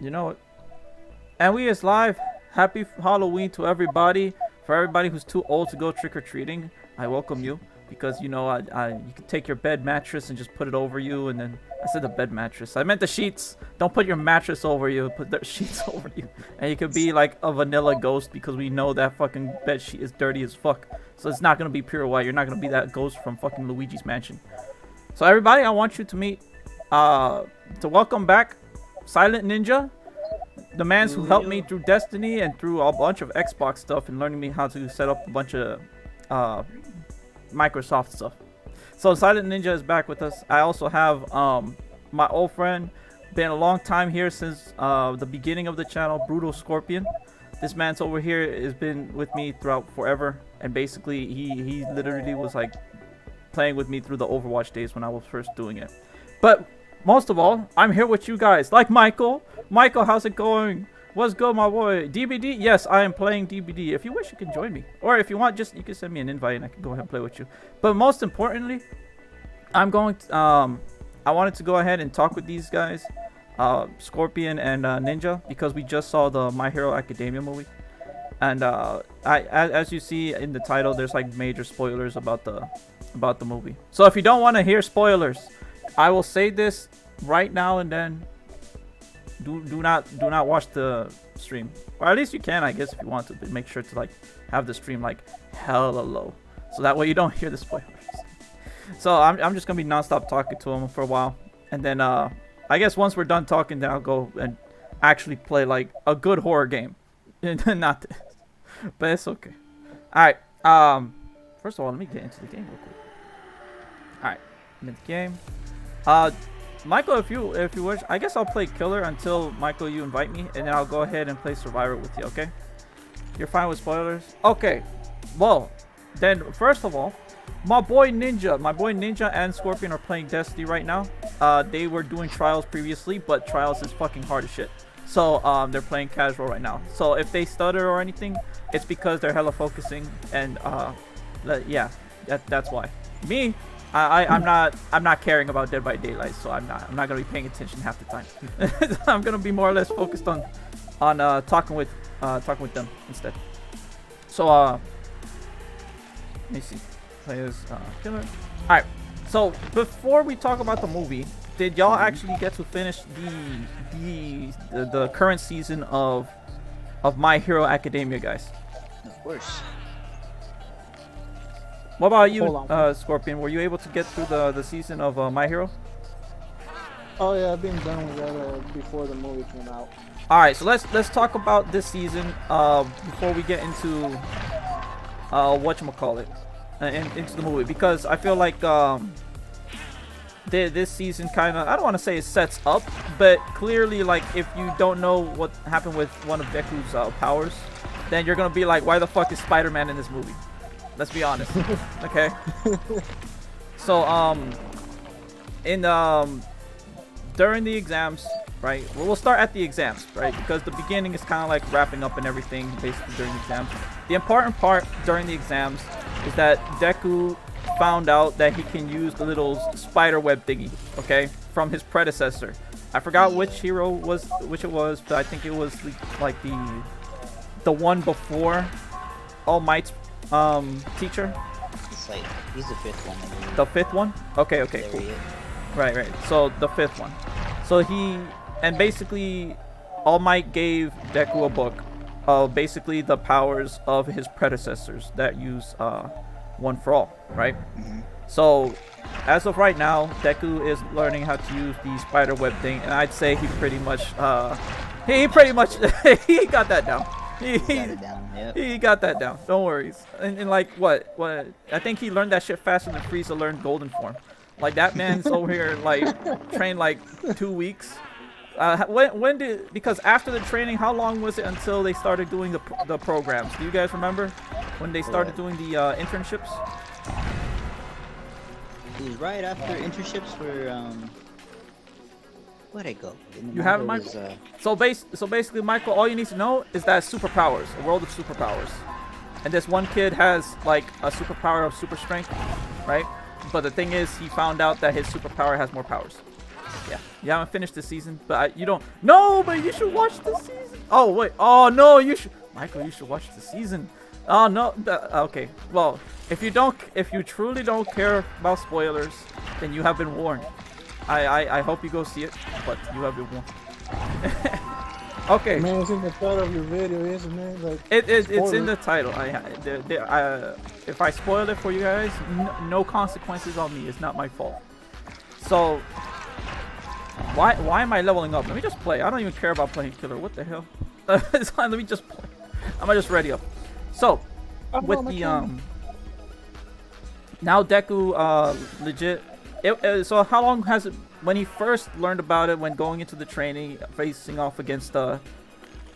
You know it. And we is live. Happy Halloween to everybody. For everybody who's too old to go trick-or-treating, I welcome you. Because, you know, you can take your bed mattress and just put it over you. And then, I said the bed mattress. I meant the sheets. Don't put your mattress over you. Put the sheets over you. And you could be like a vanilla ghost because we know that fucking bed sheet is dirty as fuck. So it's not going to be pure white. You're not going to be that ghost from fucking Luigi's Mansion. So everybody, I want you to meet, to welcome back Silent Ninja. The man who helped me through Destiny and through a bunch of Xbox stuff and learning me how to set up a bunch of Microsoft stuff. So Silent Ninja is back with us. I also have my old friend, been a long time here since the beginning of the channel, Brutal Scorpion. This man's over here has been with me throughout forever, and basically he literally was like playing with me through the Overwatch days when I was first doing it. But most of all, I'm here with you guys, like Michael. Michael, how's it going? What's good, my boy? DBD? Yes, I am playing DBD. If you wish, you can join me. Or if you want, just you can send me an invite and I can go ahead and play with you. But most importantly, I'm going to, I wanted to go ahead and talk with these guys, Scorpion and Ninja, because we just saw the My Hero Academia movie. And as you see in the title, there's like major spoilers about the movie. So if you don't want to hear spoilers, I will say this right now and then. Do not watch the stream, or at least you can, I guess, if you want to, but make sure to like have the stream like hella low, so that way you don't hear the spoilers. So I'm just gonna be non-stop talking to him for a while, and then I guess once we're done talking, then I'll go and actually play like a good horror game. Not this, but it's okay. All right. First of all, let me get into the game real quick. All right, I'm in the game. Michael, if you wish, I guess I'll play Killer until, Michael, you invite me, and then I'll go ahead and play Survivor with you, okay? You're fine with spoilers? Okay. Well, then, first of all, my boy Ninja and Scorpion are playing Destiny right now. They were doing Trials previously, but Trials is fucking hard as shit. So, they're playing casual right now. So, if they stutter or anything, it's because they're hella focusing, and, yeah, that's why. Me, I'm not caring about Dead by Daylight, so I'm not gonna be paying attention half the time. I'm gonna be more or less focused on talking with them instead. So let me see, play as Killer. All right. So before we talk about the movie, did y'all actually get to finish the current season of My Hero Academia, guys? Of course. What about you, Scorpion? Were you able to get through the season of My Hero? Oh yeah, I've been done with that before the movie came out. All right, so let's talk about this season before we get into whatchamacallit, into the movie, because I feel like this season kind of, I don't want to say it sets up, but clearly, like, if you don't know what happened with one of Deku's powers, then you're gonna be like, why the fuck is Spider-Man in this movie? Let's be honest. Okay. So during the exams, right? Well, we'll start at the exams, right? Because the beginning is kind of like wrapping up and everything basically during the exams. The important part during the exams is that Deku found out that he can use the little spider web thingy, okay, from his predecessor. I forgot which it was, but I think it was like the one before All Might's teacher. It's like, he's the fifth one. I believe. The fifth one? Okay, cool. Right. So the fifth one. So basically All Might gave Deku a book of basically the powers of his predecessors that use One for All, right? Mm-hmm. So as of right now, Deku is learning how to use the spider web thing, and I'd say he pretty much he got that down. He got that down. Don't worry. And like what? I think he learned that shit faster than Frieza learned Golden Form. Like that man's over here like trained like 2 weeks. Because after the training, how long was it until they started doing the programs? Do you guys remember when they started doing the internships? It was right after internships were where'd I go? You have it, Michael? So basically, Michael, all you need to know is that superpowers, a world of superpowers. And this one kid has like a superpower of super strength, right? But the thing is, he found out that his superpower has more powers. Yeah, you haven't finished the season, but you don't. No, but you should watch the season. Oh wait. Oh no, you should. Michael, you should watch the season. Oh no. Okay. Well, if you truly don't care about spoilers, then you have been warned. I hope you go see it, but you have been warned. Okay. Man, it's in the title of your video, isn't it? Like, It's in spoiler. the title. If I spoil it for you guys, no consequences on me. It's not my fault. So why am I leveling up? Let me just play. I don't even care about playing killer. What the hell? It's fine. Let me just play. I'm just ready up. So with the now Deku legit. So how long has it? When he first learned about it, when going into the training, facing off against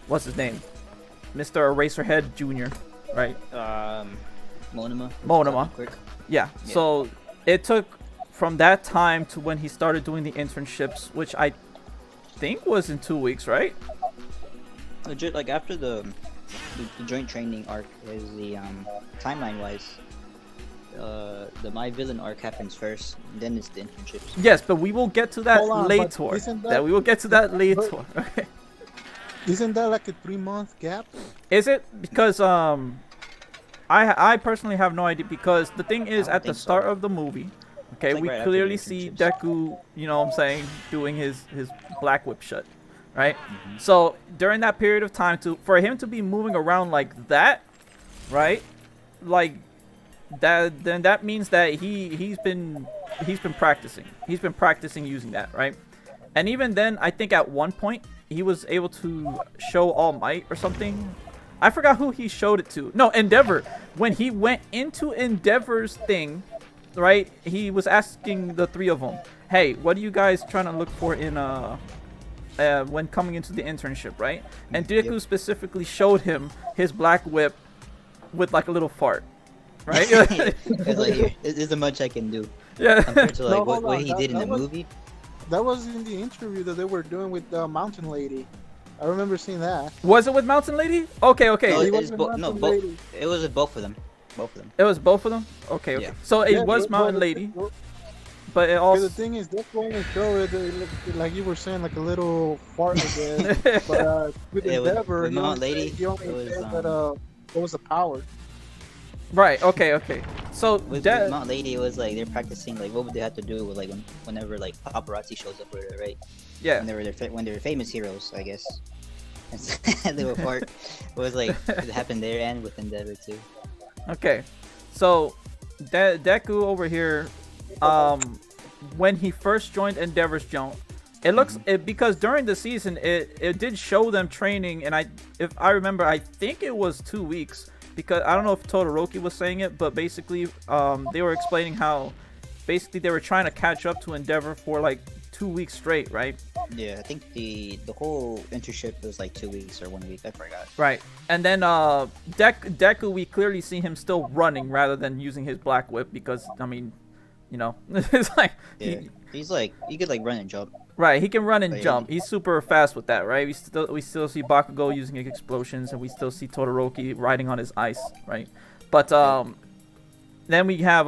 what's his name, Mr. Eraserhead Jr., right? Monoma. Quick. Yeah. So it took from that time to when he started doing the internships, which I think was in 2 weeks, right? Legit, like after the joint training arc is the timeline wise. The My Villain arc happens first, then it's the internships. Yes, but we will get to that Hold on, later. but isn't That we will get to that later. Okay. Isn't that like a 3-month gap? Is it? Because I personally have no idea, because the thing is I don't at the think so. start of the movie, okay, Like we right after clearly the see internships. Deku, you know what I'm saying, doing his black whip shut, right? So during that period of time, for him to be moving around like that, right? Like that, then that means that he's been practicing. He's been practicing using that, right? And even then, I think at one point he was able to show All Might or something. I forgot who he showed it to. No, Endeavor. When he went into Endeavor's thing, right? He was asking the three of them, "Hey, what are you guys trying to look for in when coming into the internship, right?" And Deku specifically showed him his black whip with like a little fart, right? It's like, here, this is much I can do. Yeah. Compared to like No, what hold on, he did in the that was- movie. That was in the interview that they were doing with the Mountain Lady. I remember seeing that. Was it with Mountain Lady? Okay, okay. No, He it's wasn't no, Mountain both. Lady. It was with both of them. Both of them. It was both of them? Okay, okay. Yeah. So it Yeah, was but- Mountain but- Lady, but but it also... the thing is, that's why they show it, like you were saying, like a little fart, I guess. But with Yeah, with- Endeavor, with he Mount only, Lady, he only it was, said that it was a power. Right, okay, okay. So With that... Mount Lady, it was like they're practicing like what would they have to do with like whenever like paparazzi shows up with it, right? Yeah. When they're famous heroes, I guess. And they were part. It was like it happened there and with Endeavor too. Okay. So Deku over here, when he first joined Endeavor's jump, it looks because during the season it did show them training, and if I remember, I think it was 2 weeks, because I don't know if Todoroki was saying it, but basically they were explaining how basically they were trying to catch up to Endeavor for like 2 weeks straight, right? Yeah, I think the whole internship was like 2 weeks or 1 week. I forgot. Right. And then Deku, we clearly see him still running rather than using his black whip, because I mean, you know, it's like Yeah, he's like he could like run and jump. right, he can run and Like, jump. He's super fast with that, right? We still see Bakugo using explosions, and we still see Todoroki riding on his ice, right? But then we have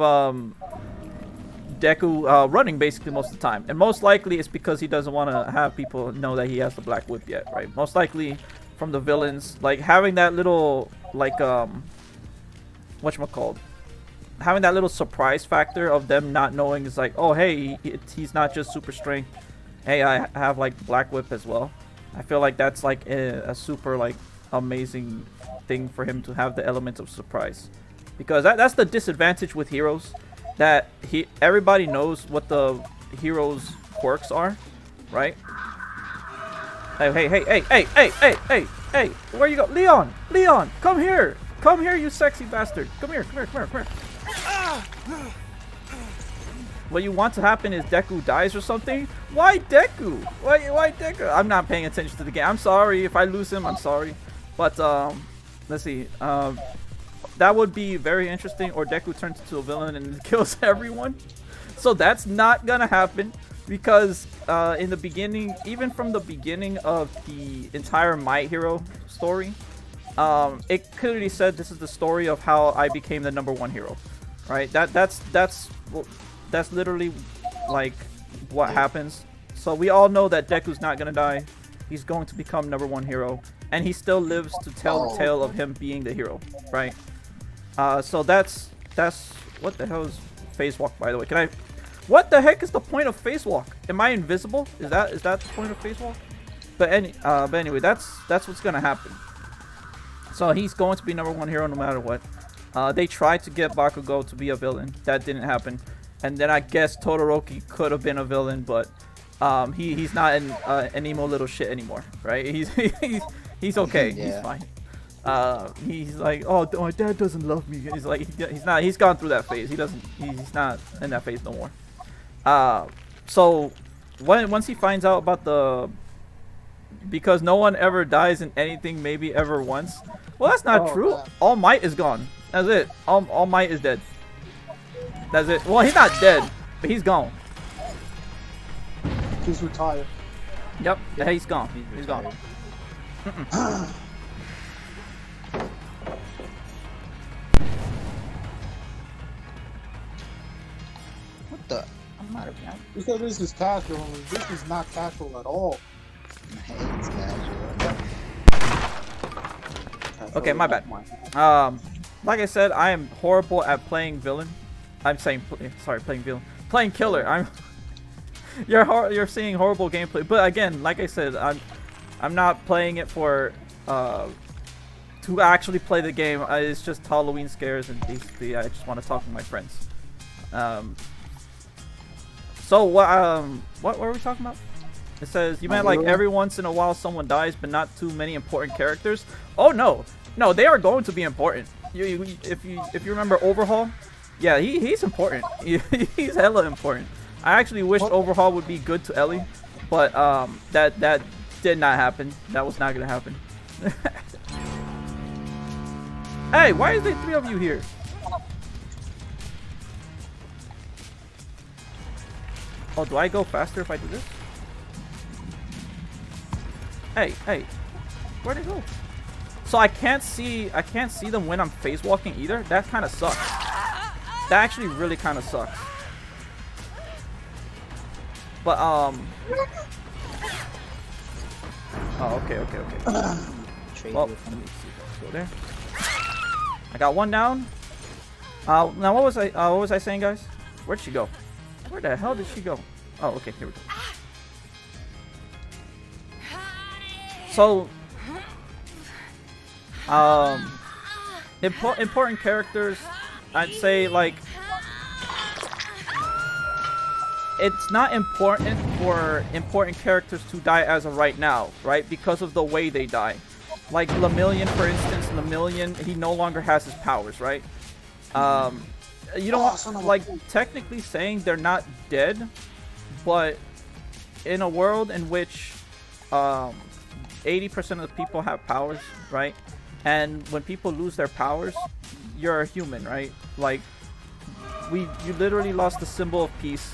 Deku running basically most of the time, and most likely it's because he doesn't want to have people know that he has the black whip yet, right? Most likely from the villains, like having that little like whatchamacalled, having that little surprise factor of them not knowing is like, oh hey, he's not just super strength. Hey, I have like black whip as well. I feel like that's like a super like amazing thing for him to have the element of surprise, because that's the disadvantage with heroes, that everybody knows what the hero's quirks are, right? Hey, where you go? Leon, come here, you sexy bastard, come here. What you want to happen is Deku dies or something? Why Deku? Why Deku? I'm not paying attention to the game. I'm sorry if I lose him. I'm sorry, but let's see. That would be very interesting. Or Deku turns into a villain and kills everyone. So that's not gonna happen, because in the beginning, even from the beginning of the entire My Hero story, it clearly said this is the story of how I became the #1 hero, right? That's literally like what happens So we all know that Deku's not gonna die. He's going to become #1 hero, and he still lives to tell the tale of him being the hero, right? So that's what the hell is phase walk, by the way? Can I? What the heck is the point of phase walk? Am I invisible? Is that the point of phase walk? But anyway, that's what's gonna happen. So he's going to be #1 hero no matter what. They tried to get Bakugo to be a villain. That didn't happen. And then I guess Todoroki could have been a villain, but he's not an emo little shit anymore, right? He's okay. Yeah. He's fine. He's like, oh, my dad doesn't love me. He's like, he's not. He's gone through that phase. He's not in that phase no more. So once he finds out about because no one ever dies in anything, maybe ever once. Well, that's not true. Man. All Might is gone. That's it. All Might is dead. That's it. Well, he's not dead, but he's gone. He's retired. Yep. Yeah, he's gone. He's gone. What the? I'm out of here. You said this is casual. This is not casual at all. Hey, it's casual. Okay, my bad. Like I said, I am horrible at playing villain. I'm saying, sorry, playing villain. Playing killer. You're seeing horrible gameplay. But again, like I said, I'm not playing it for to actually play the game. It's just Halloween scares, and basically I just want to talk to my friends. So what were we talking about? It says you meant like every once in a while someone dies, but not too many important characters. Oh no, they are going to be important. If you remember Overhaul, yeah, he's important. He's hella important. I actually wish Overhaul would be good to Ellie, but that did not happen. That was not gonna happen. Hey, why is there 3 of you here? Oh, do I go faster if I do this? Hey, where'd it go? So I can't see them when I'm phase walking either. That kind of sucks. That actually really kind of sucks. But oh, okay. Well, let me see. Let's go there. I got one down. Now what was I saying, guys? Where'd she go? Where the hell did she go? Oh, okay, here we go. So, important characters, I'd say, like, it's not important for important characters to die as of right now, right? Because of the way they die. Like Lemillion, for instance, he no longer has his powers, right? You don't want, like, technically saying they're not dead, but in a world in which 80% of the people have powers, right? And when people lose their powers, you're a human, right? Like, you literally lost the symbol of peace.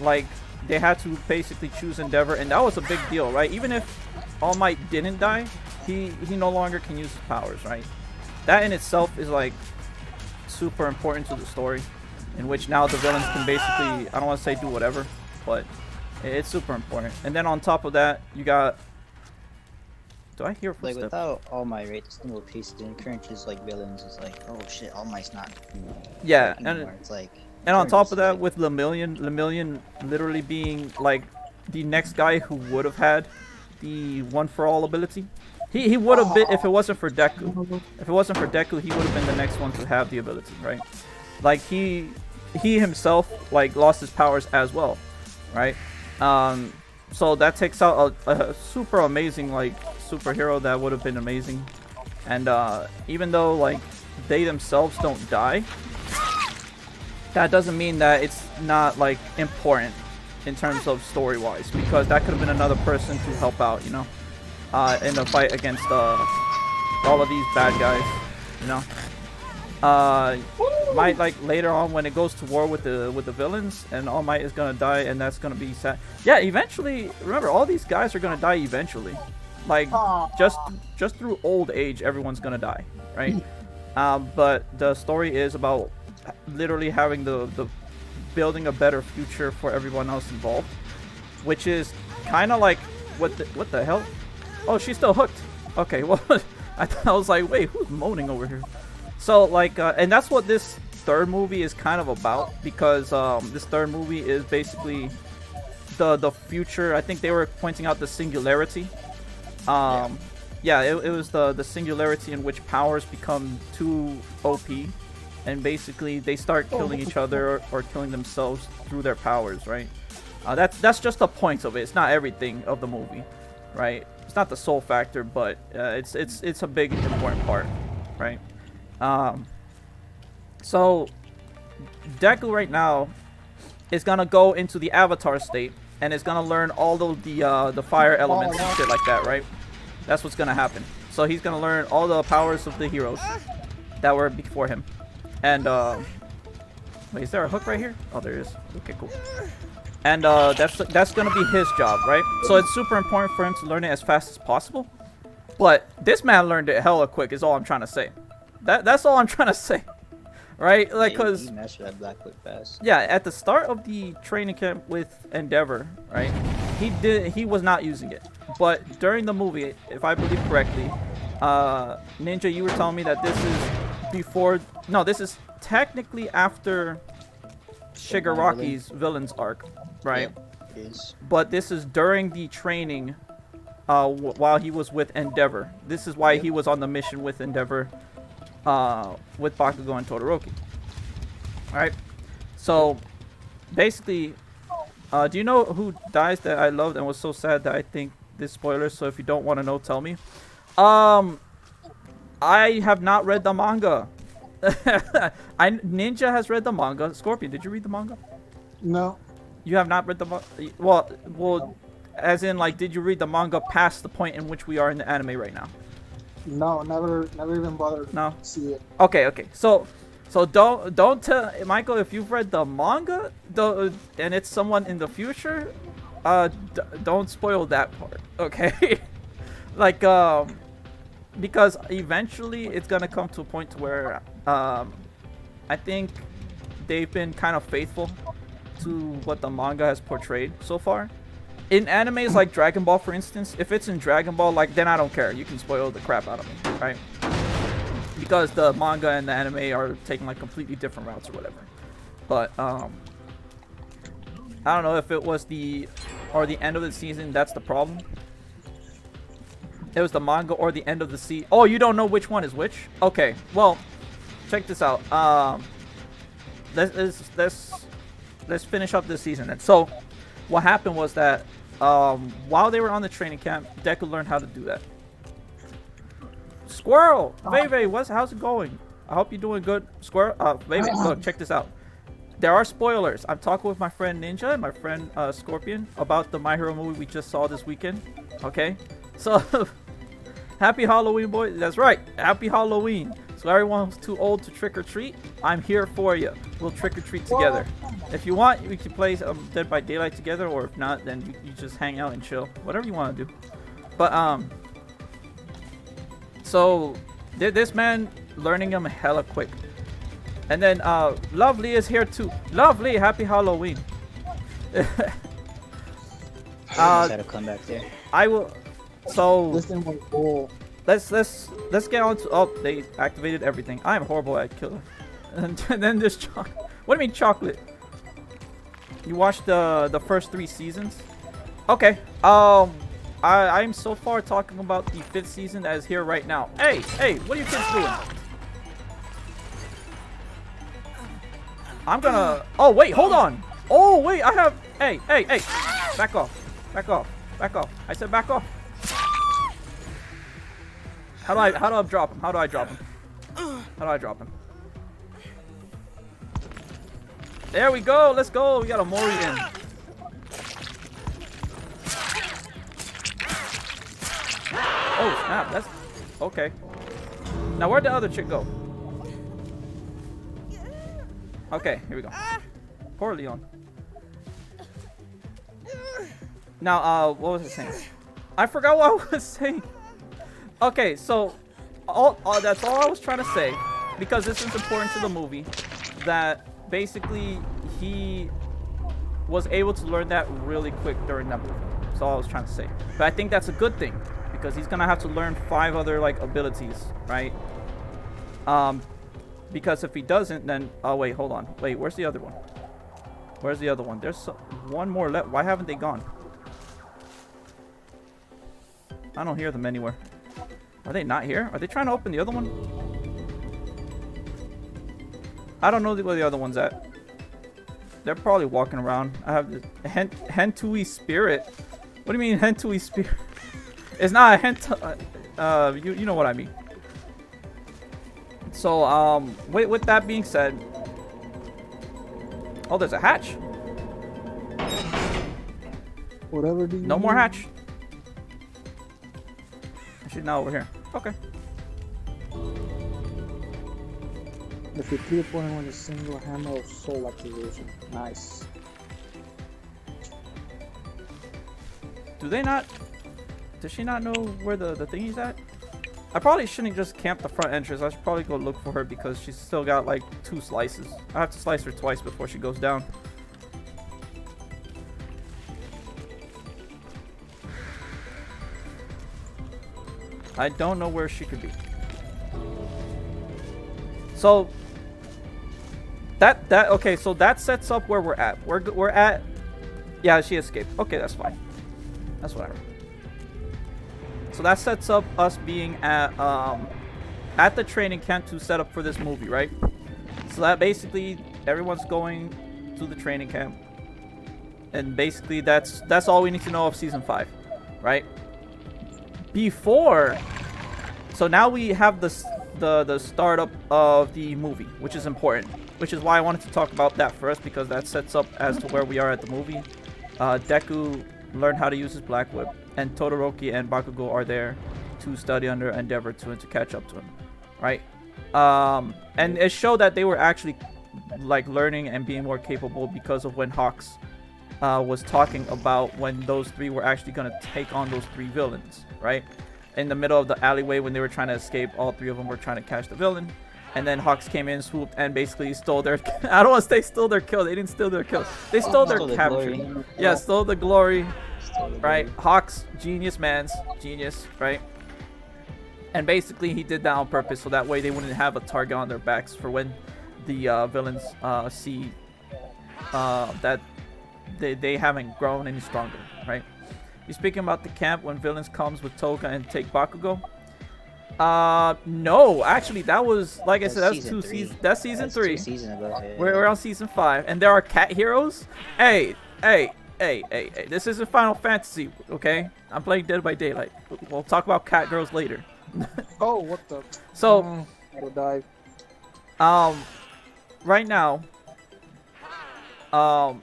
Like, they had to basically choose Endeavor, and that was a big deal, right? Even if All Might didn't die, he no longer can use his powers, right? That in itself is, like, super important to the story, in which now the villains can basically, I don't want to say do whatever, but it's super important. And then on top of that, you got, do I hear footsteps? Like, without All Might, right, the single piece, the encourages like villains is like, oh shit, All Might's not. Yeah, anymore. It's like. And on top of that, with Lemillion literally being like the next guy who would have had the One for All ability. He would have been, if it wasn't for Deku. If it wasn't for Deku, he would have been the next one to have the ability, right? Like he himself like lost his powers as well, right? So that takes out a super amazing like superhero that would have been amazing. And even though like they themselves don't die, that doesn't mean that it's not like important in terms of story-wise, because that could have been another person to help out, you know, in the fight against all of these bad guys, you know. Might, like, later on when it goes to war with the villains, and All Might is gonna die, and that's gonna be sad. Yeah, eventually. Remember, all these guys are gonna die eventually. Like, just through old age, everyone's gonna die, right? But the story is about literally having the building a better future for everyone else involved. which is kind of like what the hell? Oh, she's still hooked. Okay, well, I was like, wait, who's moaning over here? So like, and that's what this third movie is kind of about, because this third movie is basically the future. I think they were pointing out the singularity. Yeah, it was the singularity in which powers become too OP, and basically they start killing each other or killing themselves through their powers, right? That's just the point of it. It's not everything of the movie, right? It's not the sole factor, but it's a big important part, right? So Deku right now is gonna go into the Avatar state and is gonna learn all of the fire elements and shit like that, right? That's what's gonna happen. So he's gonna learn all the powers of the heroes that were before him. And wait, is there a hook right here? Oh, there is. Okay, cool. And that's gonna be his job, right? So it's super important for him to learn it as fast as possible. But this man learned it hella quick, is all I'm trying to say. That's all I'm trying to say, right? Like, cause he mastered that black whip fast. yeah, at the start of the training camp with Endeavor, right? He was not using it, but during the movie, if I believe correctly, Ninja, you were telling me that this is before. No, this is technically after Shigaraki's villains arc, right? Yep, it is. But this is during the training while he was with Endeavor. This is why he was on the mission with Endeavor, with Bakugo and Todoroki. Alright, so basically, do you know who dies that I loved and was so sad that I think this spoiler? So if you don't want to know, tell me. I have not read the manga. Ninja has read the manga. Scorpion, did you read the manga? No. You have not read the manga? Well, as in, like, did you read the manga past the point in which we are in the anime right now? No, never even bothered No? to see it. Okay. So don't tell Michael if you've read the manga, and it's someone in the future. Don't spoil that part, okay? Like, because eventually it's gonna come to a point where I think they've been kind of faithful to what the manga has portrayed so far. In animes like Dragon Ball, for instance, if it's in Dragon Ball, like, then I don't care. You can spoil the crap out of me, right? Because the manga and the anime are taking like completely different routes or whatever. But I don't know if it was the end of the season. That's the problem. It was the manga or the end of the season. Oh, you don't know which one is which? Okay, well, check this out. Let's finish up this season then. So, what happened was that while they were on the training camp, Deku learned how to do that. Squirrel, Veve, how's it going? I hope you're doing good. Squirrel, Veve, look, check this out. There are spoilers. I'm talking with my friend Ninja and my friend Scorpion about the My Hero movie we just saw this weekend. Okay, so happy Halloween, boys. That's right, happy Halloween. So everyone who's too old to trick or treat, I'm here for you. We'll trick or treat together. If you want, we can play Dead by Daylight together, or if not, then you just hang out and chill. Whatever you want to do. But so this man learning him hella quick. And then Lovely is here too. Lovely, happy Halloween. I just had to come back there. I will. So This thing was cool. let's get on to. Oh, they activated everything. I am horrible at killing. And then this chocolate. What do you mean chocolate? You watched the first 3 seasons? Okay. I'm so far talking about the 5th season that is here right now. Hey, what are you kids doing? I'm gonna. Oh wait, hold on. Oh wait, I have. Hey, back off. I said back off. How do I drop him? How do I drop him? There we go. Let's go. We got a Mori in. Oh snap! That's okay. Now where'd the other chick go? Okay, here we go. Poor Leon. Now, what was I saying? I forgot what I was saying. Okay, so that's all I was trying to say, because this is important to the movie. That basically he was able to learn that really quick during that movie. That's all I was trying to say. But I think that's a good thing because he's gonna have to learn 5 other like abilities, right? Because if he doesn't, then oh wait, hold on, wait, where's the other one? Where's the other one? There's one more left. Why haven't they gone? I don't hear them anywhere. Are they not here? Are they trying to open the other one? I don't know where the other one's at. They're probably walking around. I have the Hentui Spirit. What do you mean Hentui Spirit? It's not a you know what I mean. So with that being said, oh, there's a hatch. Whatever do you No more need. hatch. Actually, now over here. Okay. If you clear point with a single hammer of soul activation. Nice. Do they not? Does she not know where the thingy's at? I probably shouldn't just camp the front entrance. I should probably go look for her because she's still got like 2 slices. I have to slice her twice before she goes down. I don't know where she could be. So okay, so that sets up where we're at. We're at, yeah, she escaped. Okay, that's fine. That's whatever. So that sets up us being at the training camp to set up for this movie, right? So that basically everyone's going to the training camp, and basically that's all we need to know of season 5, right? Before, so now we have the startup of the movie, which is important, which is why I wanted to talk about that first, because that sets up as to where we are at the movie. Deku learned how to use his Black Whip, and Todoroki and Bakugo are there to study under Endeavor to catch up to him, right? And it showed that they were actually like learning and being more capable because of when Hawks was talking about when those 3 were actually going to take on those 3 villains, right? In the middle of the alleyway when they were trying to escape, all 3 of them were trying to catch the villain. And then Hawks came in, swooped, and basically stole their... I don't want to say stole their kill. They didn't steal their kill. They stole their capture. Yeah, stole the glory. Right? Hawks, genius man's. Genius, right? And basically he did that on purpose so that way they wouldn't have a target on their backs for when the villains see that they haven't grown any stronger, right? You're speaking about the camp when villains comes with Toga and take Bakugo? No, actually that was, like I said, that's season 3. 2 seasons ago. Yeah. We're on season 5, and there are cat heroes. Hey, this isn't Final Fantasy, okay? I'm playing Dead by Daylight. We'll talk about cat girls later. Oh, what the? So, I'll dive. right now, Deku,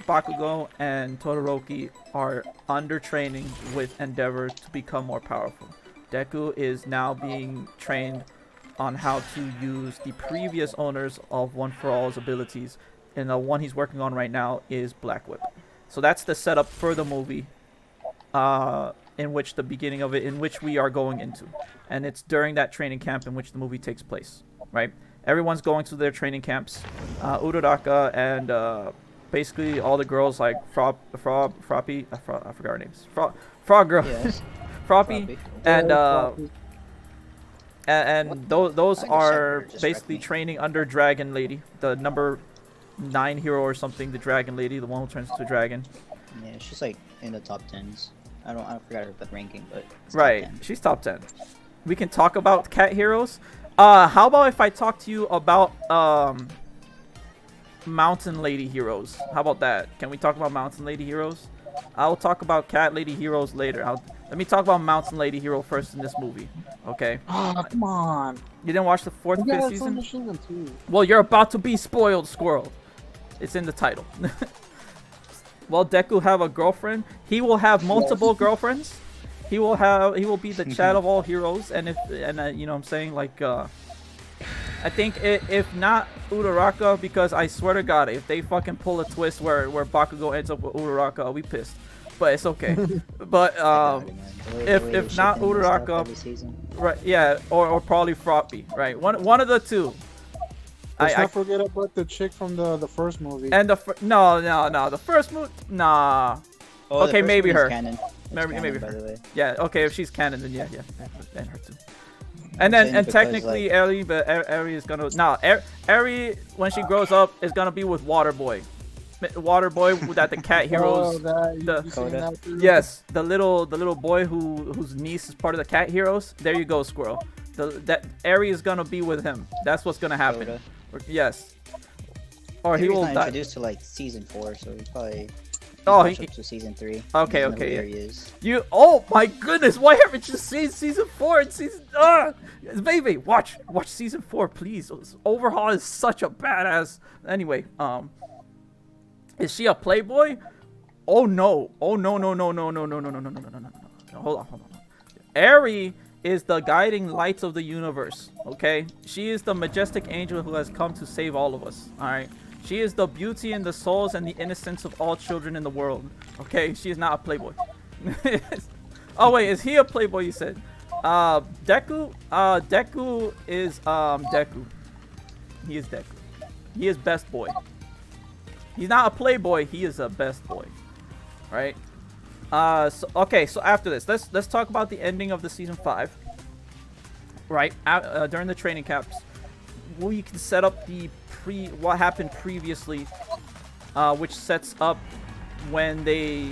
Bakugo, and Todoroki are under training with Endeavor to become more powerful. Deku is now being trained on how to use the previous owners of One For All's abilities, and the one he's working on right now is Black Whip. So that's the setup for the movie, in which the beginning of it, in which we are going into. And it's during that training camp in which the movie takes place, right? Everyone's going to their training camps. Uraraka and basically all the girls like Froppy, I forgot her names. Frog Girl, Yes. Froppy, and those are just basically wrecked me. training under Dragon Lady, the number 9 hero or something, the Dragon Lady, the one who turns into a dragon. Yeah, she's like in the top 10s. I forgot her ranking, but it's Right, top 10. she's top 10. We can talk about cat heroes. How about if I talk to you about Mountain Lady heroes? How about that? Can we talk about Mountain Lady heroes? I'll talk about Cat Lady heroes later. Let me talk about Mountain Lady hero first in this movie. Okay. Oh, come on. You didn't watch the 4th, You 5th got season? machine gun too. Well, you're about to be spoiled, squirrel. It's in the title. Well, Deku have a girlfriend. He will have multiple girlfriends. He will be the chat of all heroes. And you know what I'm saying, like I think if not Uraraka, because I swear to God, if they fucking pull a twist where Bakugo ends up with Uraraka, I'll be pissed. But it's okay. But if not Uraraka, right? Yeah, or probably Froppy, right? One of the two. Let's I not forget about the chick from the first movie. and no, the first movie, nah. Oh, the Okay, first maybe one is her. Canon. It's Maybe canon, by her. the way. Yeah, okay, if she's canon, then yeah, and her too. And then, saying and because, technically, like- Eri, but Eri is gonna Eri when she grows up is gonna be with Waterboy, Waterboy that the cat Oh, heroes. that, you the- seen Coda. that too? Yes, the little boy whose niece is part of the cat heroes. There you go, Squirrel. That Eri is gonna be with him. That's what's gonna happen. Coda. Yes. Or he He's will not die. introduced to like season 4, so he probably. Oh, watch he- up to season 3. Okay, Doesn't know okay, where yeah. he is. You. Oh my goodness! Why haven't you seen season 4 and season? Baby, watch season 4, please. Overhaul is such a badass. Anyway, is she a playboy? Oh no! Oh no! No! No! No! No! No! No! No! No! No! No! No! No! No! Hold on! Eri is the guiding lights of the universe. Okay, she is the majestic angel who has come to save all of us. All right. She is the beauty and the souls and the innocence of all children in the world. Okay, she is not a playboy. Oh wait, is he a playboy? You said. Deku. Deku is Deku. He is Deku. He is best boy. He's not a playboy. He is a best boy. Right. So okay. So after this, let's talk about the ending of the season 5. Right. During the training camps, we can set up the what happened previously, which sets up when they,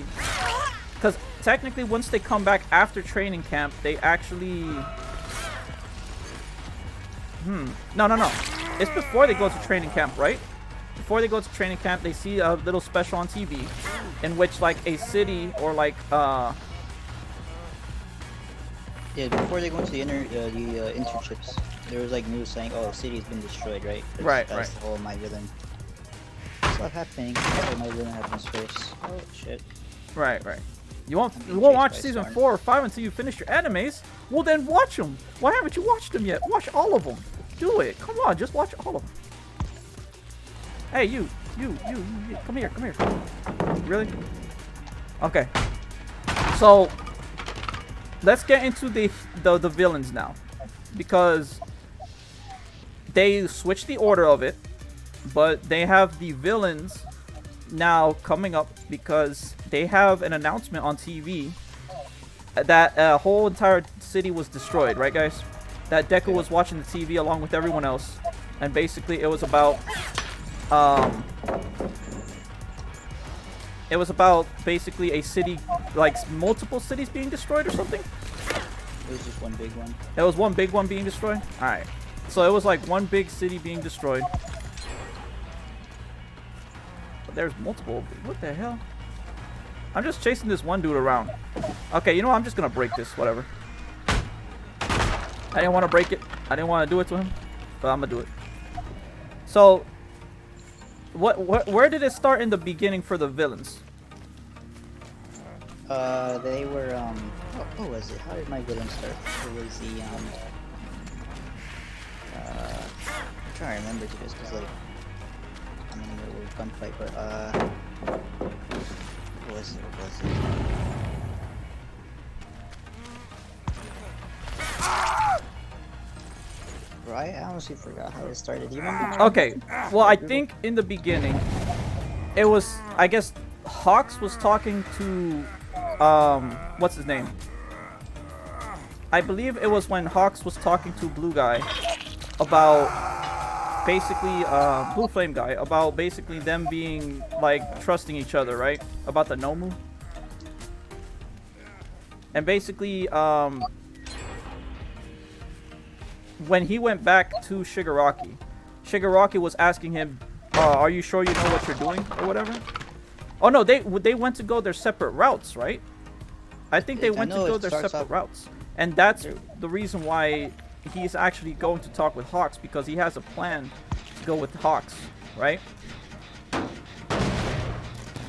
because technically once they come back after training camp, they actually no, it's before they go to training camp, right? Before they go to training camp, they see a little special on TV in which like a city or like Yeah, before they go into the internships, there was like news saying, "Oh, the city's been destroyed," right? That's Right. the whole My Villain stuff happening. Oh, My Villain happens first. Oh shit. right. You won't Being watch chased by a season storm. 4 or 5 until you finish your animes. Well, then watch them. Why haven't you watched them yet? Watch all of them. Do it. Come on, just watch all of them. Hey, you. Come here. Really? Okay. So, let's get into the villains now, because they switched the order of it, but they have the villains now coming up because they have an announcement on TV that a whole entire city was destroyed, right guys? That Deku was watching the TV along with everyone else, and basically it was about basically a city, like multiple cities being destroyed or something. It was just one big one. It was one big one being destroyed? Alright. So it was like one big city being destroyed. But there's multiple. What the hell? I'm just chasing this one dude around. Okay, you know what? I'm just gonna break this. Whatever. I didn't want to break it. I didn't want to do it to him. But I'm gonna do it. So, where did it start in the beginning for the villains? They were what was it? How did My Villain start? It was the I'm trying to remember to this because like I'm in the middle of a gunfight, but what was it? Bro, I honestly forgot how it started. Do you remember? Okay, well, I think in the beginning, it was, I guess, Hawks was talking to, what's his name? I believe it was when Hawks was talking to Blue Guy about basically, Blue Flame Guy, about basically them being, like, trusting each other, right? About the Nomu. And basically, when he went back to Shigaraki was asking him, are you sure you know what you're doing or whatever? Oh no, they went to go their separate routes, right? I think they went to go their separate routes. And that's the reason why he's actually going to talk with Hawks, because he has a plan to go with Hawks, right?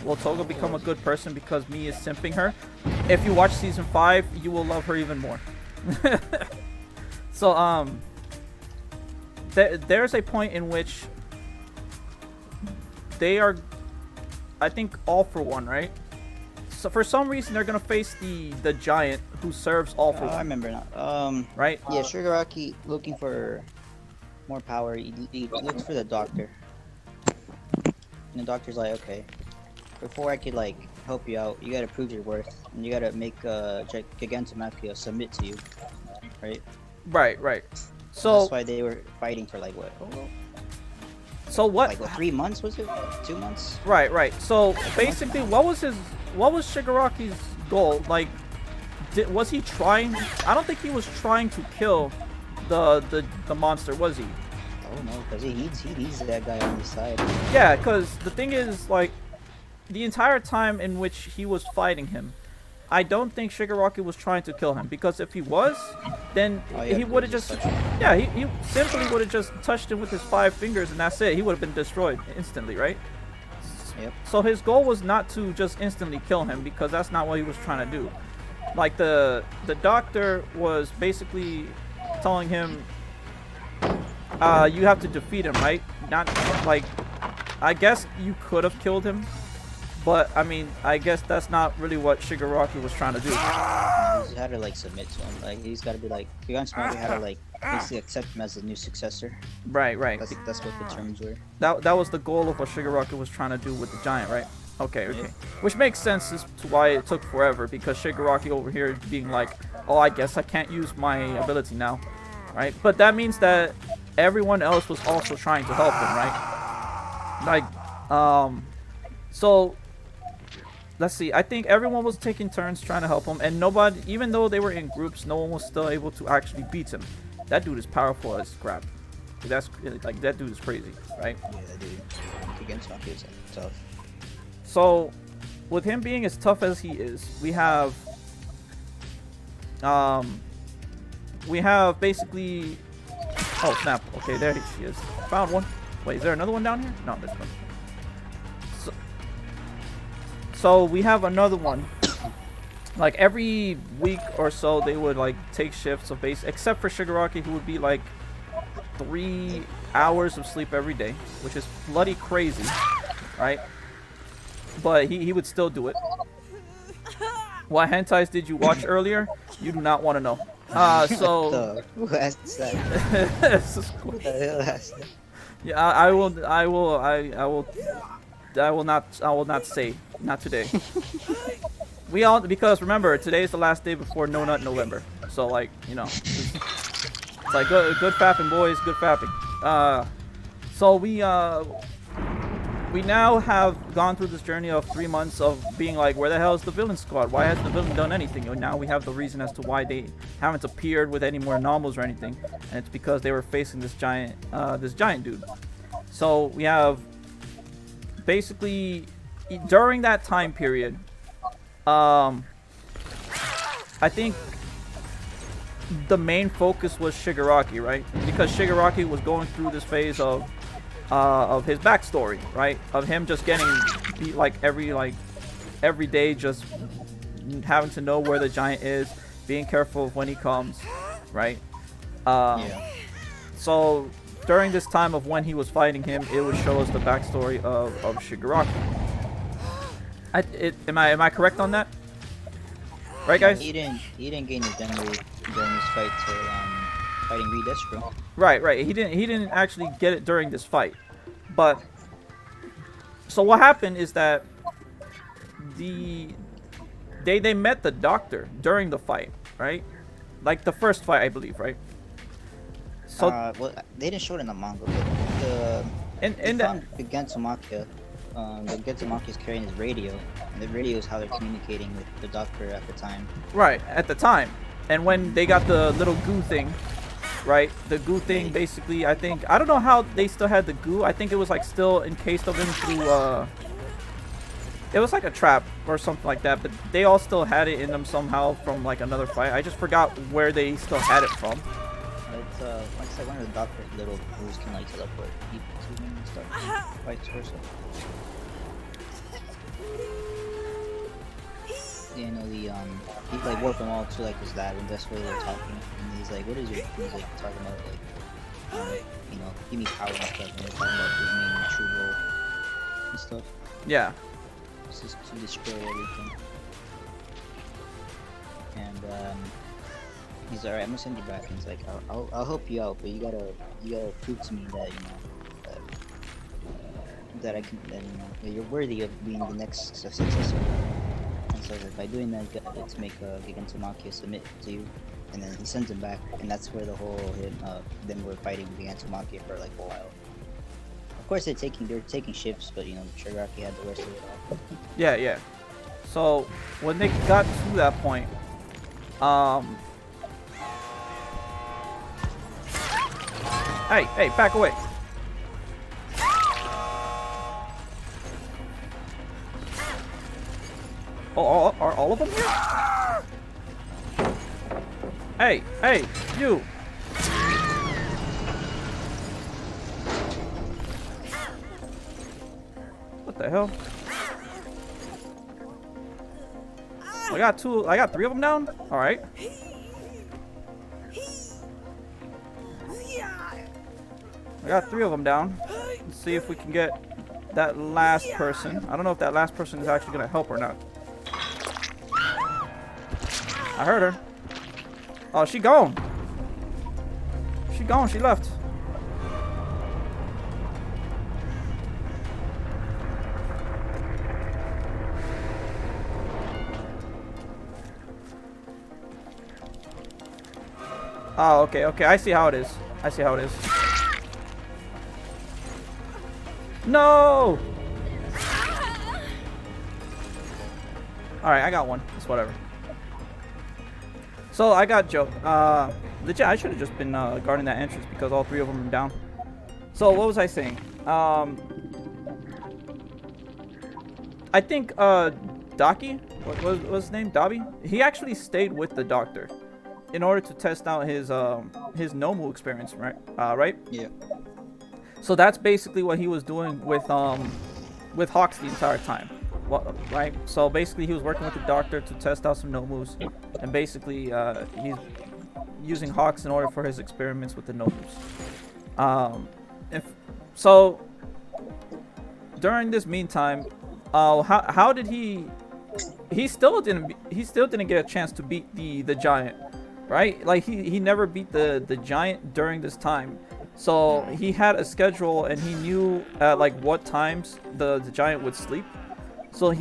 Will Toga become a good person because me is simping her? If you watch season 5, you will love her even more. So, there's a point in which they are, I think, all for one, right? So for some reason, they're gonna face the giant who serves all for I one, remember now. right? Yeah, Shigaraki looking for more power. He looks for the doctor, and the doctor's like, okay, before I could like help you out, you gotta prove your worth, and you gotta make Gigantomachia submit to you, right? Right. So So that's why they were fighting for like what? so what? Like what? 3 months was it? 2 months? Right. So basically, what was Shigaraki's goal? Like, was he trying? I don't think he was trying to kill the monster, was he? Oh no, because he needs that guy on his side. Yeah, because the thing is, like, the entire time in which he was fighting him, I don't think Shigaraki was trying to kill him, because if he was, then he would have just, yeah, he simply would have just touched him with his 5 fingers and that's it. He would have been destroyed instantly, right? Yep. So his goal was not to just instantly kill him, because that's not what he was trying to do. Like, the doctor was basically telling him, you have to defeat him, right? Not, like, I guess you could have killed him, but I mean, I guess that's not really what Shigaraki was trying to do. He had to like submit to him. Like he's got to be like Gigantomachia had to like basically accept him as the new successor. Right. That's what the terms were. That was the goal of what Shigaraki was trying to do with the giant, right? Okay. Yeah. Which makes sense as to why it took forever, because Shigaraki over here being like, oh, I guess I can't use my ability now, right? But that means that everyone else was also trying to help him, right? Like, so let's see. I think everyone was taking turns trying to help him, and nobody, even though they were in groups, no one was still able to actually beat him. That dude is powerful as crap. That's like, that dude is crazy, right? Yeah, dude. Gigantomachia is tough. So, with him being as tough as he is, we have basically, oh snap, okay, there she is. Found one. Wait, is there another one down here? No, this one. So we have another one. Like every week or so, they would like take shifts of base, except for Shigaraki, who would be like 3 hours of sleep every day, which is bloody crazy, right? But he would still do it. What hentais did you watch earlier? You do not want to know. So Who asked that? Who the hell asked that? yeah, I will not say, not today. We all, because remember, today is the last day before No Nut November. So like, you know, it's like good fapping, boys, good fapping. So we now have gone through this journey of 3 months of being like, where the hell is the villain squad? Why hasn't the villain done anything? And now we have the reason as to why they haven't appeared with any more anomalies or anything, and it's because they were facing this giant dude. So we have basically during that time period, I think the main focus was Shigaraki, right? Because Shigaraki was going through this phase of his backstory, right? Of him just getting beat like every day, just having to know where the giant is, being careful of when he comes, right? Yeah. So during this time of when he was fighting him, it would show us the backstory of Shigaraki. Am I correct on that? Right, guys? He didn't gain his memory during his fight to fighting Redestro. Right. He didn't actually get it during this fight. But so what happened is that they met the doctor during the fight, right? Like the first fight, I believe, right? So well, they didn't show it in the manga, but they found Gigantomachia. The Gigantomachia is carrying his radio, and the radio is how they're communicating with the doctor at the time. right, at the time. And when they got the little goo thing, right? The goo thing basically, I don't know how they still had the goo. I think it was like still encased of him through it was like a trap or something like that, but they all still had it in them somehow from like another fight. I just forgot where they still had it from. It's like one of the doctor's little goos can like teleport people to him and stuff. Vice versa. You know, he like warped them all to like his lab, and that's where they were talking. And he's like, "What is your?" He's like talking about like, you know, give me power and stuff. And they're talking about his main true role and stuff. Yeah. This is to destroy everything. And He's alright. I'm gonna send you back. And he's like, I'll help you out, but you gotta prove to me that that I can that you're worthy of being the next successor. And so by doing that, let's make Gigantomachia submit to you. And then he sends him back, and that's where the whole them were fighting Gigantomachia for like a while. Of course, they're taking shifts, but Shigaraki had the worst of it all. Yeah, yeah. So when they got to that point, hey, back away. Oh, are all of them here? Hey, you. What the hell? I got 3 of them down? Alright. I got 3 of them down. Let's see if we can get that last person. I don't know if that last person is actually going to help or not. I heard her. Oh, she gone. She gone. She left. Oh, okay. I see how it is. No! Alright, I got one. It's whatever. So, I got Joe. Legit, I should have just been guarding that entrance because all 3 of them are down. So, what was I saying? I think, Daki? What was his name? Dabi? He actually stayed with the doctor in order to test out his Nomu experience, right? Right? Yeah. So that's basically what he was doing with Hawks the entire time, right? So basically he was working with the doctor to test out some Nomus, and basically he's using Hawks in order for his experiments with the Nomus. So during this meantime, how did he still didn't get a chance to beat the giant, right? Like he never beat the giant during this time. So he had a schedule and he knew at like what times the giant would sleep. So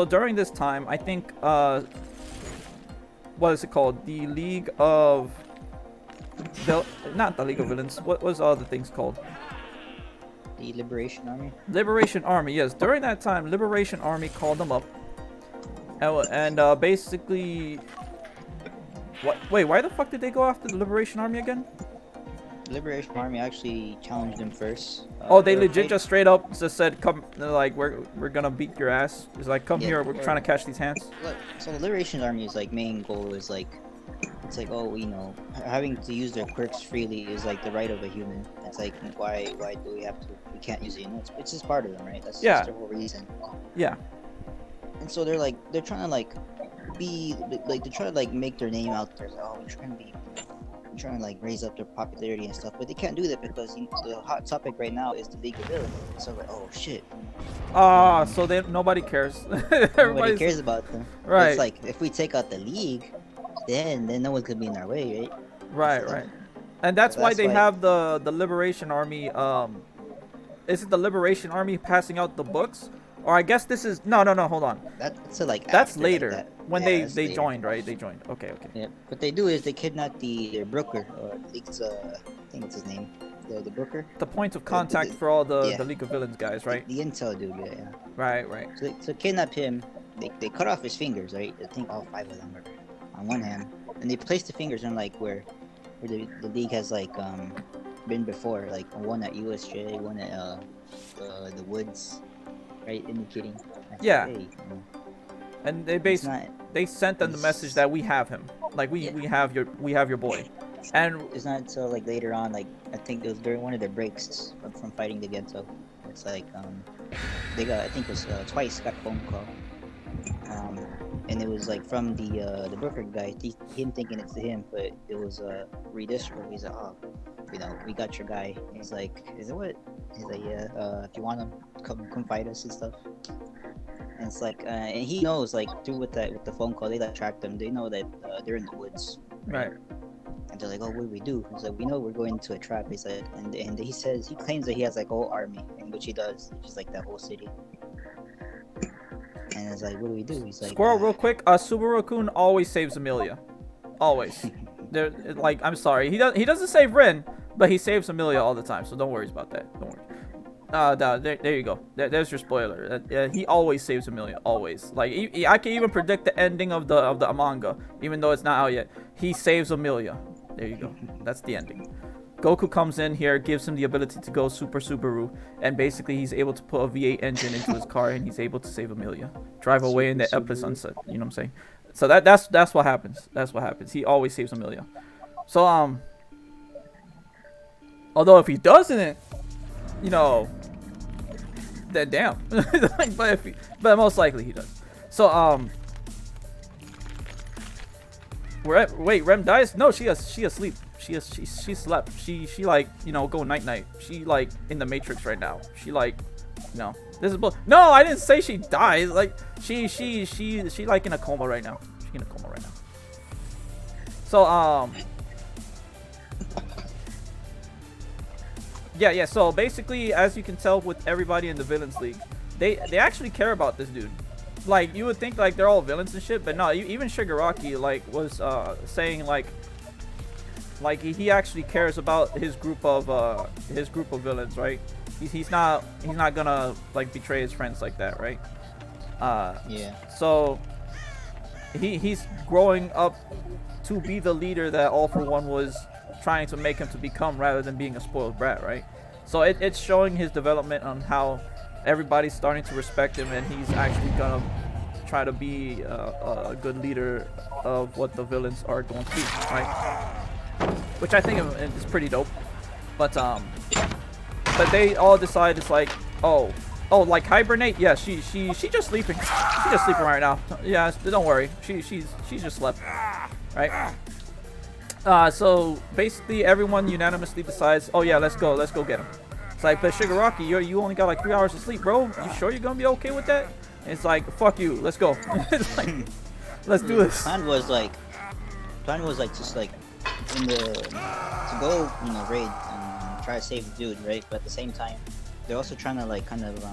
during this time, I think what is it called? The League of not the League of Villains. What was all the things called? The Liberation Army. Liberation Army, yes. During that time, Liberation Army called them up, and basically, wait, why the fuck did they go after the Liberation Army again? Liberation Army actually challenged him first. Oh, they legit just straight up just said, "Come, like we're gonna beat your ass." It's like, "Come here, we're trying to catch these hands." Look, so the Liberation Army's like main goal is like, it's like, oh, having to use their quirks freely is like the right of a human. It's like, why do we have to? We can't use it. It's just part of them, right? That's just their whole reason. Yeah. And so they're trying to make their name out there. Like, oh, we're trying to like raise up their popularity and stuff, but they can't do that because the hot topic right now is the League of Villains. So like, oh shit. So nobody cares. Nobody cares about them. Right. It's like if we take out the League, then no one could be in our way, right? Right. And that's why they have the Liberation Army. Is it the Liberation Army passing out the books? Or I guess this is no. Hold on. That's later like when they joined, right? They joined. Okay. Yeah. What they do is they kidnap their Brooker, or I think it's his name, the Brooker. The point of contact for all the League of Villains guys, right? The intel dude, yeah. Right. So kidnap him. They cut off his fingers, right? I think all 5 of them are on one hand, and they place the fingers on like where the League has like been before, like one at USJ, one at the woods. Right, indicating. Yeah. Hey, and they sent them the message that we have him. Like we have your boy. And it's not until like later on, like I think it was during one of their breaks from fighting the Ghetto. It's like they got, I think it was twice got a phone call. And it was like from the Brooker guy, him thinking it's to him, but it was Redistro. He's like, oh, we got your guy. And he's like, is it what? He's like, yeah. If you want him, come fight us and stuff. And it's like, and he knows like through with the phone call, they like tracked them. They know that they're in the woods. Right. And they're like, oh, what do we do? He's like, we know we're going into a trap. He's like, and he claims that he has like a whole army, in which he does, which is like that whole city. And it's like, what do we do? He's like, Squirrel, real quick. Subaru-kun always saves Amelia. Always. There, like, I'm sorry. He doesn't save Ren, but he saves Amelia all the time. So don't worry about that. Don't worry. There you go. There's your spoiler. He always saves Amelia. Always. Like, I can even predict the ending of the manga, even though it's not out yet. He saves Amelia. There you go. That's the ending. Goku comes in here, gives him the ability to go Super Subaru, and basically he's able to put a V8 engine into his car, and he's able to save Amelia, drive away in the endless sunset. You know what I'm saying? So that's what happens. That's what happens. He always saves Amelia. So although if he doesn't, you know, then damn. but most likely he does. So wait, Rem dies? No, she asleep. She slept. She like, you know, go night. She like in the Matrix right now. She like, no. This is no, I didn't say she dies. Like she like in a coma right now. She's in a coma right now. So yeah. So basically, as you can tell with everybody in the Villains League, they actually care about this dude. Like, you would think like they're all villains and shit, but no. Even Shigaraki like was saying like he actually cares about his group of villains, right? He's not gonna like betray his friends like that, right? yeah. So he's growing up to be the leader that All For One was trying to make him to become, rather than being a spoiled brat, right? So it's showing his development on how everybody's starting to respect him, and he's actually gonna try to be a good leader of what the villains are going to be, right? Which I think is pretty dope. But they all decide it's like, oh, like hibernate. Yeah, she's just sleeping. She's just sleeping right now. Yeah, don't worry. She's just slept, right? So basically everyone unanimously decides, oh yeah, let's go get him. It's like, but Shigaraki, you only got like 3 hours of sleep, bro. You sure you're gonna be okay with that? And it's like, fuck you, let's go. It's like, let's do this. Plan was like just like to go, you know, raid and try to save the dude, right? But at the same time, they're also trying to like kind of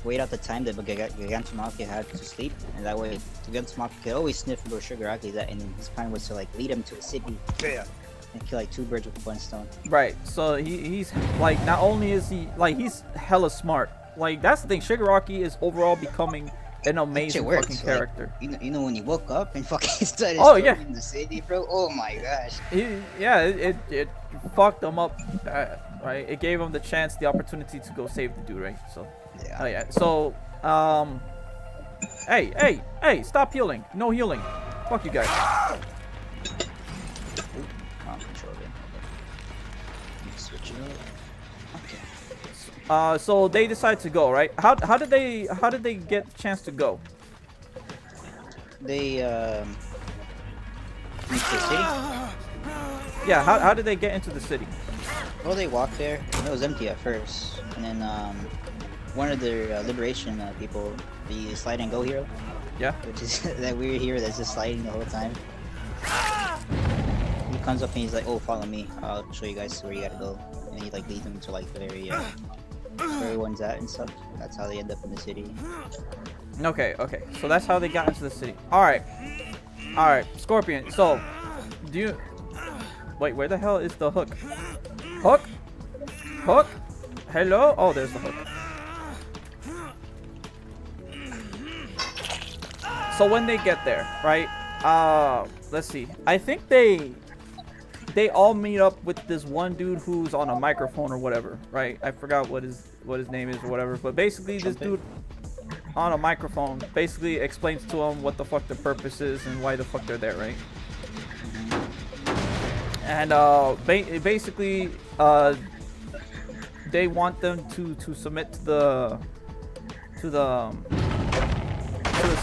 wait out the time that Gigantomachia had to sleep, and that way Gigantomachia could always sniff where Shigaraki that, and then his plan was to like lead him to the city. Yeah. And kill like 2 birds with 1 stone. Right. So he's like, not only is he like, he's hella smart. Like, that's the thing. Shigaraki is overall becoming an amazing fucking character. Like, you know when he woke up and fucking started in the city, bro. Oh my gosh. It fucked him up, right? It gave him the chance, the opportunity to go save the dude, right? So yeah. Oh yeah. So hey, stop healing. No healing. Fuck you guys. So they decide to go, right? How did they get a chance to go? They into the city? Yeah, how did they get into the city? Well, they walked there. It was empty at first, and then one of their liberation people, the slide and go hero. Yeah. Which is that weird hero that's just sliding the whole time. He comes up and he's like, "Oh, follow me. I'll show you guys where you gotta go." And he like leads them to like the area where everyone's at and stuff. That's how they end up in the city. Okay. So that's how they got into the city. All right, Scorpion. So, do you wait? Where the hell is the hook? Hook? Hello? Oh, there's the hook. So when they get there, right? Let's see. I think they all meet up with this one dude who's on a microphone or whatever, right? I forgot what his name is or whatever. But basically, this dude on a microphone basically explains to them what the fuck their purpose is and why the fuck they're there, right? And basically, they want them to submit to the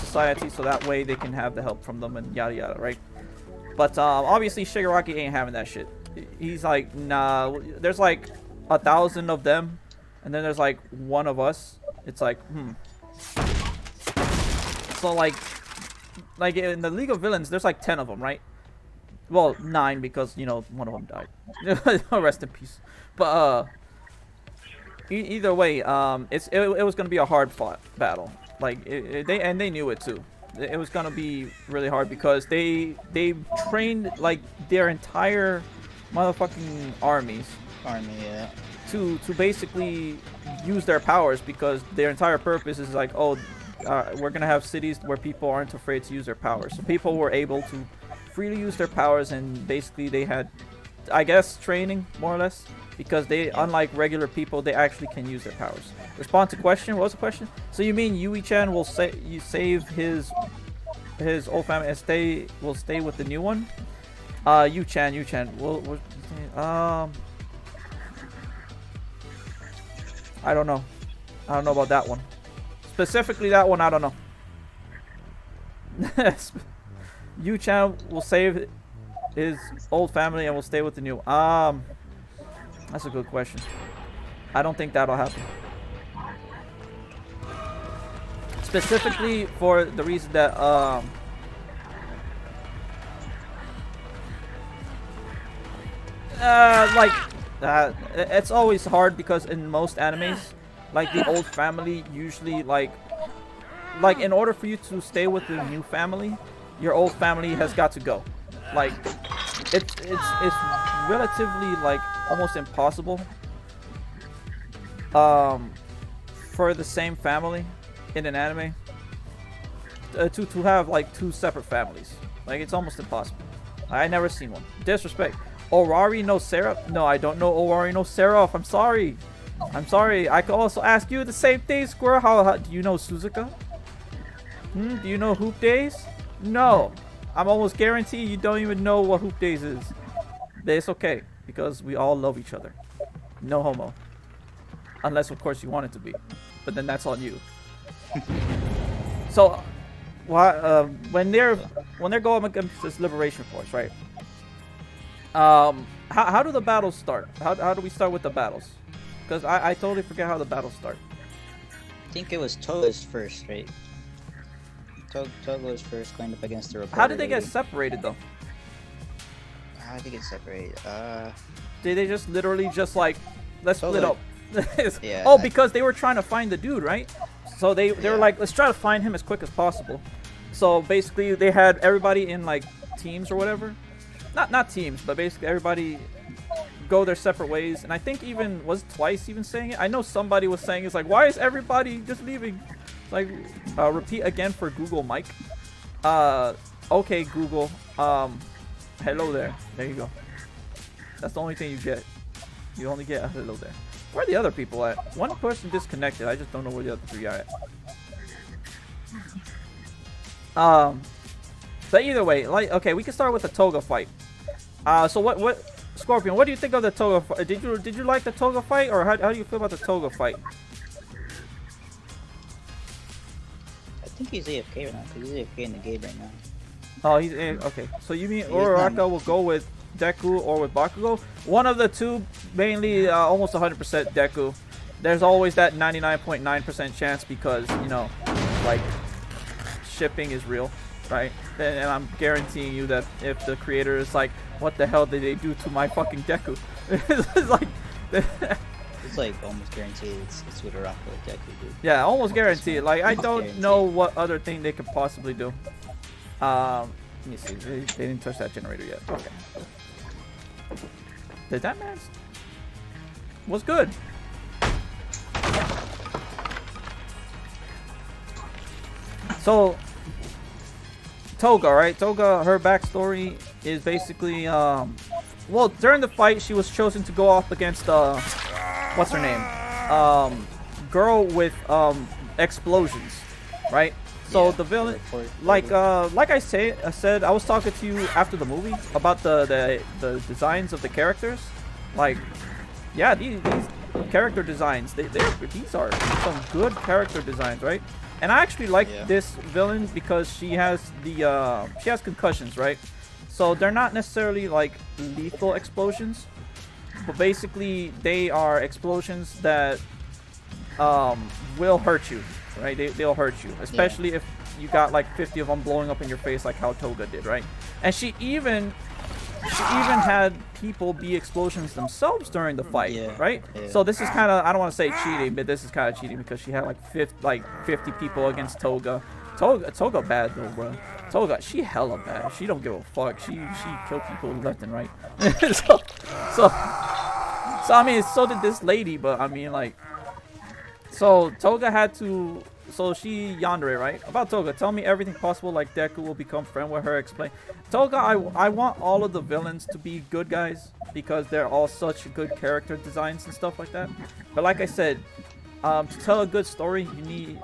society, so that way they can have the help from them and yada yada, right? But obviously Shigaraki ain't having that shit. He's like, nah, there's like 1,000 of them, and then there's like one of us. It's like, So like in the League of Villains, there's like 10 of them, right? Well, 9 because one of them died. Rest in peace. But either way, it was gonna be a hard fought battle. Like they knew it too. It was gonna be really hard because they trained like their entire motherfucking armies Yeah. to basically use their powers, because their entire purpose is like, oh, we're gonna have cities where people aren't afraid to use their powers. So people were able to freely use their powers, and basically they had, I guess, training more or less, because they, unlike regular people, they actually can use their powers. Respond to question. What was the question? So you mean Yui-chan will save his old family and will stay with the new one? Yu-chan. I don't know. I don't know about that one. Specifically that one, I don't know. Yu-chan will save his old family and will stay with the new. That's a good question. I don't think that'll happen. Specifically for the reason that it's always hard because in most animes, like the old family usually like in order for you to stay with the new family, your old family has got to go. Like it's relatively like almost impossible for the same family in an anime to have like two separate families. Like it's almost impossible. I never seen one. Disrespect. Orari no Seraph? No, I don't know Orari no Seraph. I'm sorry. I could also ask you the same thing, Squirrel. How do you know Suzuka? Do you know Hoop Days? No. I'm almost guaranteed you don't even know what Hoop Days is. But it's okay, because we all love each other. No homo. Unless, of course, you want it to be. But then that's on you. So, when they're going against this Liberation Force, right? How do the battles start? How do we start with the battles? Because I totally forget how the battles start. I think it was Toga's first, right? Toga was first going up against the reporter. How did they get lady. separated though? How did they get separated? Did they just literally just like, let's split up? Yeah. Oh, because they were trying to find the dude, right? So they were like, let's try to find him as quick as possible. So basically they had everybody in like teams or whatever. Not teams, but basically everybody go their separate ways. And I think even was Twice even saying it. I know somebody was saying it's like, why is everybody just leaving? It's like repeat again for Google Mike. Okay Google. Hello there. There you go. That's the only thing you get. You only get a hello there. Where are the other people at? One person disconnected. I just don't know where the other three are at. But either way, like, okay, we can start with the Toga fight. So what, Scorpion? What do you think of the Toga fight? Did you like the Toga fight, or how do you feel about the Toga fight? I think he's AFK right now. He's AFK in the game right now. Oh, he's okay. So you mean Uraraka will go with Deku or with Bakugo? One of the two, mainly almost 100% Deku. There's always that 99.9% chance because, you know, like, shipping is real, right? And I'm guaranteeing you that if the creator is like, what the hell did they do to my fucking Deku? It's like... It's like almost guaranteed it's with Uraraka with Deku, dude. Yeah, almost guaranteed. Like, I don't know what other thing they could possibly do. Let me see. They didn't touch that generator yet. Okay. Did that man? Was good. So, Toga, right? Toga, her backstory is basically, well, during the fight, she was chosen to go off against, what's her name? Girl with, explosions, right? So the villain, like I said, I was talking to you after the movie about the designs of the characters. Like, yeah, these character designs, these are some good character designs, right? And I actually like this villain because she has concussions, right? So they're not necessarily like lethal explosions, but basically they are explosions that will hurt you. Right, they'll hurt you, especially if you got like 50 of them blowing up in your face, like how Toga did, right? And she even she even had people be explosions themselves during the fight, Yeah, right? yeah. So this is kind of, I don't want to say cheating, but this is kind of cheating because she had like 50 people against Toga. Toga bad though, bro. Toga, she hella bad. She don't give a fuck. She killed people left and right. so I mean, so did this lady, but I mean like, so Toga had to. So she yandere, right? About Toga, tell me everything possible like Deku will become friend with her, explain. Toga, I want all of the villains to be good guys because they're all such good character designs and stuff like that. But like I said, to tell a good story, you need...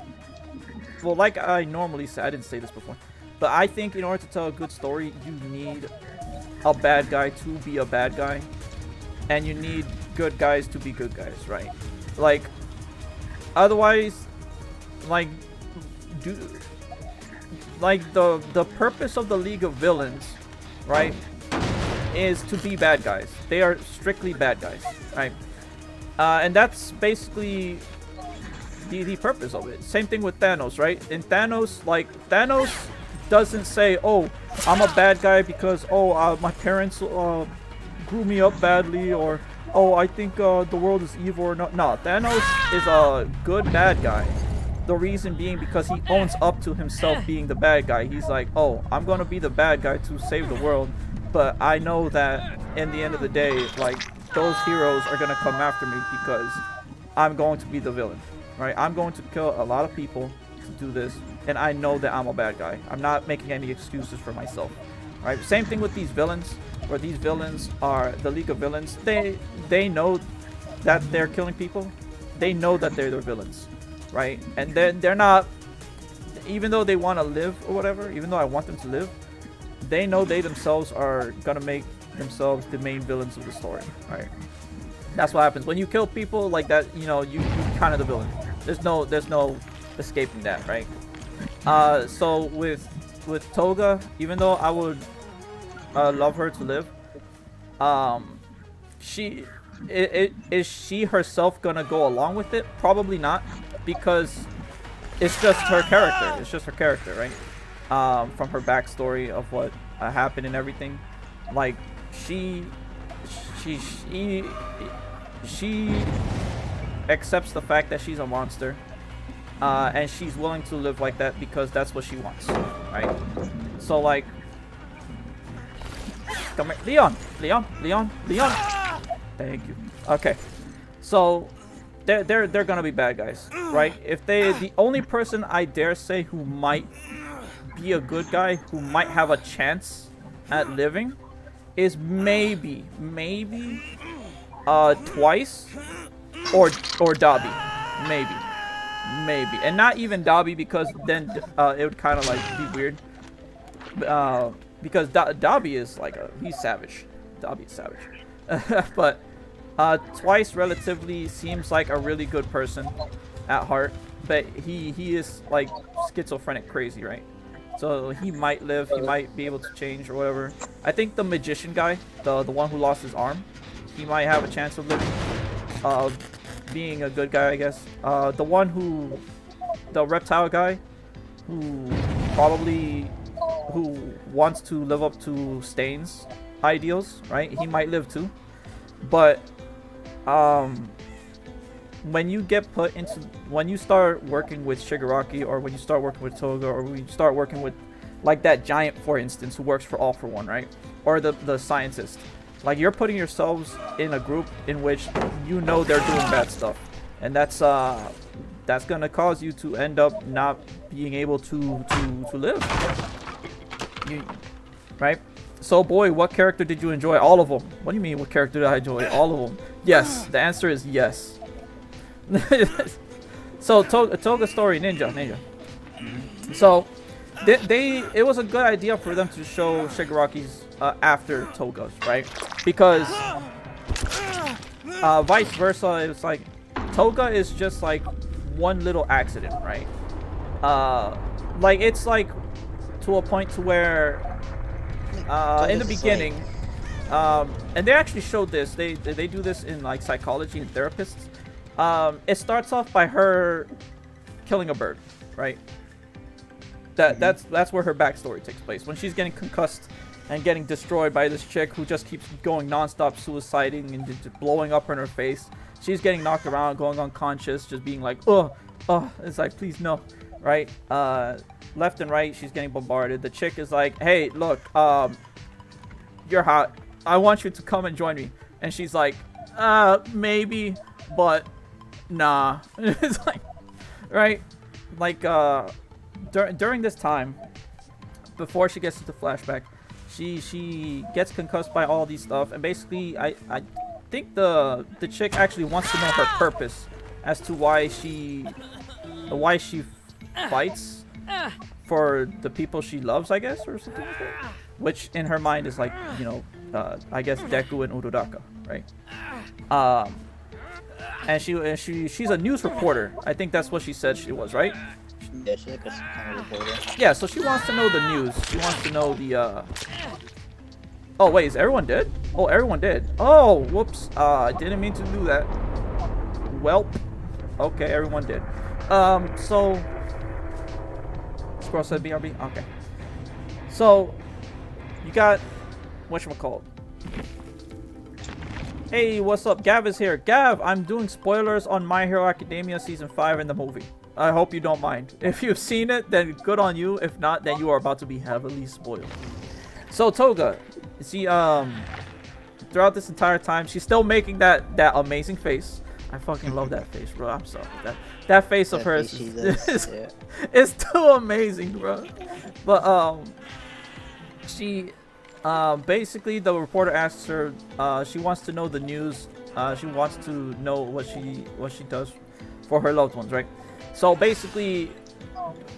Well, like I normally say, I didn't say this before, but I think in order to tell a good story, you need a bad guy to be a bad guy. And you need good guys to be good guys, right? Like, otherwise... Like, the purpose of the League of Villains, right, is to be bad guys. They are strictly bad guys, right? And that's basically the purpose of it. Same thing with Thanos, right? In Thanos, like, Thanos doesn't say, oh, I'm a bad guy because, oh, my parents grew me up badly, or, oh, I think the world is evil, or not. No, Thanos is a good bad guy. The reason being because he owns up to himself being the bad guy. He's like, oh, I'm gonna be the bad guy to save the world, but I know that in the end of the day, like, those heroes are gonna come after me because I'm going to be the villain, right? I'm going to kill a lot of people to do this, and I know that I'm a bad guy. I'm not making any excuses for myself, right? Same thing with these villains, where these villains are the League of Villains. They know that they're killing people. They know that they're the villains. Right, and they're not, even though they want to live or whatever, even though I want them to live, they know they themselves are gonna make themselves the main villains of the story, right? That's what happens when you kill people like that. You know, you kind of the villain. There's no escaping that, right? So with Toga, even though I would love her to live, is she herself gonna go along with it? Probably not. Because it's just her character. It's just her character, right? From her backstory of what happened and everything. Like, she accepts the fact that she's a monster. And she's willing to live like that because that's what she wants, right? So, like... Come here. Leon! Thank you. Okay. So... They're gonna be bad guys, right? If the only person I dare say who might be a good guy, who might have a chance at living, is maybe Twice or Dobby, maybe, and not even Dobby because then it would kind of like be weird, because Dobby is like he's savage. Dobby is savage, but. Twice relatively seems like a really good person at heart, but he is like schizophrenic crazy, right? So he might live, he might be able to change or whatever. I think the magician guy, the one who lost his arm, he might have a chance of living, being a good guy, I guess. The reptile guy, who wants to live up to Stain's ideals, right? He might live too, but when you start working with Shigaraki, or when you start working with Toga, or when you start working with like that giant, for instance, who works for All For One, right? Or the scientist, like, you're putting yourselves in a group in which you know they're doing bad stuff, and that's gonna cause you to end up not being able to live, right? So, boy, what character did you enjoy? All of them. What do you mean, what character did I enjoy? All of them. Yes, the answer is yes. So, Toga story, Ninja. So, it was a good idea for them to show Shigaraki's after Toga's, right? Because vice versa, it's like Toga is just like one little accident, right? Like, it's like to a point to where in the beginning, and they actually showed this. They do this in like psychology and therapists. It starts off by her killing a bird, right? That's where her backstory takes place. When she's getting concussed and getting destroyed by this chick who just keeps going nonstop suiciding and just blowing up in her face. She's getting knocked around, going unconscious, just being like, oh, it's like, please no, right? Left and right, she's getting bombarded. The chick is like, hey, look, you're hot. I want you to come and join me. And she's like, maybe, but nah. It's like, right? Like, during this time, before she gets into flashback, she gets concussed by all these stuff, and basically, I think the chick actually wants to know her purpose as to why she fights for the people she loves, I guess, or something like that. Which in her mind is like, you know, I guess Deku and Uraraka, right? And she's a news reporter. I think that's what she said she was, right? Yeah, she's like a kind of reporter. Yeah, so she wants to know the news. She wants to know the Oh wait, is everyone dead? Oh, everyone dead. Oh, whoops. I didn't mean to do that. Welp. Okay, everyone dead. So Scroll said BRB. Okay. So you got whatchamacallit. Hey, what's up? Gav is here. Gav, I'm doing spoilers on My Hero Academia Season 5 in the movie. I hope you don't mind. If you've seen it, then good on you. If not, then you are about to be heavily spoiled. So Toga, she throughout this entire time, she's still making that amazing face. I fucking love that face, bro. I'm sorry. That face of hers is it's too amazing, bro. But she basically, the reporter asks her, she wants to know the news. She wants to know what she does for her loved ones, right? So basically,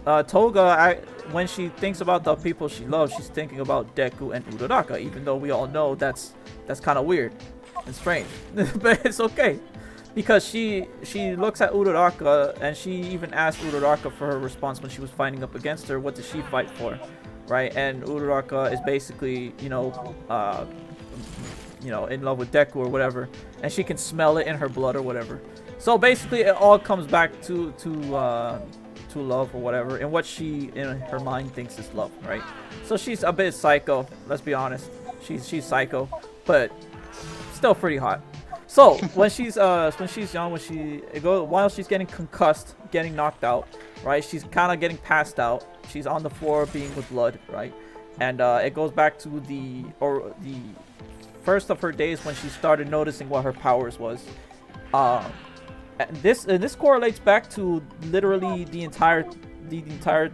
Toga, when she thinks about the people she loves, she's thinking about Deku and Uraraka, even though we all know that's kind of weird and strange. But it's okay, because she looks at Uraraka, and she even asked Uraraka for her response when she was fighting up against her. What did she fight for? Right? And Uraraka is basically, in love with Deku or whatever, and she can smell it in her blood or whatever. So basically, it all comes back to love or whatever, and what she in her mind thinks is love, right? So she's a bit psycho. Let's be honest, she's psycho, but still pretty hot. So when she's young, while she's getting concussed, getting knocked out, right? She's kind of getting passed out. She's on the floor, being with blood, right? And it goes back to the first of her days when she started noticing what her powers was. And this correlates back to literally the entire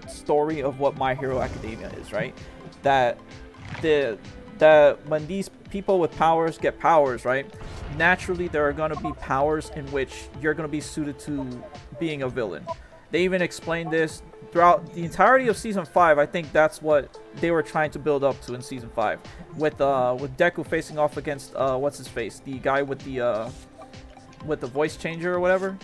story of what My Hero Academia is, right? That when these people with powers get powers, right? Naturally, there are going to be powers in which you're going to be suited to being a villain. They even explained this throughout the entirety of Season 5. I think that's what they were trying to build up to in Season 5. With Deku facing off against, what's his face? The guy with the voice changer or whatever.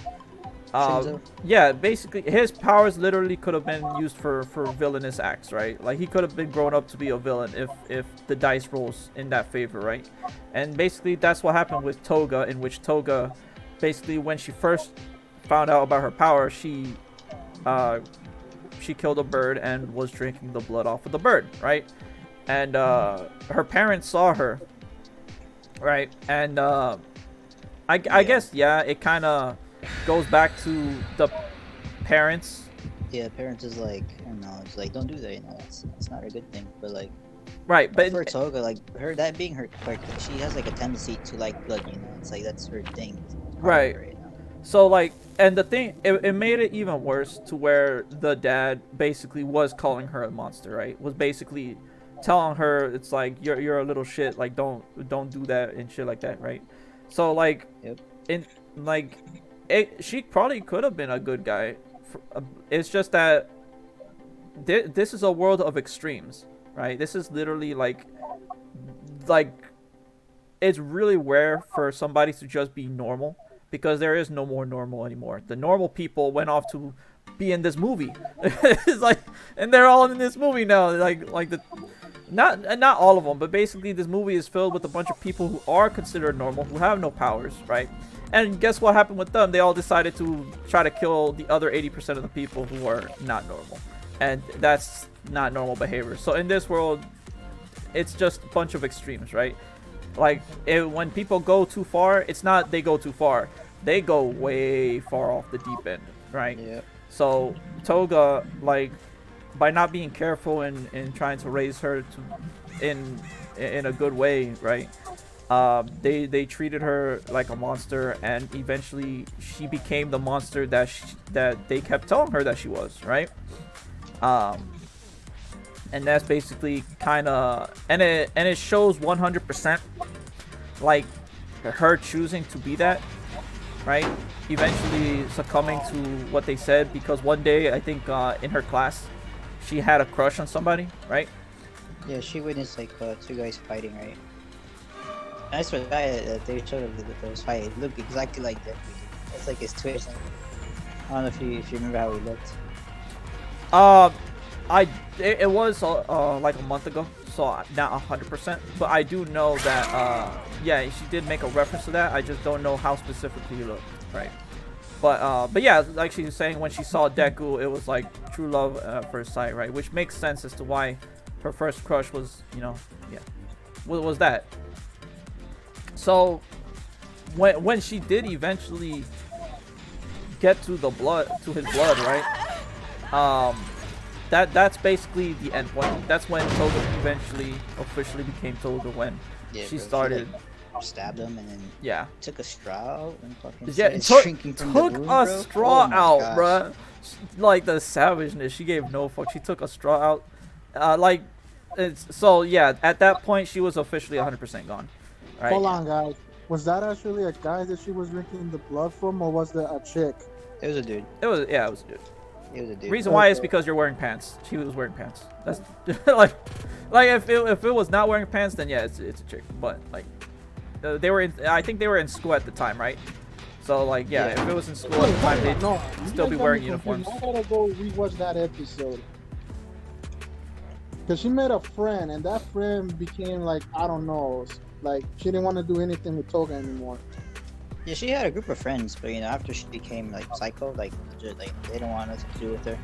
Yeah, basically, his powers literally could have been used for villainous acts, right? Like, he could have been grown up to be a villain if the dice rolls in that favor, right? And basically, that's what happened with Toga, in which Toga, basically, when she first found out about her power, she killed a bird and was drinking the blood off of the bird, right? And her parents saw her, right? And I guess, yeah, it kind of goes back to the parents. Yeah, parents is like, I don't know, it's like, don't do that, it's not a good thing, but like, right, but for Toga, like, her, that being her, like, she has like a tendency to like blood, it's like, that's her thing. Right. So like, and the thing, it made it even worse to where the dad basically was calling her a monster, right? Was basically telling her, it's like, you're a little shit, like, don't do that and shit like that, right? So like, yep. She probably could have been a good guy. It's just that this is a world of extremes, right? This is literally like it's really rare for somebody to just be normal, because there is no more normal anymore. The normal people went off to be in this movie. It's like, and they're all in this movie now. Not all of them, but basically this movie is filled with a bunch of people who are considered normal, who have no powers, right? And guess what happened with them? They all decided to try to kill the other 80% of the people who are not normal. And that's not normal behavior. So in this world, it's just a bunch of extremes, right? Like when people go too far, it's not they go too far, they go way far off the deep end, right? Yeah. So Toga, like, by not being careful in trying to raise her to in a good way, right? They treated her like a monster, and eventually she became the monster that they kept telling her that she was, right? And that's basically kind of, and it shows 100% like her choosing to be that, right? Eventually succumbing to what they said, because one day I think in her class she had a crush on somebody, right? Yeah, she witnessed like two guys fighting, right? And I swear the guy that they showed of that was fighting looked exactly like that. It's like his twitch. I don't know if you remember how he looked. It was like a month ago, so not 100%, but I do know that yeah, she did make a reference to that. I just don't know how specifically he looked, right? But yeah, like she was saying, when she saw Deku, it was like true love at first sight, right? Which makes sense as to why her first crush was, you know, yeah, what was that? So when she did eventually get to his blood, right? That's basically the end point. That's when Toga eventually officially became Toga, when Yeah, she bro, started. like, stabbed him and then Yeah. took a straw out and fucking Yeah, started shrinking took from the wound, a bro. straw Oh my out, gosh. bruh. Like the savageness, she gave no fuck. She took a straw out. Like, so yeah. At that point, she was officially 100% gone. Right? Hold on, guys. Was that actually a guy that she was drinking the blood from, or was that a chick? It was a dude. It was, yeah, it was a dude. It was a dude. Reason why is Okay. because you're wearing pants. She was wearing pants. That's like if it was not wearing pants, then yeah, it's a chick. But like they were in, I think they were in school at the time, right? So like yeah, if it was in school at the time, they'd No, still be you guys got wearing me confused. uniforms. I gotta go rewatch that episode. Cause she met a friend, and that friend became like, I don't know, like she didn't want to do anything with Toga anymore. Yeah, she had a group of friends, but you know, after she became like psycho, like just, like they don't want nothing to do with her.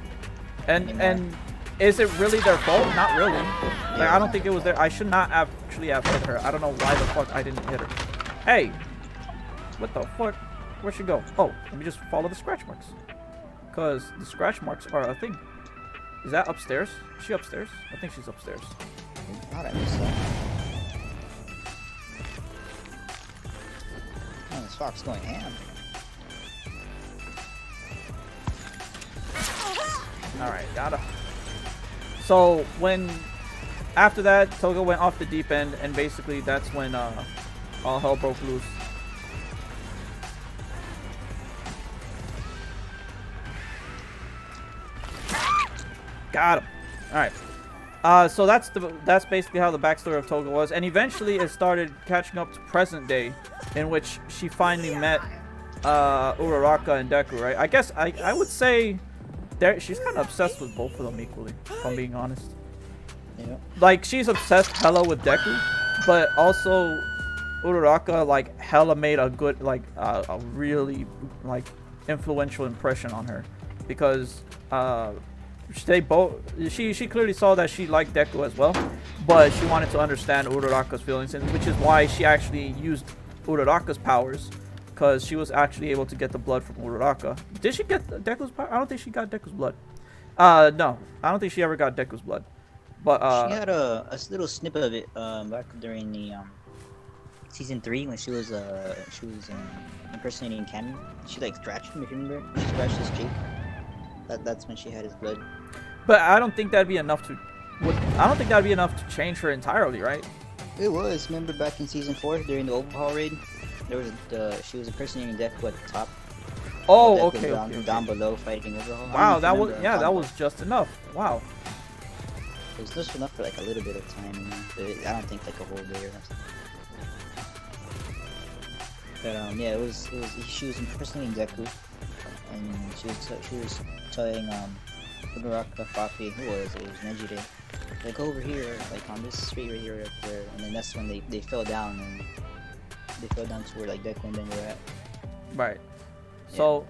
And is it really their fault? Not really. Like I don't think it was their. I should not actually have hit her. I don't know why the fuck I didn't hit her. Hey, what the fuck? Where'd she go? Oh, let me just follow the scratch marks. Cause the scratch marks are a thing. Is that upstairs? Is she upstairs? I think she's upstairs. How did I miss that? Oh, this fox going ham. Alright, got her. So after that, Toga went off the deep end, and basically that's when all hell broke loose. Got him. Alright. So that's basically how the backstory of Toga was, and eventually it started catching up to present day, in which she finally met Uraraka and Deku, right? I guess I would say she's kind of obsessed with both of them equally, if I'm being honest. Yeah. Like, she's obsessed hella with Deku, but also Uraraka like hella made a good, like a really like influential impression on her, because she clearly saw that she liked Deku as well, but she wanted to understand Uraraka's feelings, and which is why she actually used Uraraka's powers, because she was actually able to get the blood from Uraraka. Did she get Deku's power? I don't think she got Deku's blood. No, I don't think she ever got Deku's blood. But she had a little snippet of it back during the season 3 when she was impersonating Cammy. She like scratched him, if you remember. She scratched his cheek. That's when she had his blood. But I don't think that'd be enough to. I don't think that'd be enough to change her entirely, right? It was. Remember back in season 4 during the overhaul raid, there was she was impersonating Deku at the top. Oh, Deku okay, was okay. down below fighting overhaul. Wow, that was that was just enough. Wow. It was just enough for like a little bit of time, you know? But I don't think like a whole day or something. But yeah, it was she was impersonating Deku, and she was telling Uraraka, Fafi, who was it? It was Nejire. Like over here, like on this street right here, right there, and then that's when they fell down, and they fell down to where like Deku and Ben were at. Right. So,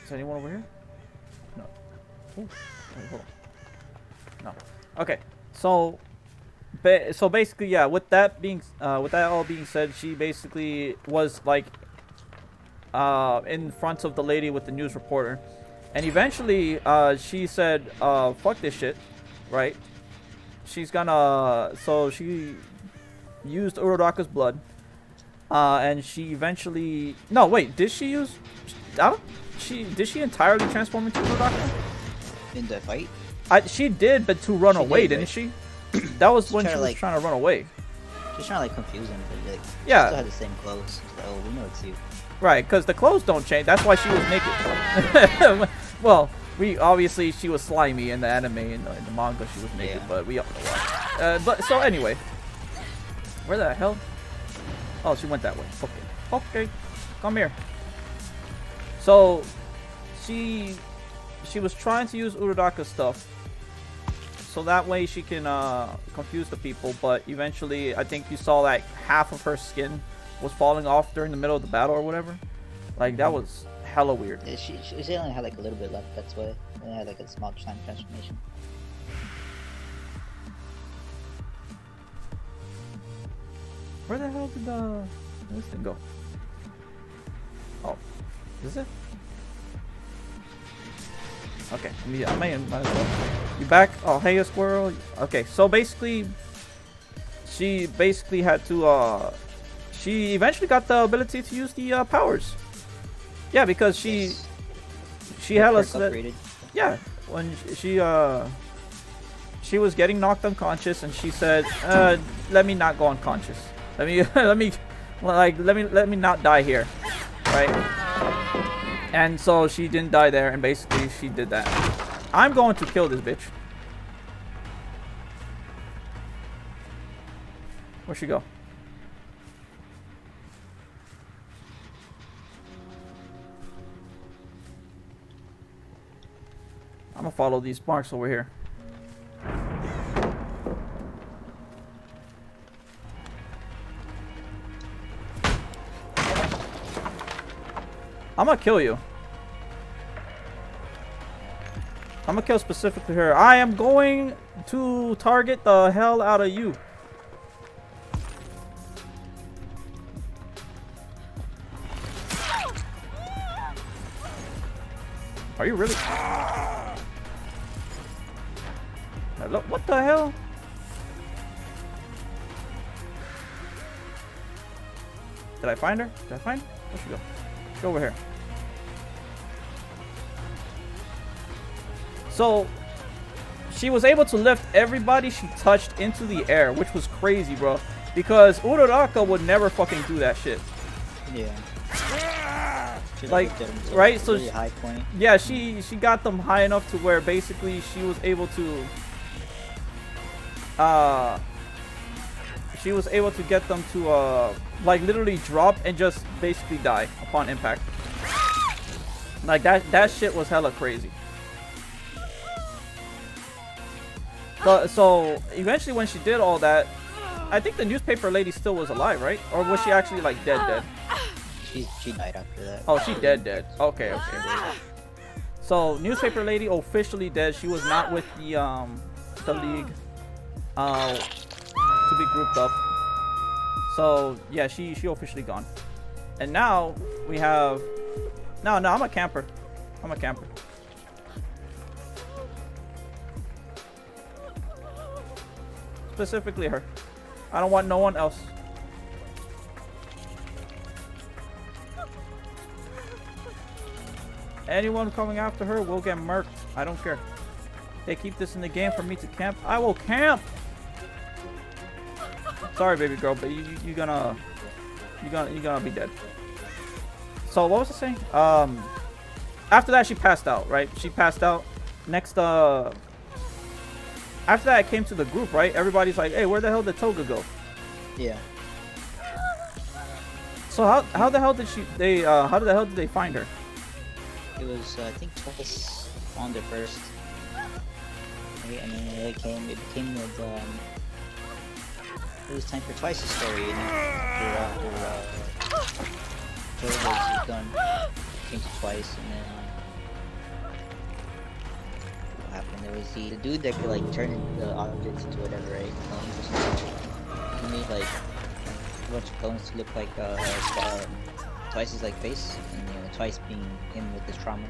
is anyone over here? No. Ooh. Wait, hold on. No. Okay. So, so basically, yeah. With that all being said, she basically was like in front of the lady with the news reporter, and eventually she said, "Fuck this shit," right? She's gonna. So she used Urodaka's blood, and she eventually. No, wait. Did she use? I don't. Did she entirely transform into Urodaka? In the fight? She did, but to run away, didn't right? she? That was She's when she trying to, was like- trying to run away. She's trying to like confuse him, but like Yeah. she still had the same clothes. She's like, oh, we know it's you. Right, because the clothes don't change. That's why she was naked. Well, she was slimy in the anime and in the manga she was naked, Yeah. but we all know why. But so anyway, where the hell? Oh, she went that way. Okay, come here. So she was trying to use Urodaka's stuff, so that way she can confuse the people. But eventually, I think you saw like half of her skin was falling off during the middle of the battle or whatever. Like that was hella weird. Yeah, she only had like a little bit left. That's why they had like a small time transformation. Where the hell did this thing go? Oh, is it? Okay, I might as well. You back? Oh, hey, a squirrel. Okay, so basically, she basically had to. She eventually got the ability to use the powers. Yeah, because she had us. Yeah, when she was getting knocked unconscious, and she said, "Let me not go unconscious. Let me let me not die here, right?" And so she didn't die there, and basically she did that. I'm going to kill this bitch. Where'd she go? I'm gonna follow these marks over here. I'm gonna kill you. I'm gonna kill specifically her. I am going to target the hell out of you. Are you really? Hello? What the hell? Did I find her? Did I find her? Where'd she go? Go over here. So she was able to lift everybody she touched into the air, which was crazy, bro. Because Uraraka would never fucking do that shit. Yeah. She, Like, did them to right? a So really high point. yeah, she got them high enough to where basically she was able to get them to like literally drop and just basically die upon impact. Like that shit was hella crazy. So eventually when she did all that, I think the newspaper lady still was alive, right? Or was she actually like dead? She died after that. Oh, she dead. Okay. So newspaper lady officially dead. She was not with the league to be grouped up. So yeah, she officially gone. And now we have no, I'm a camper. Specifically her. I don't want no one else. Anyone coming after her will get murked. I don't care. They keep this in the game for me to camp. I will camp. Sorry, baby girl, but you're gonna be dead. So what was I saying? After that she passed out, right? She passed out. Next, after that it came to the group, right? Everybody's like, hey, where the hell did Toga go? Yeah. So how the hell did they find her? It was I think twice on the first. Right? And then it became with it was time for Twice's story, and after Toga's done, came to Twice, and then what happened? And there was the dude that could like turn the objects into whatever, right? He made like a bunch of clones to look like Twice's like face, and Twice being him with his trauma.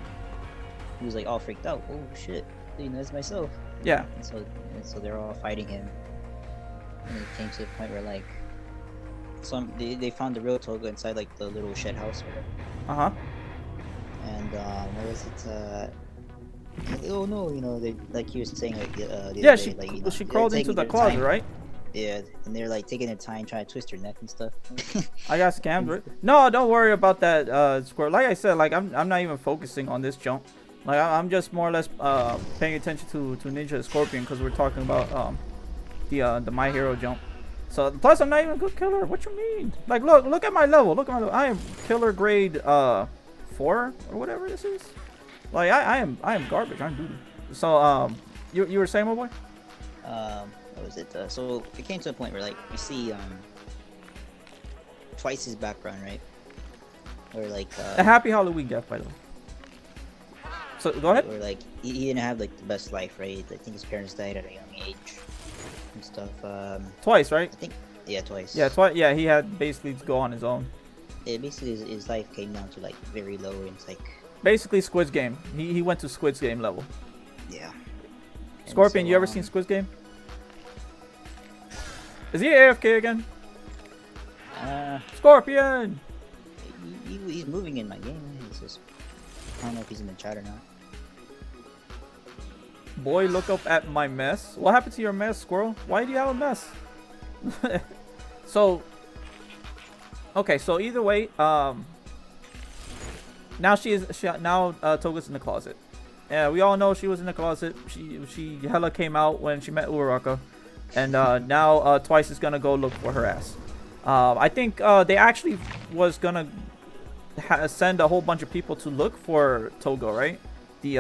He was like all freaked out. Oh shit, that's myself. Yeah. And so they're all fighting him, and it came to the point where like, they found the real Toga inside like the little shed house or whatever. Uh huh. And what was it? Oh no, they like you were saying like the other Yeah, day, like, she crawled into the closet, right? Yeah, and they're like taking their time trying to twist her neck and stuff. I got scammed, right? No, don't worry about that, Square. Like I said, like I'm not even focusing on this jump. Like I'm just more or less paying attention to Ninja Scorpion because we're talking about the My Hero jump. So plus I'm not even a good killer. What you mean? Like look at my level. Look at my level. I am killer grade 4 or whatever this is. Like I am garbage. I'm doo-doo. So you were saying, my boy? What was it? So it came to a point where like you see Twice's background, right? Or like a happy Halloween gift, by the way. So go ahead. Or like he didn't have like the best life, right? I think his parents died at a young age and stuff. Twice, right? I think twice. Yeah, twice. Yeah, he had basically to go on his own. Yeah, basically his life came down to like very low, and it's like basically Squid's Game. He went to Squid's Game level. Yeah. Scorpion, you ever seen Squid's Game? Is he AFK again? Scorpion! He's moving in my game. He's just, I don't know if he's in the chat or not. Boy, look up at my mess. What happened to your mess, Squirrel? Why do you have a mess? So, okay, so either way, now Toga's in the closet. Yeah, we all know she was in the closet. She hella came out when she met Uraraka, and now Twice is gonna go look for her ass. I think they actually was gonna send a whole bunch of people to look for Toga, right? The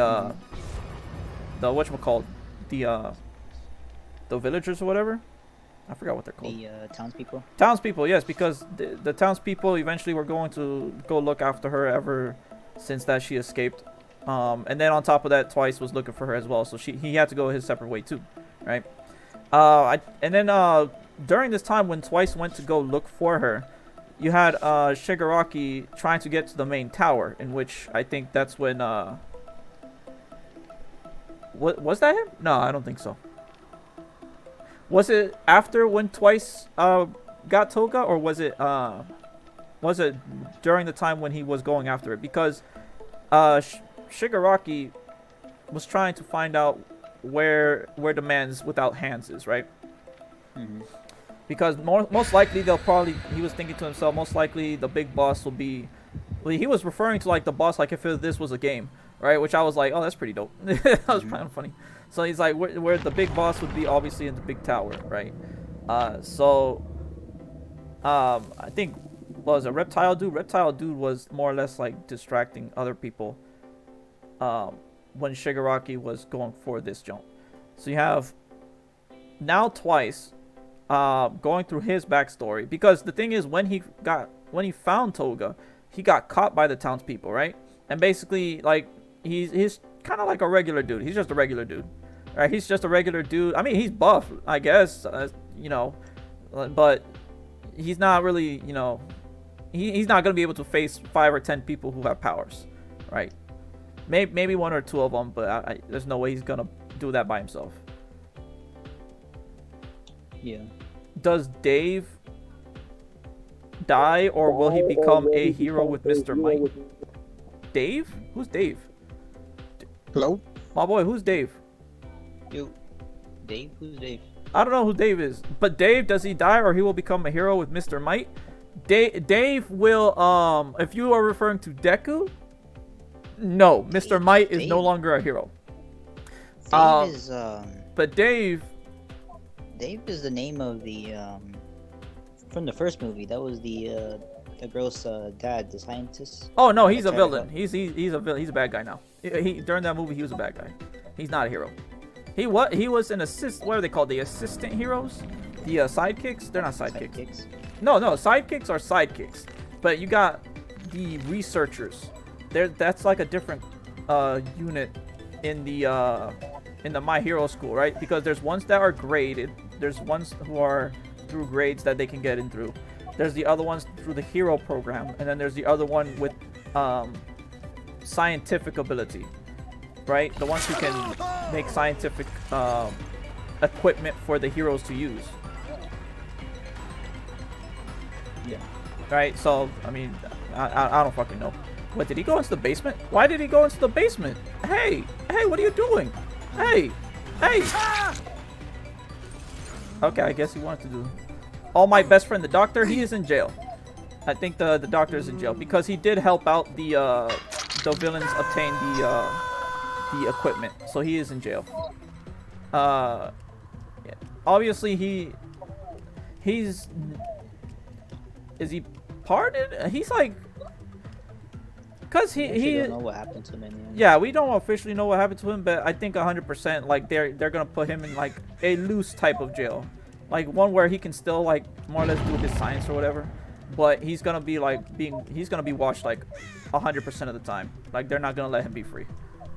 whatchamacallit, the villagers or whatever. I forgot what they're called. The townspeople. Townspeople, yes, because the townspeople eventually were going to go look after her ever since that she escaped. And then on top of that, Twice was looking for her as well, so he had to go his separate way too, right? And then during this time when Twice went to go look for her, you had Shigaraki trying to get to the main tower, in which I think that's when what was that him? No, I don't think so. Was it after when Twice got Toga, or was it during the time when he was going after it? Because Shigaraki was trying to find out where the man's without hands is, right? Mm-hmm. Because most likely he was thinking to himself, most likely the big boss will be, well, he was referring to like the boss like if this was a game, right? Which I was like, oh, that's pretty dope. That was kind of funny. So he's like, where the big boss would be obviously in the big tower, right? I think, was a Reptile Dude? Reptile Dude was more or less like distracting other people when Shigaraki was going for this jump. So you have now Twice going through his backstory, because the thing is, when he found Toga, he got caught by the townspeople, right? And basically, like, he's kind of like a regular dude. He's just a regular dude, right? He's just a regular dude. I mean, he's buff, I guess, but he's not really, he's not gonna be able to face 5 or 10 people who have powers, right? Maybe 1 or 2 of them, but there's no way he's gonna do that by himself. Yeah. Does Dave die, or will he become a hero with Mr. Might? Dave? Who's Dave? Hello? My boy, who's Dave? Yo, Dave? Who's Dave? I don't know who Dave is. But Dave, does he die, or he will become a hero with Mr. Might? Dave will, if you are referring to Deku, no, Mr. Might is no longer a hero. Dave is, but Dave is the name of the, from the first movie. That was the girl's dad, the scientist. Oh no, he's a villain. He's a villain. He's a bad guy now. During that movie, he was a bad guy. He's not a hero. He was an assist. What are they called? The assistant heroes? The sidekicks? They're not sidekicks. No, sidekicks are sidekicks. But you got the researchers. That's like a different unit in the in the My Hero school, right? Because there's ones that are graded, there's ones who are through grades that they can get in through. There's the other ones through the hero program, and then there's the other one with scientific ability, right? The ones who can make scientific equipment for the heroes to use. Yeah. Right, so I mean, I don't fucking know. What, did he go into the basement? Why did he go into the basement? Hey, what are you doing? Hey. Okay, I guess he wanted to do. Oh, my best friend, the doctor, he is in jail. I think the doctor is in jail because he did help out the villains obtain the equipment, so he is in jail. Yeah. Obviously he's is he pardoned? He's like, cause he don't know what happened to him in the end. Yeah, we don't officially know what happened to him, but I think 100% like they're gonna put him in like a loose type of jail, like one where he can still like more or less do his science or whatever, but he's gonna be like he's gonna be watched like 100% of the time. Like they're not gonna let him be free,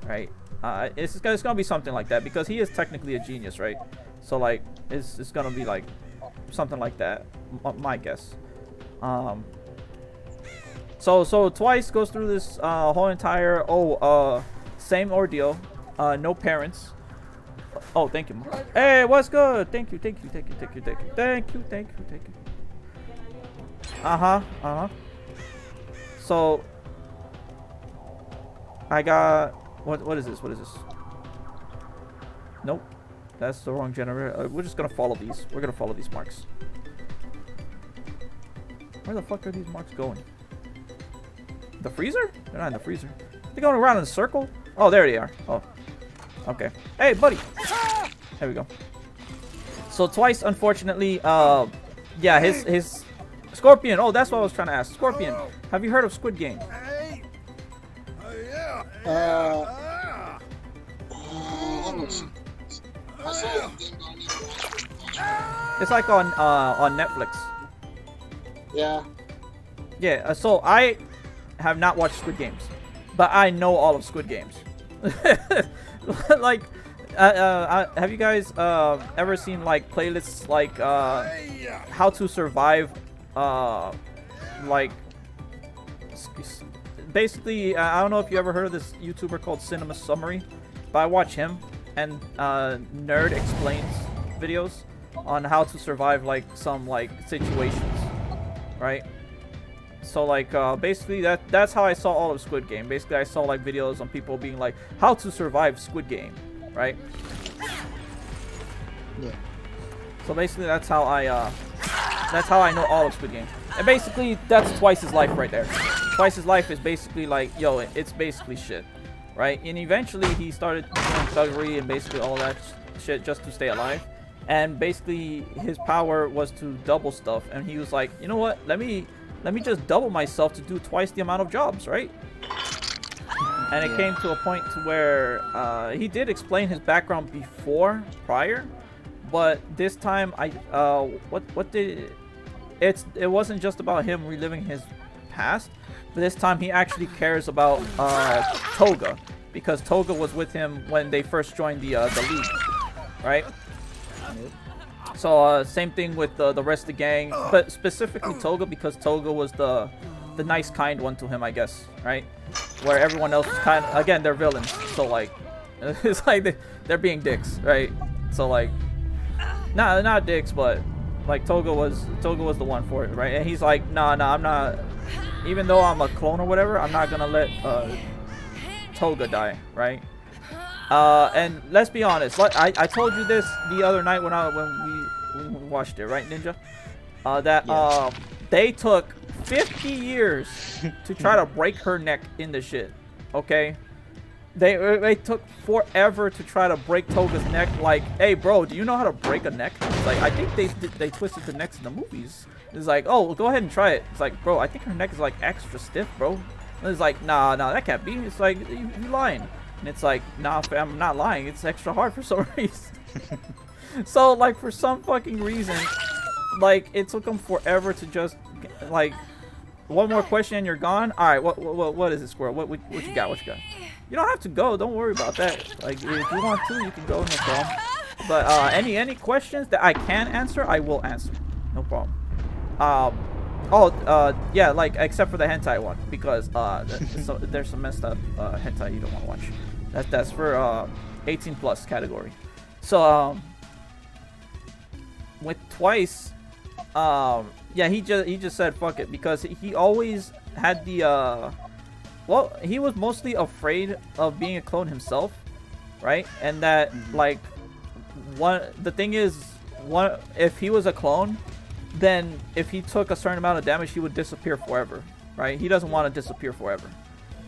right? It's gonna be something like that because he is technically a genius, right? So like it's gonna be like something like that, my guess. So Twice goes through this whole entire same ordeal. No parents. Oh, thank you. Hey, what's good? Thank you. So I got what is this? Nope, that's the wrong generator. We're just gonna follow these. We're gonna follow these marks. Where the fuck are these marks going? The freezer? They're not in the freezer. They're going around in a circle? Oh, there they are. Oh, okay. Hey, buddy. There we go. So Twice, unfortunately, yeah, his Scorpion. Oh, that's what I was trying to ask. Scorpion, have you heard of Squid Game? It's like on Netflix. Yeah. So I have not watched Squid Games, but I know all of Squid Games. Like, have you guys ever seen like playlists like how to survive? Like, basically, I don't know if you ever heard of this YouTuber called Cinema Summary, but I watch him and Nerd Explains videos on how to survive like some like situations, right? So like basically that's how I saw all of Squid Game. Basically I saw like videos on people being like how to survive Squid Game, right? Yeah. So basically that's how I know all of Squid Game. And basically that's Twice's life right there. Twice's life is basically like, yo, it's basically shit, right? And eventually he started doing thuggery and basically all that shit just to stay alive. And basically his power was to double stuff, and he was like, you know what, let me just double myself to do twice the amount of jobs, right? And it came to a point to where he did explain his background prior, but this time it wasn't just about him reliving his past, but this time he actually cares about Toga, because Toga was with him when they first joined the league, right? So same thing with the rest of the gang, but specifically Toga, because Toga was the nice, kind one to him, I guess, right? Where everyone else was kind of, again, they're villains, so like it's like they're being dicks, right? So like, not dicks, but like Toga was the one for it, right? And he's like, nah, I'm not, even though I'm a clone or whatever, I'm not gonna let Toga die, right? And let's be honest, like I told you this the other night when we watched it, right, Ninja? That they took 50 years to try to break her neck in the shit. Okay, they took forever to try to break Toga's neck. Like, hey, bro, do you know how to break a neck? It's like, I think they twisted the necks in the movies. It's like, oh, well, go ahead and try it. It's like, bro, I think her neck is like extra stiff, bro. And it's like, nah, that can't be. It's like, you lying. And it's like, nah, fam, I'm not lying. It's extra hard for some reason. So, like, for some fucking reason, like, it took them forever to just, like, one more question and you're gone. All right, what is it, Squirrel? What you got? You don't have to go. Don't worry about that. Like, if you want to, you can go. No problem. But any questions that I can answer, I will answer. No problem. Yeah, like except for the hentai one because there's some messed up hentai you don't want to watch. That's for 18 plus category. So with Twice, yeah, he just said fuck it because he always had the well, he was mostly afraid of being a clone himself, right? And that like the thing is, if he was a clone, then if he took a certain amount of damage, he would disappear forever, right? He doesn't want to disappear forever,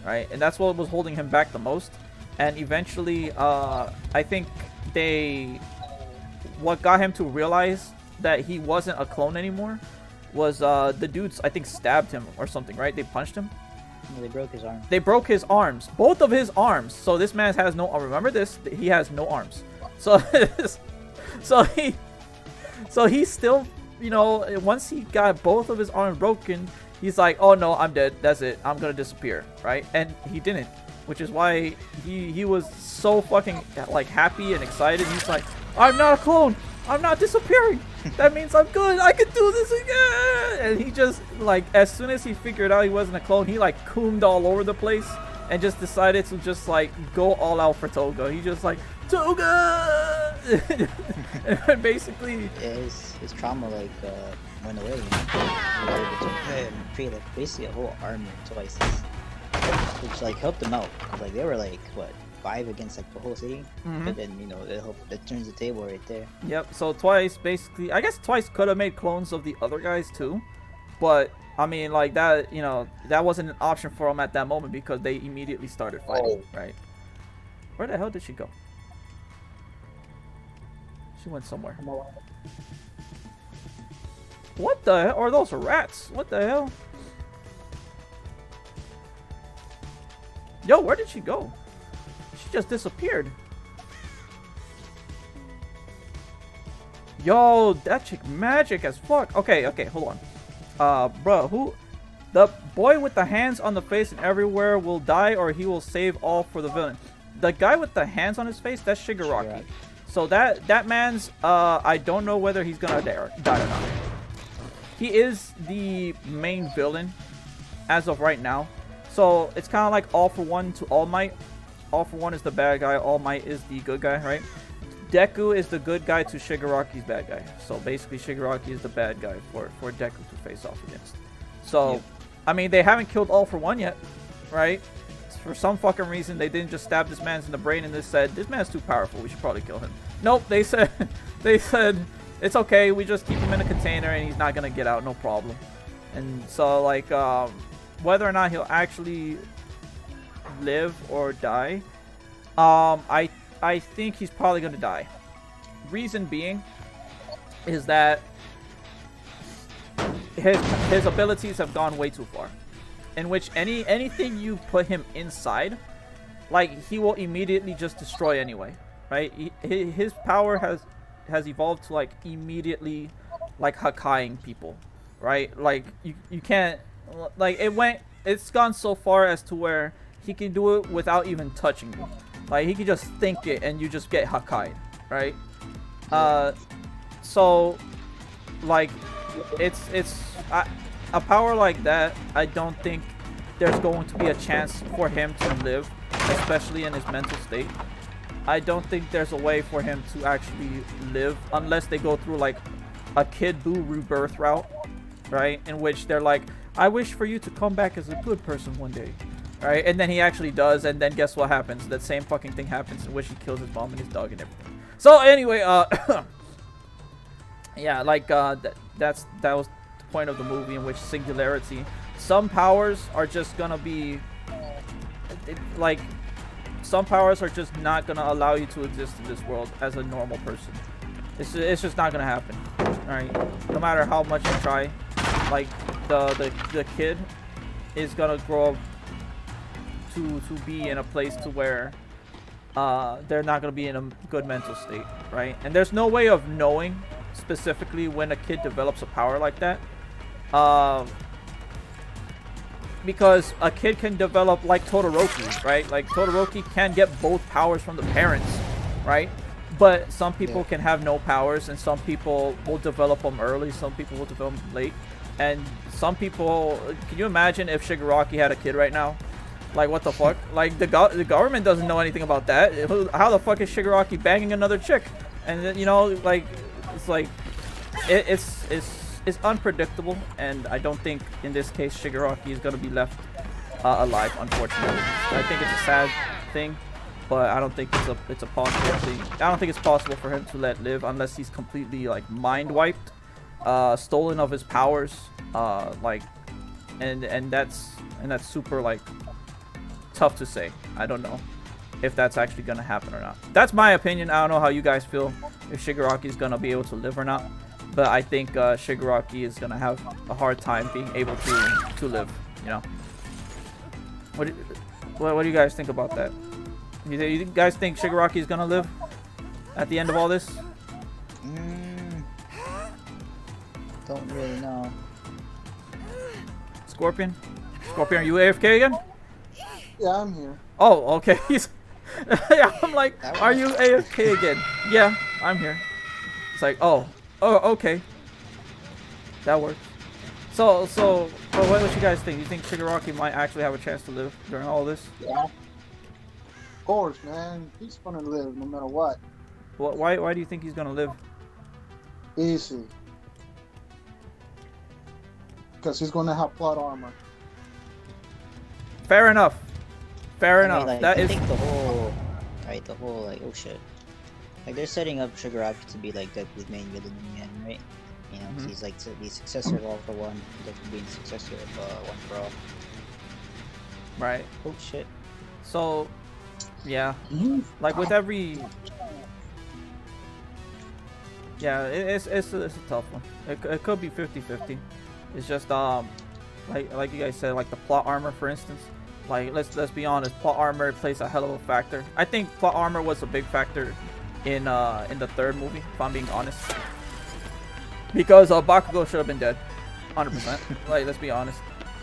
right? And that's what was holding him back the most. And eventually, I think what got him to realize that he wasn't a clone anymore was the dudes, I think, stabbed him or something, right? They punched him. No, they broke his arm. They broke his arms, both of his arms. So this man has no. Remember this? He has no arms. So, so he still, you know, once he got both of his arms broken, he's like, oh no, I'm dead. That's it. I'm gonna disappear, right? And he didn't, which is why he was so fucking like happy and excited. He's like, I'm not a clone. I'm not disappearing. That means I'm good. I can do this again. And he just like, as soon as he figured out he wasn't a clone, he like coomed all over the place and just decided to just like go all out for Toga. He just like, Toga. And basically, yeah, his trauma like went away. He was able to create like basically a whole army of Twice, which like helped him out. Like they were like what, 5 against like the whole city, but then, you know, it turns the table right there. Yep. So Twice basically, I guess Twice could have made clones of the other guys too, but I mean, like that, you know, that wasn't an option for him at that moment because they immediately started fighting, right? Where the hell did she go? She went somewhere. What the hell are those rats? What the hell? Yo, where did she go? She just disappeared. Yo, that chick magic as fuck. Okay, hold on. Bro, who? The boy with the hands on the face and everywhere will die or he will save all for the villain. The guy with the hands on his face, that's Shigaraki. So that man's, I don't know whether he's gonna die or not. He is the main villain as of right now. So it's kind of like All For One to All Might. All For One is the bad guy, All Might is the good guy, right? Deku is the good guy to Shigaraki's bad guy. So basically Shigaraki is the bad guy for Deku to face off against. So, yep. I mean, they haven't killed All For One yet, right? For some fucking reason, they didn't just stab this man in the brain and they said, this man's too powerful, we should probably kill him. Nope, they said, it's okay, we just keep him in a container and he's not gonna get out, no problem. And so, like, whether or not he'll actually live or die, I think he's probably gonna die. Reason being is that his abilities have gone way too far, in which anything you put him inside, like, he will immediately just destroy anyway, right? His power has evolved to like immediately like Hakkaiing people, right? Like you can't, like, it's gone so far as to where he can do it without even touching you. Like, he can just think it and you just get Hakkai, right? So, like, it's a power like that, I don't think there's going to be a chance for him to live, especially in his mental state. I don't think there's a way for him to actually live unless they go through, like, a Kid Buu rebirth route, right? In which they're like, I wish for you to come back as a good person one day. Right, and then he actually does, and then guess what happens? That same fucking thing happens in which he kills his mom and his dog and everything. So anyway, yeah, like that was the point of the movie, in which singularity. Some powers are just gonna be like, some powers are just not gonna allow you to exist in this world as a normal person. It's just not gonna happen. All right, no matter how much you try, like the kid is gonna grow up to be in a place to where they're not going to be in a good mental state, right? And there's no way of knowing specifically when a kid develops a power like that. because a kid can develop like Todoroki, right? Like Todoroki can get both powers from the parents, right? But some people can have no powers, and some people will develop them early, some people will develop them late. And some people, can you imagine if Shigaraki had a kid right now? Like, what the fuck? Like, the government doesn't know anything about that. How the fuck is Shigaraki banging another chick? And then, you know, like, it's like, it's unpredictable, and I don't think in this case Shigaraki is gonna be left alive, unfortunately. I think it's a sad thing, but I don't think it's a possible thing. I don't think it's possible for him to let live unless he's completely like mind wiped, stolen of his powers, like, and that's super like tough to say. I don't know if that's actually gonna happen or not. That's my opinion. I don't know how you guys feel, if Shigaraki is gonna be able to live or not. But I think Shigaraki is gonna have a hard time being able to live. You know. What do you guys think about that? You guys think Shigaraki is gonna live at the end of all this? Don't really know. Scorpion, are you AFK again? Yeah, I'm here. Oh, okay. Yeah, I'm like, are you AFK again? Yeah, I'm here. It's like, oh, okay. That works. So, what you guys think? You think Shigaraki might actually have a chance to live during all this? Yeah. Of course, man. He's gonna live no matter what. Why do you think he's gonna live? Easy. Because he's gonna have plot armor. Fair enough. Fair enough. Like, that I is think the whole like, oh shit. Like, they're setting up Shigaraki to be like Deku's main villain in the end, right? You know, he's like the successor of All for One, Deku being the successor of One for All. right. Oh shit. So, yeah, like with every, yeah, it's a tough one. It could be 50-50. It's just like you guys said, like the plot armor, for instance. Like, let's be honest, plot armor plays a hell of a factor. I think plot armor was a big factor in the third movie, if I'm being honest. Because Bakugo should have been dead, 100%. Like, let's be honest,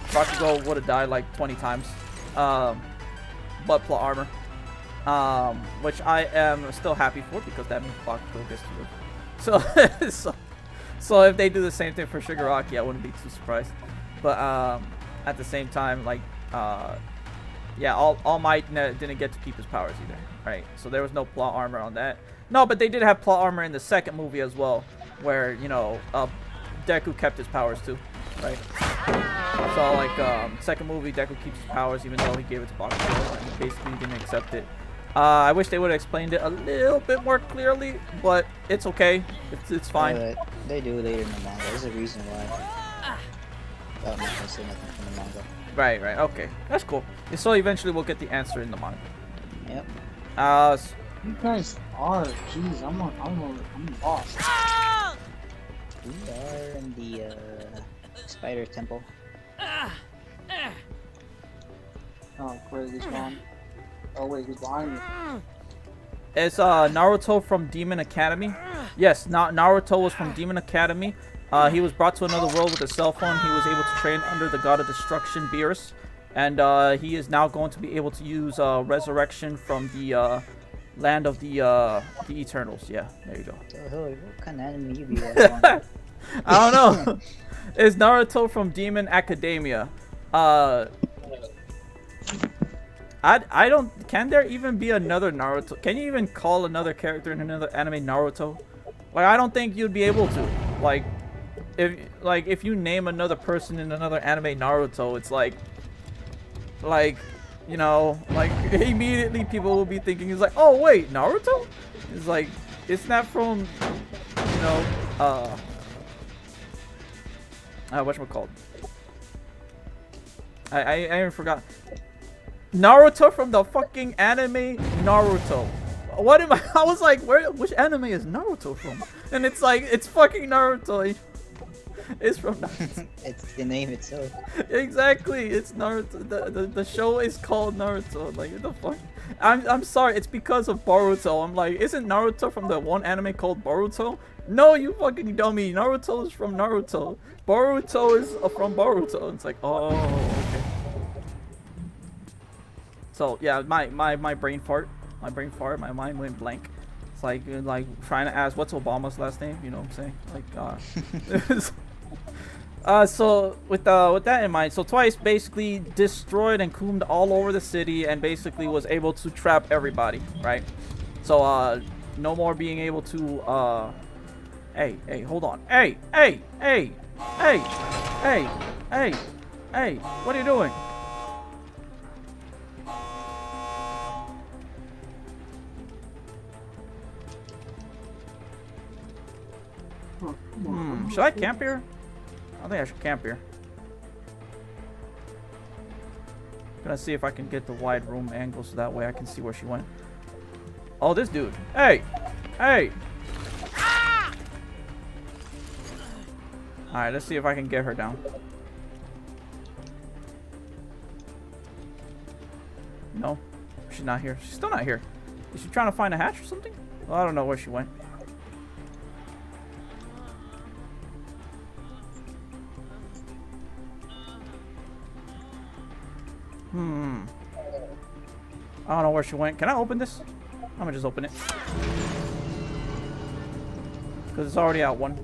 Bakugo would have died like 20 times. But plot armor, which I am still happy for, because that means Bakugo gets to live. So if they do the same thing for Shigaraki, I wouldn't be too surprised. But at the same time, like, yeah, All Might didn't get to keep his powers either, right? So there was no plot armor on that. No, but they did have plot armor in the second movie as well, where, you know, Deku kept his powers too, right? So, like, second movie, Deku keeps his powers even though he gave it to Bakugo, and he basically didn't accept it. I wish they would have explained it a little bit more clearly, but it's okay. It's fine. They do later in the manga. There's a reason why. I'm not gonna say nothing from the manga. Right, okay. That's cool. So eventually we'll get the answer in the manga. Yep. You guys are. Jeez, I'm lost. We are in the Spider Temple. Oh, great, he's gone. Oh wait, he's behind me. It's Naruto from Demon Academy. Yes, Naruto was from Demon Academy. He was brought to another world with a cell phone. He was able to train under the god of destruction, Beerus. And he is now going to be able to use resurrection from the land of the Eternals. Yeah, there you go. So, what kind of anime you be watching? I don't know. It's Naruto from Demon Academia. I don't. Can there even be another Naruto? Can you even call another character in another anime Naruto? Like, I don't think you'd be able to. Like, if you name another person in another anime Naruto, it's like, you know, like, immediately people will be thinking, it's like, oh wait, Naruto? It's like, it's not from, you know, whatchamacallit? I even forgot. Naruto from the fucking anime Naruto. What am I? I was like, which anime is Naruto from? And it's like, it's fucking Naruto. It's from Naruto. It's the name itself. Exactly, it's Naruto. The show is called Naruto. Like, what the fuck? I'm sorry, it's because of Boruto. I'm like, isn't Naruto from the one anime called Boruto? No, you fucking dummy. Naruto is from Naruto. Boruto is from Boruto. It's like, oh, okay. So yeah, my brain fart, my mind went blank. It's like trying to ask what's Obama's last name. You know what I'm saying? Like, so with that in mind, so Twice basically destroyed and coomed all over the city and basically was able to trap everybody, right? So no more being able to hey, hold on. Hey, what are you doing? Should I camp here? I think I should camp here. Gonna see if I can get the wide room angle so that way I can see where she went. Oh, this dude. Hey! Alright, let's see if I can get her down. No, she's not here. She's still not here. Is she trying to find a hatch or something? Well, I don't know where she went. I don't know where she went. Can I open this? I'm gonna just open it. Because it's already out one.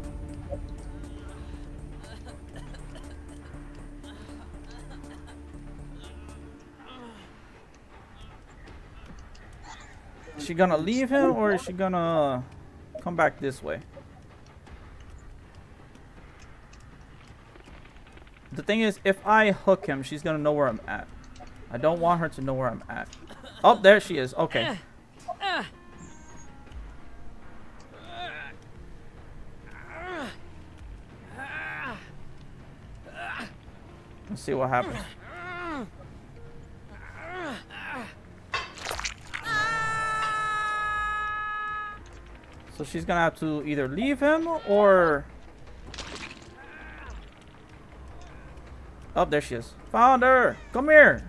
Is she gonna leave him or is she gonna come back this way? The thing is, if I hook him, she's gonna know where I'm at. I don't want her to know where I'm at. Oh, there she is. Okay. Let's see what happens. So she's gonna have to either leave him or... Oh, there she is. Found her. Come here.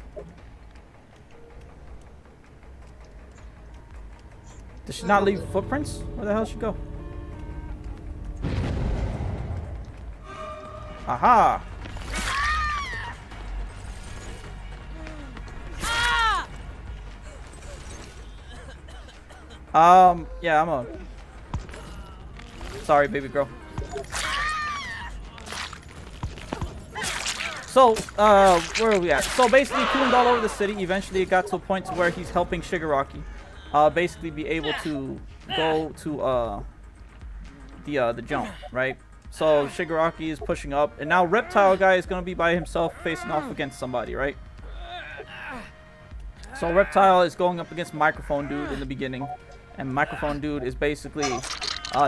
Did she not leave footprints? Where the hell did she go? Aha. Yeah, I'm a... Sorry, baby girl. So, where are we at? So basically, cooned all over the city. Eventually, it got to a point to where he's helping Shigaraki, basically be able to go to the jump, right? So Shigaraki is pushing up, and now Reptile Guy is gonna be by himself, facing off against somebody, right? So Reptile is going up against Microphone Dude in the beginning, and Microphone Dude is basically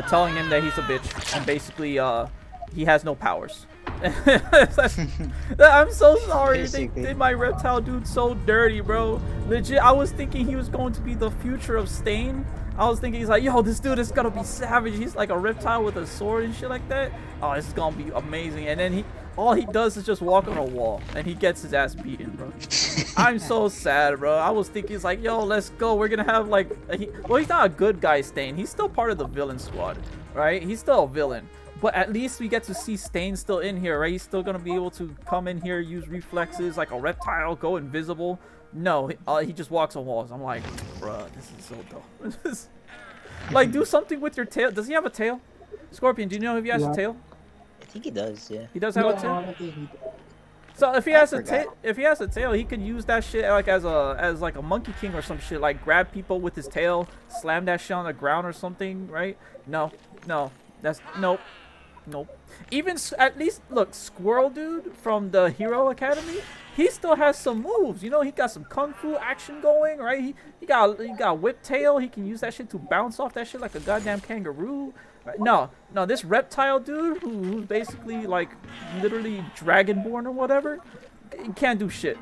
telling him that he's a bitch, and basically he has no powers. I'm so sorry. They did my Reptile Dude so dirty, bro. Legit, I was thinking he was going to be the future of Stain. I was thinking he's like, yo, this dude is gonna be savage. He's like a reptile with a sword and shit like that. Oh, this is gonna be amazing. And then all he does is just walk on a wall, and he gets his ass beaten, bro. I'm so sad, bro. I was thinking he's like, yo, let's go. We're gonna have like, well, he's not a good guy, Stain. He's still part of the villain squad, right? He's still a villain. But at least we get to see Stain still in here, right? He's still gonna be able to come in here, use reflexes like a reptile, go invisible. No, he just walks on walls. I'm like, bruh, this is so dumb. Like, do something with your tail. Does he have a tail? Scorpion, do you know if he has a tail? I think he does, yeah. He does have a tail? So if he has a tail, he could use that shit like as like a Monkey King or some shit, like grab people with his tail, slam that shit on the ground or something, right? No, that's nope. Even at least look, Squirrel Dude from the Hero Academy, he still has some moves. You know, he got some kung fu action going, right? He got whip tail. He can use that shit to bounce off that shit like a goddamn kangaroo. Right? No, this Reptile Dude who's basically like literally dragonborn or whatever, he can't do shit.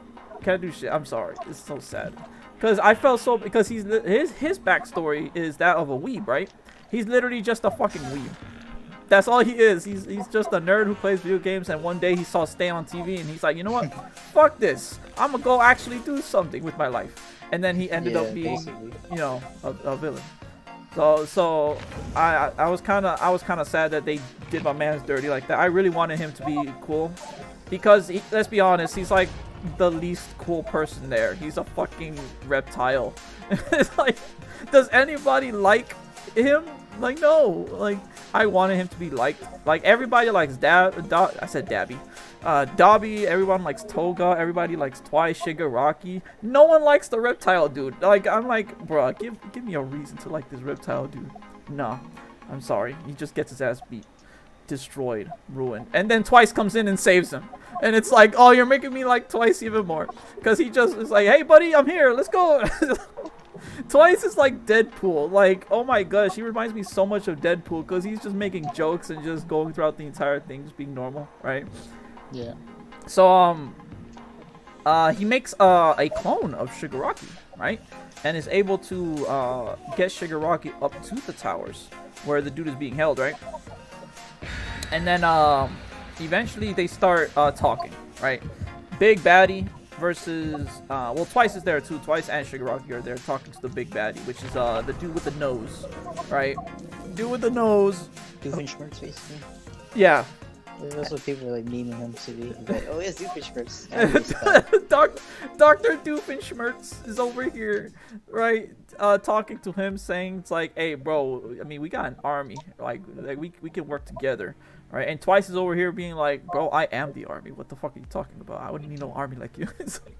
I'm sorry. It's so sad. Because I felt so, because his backstory is that of a weeb, right? He's literally just a fucking weeb. That's all he is. He's just a nerd who plays video games, and one day he saw Stain on TV and he's like, you know what? Fuck this. I'm gonna go actually do something with my life. And then he ended up being, you know, a villain. So I was kind of sad that they did my man's dirty like that. I really wanted him to be cool, because let's be honest, he's like the least cool person there. He's a fucking reptile. It's like, does anybody like him? Like, no. Like, I wanted him to be liked. Like, everybody likes I said Dabby. Dobby, everyone likes Toga, everybody likes Twice, Shigaraki. No one likes the reptile dude. Like, I'm like, bruh, give me a reason to like this reptile dude. No, I'm sorry. He just gets his ass beat, destroyed, ruined. And then Twice comes in and saves him. And it's like, oh, you're making me like Twice even more. Because he just is like, hey, buddy, I'm here. Let's go. Twice is like Deadpool. Like, oh my gosh, he reminds me so much of Deadpool because he's just making jokes and just going throughout the entire thing, just being normal, right? Yeah. So, he makes a clone of Shigaraki, right? And is able to get Shigaraki up to the towers where the dude is being held, right? And then eventually they start talking, right? Big Baddie versus well, Twice is there too. Twice and Shigaraki are there talking to the Big Baddie, which is the dude with the nose, right? Dude with the nose. Doofenshmirtz, basically. Yeah. That's what people are like memeing him to be. Like, oh, it's Doofenshmirtz. Dr. Doofenshmirtz is over here, right? Talking to him, saying it's like, hey, bro, I mean, we got an army, like we can work together, right? And Twice is over here being like, bro, I am the army. What the fuck are you talking about? I wouldn't need no army like you. It's like,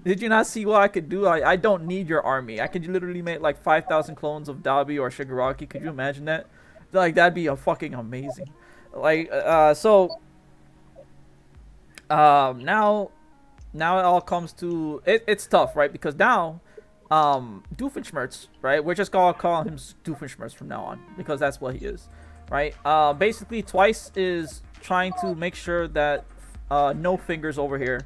did you not see what I could do? I don't need your army. I could literally make like 5,000 clones of Dabi or Shigaraki. Could you imagine that? Like, that'd be a fucking amazing. Like, so now it all comes to it's tough, right? Because now Doofenshmirtz, right? We're just gonna call him Doofenshmirtz from now on because that's what he is, right? Basically, Twice is trying to make sure that No Fingers over here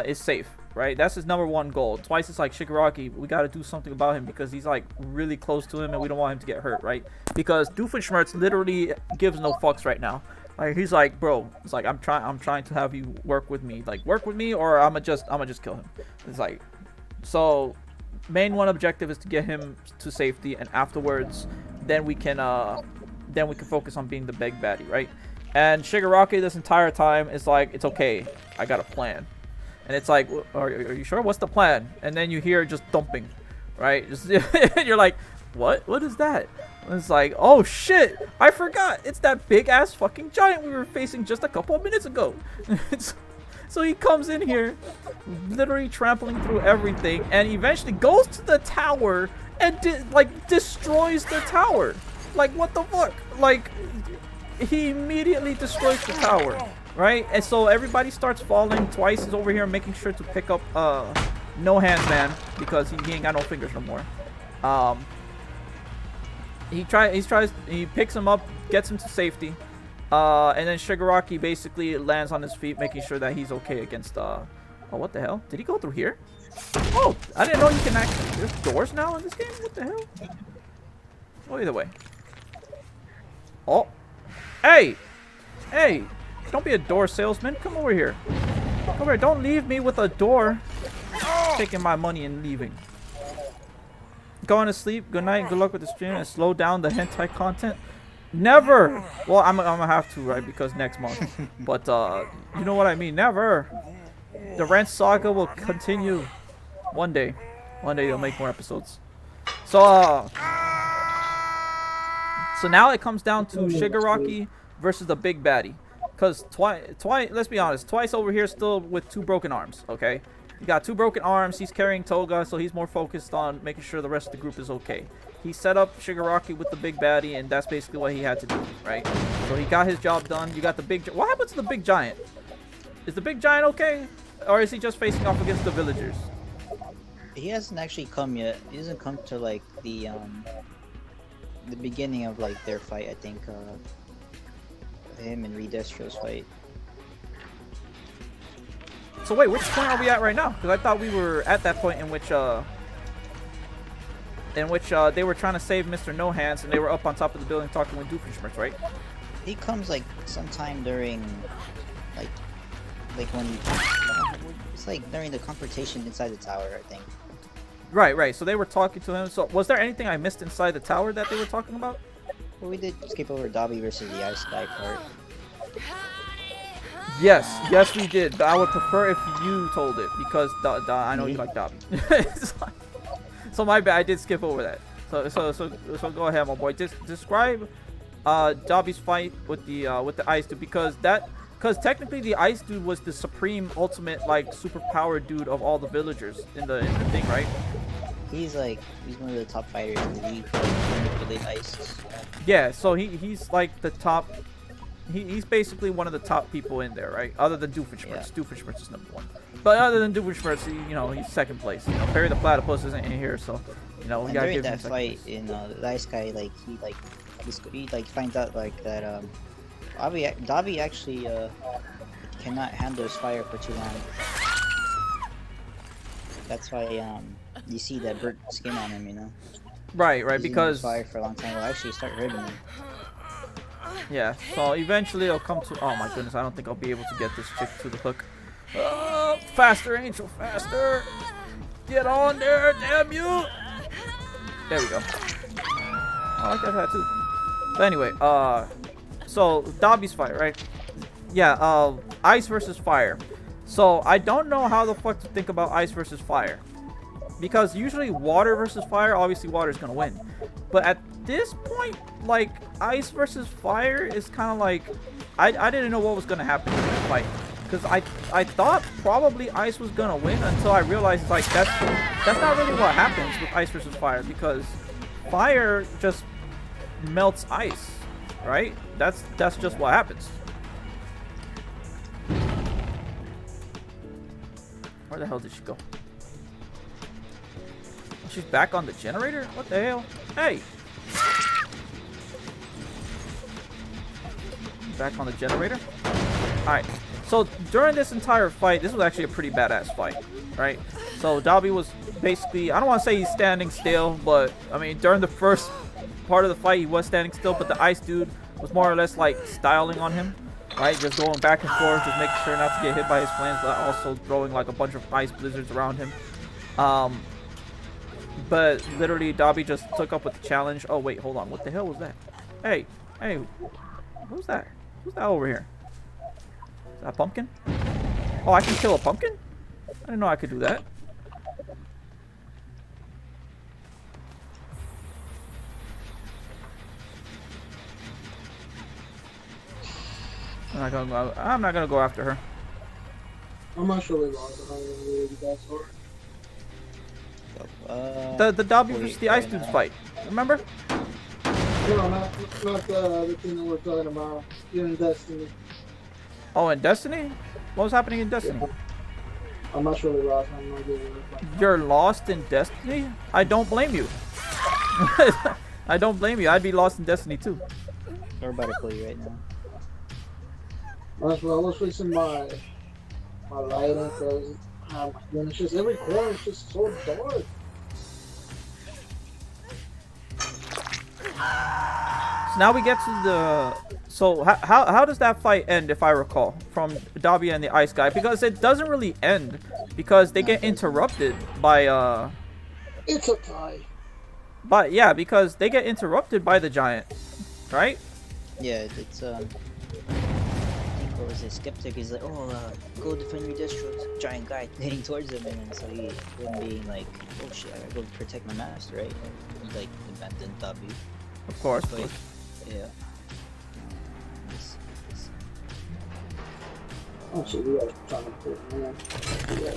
is safe, right? That's his #1 goal. Twice is like, Shigaraki, we got to do something about him because he's like really close to him and we don't want him to get hurt, right? Because Doofenshmirtz literally gives no fucks right now. Like, he's like, bro, it's like, I'm trying to have you work with me, like work with me, or I'ma just kill him. It's like, so main one objective is to get him to safety, and afterwards then we can focus on being the big baddie, right? And Shigaraki this entire time is like, it's okay, I got a plan. And it's like, are you sure? What's the plan? And then you hear just thumping, right? Just, you're like, what? What is that? And it's like, oh shit, I forgot. It's that big ass fucking giant we were facing just a couple of minutes ago. So he comes in here, literally trampling through everything, and eventually goes to the tower and destroys the tower. Like, what the fuck? Like, he immediately destroys the tower. Right? And so everybody starts falling. Twice is over here making sure to pick up No Hands Man because he ain't got no fingers no more. He picks him up, gets him to safety. And then Shigaraki basically lands on his feet, making sure that he's okay against oh, what the hell? Did he go through here? Oh, I didn't know you can actually, there's doors now in this game? What the hell? Well, either way. Oh. Hey! Hey! Don't be a door salesman. Come over here. Come over here. Don't leave me with a door. Taking my money and leaving. Going to sleep. Good night. Good luck with the stream. And slow down the hentai content. Never. Well, I'm gonna have to, right? Because next month. But you know what I mean. Never. The Rent Saga will continue. One day. One day they'll make more episodes. So now it comes down to Shigaraki versus the big baddie. Because Twice, let's be honest, Twice over here still with 2 broken arms, okay? He got 2 broken arms, he's carrying Toga, so he's more focused on making sure the rest of the group is okay. He set up Shigaraki with the big baddie, and that's basically what he had to do, right? So he got his job done. You got the big... What happened to the big giant? Is the big giant okay? Or is he just facing off against the villagers? He hasn't actually come yet. He hasn't come to, like, the beginning of, like, their fight, I think, him and Redestro's fight. So wait, which point are we at right now? Because I thought we were at that point in which they were trying to save Mr. No Hands, and they were up on top of the building talking with Doofenshmirtz, right? He comes like sometime during, like when it's like during the confrontation inside the tower, I think. Right. So they were talking to him. So was there anything I missed inside the tower that they were talking about? Well, we did skip over Dobby versus the Ice Guy part. Yes, we did. But I would prefer if you told it because I know you like Dobby. So my bad, I did skip over that. So go ahead, my boy. Just describe Dobby's fight with the ice dude because technically the ice dude was the supreme ultimate like superpowered dude of all the villagers in the thing, right? He's one of the top fighters in the league for manipulate ice. Yeah, so he's like the top. He's basically one of the top people in there, right? Other than Doofenshmirtz. Yeah. Doofenshmirtz is number 1. But other than Doofenshmirtz, he's second place. Perry the Platypus isn't in here, so we gotta during give him that second fight place. in the ice guy, he finds out that Dobby actually cannot handle his fire for too long. That's why you see that burnt skin on him, Right, He's because in fire for a long time. Will actually start hurting him. yeah. So eventually it'll come to. Oh my goodness, I don't think I'll be able to get this chick to the hook. Faster, Angel, faster! Get on there, damn you! There we go. I like that too. But anyway, so Dobby's fight, right? Yeah, ice versus fire. So I don't know how the fuck to think about ice versus fire. Because usually water versus fire, obviously water is gonna win. But at this point, like ice versus fire is kind of like I didn't know what was gonna happen in this fight. Because I thought probably ice was gonna win until I realized like that's not really what happens with ice versus fire because fire just melts ice, right? That's just what happens. Where the hell did she go? She's back on the generator? What the hell? Hey! Back on the generator? Alright. So during this entire fight, this was actually a pretty badass fight, right? So Dobby was basically, I don't want to say he's standing still, but I mean during the first part of the fight he was standing still, but the ice dude was more or less like styling on him, right? Just going back and forth, just making sure not to get hit by his flames, but also throwing like a bunch of ice blizzards around him. But literally Dobby just took up with the challenge. Oh wait, hold on, what the hell was that? Hey, who's that? Who's that over here? Is that a pumpkin? Oh, I can kill a pumpkin? I didn't know I could do that. I'm not gonna go after her. I'm not sure we lost. I'm not gonna really that sort. The Dobby versus the ice dudes fight. Remember? No, not the thing that we're talking about. You're in Destiny. Oh, in Destiny? What was happening in Destiny? Yeah. I'm not sure we lost. I'm not getting it. You're lost in Destiny? I don't blame you. I don't blame you. I'd be lost in Destiny too. We're about to kill you right now. That's why I was fixing my lighting because it's just every corner is just so dark. So now we get to the. So how does that fight end, if I recall, from Dobby and the ice guy? Because it doesn't really end because they get interrupted by It's a tie. But yeah, because they get interrupted by the giant, right? Yeah, it's I think what was it? Skeptic is like, go defend your district. Giant guy heading towards him, and then so he being like, oh shit, I gotta go protect my master, right? And he like abandoned Dobby. Of course. But, yeah. Oh, so we are trying to put it in. Yeah.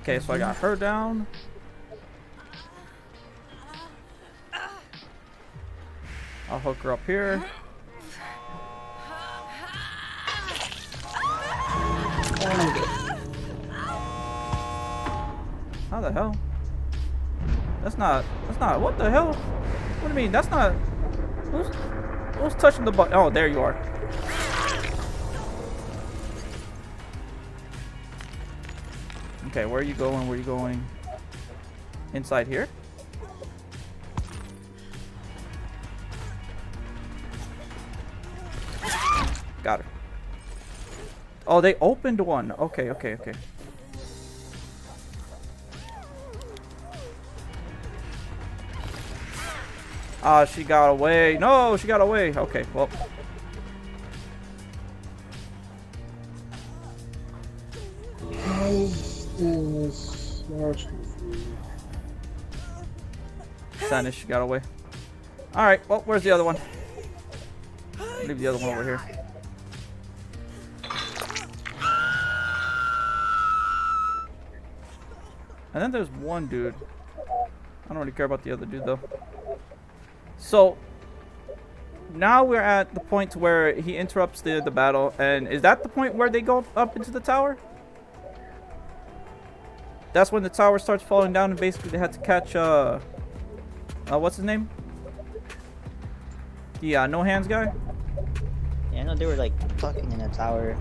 Okay, so I got her down. I'll hook her up here. How the hell? That's not, what the hell? What do you mean? That's not, who's touching the button? Oh, there you are. Okay, where are you going? Where are you going? Inside here? Got her. Oh, they opened one. Okay, okay, okay. Ah, she got away. No, she got away. Okay, well. Sanish got away. Alright, well, where's the other one? Leave the other one over here. And then there's one dude. I don't really care about the other dude though. So now we're at the point where he interrupts the battle, and is that the point where they go up into the tower? That's when the tower starts falling down, and basically they had to catch what's his name? The no hands guy. Yeah, I know they were like talking in the tower.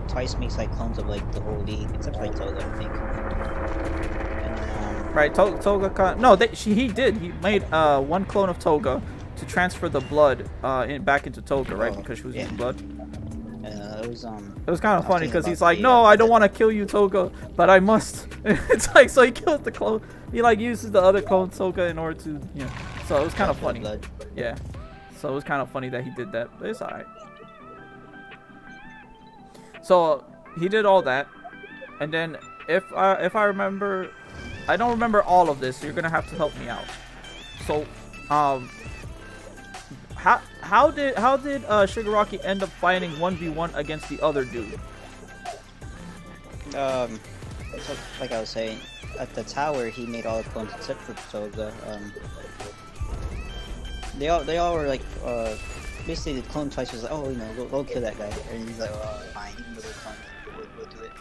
Twice makes like clones of like the whole league, except for like Toga, I think. And, right, Toga. No, he did. He made one clone of Toga to transfer the blood back into Toga, right? Because she was using blood. It was kind of funny because he's like, no, I don't want to kill you, Toga, but I must. It's like, so he kills the clone. He like uses the other clone Toga in order to, you know. So it was kind of funny. Blood. Yeah. So it was kind of funny that he did that, but it's alright. So he did all that, and then if I remember, I don't remember all of this. So you're gonna have to help me out. So, how did Shigaraki end up fighting 1v1 against the other dude? So, like I was saying, at the tower he made all the clones except for Toga. They all were like basically the clone twice was like, oh, you know, go kill that guy, and he's like, oh, fine, even though they're clones, we'll do it.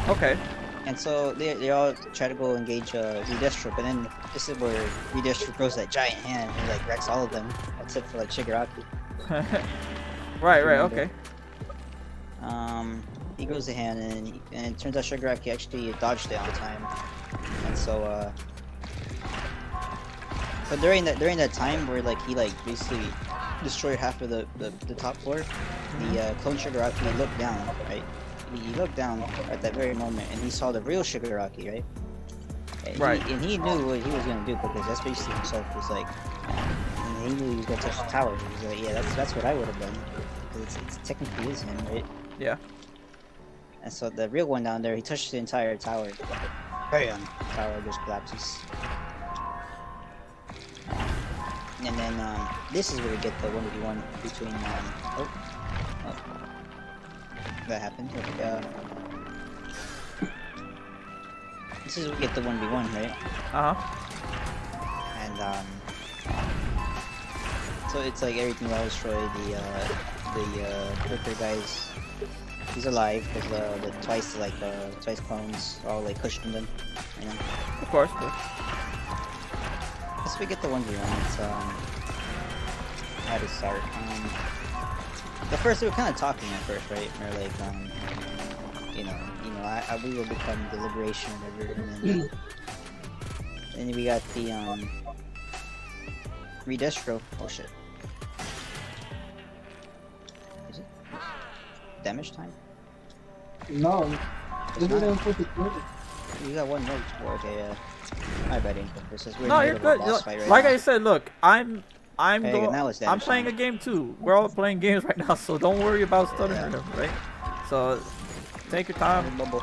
Okay. And so they all try to go engage Redestro, but then this is where Redestro grows that giant hand and like wrecks all of them except for like Shigaraki. right, okay. He grows the hand, and it turns out Shigaraki actually dodged it on time, and so but during that time where like he like basically destroyed half of the top floor, the clone Shigaraki looked down, right? He looked down at that very moment, and he saw the real Shigaraki, right? And right. And he knew what he was gonna do, because that's basically himself was like, and he knew he was gonna touch the tower. He was like, yeah, that's what I would have done, because it's technically is him, right? Yeah. And so the real one down there, he touched the entire tower. Bam! The tower just collapses. And then this is where we get the 1v1 between that happened. This is where we get the 1v1, right? And so it's like everything that was destroyed. The Ripper guys, he's alive because the twice clones all like cushioned him, you know. Of course. So we get the 1v1. It's how to start. The first we were kind of talking at first, right? We were like, we will become the liberation or whatever, and then we got the Redestro. Oh shit! Is it damage time? No, it's not. You got one note. Okay, yeah. My bad, no, you're good. Like I said, look, I'm I'm playing a game too. We're all playing games right now, so don't worry about stuttering them, right? So take your time. Bubble.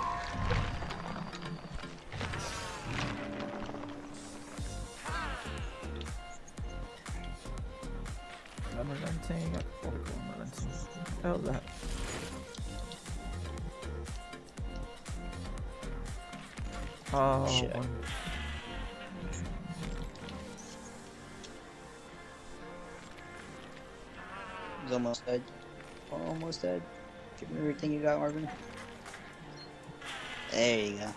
What the hell is that? Oh, shit. He's almost dead. Almost dead. Give me everything you got, Marvin. There you go.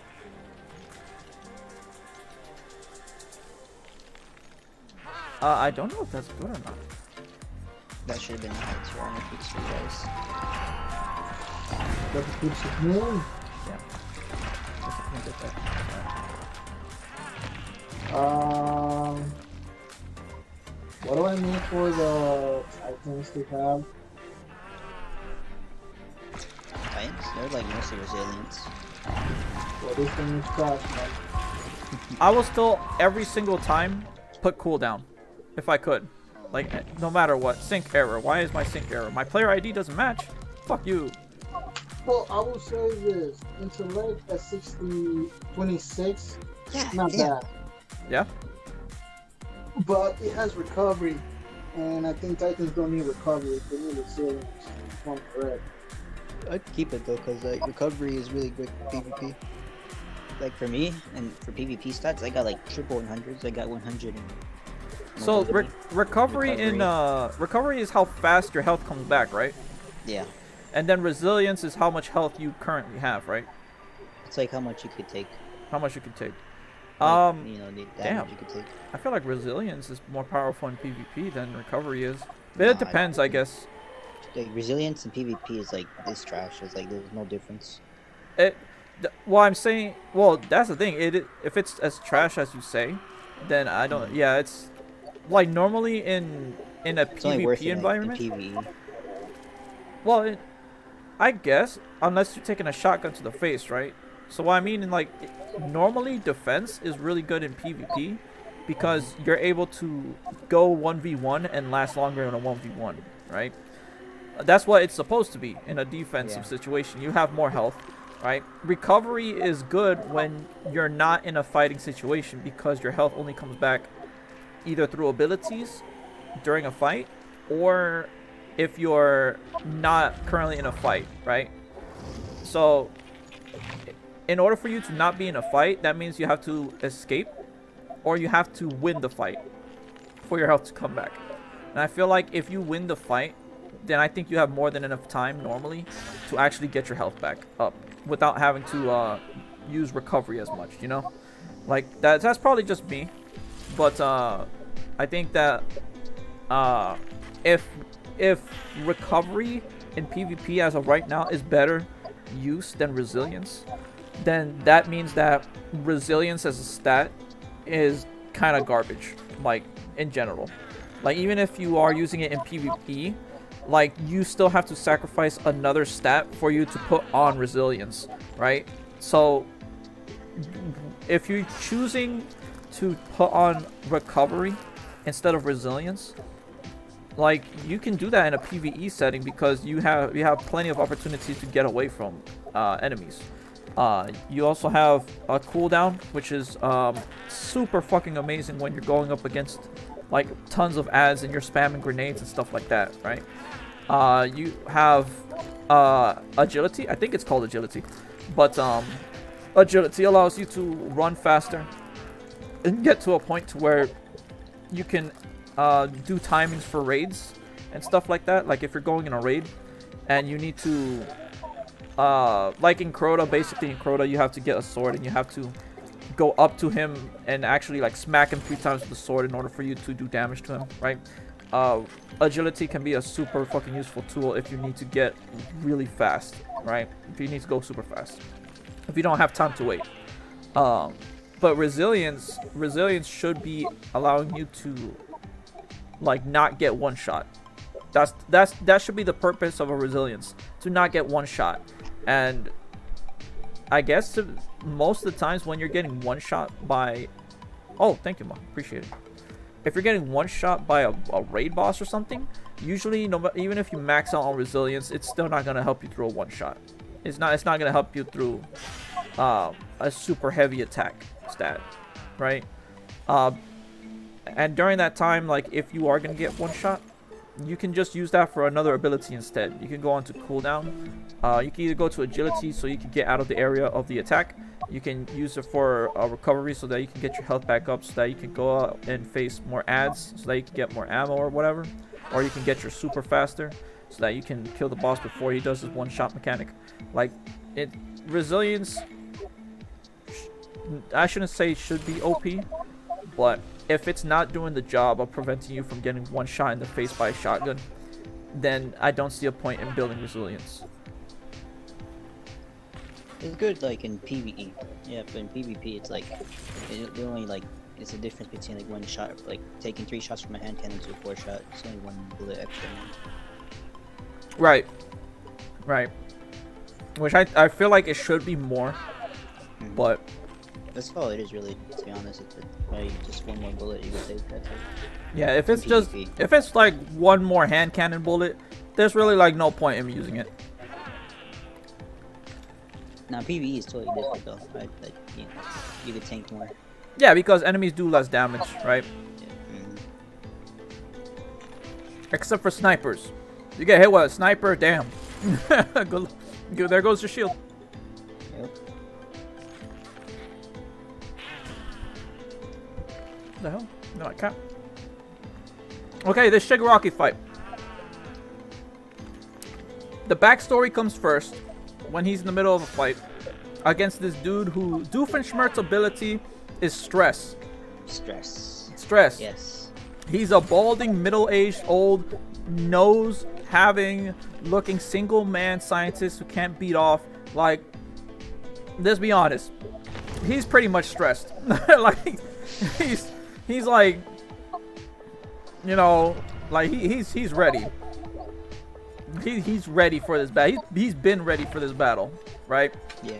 I don't know if that's good or not. That should have been the heights for armor feats for you guys. That's a good signal. Yeah. Guess I can get that. Um, what do I need for the items to have? Titans, they're like mostly resilience. Well, this thing is trash, man. I will still every single time put cooldown, if I could. Like no matter what. Sync error. Why is my sync error? My player ID doesn't match. Fuck you. Well, I will say this: intellect at 26, Yeah, not yeah. bad, Yeah. but it has recovery, and I think Titans don't need recovery; they need resilience. If I'm correct. I'd keep it though, cause like recovery is really good for PvP. Like for me and for PvP stats, I got like triple 100s. I got 100. So recovery is how fast your health comes back, right? Yeah, And then resilience is how much health you currently have, right? it's like how much you could take. How much you can take. Like, you know, the damage damn. you could take. I feel like resilience is more powerful in PvP than recovery is. But Nah, it depends, I guess. Like resilience in PvP is like this trash. It's like there's no difference. Well, I'm saying, well, that's the thing. If it's as trash as you say, then I don't. Yeah, it's like normally in a It's only worth PvP it environment. in PvE. Well, I guess unless you're taking a shotgun to the face, right? So what I mean in like normally defense is really good in PvP because you're able to go 1v1 and last longer in a 1v1, right? That's what it's supposed to be in a defensive Yeah. situation. You have more health, right? Recovery is good when you're not in a fighting situation because your health only comes back either through abilities during a fight or if you're not currently in a fight, right? So in order for you to not be in a fight, that means you have to escape or you have to win the fight for your health to come back. And I feel like if you win the fight, then I think you have more than enough time normally to actually get your health back up without having to use recovery as much, you know? Like that's probably just me, but I think that if recovery in PvP as of right now is better use than resilience, then that means that resilience as a stat is kind of garbage, like in general. Like even if you are using it in PvP, like you still have to sacrifice another stat for you to put on resilience, right? So if you're choosing to put on recovery instead of resilience, like you can do that in a PvE setting because you have plenty of opportunities to get away from enemies. You also have a cooldown, which is super fucking amazing when you're going up against like tons of ads and you're spamming grenades and stuff like that, right? You have agility. I think it's called agility, but agility allows you to run faster and get to a point to where you can do timings for raids and stuff like that. Like if you're going in a raid and you need to like in Crota, basically in Crota you have to get a sword and you have to go up to him and actually like smack him 3 times with the sword in order for you to do damage to him, right? Agility can be a super fucking useful tool if you need to get really fast, right? If you need to go super fast, if you don't have time to wait. But resilience should be allowing you to like not get one shot. That should be the purpose of a resilience, to not get one shot. And I guess most of the times when you're getting one shot by, oh, thank you, Ma, appreciate it. If you're getting one shot by a raid boss or something, usually even if you max out on resilience, it's still not gonna help you through a one shot. It's not gonna help you through a super heavy attack stat, right? And during that time, like if you are gonna get one shot, you can just use that for another ability instead. You can go on to cooldown. You can either go to agility so you can get out of the area of the attack. You can use it for recovery so that you can get your health back up, so that you can go out and face more ads, so that you can get more ammo or whatever. Or you can get your super faster, so that you can kill the boss before he does his one-shot mechanic. Like resilience, I shouldn't say should be OP, but if it's not doing the job of preventing you from getting one shot in the face by a shotgun, then I don't see a point in building resilience. It's good like in PvE, yeah, but in PvP it's like they only like it's the difference between like one shot, like taking 3 shots from a hand cannon to a 4 shot. It's only 1 bullet extra. Right. Right. Which I feel like it should be more, but that's all it is really. To be honest, it's probably just 1 more bullet you can take. That's it. yeah, if it's In just PvP. if it's like 1 more hand cannon bullet, there's really like no point in using it. Now PvE is totally different though. Right? Like, you could tank more. Yeah, because enemies do less damage, right? Yeah. Except for snipers. You get hit with a sniper, damn. Good, there goes your shield. Yep. The hell? No, I can't. Okay, this Shigaraki fight. The backstory comes first when he's in the middle of a fight against this dude who Doofenshmirtz's ability is stress. Stress. Stress. Yes. He's a balding, middle-aged, old, nose-having, looking single-man scientist who can't beat off. Like, let's be honest, he's pretty much stressed. Like, he's like, you know, like he's ready. He's ready for this battle. He's been ready for this battle, right? Yeah.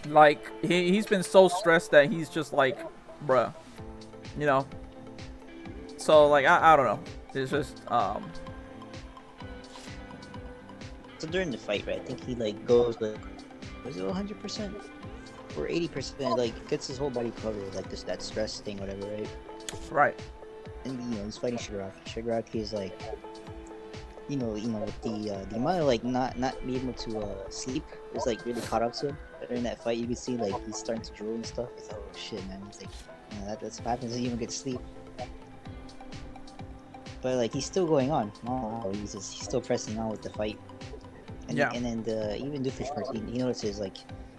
Like he's been so stressed that he's just like, bruh, you know. So like I don't know. It's just So during the fight, right? I think he like goes like, was it 100% or 80%? Like gets his whole body covered with like that stress thing, whatever, right? right. And he's fighting Shigaraki. Shigaraki is like, you know, with the amount of like not being able to sleep is like really caught up to him. But during that fight, you can see like he's starting to drool and stuff. It's like, oh shit, man. He's like, that's what happens when you even get sleep. But like he's still going on. No, he's still pressing on with the fight. And Yeah. And then even Doofenshmirtz, he notices like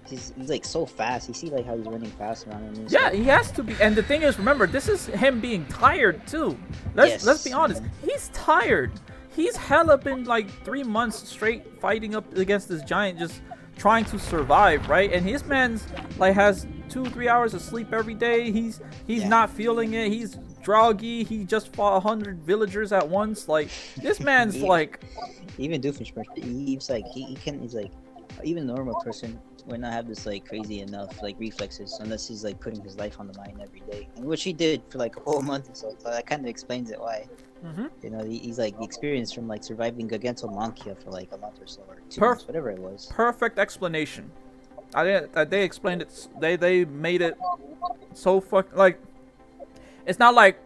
he's like so fast. You see like how he's running fast around him. And Yeah, stuff. he has to be. And the thing is, remember, this is him being tired too. Let's be honest. He's tired. He's hella been like 3 months straight fighting up against this giant, just trying to survive, right? And his man's like has 2-3 hours of sleep every day. He's Yeah. not feeling it. He's drowsy. He just fought 100 villagers at once. Like this man's Yeah. like, Even Doofenshmirtz, he's like he's like even a normal person would not have this like crazy enough like reflexes unless he's like putting his life on the line every day, and which he did for like a whole month or so. So that kind of explains it why. You know, he's like the experience from like surviving Gigantomachia for like a month or so, or 2 months, whatever it was. perfect explanation. They explained it. They made it so like. It's not like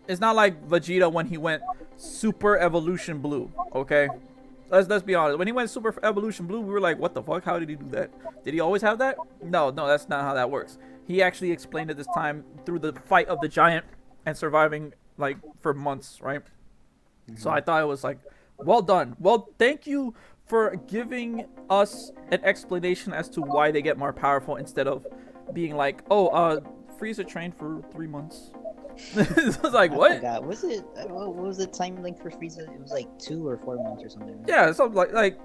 Vegeta when he went Super Evolution Blue. Okay, let's be honest. When he went Super Evolution Blue, we were like, what the fuck? How did he do that? Did he always have that? No, that's not how that works. He actually explained it this time through the fight of the giant and surviving like for months, right? So I thought it was like, well done. Well, thank you for giving us an explanation as to why they get more powerful instead of being like, oh, Frieza trained for 3 months. It was like, I what? forgot. What was the time length for Frieza? It was like 2 or 4 months or something. Right? Yeah, so like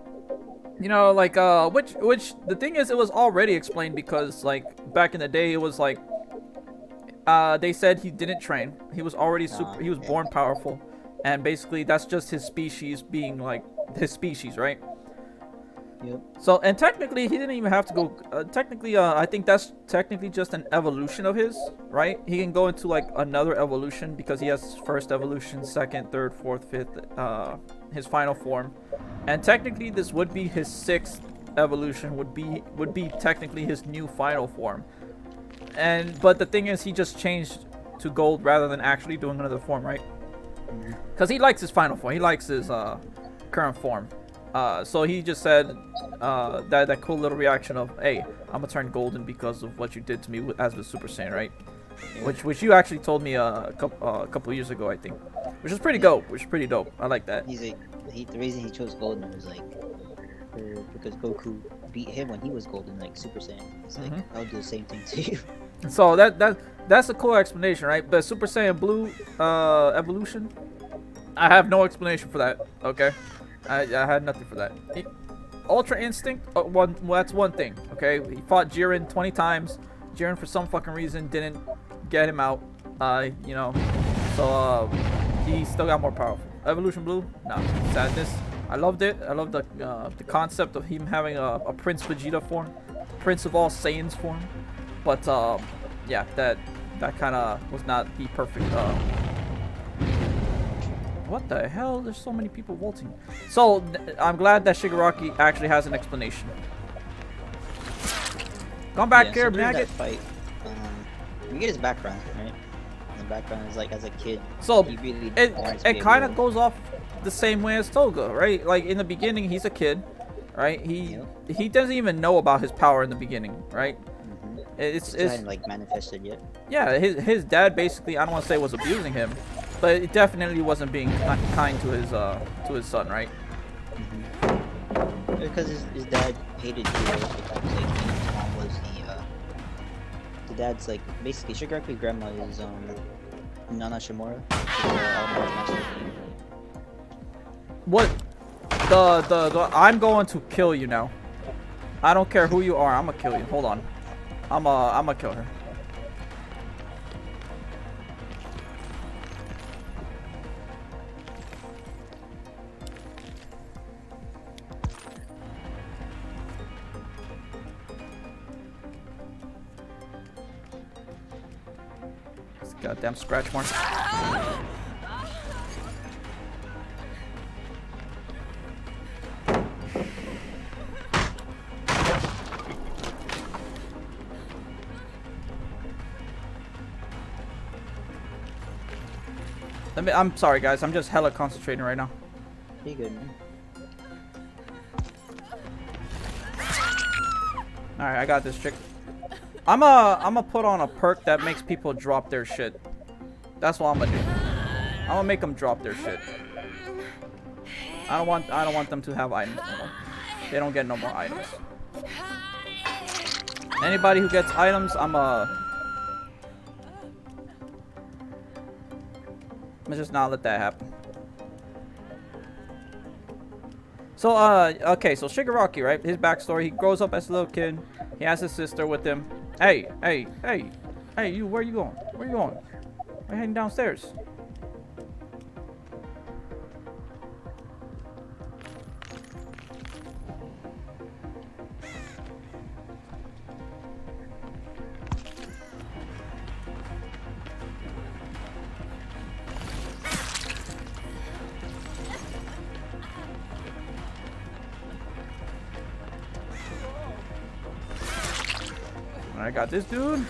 you know, like which the thing is, it was already explained because like back in the day, it was like they said he didn't train. He was already he was born powerful, and basically that's just his species being like his species, right? Yep. So, and technically, he didn't even have to go. Technically, I think that's technically just an evolution of his, right? He can go into like another evolution because he has first evolution, second, third, fourth, fifth, his final form, and technically, this would be his 6th evolution. Would be technically his new final form. But the thing is, he just changed to gold rather than actually doing another form, right? Because he likes his final form. He likes his current form. So he just said that cool little reaction of, hey, I'm gonna turn golden because of what you did to me as the Super Saiyan, right? Yeah. Which you actually told me a couple years ago, I think. Which is pretty dope. Which is pretty dope. I like that. He's like the reason he chose golden was like because Goku beat him when he was golden, like Super Saiyan. It's like I'll do the same thing to you. So that's a cool explanation, right? But Super Saiyan Blue evolution, I have no explanation for that. Okay. I had nothing for that. Ultra Instinct, that's one thing, okay? He fought Jiren 20 times, Jiren for some fucking reason didn't get him out. You know, so he still got more powerful. Evolution Blue, no, sadness. I loved it. I loved the concept of him having a Prince Vegeta form, Prince of all Saiyans form. But yeah, that kind of was not the perfect. What the hell? There's so many people waltzing. So I'm glad that Shigaraki actually has an explanation. Come back here, so during maggot. that fight, we get his background, right? And the background is like as a kid. So he really it wants to be kind a of goes off the same way as Toga, right? Like in the beginning, he's a kid, right? He doesn't even know about his power in the beginning, right? It's hadn't like manifested yet. Yeah, his dad basically, I don't want to say was abusing him, but it definitely wasn't being kind to his son, right? Because his dad hated heroes because like his mom was the dad's like basically Shigaraku's grandma is Nana Shimura. What? The I'm going to kill you now. I don't care who you are. I'm gonna kill you. Hold on. I'm gonna kill her. This goddamn scratch mark. I'm sorry, guys. I'm just hella concentrating right now. Be good, man. All right, I got this trick. I'm gonna put on a perk that makes people drop their shit. That's what I'm gonna do. I'm gonna make them drop their shit. I don't want them to have items no more. They don't get no more items. Anybody who gets items, I'm just not let that happen. So okay, so Shigaraki, right? His backstory: he grows up as a little kid. He has his sister with him. Hey, you! Where you going? Where you going? We're heading downstairs. I got this dude.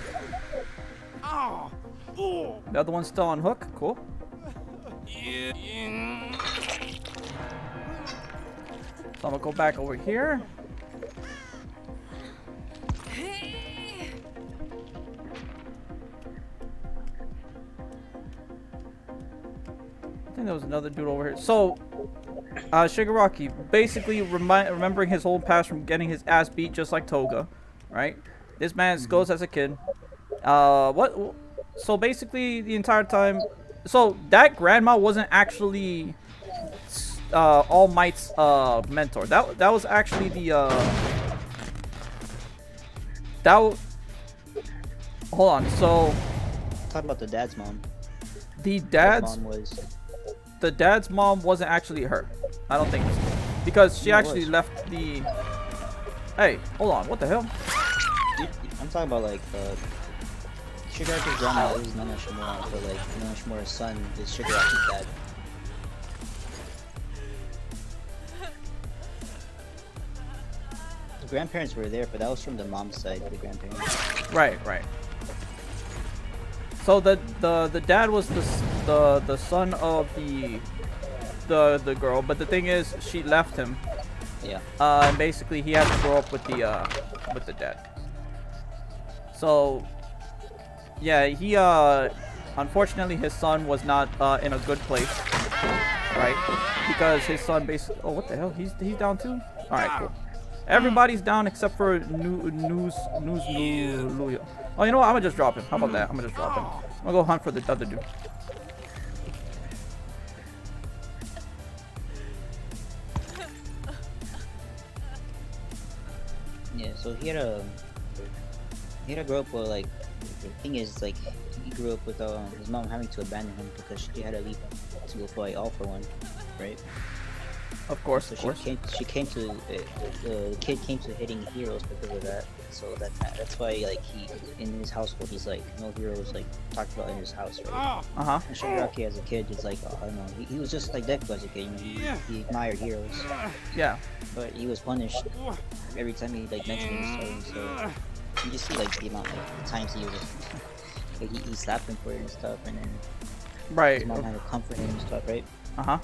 The other one's still on hook. Cool. So I'm gonna go back over here. I think there was another dude over here. So, Shigaraki, basically remembering his whole past from getting his ass beat just like Toga, right? This man goes as a kid. So basically, the entire time, so that grandma wasn't actually All Might's mentor. That was actually the hold on. So Talk about the dad's mom. The dad's mom wasn't actually her. I don't think so. Because she actually left the. Hey, hold on. What the hell? I'm talking about like Shigaraki's grandma is Nana Shimura, but like Nana Shimura's son is Shigaraki's dad. The grandparents were there, but that was from the mom's side, the grandparents. Right. So the dad was the son of the girl, but the thing is, she left him. Yeah. And basically, he had to grow up with the dad. So, yeah, he unfortunately his son was not in a good place, right? Because his son basically. Oh, what the hell? He's down too. All right, cool. Everybody's down except for News. Oh, you know what? I'm gonna just drop him. How about that? I'm gonna just drop him. I'm gonna go hunt for the other dude. Yeah, so he had a Hira grew up with like the thing is like he grew up with his mom having to abandon him because she had to leave him to go fight All for One, right? Of course, So of course. she came to the kid came to hitting heroes because of that. So that's why like he in his household he's like no heroes like talked about in his house, right? Uh-huh. And Shigaraki as a kid is like I don't know he was just like Deku as a kid. You know, he admired heroes, Yeah. but he was punished every time he like mentioned his story. So you just see like the amount like the times he was like he slapped him for it and stuff, and then Right. his mom had to comfort him and stuff, right? Uh-huh.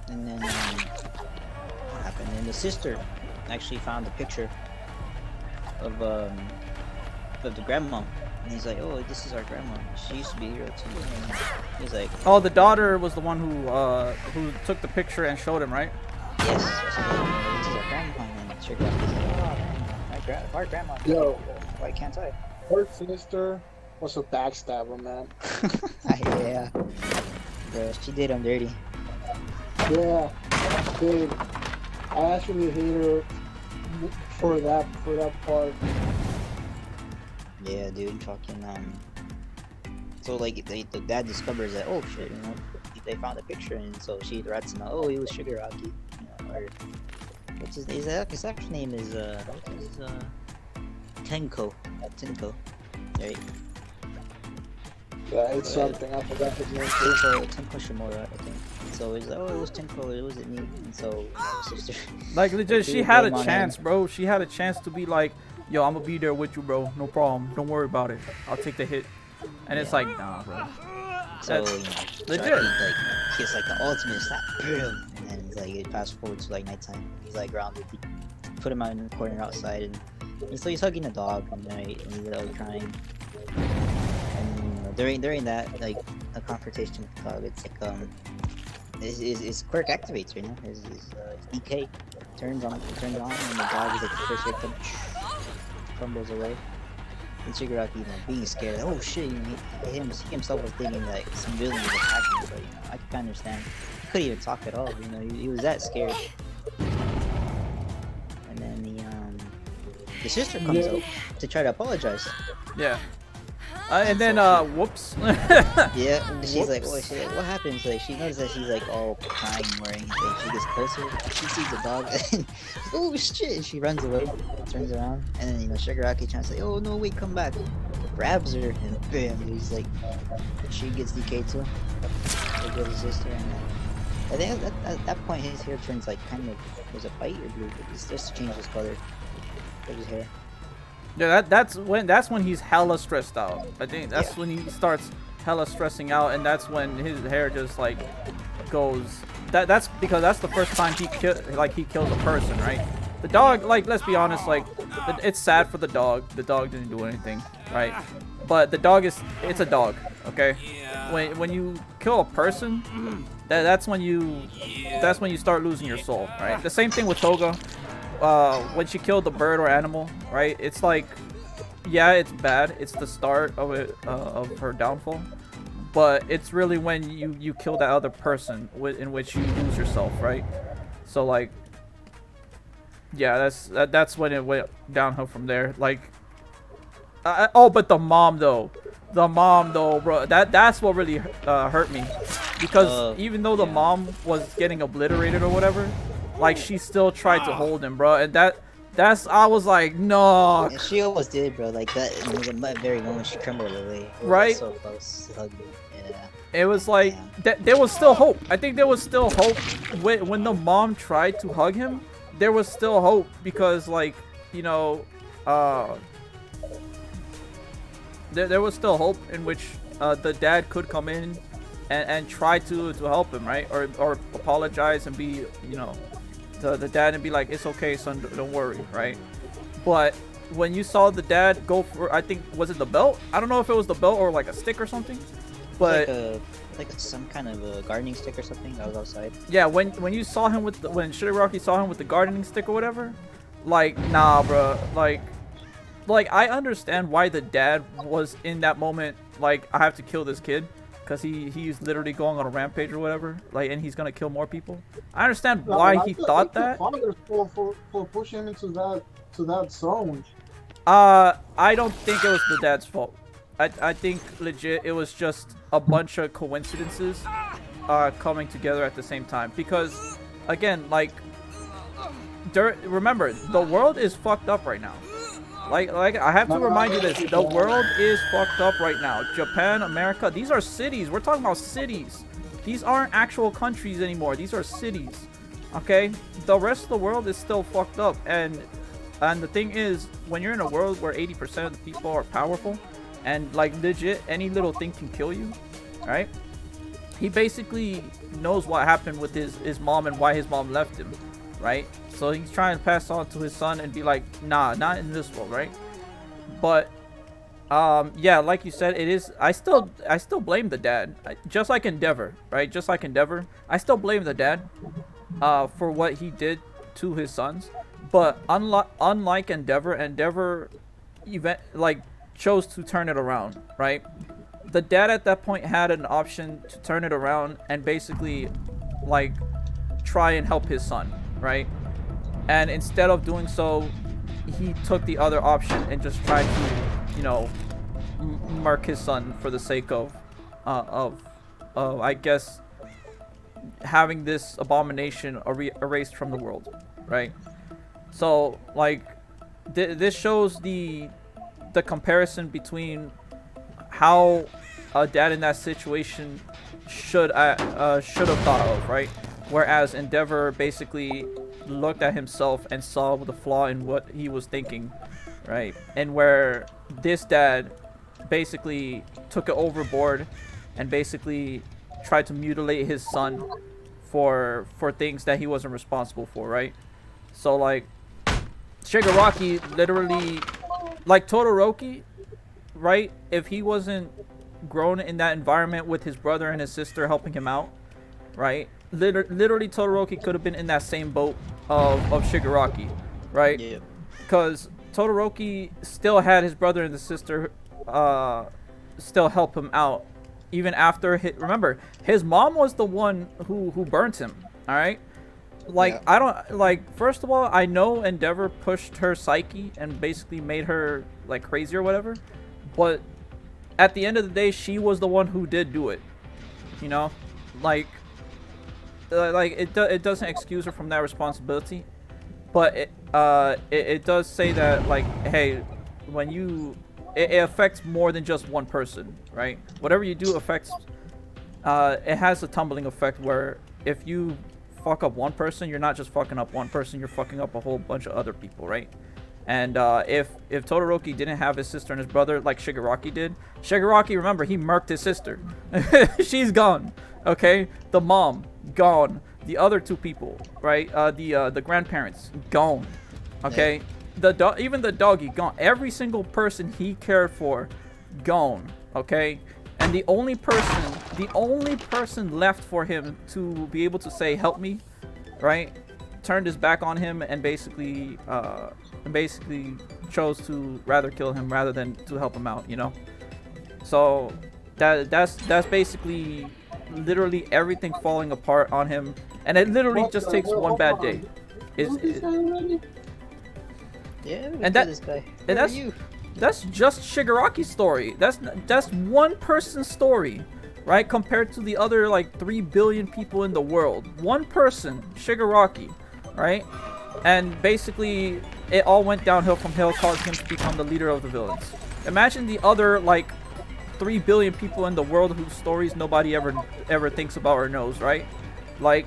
And then what happened? And the sister actually found a picture of the grandma, and he's like, "Oh, this is our grandma. She used to be here too." And he's like, Oh, the daughter was the one who took the picture and showed him, right? "Yes, this is our grandma." And Shigaraki's like, "Oh, our grandma. Yo. Why can't I?" Her sister was a backstabber, man. Yeah, bro, she did him dirty. Yeah, dude. I actually hate her for that part. Yeah, dude, fucking So like the dad discovers that oh shit, you know, they found a picture, and so she rats him out. Oh, he was Shigaraki, you know, or what's his actual name is Tenko, right? Yeah, it's something. I forgot his name. It was Tenko Shimura, I think. So he's like, oh, it was Tenko, it wasn't me, and so you know, his sister. Like legit, she Dude, had a blame on chance, him. bro. She had a chance to be like, yo, I'm gonna be there with you, bro. No problem. Don't worry about it. I'll take the hit. And it's Yeah. like, nah, bro. So That's you know, legit. Shigaraki, like he's like the ultimate slap, boom, and then it's like it fast forward to like nighttime. He's like grounded. He put him out in the corner outside, and he's hugging the dog, and he's like crying. And you know, during that like a confrontation with the dog, it's like his quirk activates, you know, his DK turns on, and the dog is like the first victim, crumbles away. And Shigaraki, you know, being scared, oh shit, you know, he himself was thinking that some villain was attacking him, but you know, I can understand. He couldn't even talk at all, you know, he was that scared. And then the sister comes out to try to apologize. Yeah. And then, whoops. Yeah, and she's like, oh shit, what happens? Like, she notices that she's like all crying, worrying, and she gets closer, she sees the dog, and oh shit, she runs away, turns around, and then, you know, Shigaraki trying to say, oh no, wait, come back, grabs her, and bam, he's like, she gets DK'd too, so goes his sister, and then, I think at that point his hair turns like kind of, was it white or blue? It's just changes color, of his hair. Yeah, that's when he's hella stressed out. I think that's Yeah. when he starts hella stressing out, and that's when his hair just like goes. That's because that's the first time he kills a person, right? The dog, like, let's be honest, like, it's sad for the dog. The dog didn't do anything, right? But the dog it's a dog, okay? When you kill a person, that's when you start losing your soul, right? The same thing with Toga. When she killed the bird or animal, right? It's like, yeah, it's bad. It's the start of it, of her downfall. But it's really when you kill that other person in which you lose yourself, right? So like, yeah, that's when it went downhill from there. Like, oh, but the mom though, bro, that's what really hurt me, because even though the mom was getting obliterated or whatever, like, she still tried to hold him, bro, and that's I was like, no. And she almost did, bro. Like that, in the very moment she crumbled away. It was Right? so close to hugging. Yeah. It was like there was still hope. I think there was still hope when the mom tried to hug him. There was still hope because, like, you know, there was still hope in which the dad could come in and try to help him, right? Or apologize and be, you know, the dad and be like, it's okay, son, don't worry, right? But when you saw the dad go for, I think, was it the belt? I don't know if it was the belt or like a stick or something, but like some kind of a gardening stick or something that was outside. yeah, when you saw him with when Shigaraki saw him with the gardening stick or whatever, like, nah, bro, like I understand why the dad was in that moment like, I have to kill this kid, because he's literally going on a rampage or whatever, like, and he's gonna kill more people. I understand why he thought that. Father for pushing him into that zone. I don't think it was the dad's fault. I think legit it was just a bunch of coincidences coming together at the same time. Because, again, like, remember, the world is fucked up right now. Like I have to remind you this. The world is fucked up right now. Japan, America, these are cities. We're talking about cities. These aren't actual countries anymore. These are cities. Okay? The rest of the world is still fucked up. And the thing is, when you're in a world where 80% of the people are powerful, and like legit, any little thing can kill you, right? He basically knows what happened with his mom and why his mom left him, right? So he's trying to pass on to his son and be like, nah, not in this world, right? But yeah, like you said, it is. I still blame the dad, just like Endeavor, right? Just like Endeavor, I still blame the dad for what he did to his sons. But unlike Endeavor chose to turn it around, right? The dad at that point had an option to turn it around and basically like try and help his son, right? And instead of doing so, he took the other option and just tried to, you know, murk his son for the sake of I guess having this abomination erased from the world, right? So like this shows the comparison between how a dad in that situation should have thought of, right? Whereas Endeavor basically looked at himself and saw the flaw in what he was thinking, right? And where this dad basically took it overboard and basically tried to mutilate his son for things that he wasn't responsible for, right? So like Shigaraki literally, like Todoroki, right? If he wasn't grown in that environment with his brother and his sister helping him out, right? Literally Todoroki could have been in that same boat of Shigaraki, right? Yeah. Because Todoroki still had his brother and the sister still help him out, even after remember, his mom was the one who burnt him, all right? Like, yeah. I don't, like, first of all, I know Endeavor pushed her psyche and basically made her, like, crazy or whatever. But at the end of the day, she was the one who did do it. You know? Like it doesn't excuse her from that responsibility. But it does say that, like, hey, when you... It affects more than just one person, right? Whatever you do affects... it has a tumbling effect where if you fuck up one person, you're not just fucking up one person, you're fucking up a whole bunch of other people, right? And if Todoroki didn't have his sister and his brother like Shigaraki did, Shigaraki, remember, he murked his sister. She's gone, okay? The mom, gone. The other two people, right? The grandparents, gone, okay? Even the doggy, gone. Every single person he cared for, gone, okay? And the only person left for him to be able to say, help me, right? Turned his back on him and basically chose to rather kill him rather than to help him out, you know? So that's basically literally everything falling apart on him, and it literally just takes one bad day. That's just Shigaraki's story. That's one person's story, right? Compared to the other like 3 billion people in the world. One person, Shigaraki, right? And basically, it all went downhill from here, causing him to become the leader of the villains. Imagine the other like 3 billion people in the world whose stories nobody ever thinks about or knows, right? Like,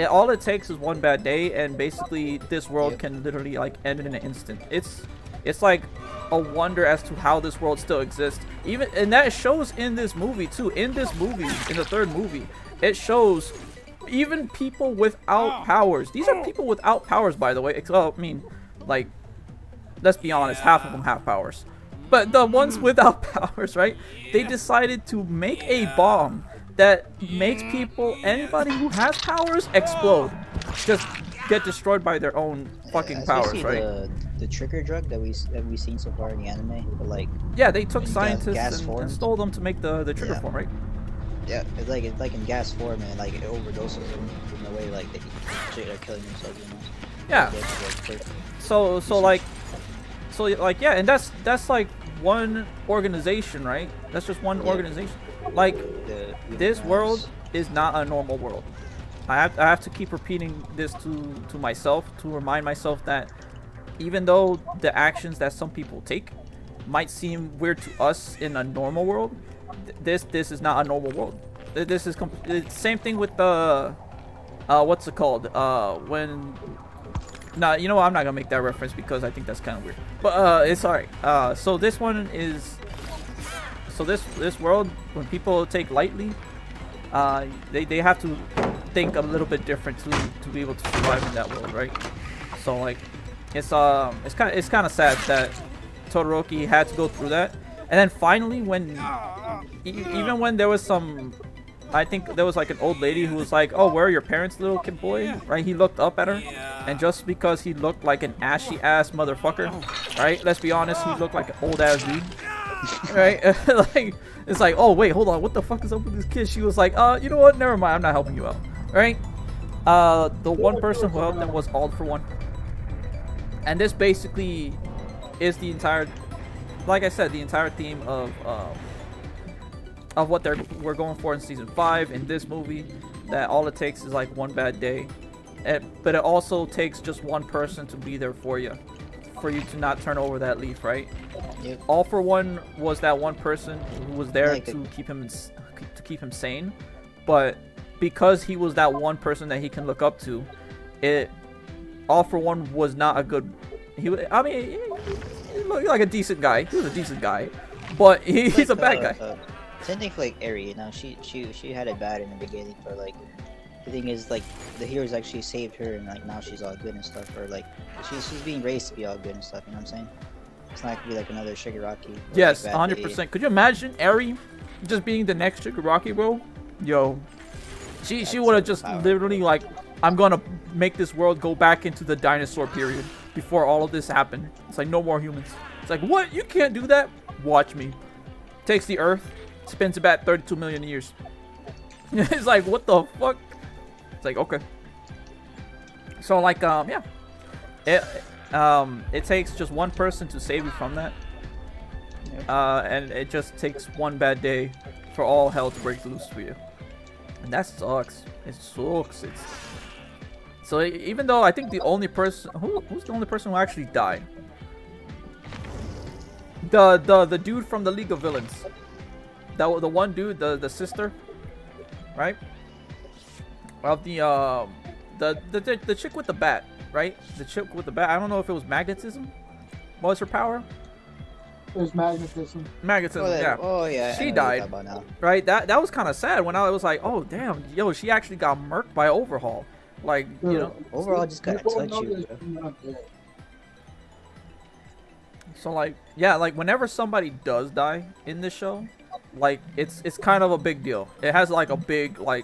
all it takes is one bad day, and basically this world can literally like end in an instant. It's like a wonder as to how this world still exists. And that shows in this movie too. In this movie, in the third movie, it shows even people without powers. These are people without powers, by the way. Well, I mean, like, let's be honest, half of them have powers. But the ones without powers, right? They decided to make a bomb that makes anybody who has powers, explode. Just get destroyed by their own fucking powers, right? The trigger drug that we've seen so far in the anime, but like, yeah, they took scientists and stole them to make the trigger form, right? Yeah, it's like in gas form, and like it overdoses them in a way like they are killing themselves, you know? Yeah. So like So like yeah, and that's like one organization, right? That's just one organization. Like this world is not a normal world. I have to keep repeating this to myself to remind myself that even though the actions that some people take might seem weird to us in a normal world, this is not a normal world. This is same thing with the what's it called? When nah, you know what? I'm not gonna make that reference because I think that's kind of weird. But it's alright. So this one is this world when people take lightly, they have to think a little bit different to be able to survive in that world, right? So like it's kind of sad that Todoroki had to go through that, and then finally when even when there was some, I think there was like an old lady who was like, oh, where are your parents, little kid boy, right? He looked up at her, and just because he looked like an ashy ass motherfucker, right? Let's be honest, he looked like an old ass dude, right? Like it's like, oh wait, hold on, what the fuck is up with this kid? She was like, you know what, never mind, I'm not helping you out, right? The one person who helped them was All for One, and this basically is the entire, like I said, the entire theme of what we're going for in season 5 in this movie. That all it takes is like one bad day, but it also takes just one person to be there for you to not turn over that leaf, right? Yep. All for One was that one person who was there to keep him sane, but because he was that one person that he can look up to, All for One was not a good. He looked like a decent guy. He was a decent guy, but he's a bad guy. Same thing for like Eri, you know, she had it bad in the beginning, but like the thing is like the heroes actually saved her, and like now she's all good and stuff, or like she's being raised to be all good and stuff. You know what I'm saying? It's not gonna be like another Shigaraki. Yes, 100%. Could you imagine Eri just being the next Shigaraki, bro? Yo, she would have just literally like, I'm gonna make this world go back into the dinosaur period before all of this happened. It's like no more humans. It's like, what? You can't do that? Watch me. Takes the Earth, spins it back 32 million years. It's like, what the fuck? It's like, okay. So like, yeah. It takes just one person to save you from that. And it just takes one bad day for all hell to break loose for you. And that sucks. It sucks. So even though I think the only person who's the only person who actually died, the dude from the League of Villains, the one dude, the sister, right? Well, the chick with the bat, right? The chick with the bat. I don't know if it was magnetism. What was her power? It was magnetism. Magnetism, yeah. Oh yeah. She died, right? That was kind of sad when I was like, oh damn, yo, she actually got murked by Overhaul. Like, you know, Overall just gotta touch you, bro. So like, yeah, like whenever somebody does die in this show, like it's kind of a big deal. It has like a big like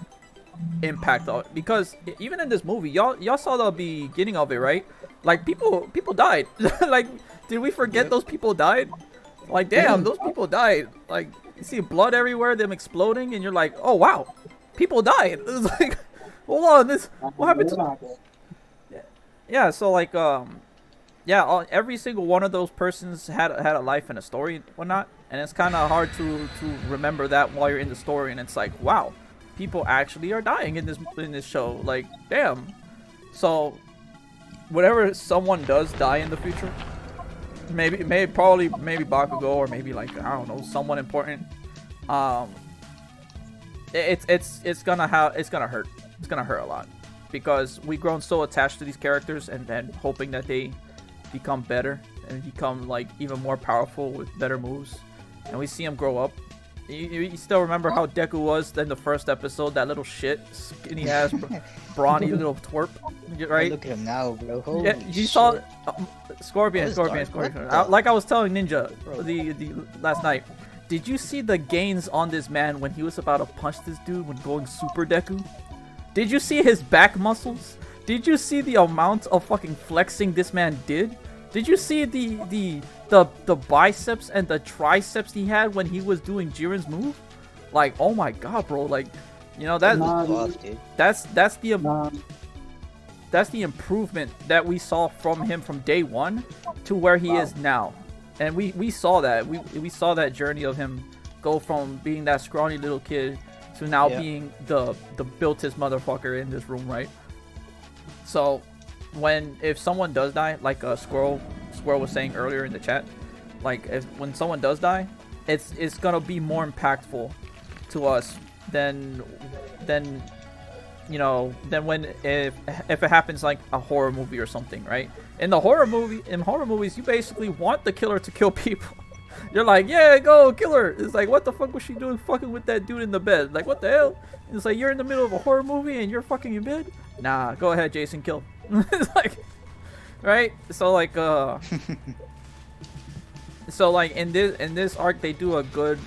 impact on it, because even in this movie, y'all saw the beginning of it, right? Like people died. Like, did we forget those people died? Like, damn, those people died. Like, you see blood everywhere, them exploding, and you're like, oh wow, people died. It's like, hold on, what happened to? Yeah, so like, yeah, every single one of those persons had a life and a story and whatnot, and it's kind of hard to remember that while you're in the story, and it's like, wow, people actually are dying in this show. Like, damn. So, whenever someone does die in the future, maybe Bakugo, or maybe like, I don't know, someone important, it's gonna hurt. It's gonna hurt a lot, because we've grown so attached to these characters, and then hoping that they become better and become like even more powerful with better moves, and we see them grow up. You still remember how Deku was in the first episode? That little shit, skinny ass, brawny little twerp, right? Look at him now, bro. Holy yeah, you saw Scorpion. Like I was telling Ninja the last night. Did you see the gains on this man when he was about to punch this dude when going Super Deku? Did you see his back muscles? Did you see the amount of fucking flexing this man did? Did you see the biceps and the triceps he had when he was doing Jiren's move? Like, oh my god, bro! Like, you know that's the that's the improvement that we saw from him from day one to where he is now. And we saw that. We saw that journey of him go from being that scrawny little kid to now being the builtest motherfucker in this room, right? So if someone does die, like Squirrel was saying earlier in the chat, like when someone does die, it's gonna be more impactful to us than you know, than when if it happens like a horror movie or something, right? In horror movies, you basically want the killer to kill people. You're like, yeah, go kill her. It's like, what the fuck was she doing fucking with that dude in the bed? Like, what the hell? It's like, you're in the middle of a horror movie and you're fucking in bed? Nah, go ahead, Jason, kill. It's like, right? So like, so like in this arc, they do a good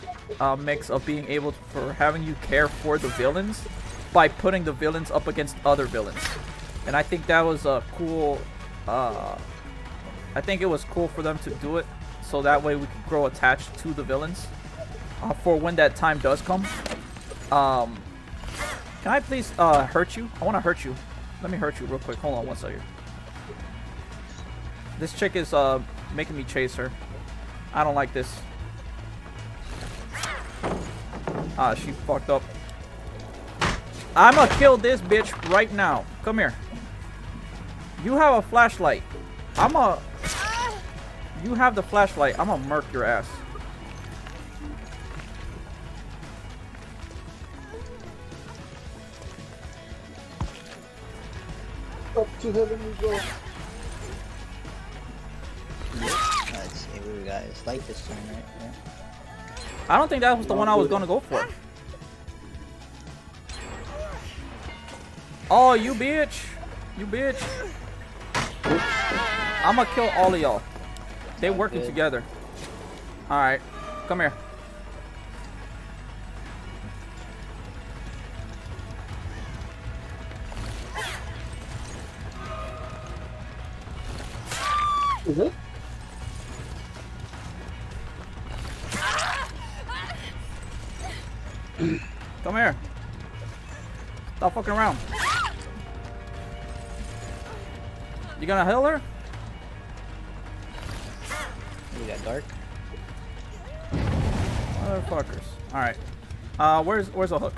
mix of being able to, for having you care for the villains by putting the villains up against other villains. And I think that was a cool, I think it was cool for them to do it so that way we could grow attached to the villains for when that time does come. Can I please hurt you? I want to hurt you. Let me hurt you real quick. Hold on one second. This chick is making me chase her. I don't like this. Ah, she fucked up. I'ma kill this bitch right now. Come here. You have a flashlight. You have the flashlight. I'ma murk your ass. Up to heaven we go. Let's see what we got. It's like this time, right? Yeah. I don't think that was the one I was gonna go for. Oh, you bitch. You bitch. I'ma kill all of y'all. They working together. Alright. Come here. Is it? Come here. Stop fucking around. You gonna heal her? We got dark. Motherfuckers. Alright. Where's the hook?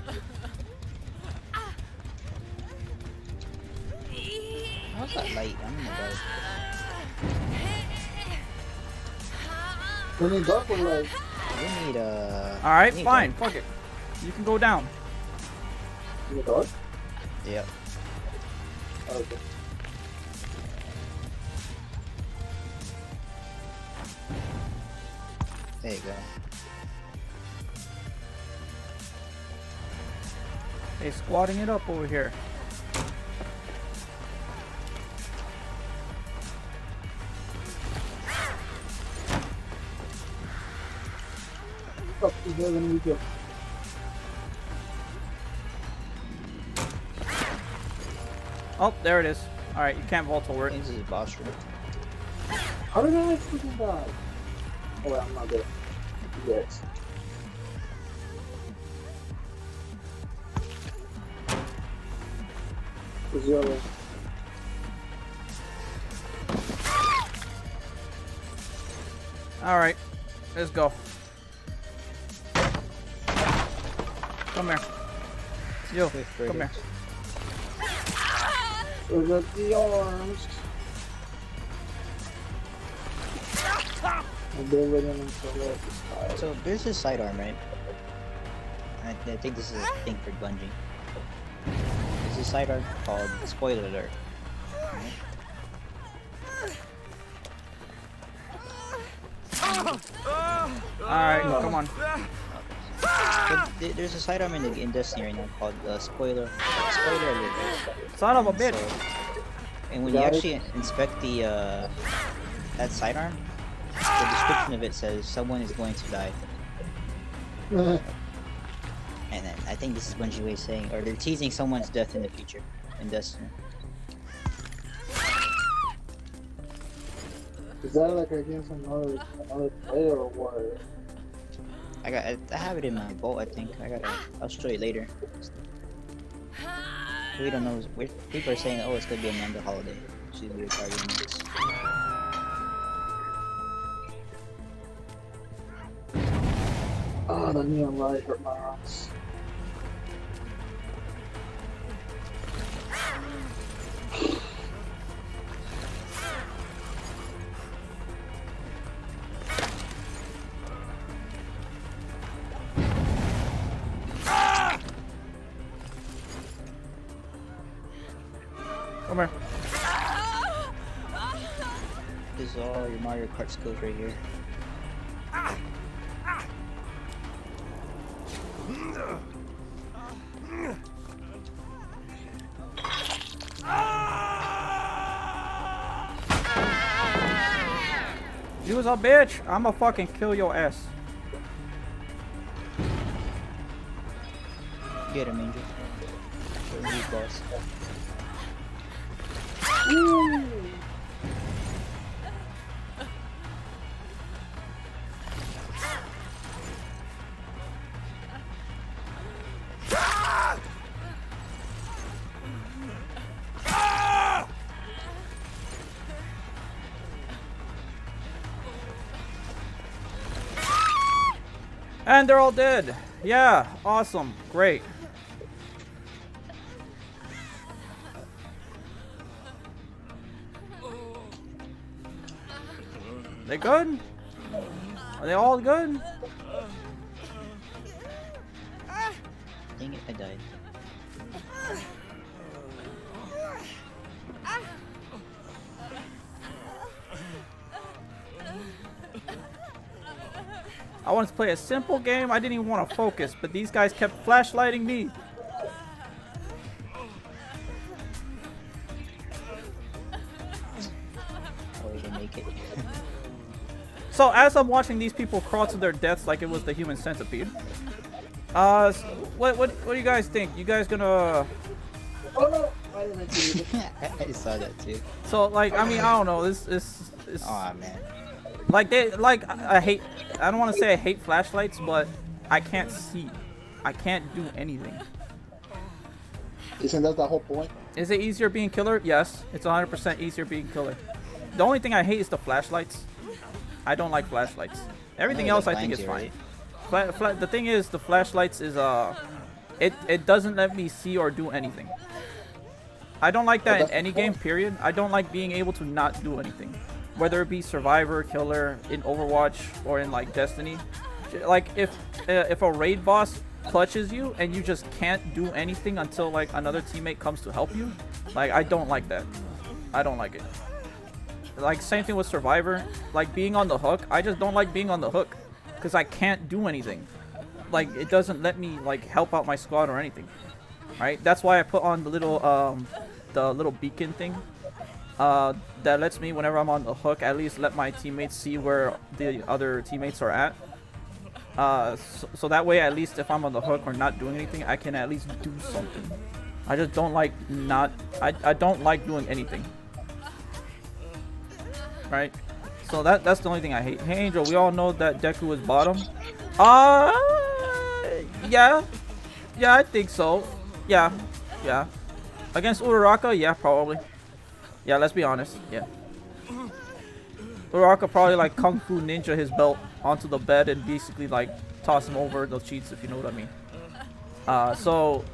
How's that light? I'm in the dark. We need dark or light? We need Alright, we need fine. dark. Fuck it. You can go down. You need dark? Yep. Okay. There you go. Hey, squatting it up over here. Up to heaven we go. Oh, there it is. Alright, you can't vault over I it. think this is boss room. How did I freaking die? Oh wait, I'm not there. Yes. It's yellow. Alright, let's go. Come here. Yo, come here. Look at the arms. I'm building them so that it's tired. So there's this sidearm, right? I think this is a thing for Bungie. There's a sidearm called Spoiler Alert. Alright, come on. But there's a sidearm in Destiny right now called Spoiler Alert. Son of a bitch. So, and when you actually inspect the that sidearm, the description of it says someone is going to die. And then I think this is Bungie way saying, or they're teasing someone's death in the future in Destiny. Is that like against another player or what? I have it in my vault. I think I'll show you later. We don't know. People are saying, oh, it's gonna be a Amanda Holiday. She's weird Guardian mix. Oh, the neon light hurt my eyes. Come here. This is all your Mario Kart skills right here. You was a bitch. I'ma fucking kill your ass. Get him, Angel. Show him who's boss. And they're all dead. Yeah, awesome. Great. They good? Are they all good? Dang it, I died. I wanted to play a simple game. I didn't even want to focus, but these guys kept flashlighting me. Oh, we can make it. So as I'm watching these people crawl to their deaths like it was the human centipede, what do you guys think? You guys gonna? Oh no! I didn't see you. I saw that too. So like, I mean, I don't know. This Aw, man. like I don't want to say I hate flashlights, but I can't see. I can't do anything. Isn't that the whole point? Is it easier being killer? Yes, it's 100% easier being killer. The only thing I hate is the flashlights. I don't like flashlights. Everything else I think is fine. The thing is, the flashlights is it doesn't let me see or do anything. I don't like that in any game, period. I don't like being able to not do anything, whether it be Survivor, Killer, in Overwatch, or in like Destiny. Like if a raid boss clutches you and you just can't do anything until like another teammate comes to help you, like I don't like that. I don't like it. Like same thing with Survivor, like being on the hook. I just don't like being on the hook because I can't do anything. Like it doesn't let me like help out my squad or anything. Right? That's why I put on the little beacon thing. That lets me, whenever I'm on the hook, at least let my teammates see where the other teammates are at. So that way, at least if I'm on the hook or not doing anything, I can at least do something. I just don't like I don't like doing anything. Right? So that's the only thing I hate. Hey Angel, we all know that Deku is bottom. Yeah, I think so. Yeah. Against Uraraka, yeah, probably. Yeah, let's be honest. Yeah. Uraraka probably like Kung Fu Ninja his belt onto the bed and basically like toss him over the cheats, if you know what I mean. So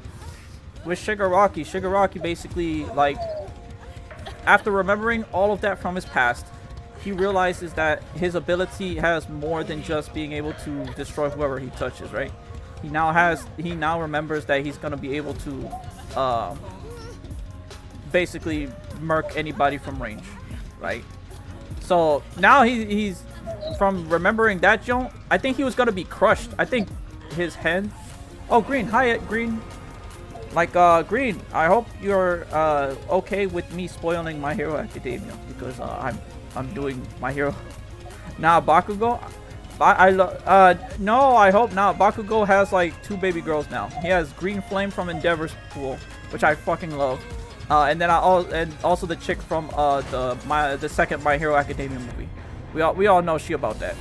with Shigaraki basically like after remembering all of that from his past, he realizes that his ability has more than just being able to destroy whoever he touches, right? He now remembers that he's gonna be able to basically murk anybody from range, right? So now he's from remembering that joint, I think he was gonna be crushed. I think his head. Oh, Green, hi Green. Like Green, I hope you're okay with me spoiling My Hero Academia because I'm doing My Hero. Now Bakugo, no, I hope not. Bakugo has like 2 baby girls now. He has Green Flame from Endeavor's pool, which I fucking love. And then also the chick from the second My Hero Academia movie. We all know she about that.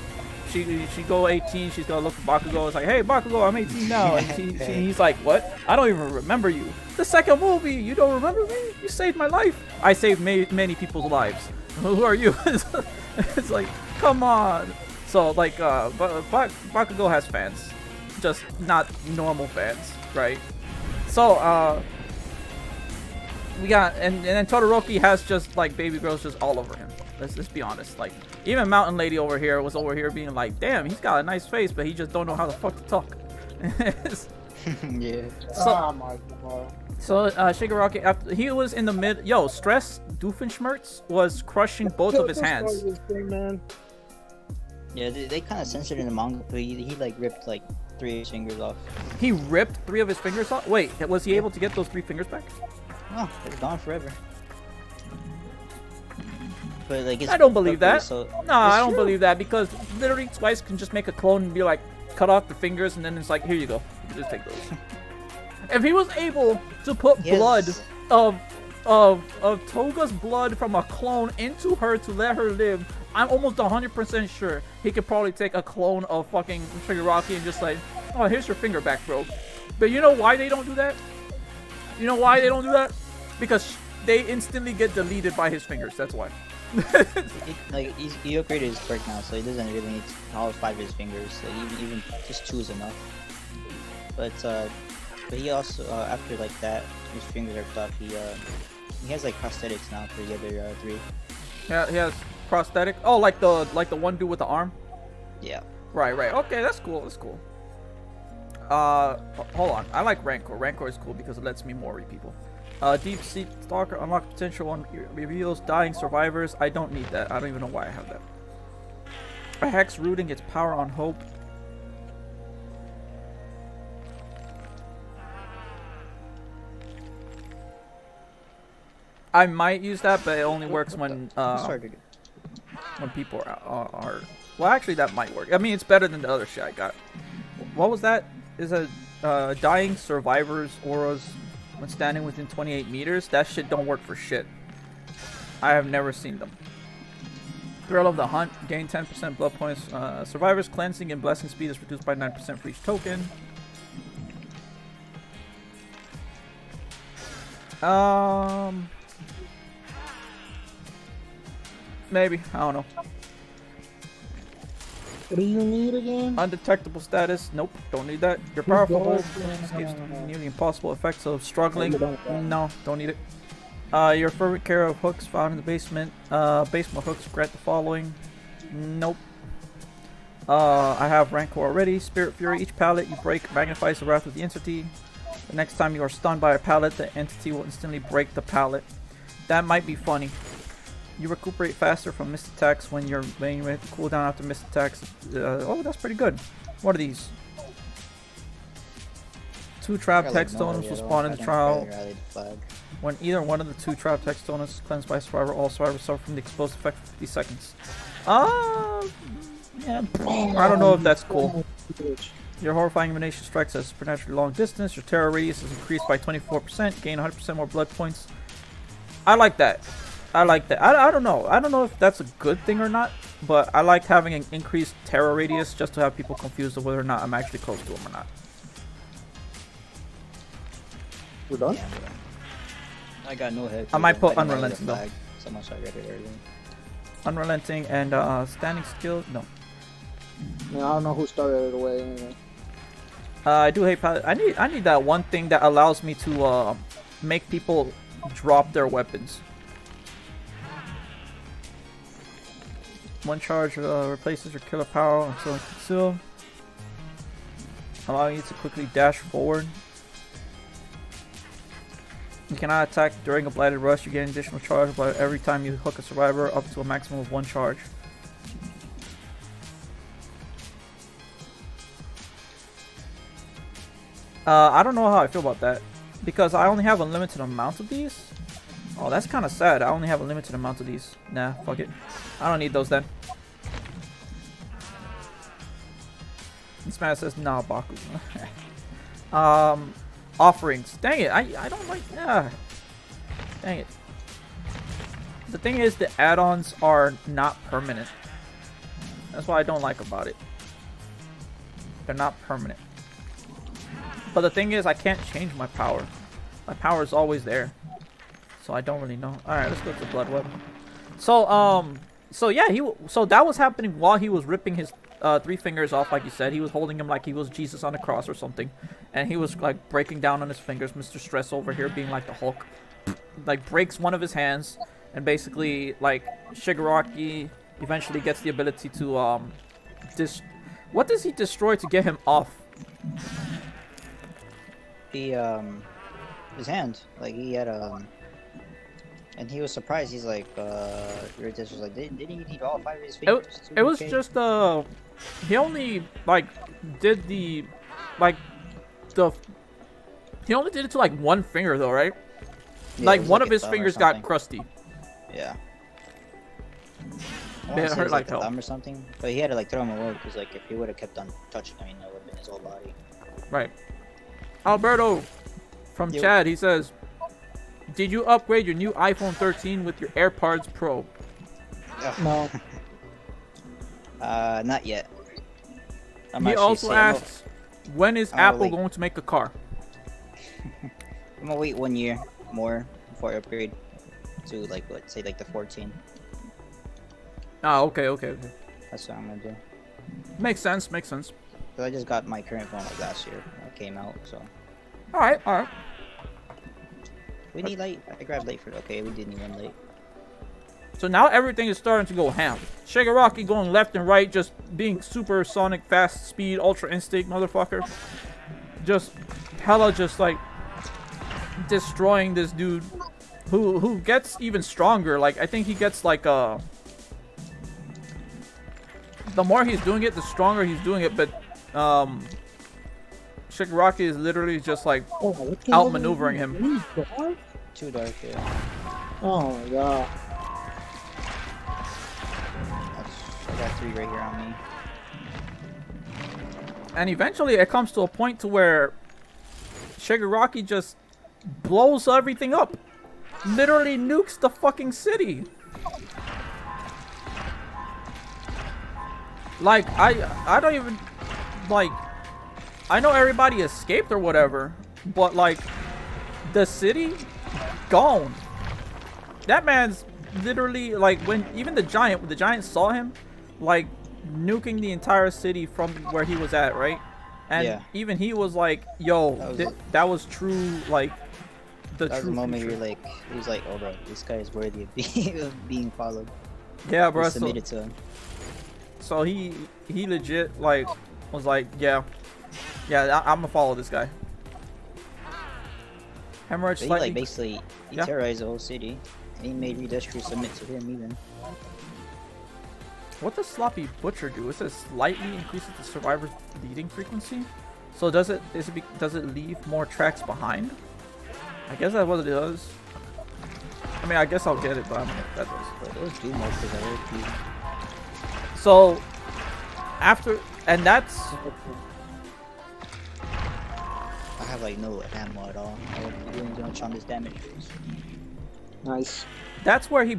she go 18. She's gonna look for Bakugo. It's like, hey Bakugo, I'm 18 now. And he's like, what? I don't even remember you. The second movie, you don't remember me? You saved my life. I saved many people's lives. Who are you? It's like, come on. So like, Bakugo has fans, just not normal fans, right? So we got and then Todoroki has just like baby girls just all over him. Let's be honest. Like even Mountain Lady over here was over here being like, damn, he's got a nice face, but he just don't know how the fuck to talk. Yeah. Oh my god. So Shigaraki, after he was in the mid, Stress Doofenshmirtz was crushing both of his hands. Yeah, they kind of censored in the manga, but he like ripped like 3 of his fingers off. He ripped 3 of his fingers off? Wait, was he able to get those 3 fingers back? No, they're gone forever. But like, it's I don't believe that. So No, I don't believe that because literally Twice can just make a clone and be like, cut off the fingers and then it's like, here you go. You just take those. If he was able to put blood of Toga's blood from a clone into her to let her live, I'm almost 100% sure he could probably take a clone of fucking Shigaraki and just like, oh, here's your finger back, bro. But you know why they don't do that? You know why they don't do that? Because they instantly get deleted by his fingers. That's why. He upgraded his quirk now, so he doesn't really need all 5 of his fingers. Like, even just 2 is enough. But he also after like that, his fingers ripped off. He has like prosthetics now for the other 3. Yeah, he has prosthetic. Oh, like the one dude with the arm. Yeah. Right. Okay, that's cool. That's cool. Hold on. I like Rancor. Rancor is cool because it lets me more people. Deep Sea Stalker, unlock potential on reveals dying survivors. I don't need that. I don't even know why I have that. A Hex rooting its power on hope. I might use that, but it only works when people are. Well, actually, that might work. I mean, it's better than the other shit I got. What was that? Is a dying survivors auras when standing within 28 meters? That shit don't work for shit. I have never seen them. Thrill of the Hunt, gain 10% blood points. Survivors cleansing and blessing speed is reduced by 9% for each token. Maybe, I don't know. What do you need again? Undetectable status. Nope, don't need that. Your powerful hold escapes nearly impossible effects of struggling. No, don't need it. Your fervent care of hooks found in the basement. Basement hooks grant the following. Nope. I have Rancor already. Spirit Fury. Each pallet you break magnifies the wrath of the entity. The next time you are stunned by a pallet, the entity will instantly break the pallet. That might be funny. You recuperate faster from missed attacks when you hit the cooldown after missed attacks. Oh, that's pretty good. What are these? 2 trapped hex stones will spawn in the trial. When either one of the 2 trapped hex stones is cleansed by a survivor, all survivors suffer from the exposed effect for 50 seconds. Yeah, I don't know if that's cool. Your horrifying emanation strikes at a supernaturally long distance. Your terror radius is increased by 24%. Gain 100% more blood points. I like that. I like that. I don't know. I don't know if that's a good thing or not, but I like having an increased terror radius just to have people confused of whether or not I'm actually close to them or not. We're done? Yeah, I got no head. I might put Unrelenting though. So much I read it earlier. Unrelenting and standing skill. No. Yeah, I don't know who started it away anyway. I do hate pallet. I need that one thing that allows me to make people drop their weapons. One charge replaces your killer power until concealed, allowing you to quickly dash forward. You cannot attack during a blighted rush. You get an additional charge but every time you hook a survivor up to a maximum of 1 charge. I don't know how I feel about that because I only have a limited amount of these. Oh, that's kind of sad. I only have a limited amount of these. Nah, fuck it. I don't need those then. This man says, nah, Baku. Offerings. Dang it. I don't like... Yeah. Dang it. The thing is, the add-ons are not permanent. That's what I don't like about it. They're not permanent. But the thing is, I can't change my power. My power is always there. So I don't really know. Alright, let's go to Blood Web. So yeah, so that was happening while he was ripping his 3 fingers off, like you said. He was holding him like he was Jesus on the cross or something. And he was like breaking down on his fingers. Mr. Stress over here being like the Hulk. Like breaks one of his hands. And basically, like, Shigaraki eventually gets the ability to, what does he destroy to get him off? His hand. Like, he had, and he was surprised. He's like, Iridius was like, didn't he need all 5 of his fingers? It was just, he only, like, did the, like, he only did it to, like, 1 finger, though, right? Yeah, like, one like of his fingers got crusty. Yeah. It hurt like the hell. thumb or something, but he had to like throw him away because like if he would have kept on touching him, that would have been his whole body. Right. Alberto from Chad, he says, "Did you upgrade your new iPhone 13 with your AirPods Pro?" No. Not yet. He also asks, "When is Apple going to make a car?" I'm gonna wait 1 year more before I upgrade to like let's say like the 14. Ah, okay. That's what I'm gonna do. Makes sense. Cause I just got my current phone like last year when it came out, so. All right. We need light. I grabbed light for. Okay, we did need one light. So now everything is starting to go ham. Shigaraki going left and right, just being supersonic, fast speed, ultra instinct, motherfucker. Just hella, just like destroying this dude, who gets even stronger. Like I think he gets like the more he's doing it, the stronger he's doing it. But Shigaraki is literally just like outmaneuvering him. Too dark, yeah. Oh my god. I got 3 right here on me. And eventually it comes to a point to where Shigaraki just blows everything up. Literally nukes the fucking city. Like, I don't even, like, I know everybody escaped or whatever, but like, the city, gone. That man's literally, like, when even the giant saw him, like, nuking the entire city from where he was at, right? And even he was like, yo, that was true, like, that was the moment you're like, he was like, oh bro, this guy is worthy of being followed. Yeah, bro. Submitted to him. So he legit like was like, yeah, I'm gonna follow this guy. Hemorrhage slightly. Like basically, he terrorized the whole city, and he made Redestry submit to him even. What does Sloppy Butcher do? It says slightly increases the survivor's bleeding frequency. So does it leave more tracks behind? I guess that's what it does. I mean, I guess I'll get it, but I don't know if that does. But those do most of the So, after, and that's... I have like no ammo at all. I wasn't doing too much on this damage base. Nice. That's where he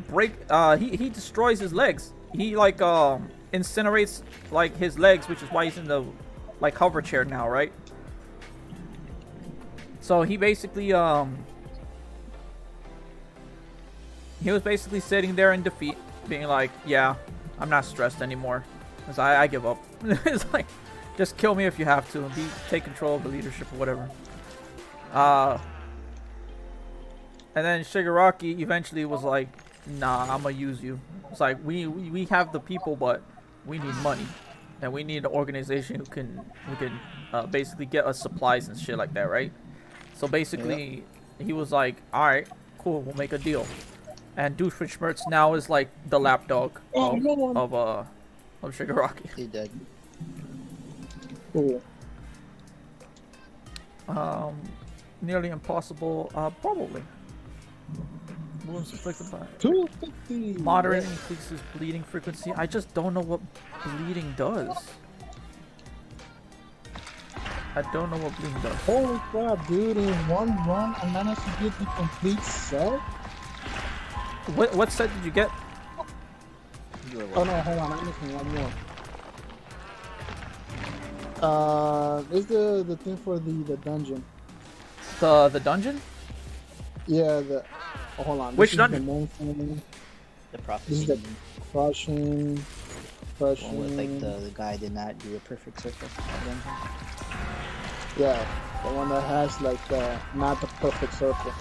he destroys his legs. He like incinerates like his legs, which is why he's in the like hover chair now, right? So he basically he was basically sitting there in defeat, being like, yeah, I'm not stressed anymore, cause I give up. It's like, just kill me if you have to, and take control of the leadership or whatever. And then Shigaraki eventually was like, nah, I'm gonna use you. It's like, we have the people, but we need money, and we need an organization who can basically get us supplies and shit like that, right? So basically, he was like, all right, cool, we'll make a deal. And Doofenshmirtz now is like the lapdog of Shigaraki. He's dead. Cool. Nearly impossible, probably. Wounds inflicted by 250. moderate increases bleeding frequency. I just don't know what bleeding does. I don't know what bleeding does. Holy crap, dude! In one run, I managed to get the complete set. What set did you get? Oh no, hold on, I'm missing one more. It's the thing for the dungeon. The dungeon? Yeah, the. Oh, hold on. Which This is dungeon? the main thing. The This prophecy is the engine. crushing. One with like the guy did not do a perfect circle. Yeah, the one that has like not the perfect circle.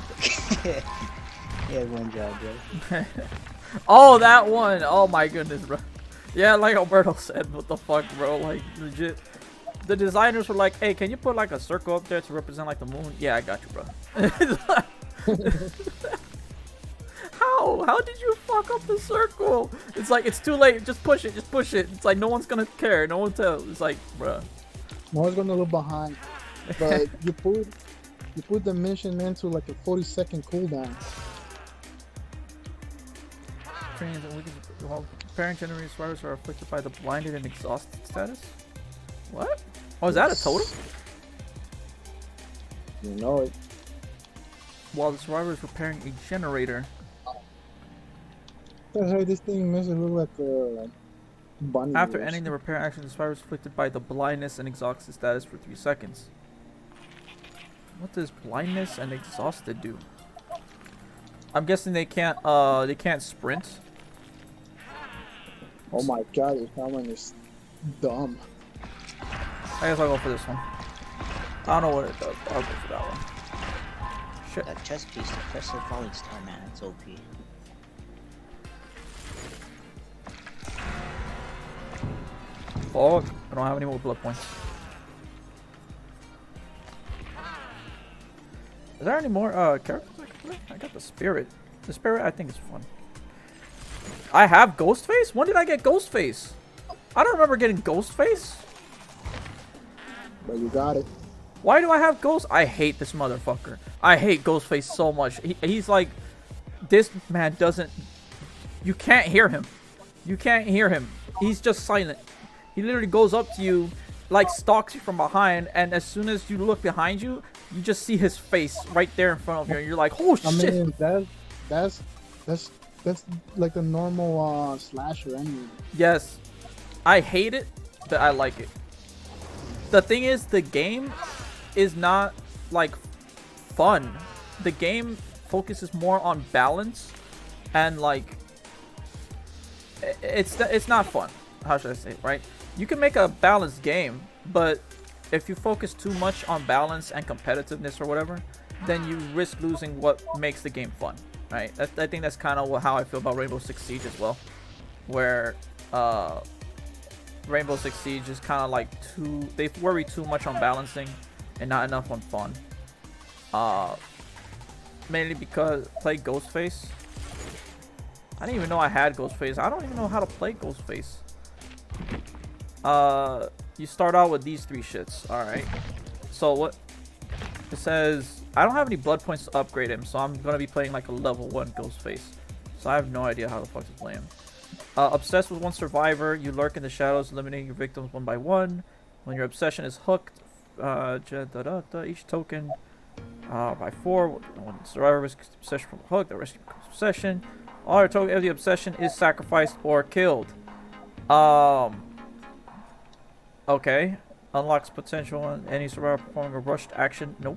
He had one job, bro. Oh, that one. Oh my goodness, bro. Yeah, like Alberto said, what the fuck, bro? Like, legit. The designers were like, hey, can you put like a circle up there to represent like the moon? Yeah, I got you, bro. How did you fuck up the circle? It's like, it's too late. Just push it. Just push it. It's like, no one's gonna care. No one tell. It's like, bruh. No one's gonna look behind. But you put the mission into like a 40-second cooldown. Parent generated survivors are afflicted by the blinded and exhausted status. What? Oh, is that a totem? You know it. While the survivor is repairing a generator. What the hell, this thing makes it look like a bunny. After ending the repair action, the survivor is afflicted by the blindness and exhausted status for 3 seconds. What does blindness and exhausted do? I'm guessing they can't sprint. Oh my god, this one is dumb. I guess I'll go for this one. I don't know what it does, but I'll go for that one. Shit. That chest piece, the Crest of Falling Star, man, it's OP. Fuck. I don't have any more blood points. Is there any more characters I can play? I got the spirit. The spirit I think is fun. I have Ghostface? When did I get Ghostface? I don't remember getting Ghostface. But you got it. Why do I have Ghost? I hate this motherfucker. I hate Ghostface so much. He's like, this man doesn't. You can't hear him. You can't hear him. He's just silent. He literally goes up to you, like stalks you from behind, and as soon as you look behind you, you just see his face right there in front of you, and you're like, oh shit. I mean, that's like the normal slasher anyway. Yes, I hate it, but I like it. The thing is, the game is not like fun. The game focuses more on balance, and like it's not fun. How should I say it, right? You can make a balanced game, but if you focus too much on balance and competitiveness or whatever, then you risk losing what makes the game fun, right? I think that's kind of how I feel about Rainbow Six Siege as well, where Rainbow Six Siege is kind of like they worry too much on balancing and not enough on fun. Mainly because play Ghostface. I didn't even know I had Ghostface. I don't even know how to play Ghostface. You start out with these 3 shits. Alright. So what it says, I don't have any blood points to upgrade him, so I'm gonna be playing like a level 1 Ghostface. So I have no idea how the fuck to play him. Obsessed with one survivor, you lurk in the shadows, eliminating your victims one by one. When your obsession is hooked, each token by 4. When the survivor risks obsession from a hook, the rest becomes obsession. All your token of the obsession is sacrificed or killed. Okay. Unlocks potential on any survivor performing a rushed action. Nope.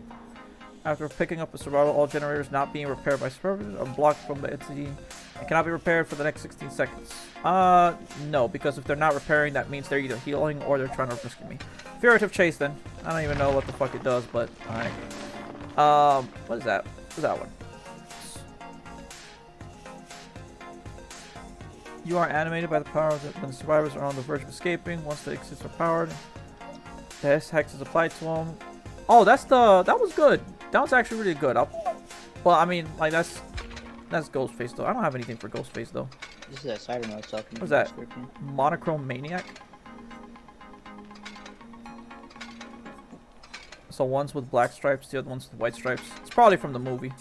After picking up a survivor, all generators not being repaired by survivors are blocked from the entity and cannot be repaired for the next 16 seconds. No, because if they're not repairing, that means they're either healing or they're trying to rescue me. Figurative chase, then. I don't even know what the fuck it does, but alright. What is that? What's that one? You are animated by the power when the survivors are on the verge of escaping. Once the exits are powered, the hex is applied to them. Oh, that was good. That was actually really good. Well, I mean, like that's Ghostface though. I don't have anything for Ghostface though. This is that siren I was talking What's about. that? Monochrome Maniac. So one's with black stripes, the other one's with white stripes. It's probably from the movie.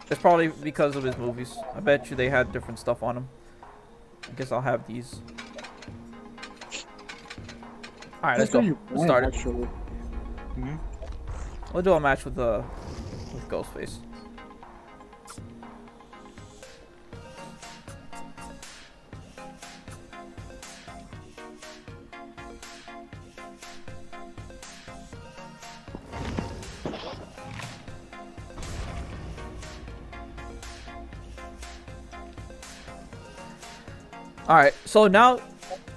It's probably because of his movies. I bet you they had different stuff on them. I guess I'll have these. Alright, let's go. We'll start it. We'll do a match with Ghostface. All right, so now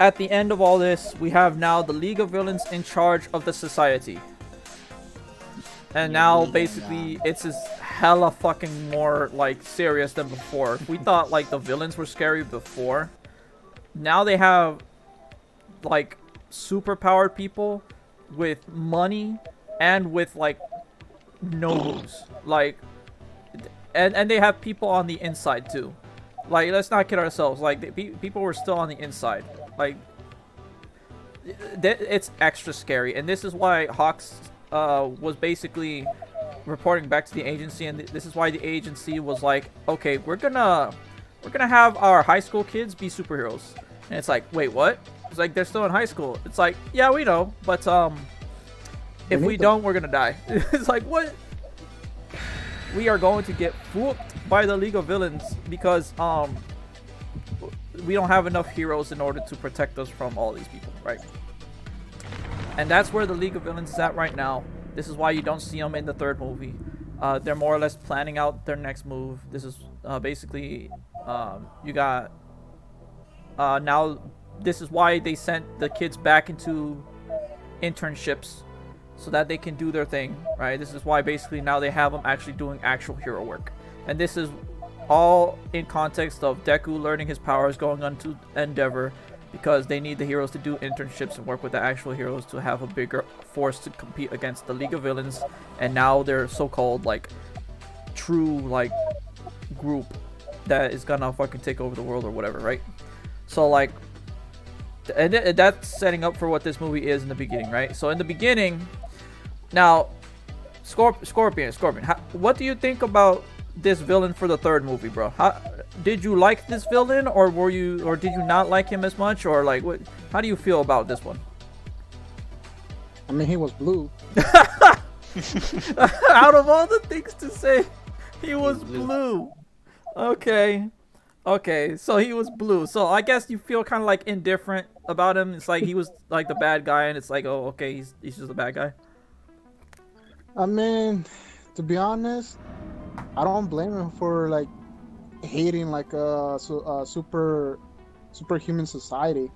at the end of all this, we have now the League of Villains in charge of the society. And now basically it's just hella fucking more like serious than before. If we thought like the villains were scary before, now they have like super powered people with money and with like no moves. Like and they have people on the inside too. Like, let's not kid ourselves. Like, people were still on the inside. Like, it's extra scary. And this is why Hawks was basically reporting back to the agency. And this is why the agency was like, okay, we're gonna have our high school kids be superheroes. And it's like, wait, what? It's like, they're still in high school. It's like, yeah, we know. But if we don't, we're gonna die. It's like, what? We are going to get whooped by the League of Villains because we don't have enough heroes in order to protect us from all these people, right? And that's where the League of Villains is at right now. This is why you don't see them in the third movie. They're more or less planning out their next move. This is basically you got now this is why they sent the kids back into internships so that they can do their thing, right? This is why basically now they have them actually doing actual hero work. And this is all in context of Deku learning his powers, going on to Endeavor, because they need the heroes to do internships and work with the actual heroes to have a bigger force to compete against the League of Villains. And now they're so-called like true like group that is gonna fucking take over the world or whatever, right? So like, and that's setting up for what this movie is in the beginning, right? So in the beginning, now Scorpion, what do you think about this villain for the third movie, bro? Did you like this villain, or did you not like him as much, or like what? How do you feel about this one? I mean, he was blue. Out of all the things to say, he was blue. Okay, so he was blue. So I guess you feel kind of like indifferent about him. It's like he was like the bad guy, and it's like, oh, okay, he's just a bad guy. I mean, to be honest, I don't blame him for like hating like a superhuman society.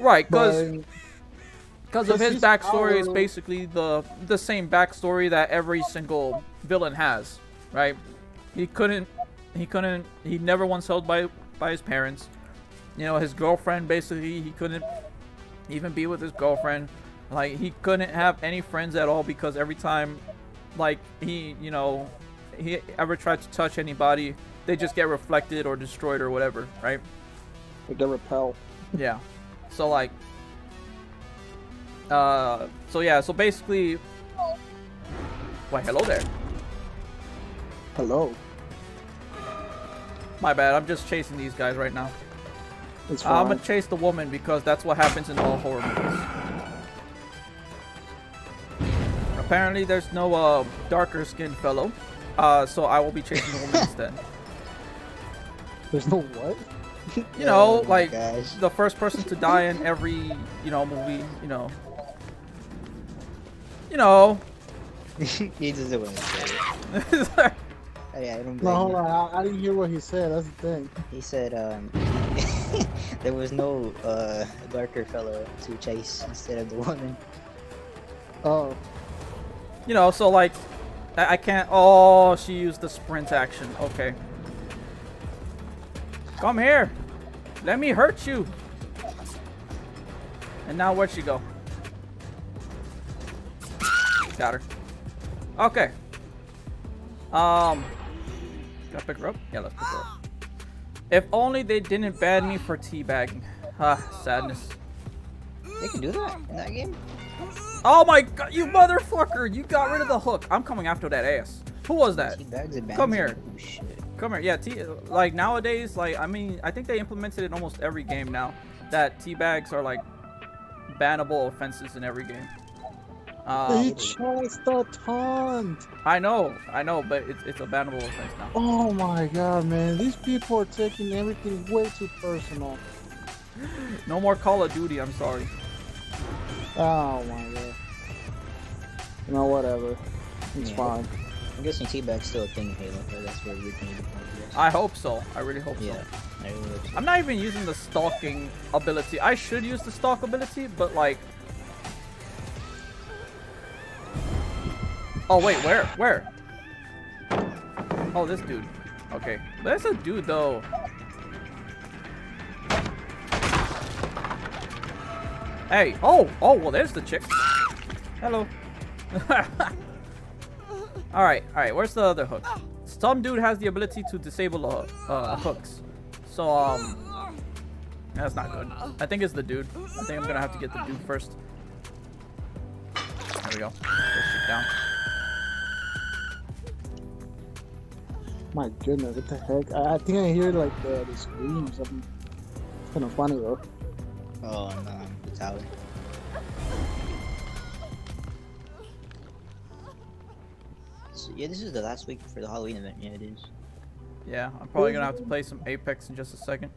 Right, because of his backstory is power... basically the same backstory that every single villain has, right? He never once held by his parents. You know, his girlfriend, basically he couldn't even be with his girlfriend. Like, he couldn't have any friends at all because every time like he ever tried to touch anybody, they just get reflected or destroyed or whatever, right? They get repel. Yeah. So like so basically, why, hello there. Hello. My bad, I'm just chasing these guys right now. It's fine. I'm gonna chase the woman because that's what happens in all horror movies. Apparently there's no darker skinned fellow, so I will be chasing the woman instead. There's no what? You know, Oh like gosh. the first person to die in every, movie, He doesn't want to say it. I don't blame No, hold you. on. I didn't hear what he said. That's the thing. He said there was no darker fellow to chase instead of the woman. Oh. So like, I can't. Oh, she used the sprint action. Okay. Come here. Let me hurt you. And now where'd she go? Got her. Okay. Can I pick her up? Yeah, let's pick her up. If only they didn't ban me for teabagging. Sadness. They can do that in that game? Oh my god, you motherfucker! You got rid of the hook. I'm coming after that ass. Who was that? Teabags and Come bans? here. Oh, shit. Come here. Yeah, like nowadays, like, I mean, I think they implemented it in almost every game now, that teabags are like bannable offenses in every game. He chose the taunt. I know, but it's a bannable offense now. Oh my god, man. These people are taking everything way too personal. No more Call of Duty, I'm sorry. Oh my god. No, whatever. It's Yeah. fine. I'm guessing Teabag's still a thing in Halo, but that's where it originated from, I guess. I hope so. I really hope Yeah, so. I really hope so. I'm not even using the stalking ability. I should use the stalk ability, but like... Oh, wait, where? Where? Oh, this dude. Okay. There's a dude, though. Hey. Oh, well, there's the chick. Hello. Alright, where's the other hook? Some dude has the ability to disable hooks. So, that's not good. I think it's the dude. I think I'm gonna have to get the dude first. There we go. Let's shoot down. My goodness, what the heck? I think I hear like the scream or something. It's kind of funny though. Oh no, the tower. So, yeah, this is the last week for the Halloween event. Yeah, it is. Yeah, I'm probably gonna have to play some Apex in just a second.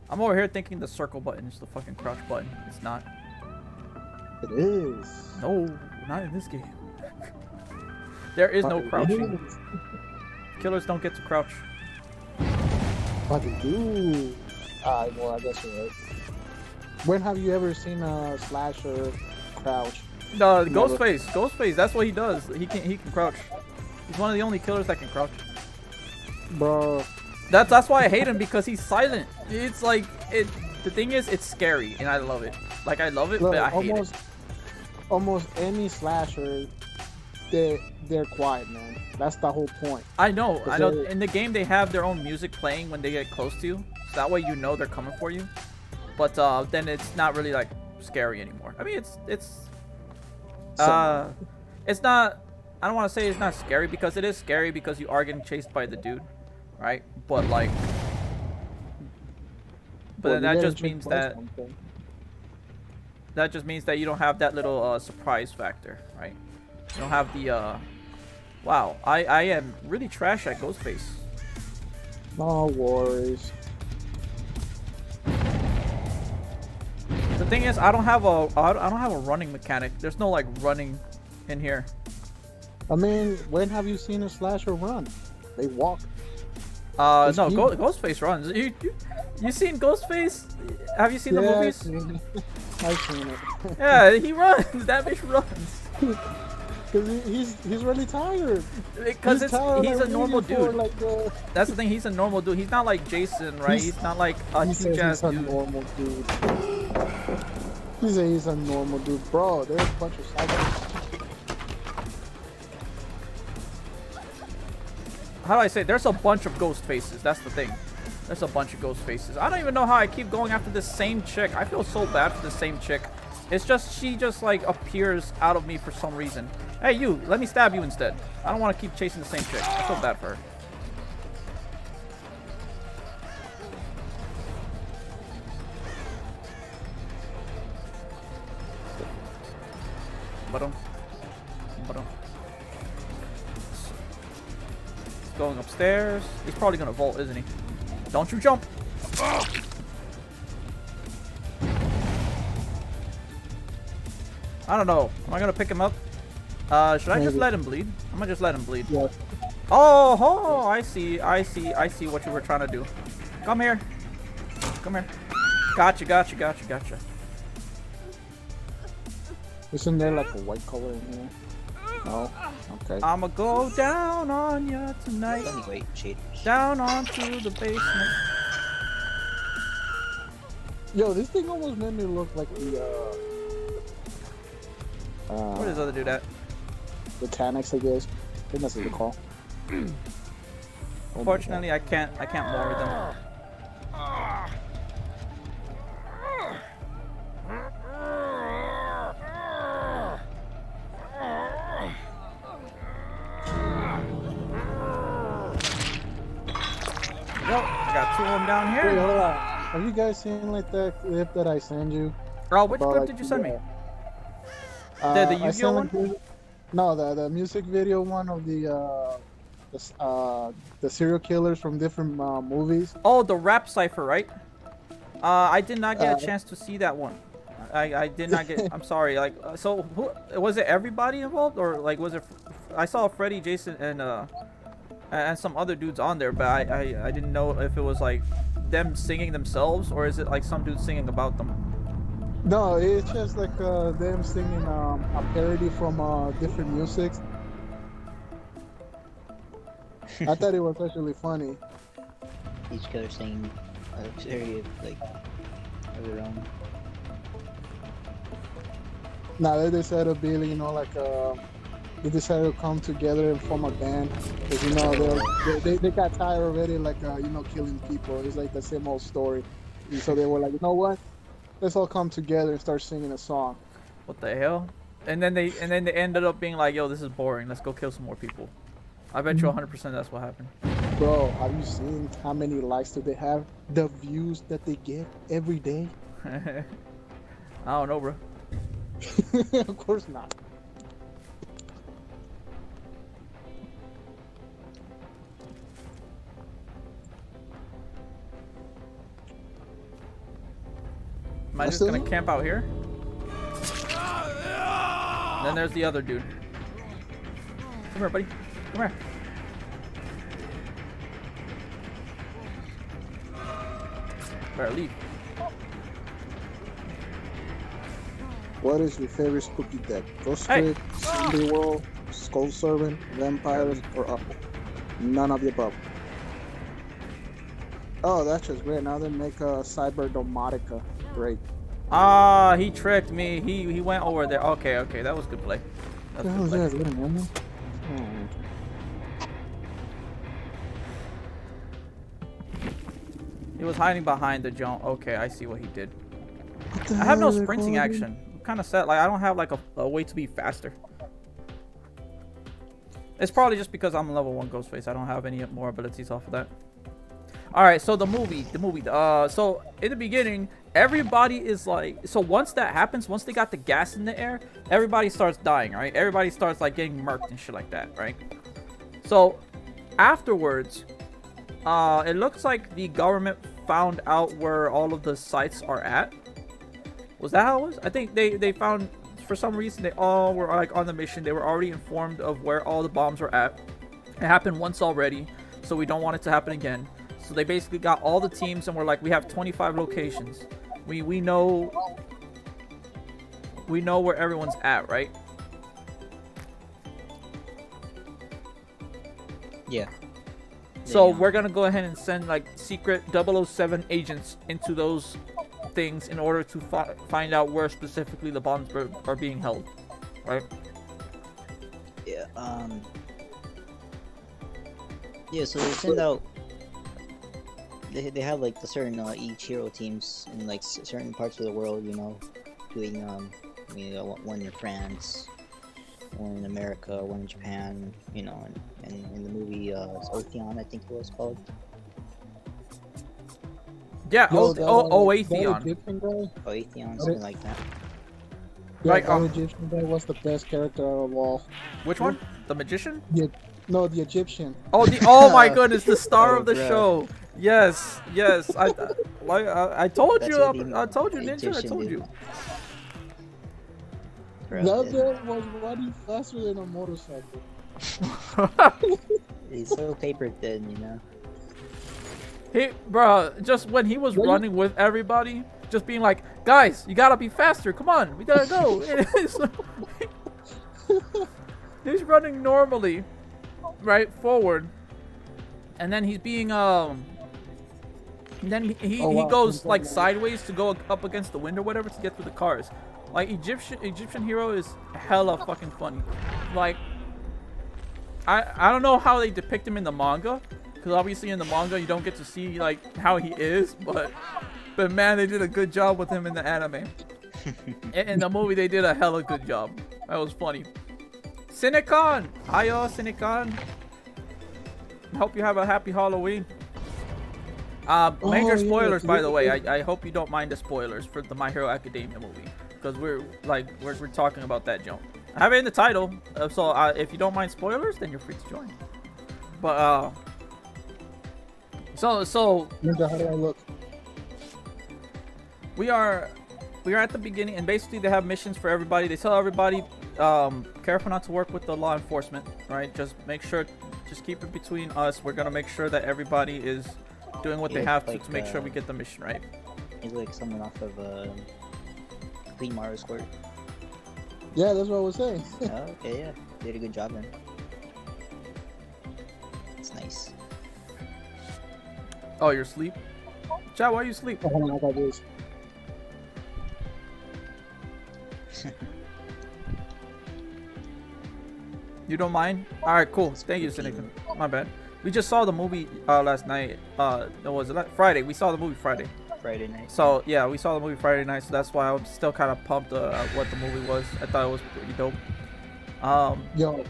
I'm over here thinking the circle button is the fucking crouch button. It's not. It is. No, not in this game. There is no But it crouching. is. Killers don't get to crouch. But they do. Well, I guess you're right. When have you ever seen a slasher crouch? No, Never. Ghostface, that's what he does. He can crouch. He's one of the only killers that can crouch. Bro, That's why I hate him, because he's silent. It's like the thing is, it's scary and I love it. Like, I love it, look, but I hate it. almost any slasher, they're quiet, man. That's the whole point. I know. Because In the game, they have their own music playing when they get close to you, so that way you know they're coming for you. But then it's not really like scary anymore. I mean, it's not. I don't want to say it's not scary, because it is scary because you are getting chased by the dude, right? But like, Well, then you that gotta just check means twice that on thing. you don't have that little surprise factor, right? You don't have the wow. I am really trash at Ghostface. No worries. The thing is, I don't have a running mechanic. There's no like running in here. I mean, when have you seen a slasher run? They walk. No, It's huge. Ghostface runs. You seen Ghostface? Have you seen the Yeah, movies? I've seen it. Yeah, he runs. That bitch runs. Cause he's really tired. Because he's tired, a normal waiting for, dude. like, That's the thing. He's a normal dude. He's not like Jason, right? He's not like a he huge says ass he's a dude. normal dude. He says he's a normal dude, bro. There's a bunch of psychos. How do I say? There's a bunch of ghost faces. That's the thing. There's a bunch of ghost faces. I don't even know how I keep going after this same chick. I feel so bad for the same chick. It's just, she just like appears out of me for some reason. Hey, you, let me stab you instead. I don't want to keep chasing the same chick. I feel bad for her. Bottom. He's going upstairs. He's probably gonna vault, isn't he? Don't you jump! I don't know. Am I gonna pick him up? Should I just Maybe. let him bleed? I'm gonna just let him bleed. Yeah. Oh, I see what you were trying to do. Come here. Come here. Gotcha. Isn't there like a white color in here? No. Okay. I'ma go down on ya tonight. Let me wait, shade. Down onto the basement. Yo, this thing almost made me look like the Where does the other dude at? the Tanix, I guess. I think that's what they call. Oh my Unfortunately, I can't more them. Yo, I got two of them down God. Wait, here. hold on. Have you guys seen like that clip that I send you? Oh, which about, clip like, did you send me? The I Yu-Gi-Oh sent, one? like, no, the music video one of the serial killers from different movies. Oh, the rap cipher, right? I did not get a chance to see that one. I did not get. I'm sorry. Like, so who was it? Everybody involved, or like was it I saw Freddy, Jason, and some other dudes on there, but I didn't know if it was like them singing themselves or is it like some dude singing about them. No, it's just like them singing a parody from different musics. I thought it was actually funny. Each killer saying a series of like of their own. Now they decided to be, you know, like they decided to come together and form a band because you know they got tired already, like you know, killing people. It's like the same old story, and so they were like, you know what? Let's all come together and start singing a song. What the hell? And then they ended up being like, yo, this is boring. Let's go kill some more people. I bet you 100% that's what happened. Bro, have you seen how many likes do they have? The views that they get every day? I don't know, bro. Of course not. Am I just gonna camp out here? And then there's the other dude. Come here, buddy. Come here. Better leave. What is your favorite spooky deck? Ghost Trick, Zombie World, Skull Servant, Vampires, or Apple? None of the above. Oh, that's just great. Now they make a Cyber Domotica. Great. Ah, he tricked me. He went over there. Okay, that was good play. What the hell is that? Little man? He was hiding behind the jump. Okay, I see what he did. I have no sprinting action. I'm kind of sad. Like, I don't have like a way to be faster. It's probably just because I'm a level 1 Ghostface. I don't have any more abilities off of that. All right, so the movie. So in the beginning, everybody is like, so once that happens, once they got the gas in the air, everybody starts dying, right? Everybody starts like getting murked and shit like that, right? So afterwards, it looks like the government found out where all of the sites are at. Was that how it was? I think they found, for some reason, they all were like on the mission. They were already informed of where all the bombs were at. It happened once already, so we don't want it to happen again. So they basically got all the teams and we're like, we have 25 locations. We know where everyone's at, right? Yeah. So we're gonna go ahead and send like secret 007 agents into those things in order to find out where specifically the bombs are being held, right? Yeah. Yeah. So they send out. They have like the certain each hero teams in like certain parts of the world, you know, doing you know, one in France, one in America, one in Japan, you know, and in the movie Otheon, I think it was called. Yeah, Oatheon. Oatheon, something like that. Yeah, Like, the Egyptian guy was the best character out of all. Which one? The magician? No, the Egyptian. Oh, oh my goodness, the star Oh, of the bro. show. Yes. I told That's you. what he- I told you, Ninja. I Egyptian told dude. you. That man was running faster than a motorcycle. He's so paper thin, you know. Bro, just when he was running with everybody, just being like, guys, you gotta be faster. Come on, we gotta go. He's running normally, right forward, and then he's being then he goes like sideways to go up against the wind or whatever to get through the cars. Like Egyptian hero is hella fucking funny. Like I don't know how they depict him in the manga, because obviously in the manga you don't get to see like how he is, but man, they did a good job with him in the anime. In the movie they did a hella good job. That was funny. Cinecon! Hiyo, Cinecon. Hope you have a happy Halloween. Major spoilers, by the way. I hope you don't mind the spoilers for the My Hero Academia movie, because we're talking about that jump. I have it in the title, so if you don't mind spoilers, then you're free to join. But Ninja, how do I look? we are we are at the beginning, and basically they have missions for everybody. They tell everybody, careful not to work with the law enforcement, right? Just make sure, just keep it between us. We're gonna make sure that everybody is doing what they have to make sure we get the mission right. He's like someone off of Clean Mario Squirt. Yeah, that's what I was saying. Oh, okay, yeah. Did a good job then. It's nice. Oh, you're asleep? Chat, why are you asleep? Oh, hold on, I got this. You don't mind? Alright, cool. Thank you, Cynic. My bad. We just saw the movie last night. Was it Friday? We saw the movie Friday. Friday night. So yeah, we saw the movie Friday night, so that's why I'm still kind of pumped what the movie was. I thought it was pretty dope. Yo,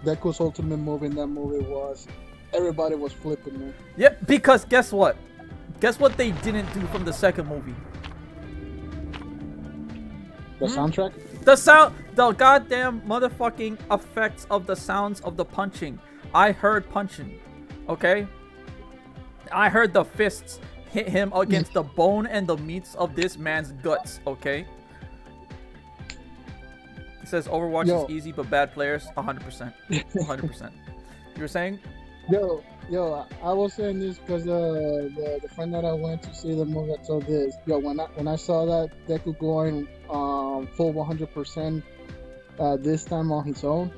Deku's ultimate move in that movie was everybody was flipping, man. Yep, because guess what? Guess what they didn't do from the second movie? The soundtrack? The goddamn motherfucking effects of the sounds of the punching. I heard punching, okay? I heard the fists hit him against the bone and the meats of this man's guts, okay? It says Overwatch is easy, but bad players, 100%. 100%. You were saying? Yo, I was saying this because the friend that I went to see the movie, I told this. Yo, when I saw that Deku going full 100% this time on his own,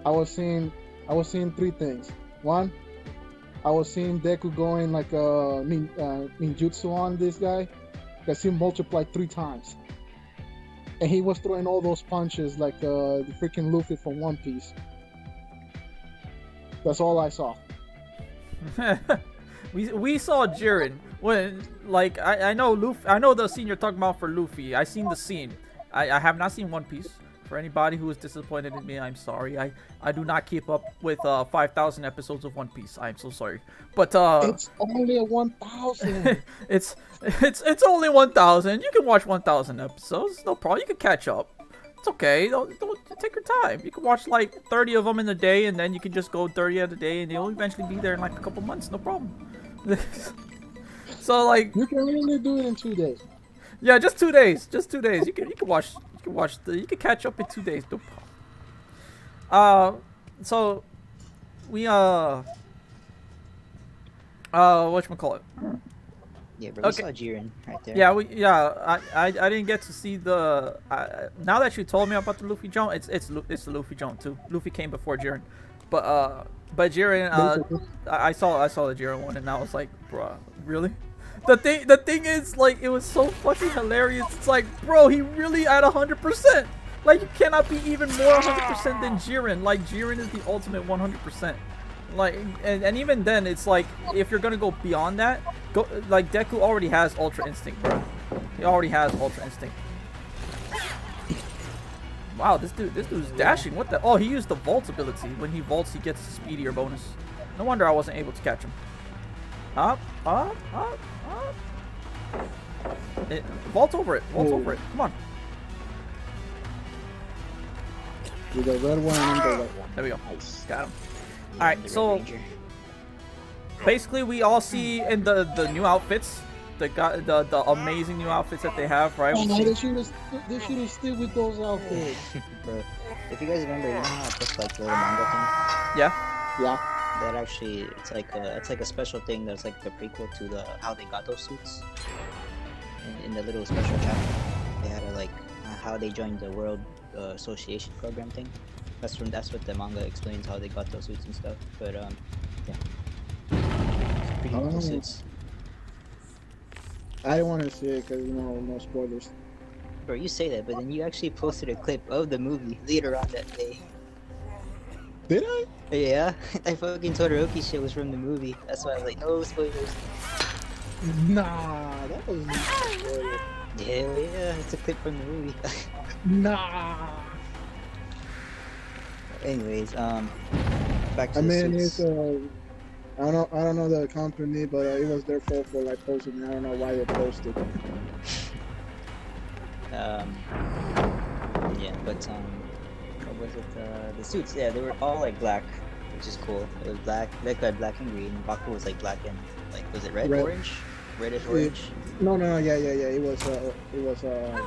I was seeing three things. One, I was seeing Deku going like ninjutsu on this guy, because he multiplied 3 times, and he was throwing all those punches like the freaking Luffy from One Piece. That's all I saw. we saw Jiren when, like, I know Luffy. I know the scene you're talking about for Luffy. I seen the scene. I have not seen One Piece. For anybody who is disappointed in me, I'm sorry. I do not keep up with 5,000 episodes of One Piece. I'm so sorry. But it's only 1,000. it's only 1,000. You can watch 1,000 episodes. No problem. You can catch up. It's okay. Don't take your time. You can watch like 30 of them in a day, and then you can just go 30 of a day, and you'll eventually be there in like a couple months. No problem. So like you can only do it in 2 days. Yeah, just 2 days. Just 2 days. You can catch up in 2 days. No problem. So we whatchamacallit? Yeah, bro, we saw Jiren right there. Yeah, I didn't get to see the. Now that you told me about the Luffy jump, it's the Luffy jump too. Luffy came before Jiren, but Jiren, I saw the Jiren one, and I was like, bruh, really? The thing is, like, it was so fucking hilarious. It's like, bro, he really at 100%. Like, you cannot be even more 100% than Jiren. Like, Jiren is the ultimate 100%. Like, and even then, it's like, if you're gonna go beyond that, like, Deku already has Ultra Instinct, bro. He already has Ultra Instinct. Wow, this dude's dashing. What the? Oh, he used the Vault ability. When he vaults, he gets the speedier bonus. No wonder I wasn't able to catch him. Up. Vault over it. Vault over it. Come on. With the red one and the white one. There we go. Nice. Got him. Alright, so basically we all see in the new outfits, the amazing new outfits that they have, right? Oh, they should have stick with those outfits. Bro, if you guys remember, you know how it's like the little manga thing? Yeah. That actually, it's like a special thing that's like the prequel to the how they got those suits. In the little special chapter, they had like how they joined the World Association program thing. That's what the manga explains, how they got those suits and stuff. But yeah, pretty cool suits. I don't want to see it because no spoilers. Bro, you say that, but then you actually posted a clip of the movie later on that day. Did I? Yeah, that fucking Todoroki shit was from the movie. That's why I was like, no spoilers. Nah, that was not a spoiler. Yeah, it's a clip from the movie. Nah. Anyways, back to the suits. It's I don't know the company, but it was their fault for like posting. I don't know why they posted. Yeah, but what was it? The suits, yeah, they were all like black, which is cool. It was black. They had black and green. Baku was like black and like, was it red. Orange? reddish orange. No, yeah. It was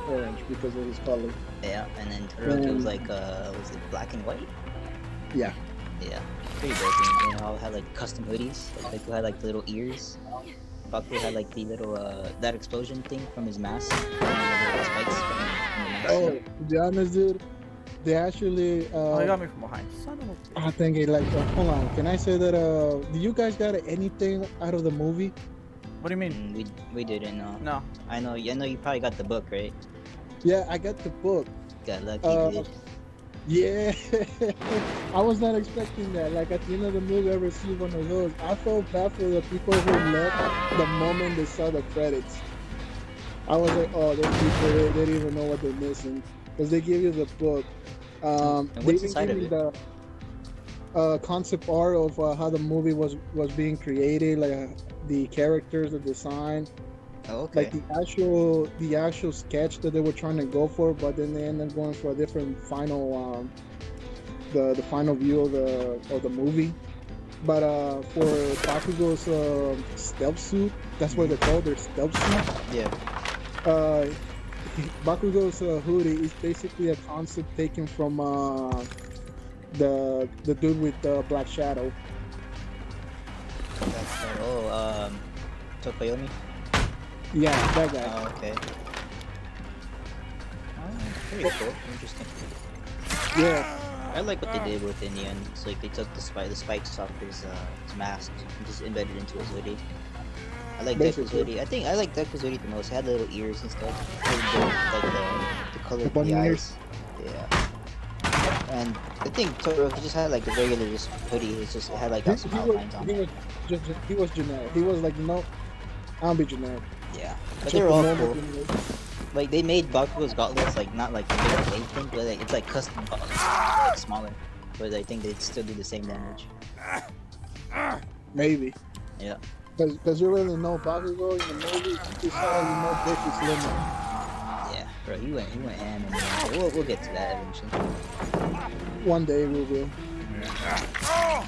orange because of his color. Yeah, and then Todoroki was like was it black and white? Yeah. Yeah, pretty dope. And, you know, had like custom hoodies. Like who had like the little ears. Baku had like the little that explosion thing from his mask. The spikes from the mask. Oh, to be honest, dude, they actually. Oh, you got me from behind. Son of a. I think it like. Hold on. Can I say that? Do you guys got anything out of the movie? What do you mean? We didn't know. No. I know you probably got the book, right? Yeah, I got the book. Got lucky, dude. Yeah, I was not expecting that. Like at the end of the movie, I received one of those. I felt bad for the people who left the moment they saw the credits. I was like, oh, those people, they didn't even know what they're missing because they give you the book. And They what's even inside give of you it? the concept art of how the movie was being created, like the characters, the design. Oh, okay. Like the actual sketch that they were trying to go for, but then they ended up going for a different final the final view of the movie. But for Bakugo's stealth suit, that's what they call their stealth suit. Yeah. Bakugo's hoodie is basically a concept taken from the dude with the Black Shadow. Tokoyomi. Yeah, that guy. Oh, okay. Oh, pretty cool. Interesting. Yeah. I like what they did with in the end. It's like they took the spikes off his mask and just embedded into his hoodie. I like Deku's hoodie. I think I like Deku's hoodie the most. It had the little ears and stuff. Really good, like the color of the eyes. Yeah. And I think Todoroki just had like the regular just hoodie. It just had like some outlines on it. He was generic. He was like, no, I'll be generic. Yeah. But Just they were all a normal cool. generic. Like they made Bakugo's gauntlets like not like a big blade thing, but like, it's like custom gauntlets, like smaller. But I think they'd still do the same damage. Maybe. Yeah. Because you really know Bakugo in the movie, you saw, you know, Dick is limit. Yeah, bro, he went ham and we'll get to that eventually. One day we will.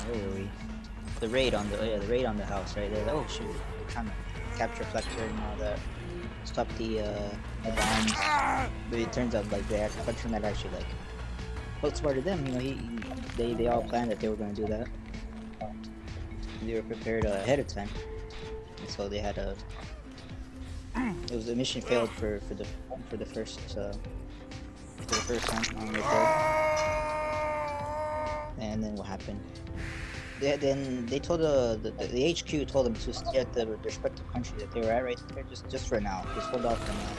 Where were we? The raid on the house right there. Oh shoot, kind of capture Fletcher and all that. Stop the bombs. But it turns out like the Fletcher not actually like outsmarted them. You know, they all planned that they were going to do that. They were prepared ahead of time, and so they had a. It was a mission failed for the first time on the and then what happened? Then they told the HQ told them to stay at the respective country that they were at right there just for now. Just hold off for now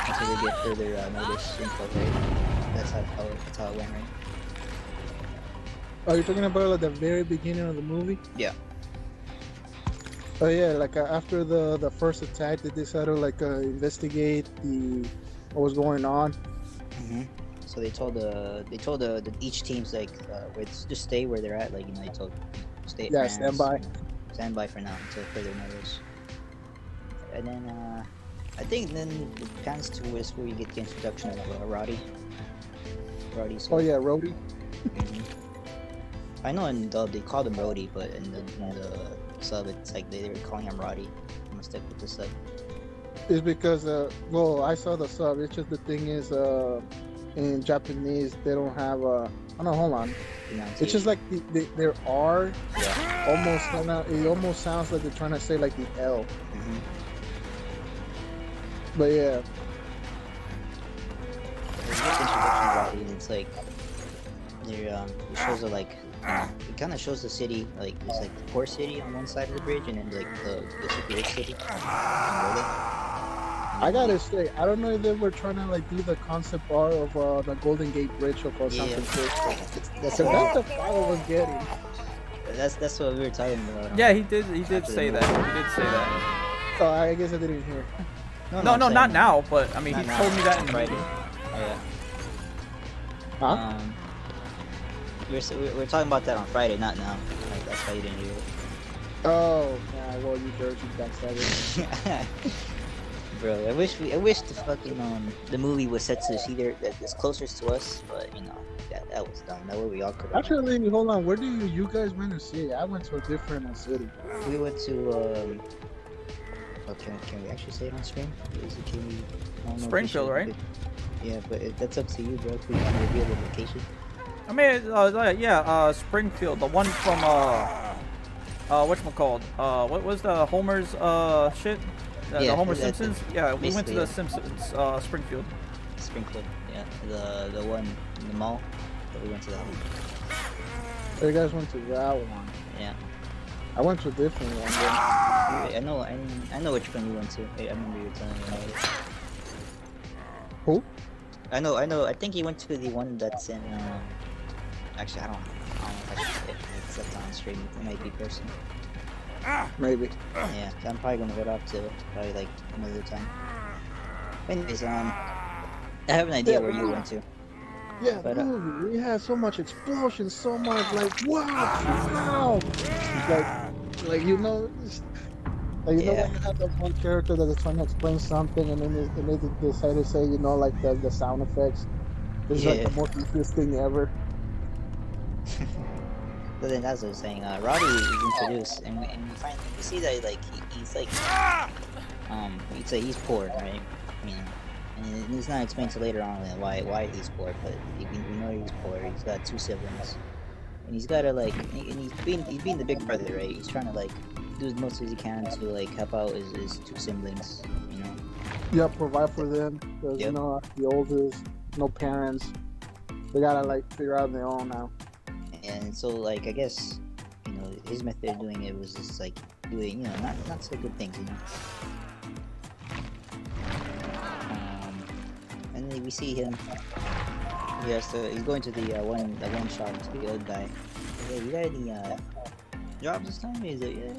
until they get further notice info. Right? That's how it went, right? Are you talking about at the very beginning of the movie? Yeah. Oh yeah, like after the first attack, they decided to investigate what was going on. Mm-hmm. So they told each team's like just stay where they're at. Like they told stay. Yeah, France, stand by for now until further notice. And then I think then it pans to where you get the introduction of Roddy. Roddy's. Oh yeah, Rhodey. Mm-hmm. I know in dub they called him Roddy, but in the sub it's like they were calling him Roddy. I'm gonna stick with the sub. It's because well, I saw the sub. It's just the thing is in Japanese they don't have oh no, hold on. It's just like there are it almost sounds like they're trying to say like the L. Mm-hmm. But yeah. There's this introduction of Roddy, and it's like it shows like it kind of shows the city like it's like the poor city on one side of the bridge and then like the super rich city. I gotta say, I don't know if they were trying to like do the concept art of the Golden Gate Bridge of San Francisco. That's the vibe I was getting. That's what we were talking about. Yeah, he did say that. He did say that. Oh, I guess I didn't hear. No, not now. But I mean, he told me that in the Friday. movie. Oh, Huh? yeah. We're talking about that on Friday, not now. Like, that's why you didn't hear it. Oh, yeah. Well, you dirty backstabber. Bro, I wish the fucking the movie was set to either that's closest to us, but you know that was dumb. That way we all could. Actually, hold on. Where do you guys went to see it? I went to a different city. We went to Oh, can we actually say it on stream? Is it, can we, I don't know if we Springfield, should, right? but- yeah, but that's up to you, bro. If we want to reveal the location. I mean, Springfield, the one from whatchamacalled? What was the Homer's shit? The Yeah, Homer that's Simpsons? Yeah, we went to basically the it. Simpsons, Springfield. Springfield, yeah, the one in the mall. But we went to that one. So you guys went to that one. Yeah. I went to a different one. Then. I know which one you went to. I remember you were telling me about it. Who? I know. I think he went to the one that's in. Actually, I don't know if I should say it. It's up on stream. It might be personal. Maybe. Yeah, so I'm probably gonna go off to probably like another time. Anyways, I have an idea where you went to. Yeah, But, dude, we had so much explosion, so much like wow. It's like you know, like you know Yeah. when you have that one character that is trying to explain something, and then they decide to say, you know, like the sound effects. It's like Yeah. the most interesting thing ever. But then as I was saying, Roddy is introduced, and we see that like he's like he's poor, right? You know, and it's not explained till later on why he's poor, but we know he's poor. He's got 2 siblings, and he's gotta like, and he's being the big brother, right? He's trying to like do as much as he can to like help out his 2 siblings, you know. Yeah, provide for them because you Yep. know the oldest, no parents. They gotta like figure out their own now. And so like I guess, you know, his method of doing it was just like doing, you know, not so good things, you know. And then we see him. He's going to the one shop to the old guy. Hey, you got any jobs this time? He's like, yeah,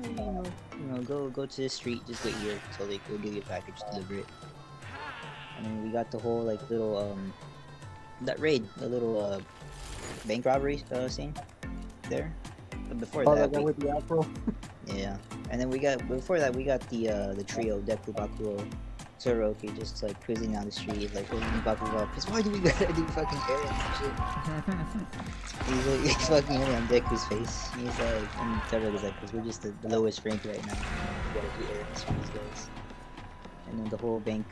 you know, go to the street, just wait here until they will give you a package, deliver it. And then we got the whole like little that raid, the little bank robbery scene there. But before Oh, that, that guy with the afro. yeah. And then we got the trio, Deku, Bakuro, Tsuruoki, just like cruising down the street, like holding Bakuro up. Cause why do we gotta do fucking errands and shit? He's fucking hitting on Deku's face. He's like, and Tsuruoki's like, cause we're just the lowest rank right now. We gotta do errands for these guys. And then the whole bank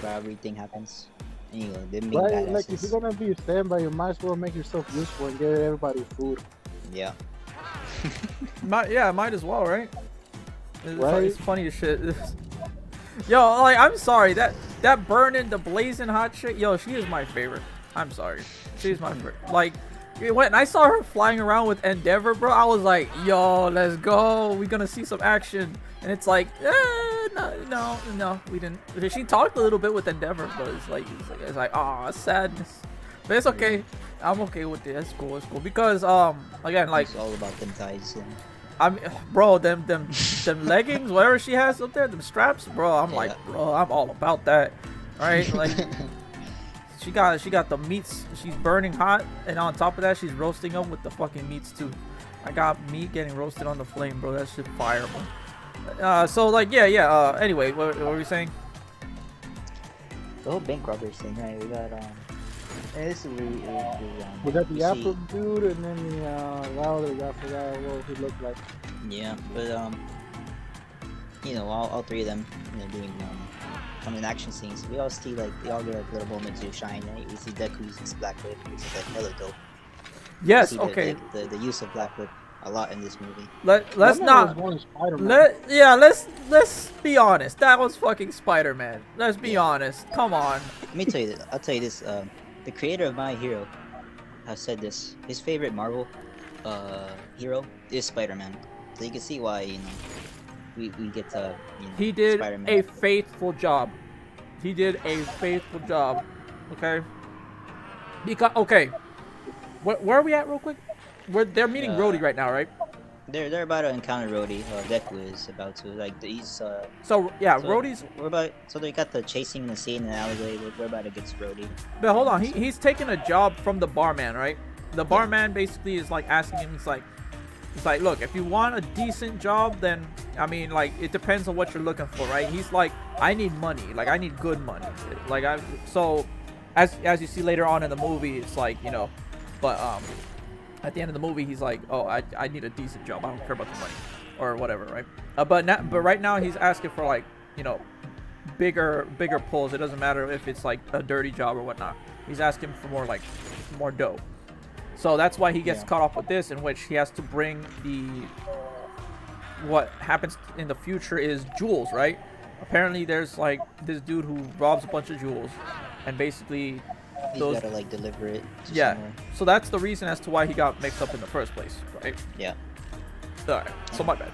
robbery thing happens. Anyway, they're being Right, like if badasses. you're gonna be a standby, you might as well make yourself useful and get everybody food. Yeah. Might as well, right? Right. It's funny as shit. Yo, like, I'm sorry, that burning, the blazing hot shit, yo, she is my favorite. I'm sorry, she's my favorite. Like, when I saw her flying around with Endeavor, bro, I was like, yo, let's go, we gonna see some action. And it's like, no, we didn't. She talked a little bit with Endeavor, but it's like, oh, sadness. But it's okay. I'm okay with it. It's cool. Because again, like, It's all about them ties. And... I'm, bro, them leggings, whatever she has up there, them straps, bro. I'm like, Yeah. bro, I'm all about that, right? Like, she got the meats. She's burning hot, and on top of that, she's roasting them with the fucking meats too. I got meat getting roasted on the flame, bro. That shit fire, bro. So like, yeah. Anyway, what were we saying? The whole bank robbery thing, right? We got and this is really We got the you afro see- dude and then the louder guy. I forgot what he looked like. Yeah, but you know, all 3 of them, you know, doing some in action scenes. We all see like they all get like little moments of shine. Right? We see Deku using his black whip, which is like hella dope. Yes. We see Okay. The use of black whip a lot in this movie. Let's That man not. was born Spider-Man. Let's be honest. That was fucking Spider-Man. Let's be honest. Come on. Let me tell you this. I'll tell you this. The creator of My Hero has said this. His favorite Marvel hero is Spider-Man. So you can see why, you know, we get to, you know, He did Spider-Man. a faithful job. Okay. Because where are we at real quick? They're meeting Rhodey right now, right? They're about to encounter Rhodey. Deku is about to he's So yeah, so Rhodey's. so they got the chasing the scene in the alleyway. We're about to get to Rhodey. But hold on, he's taking a job from the barman, right? The barman basically is like asking him, it's like, look, if you want a decent job, then I mean, like, it depends on what you're looking for, right? He's like, I need money, like I need good money, like so as you see later on in the movie, it's like, you know, but at the end of the movie, he's like, oh, I need a decent job. I don't care about the money. or whatever, right? But right now he's asking for like, you know, bigger pulls. It doesn't matter if it's like a dirty job or whatnot. He's asking for more dough. So that's why he gets caught up with this, in which he has to bring what happens in the future is jewels, right? Apparently there's like this dude who robs a bunch of jewels, and basically He's gotta like deliver it to yeah. somewhere. So that's the reason as to why he got mixed up in the first place, right? Yeah. Alright. So my bad.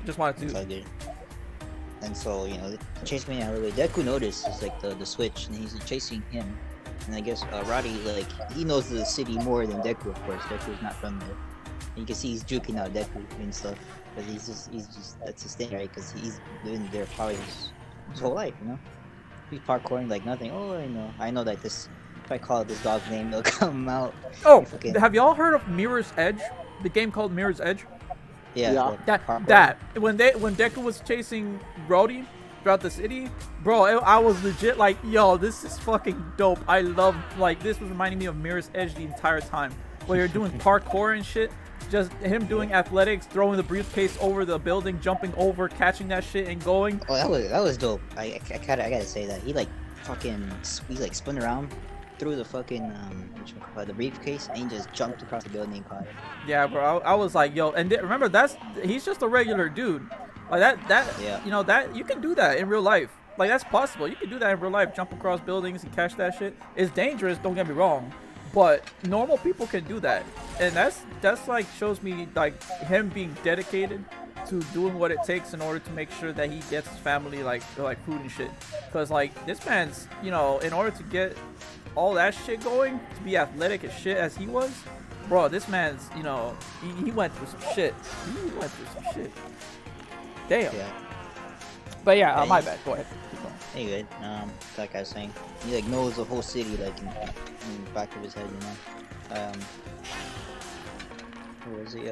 Just wanted It's to. all good. And so, you know, chase me out of the way. Deku notices like the switch, and he's chasing him. And I guess Roddy, like, he knows the city more than Deku, of course. Deku's not from there. And you can see he's juking out Deku and stuff. But he's just that's his thing, right? Because he's living there probably his whole life, you know? He's parkouring like nothing. Oh, I know that this, if I call it this dog's name, it'll come out. Oh, have y'all heard of Mirror's Edge? The game called Mirror's Edge? Yeah. That when Deku was chasing Brody throughout the city, bro, I was legit like, yo, this is fucking dope. I love, like, this was reminding me of Mirror's Edge the entire time, where you're doing parkour and shit. Just him doing athletics, throwing the briefcase over the building, jumping over, catching that shit and going. Oh, that was dope. I gotta say that he like he like spun around through the fucking the briefcase, and he just jumped across the building and caught it. Yeah, bro. I was like, yo, and remember, he's just a regular dude. Like Yeah. You know, that you can do that in real life. Like, that's possible. You can do that in real life. Jump across buildings and catch that shit. It's dangerous. Don't get me wrong, but normal people can do that, and that's like shows me like him being dedicated to doing what it takes in order to make sure that he gets his family like food and shit. Cause like this man's, you know, in order to get all that shit going, to be athletic as shit as he was, bro, this man's, you know, he went through some shit. Damn. Yeah. But yeah, my bad. Go ahead. Keep going. Hey, good. Like I was saying, he like knows the whole city like in the back of his head, you know. Where was he?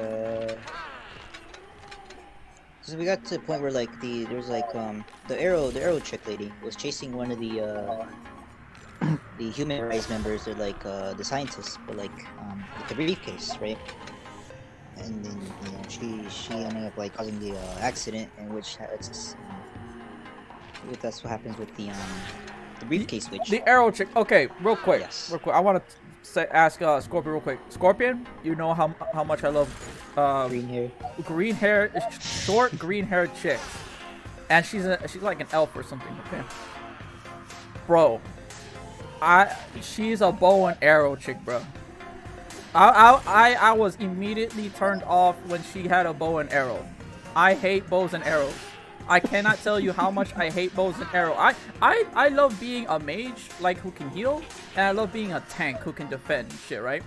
So we got to the point where like there's like the arrow chick lady was chasing one of the human rights members, or like the scientists, but like with the briefcase, right? And then, you know, she ended up like causing the accident, in which that's what happens with the briefcase switch. The arrow chick. Okay, real quick. Yes. Real quick. I want to ask Scorpion real quick. Scorpion, you know how much I love green hair, short green haired chicks, and she's like an elf or something. Okay, bro. She's a bow and arrow chick, bro. I was immediately turned off when she had a bow and arrow. I hate bows and arrows. I cannot tell you how much I hate bows and arrow. I love being a mage, like, who can heal, and I love being a tank who can defend and shit, right?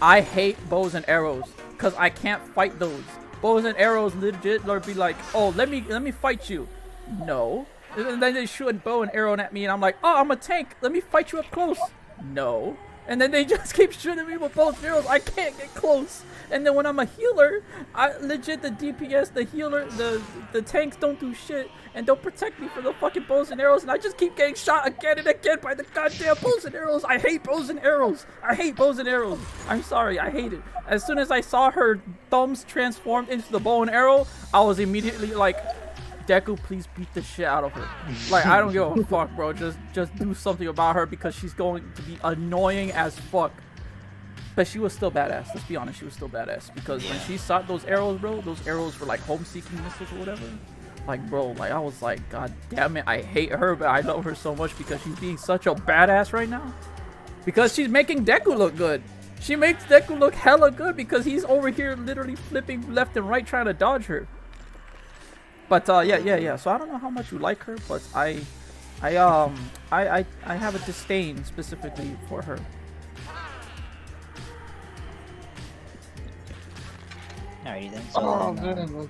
I hate bows and arrows because I can't fight those. Bows and arrows legit be like, oh, let me fight you. No. And then they shoot a bow and arrow at me, and I'm like, oh, I'm a tank. Let me fight you up close. No. And then they just keep shooting me with bows and arrows. I can't get close. And then when I'm a healer, I legit, the DPS, the healer, the tanks don't do shit and don't protect me from the fucking bows and arrows, and I just keep getting shot again and again by the goddamn bows and arrows. I hate bows and arrows. I hate bows and arrows. I'm sorry, I hate it. As soon as I saw her thumbs transformed into the bow and arrow, I was immediately like, Deku, please beat the shit out of her. Like, I don't give a fuck, bro. Just do something about her, because she's going to be annoying as fuck. But she was still badass. Let's be honest, she was still badass. Because when she shot those arrows, bro, those arrows were like home-seeking missiles or whatever. Like, bro, like, I was like, god damn it, I hate her, but I love her so much because she's being such a badass right now. Because she's making Deku look good. She makes Deku look hella good because he's over here literally flipping left and right trying to dodge her. But yeah. So I don't know how much you like her, but I have a disdain specifically for her. Alrighty then. So Oh man,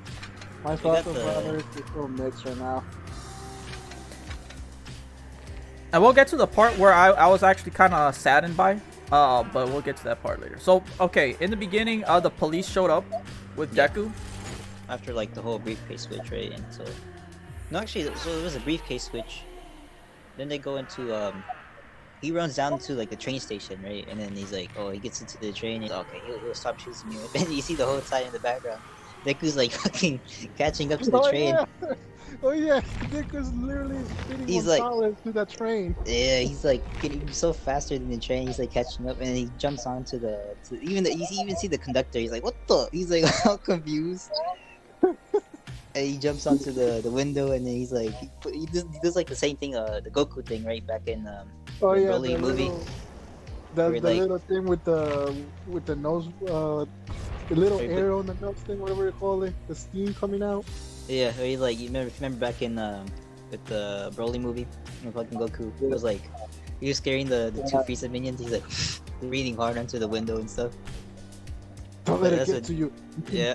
my thoughts of brother is so mixed right now. And we'll get to the part where I was actually kind of saddened by, but we'll get to that part later. So okay, in the beginning, the police showed up with Deku. After like the whole briefcase switch, right? And so, no, actually, so it was a briefcase switch. Then they go into he runs down to like the train station, right? And then he's like, oh, he gets into the train. He's like, okay, he'll stop chasing you. And you see the whole time in the background, Deku's like fucking catching up to the Oh train. yeah, oh yeah. Deku's literally spinning He's on like- solid to that train. Yeah, he's like getting so faster than the train. He's like catching up, and then he jumps onto you even see the conductor. He's like, "What the?" He's like all confused, and he jumps onto the window, and then he's like, he does like the same thing, the Goku thing, right back in Oh the yeah, Broly the movie. the Where, like- little thing with the nose, the little Wait, arrow on the nose thing, whatever you call it, the steam coming out. Yeah, where he like you remember back in with the Broly movie, when fucking Goku was like, he was scaring the two Frieza minions. He's like breathing hard onto the window and stuff. Don't let it That's get what- to you. Yeah.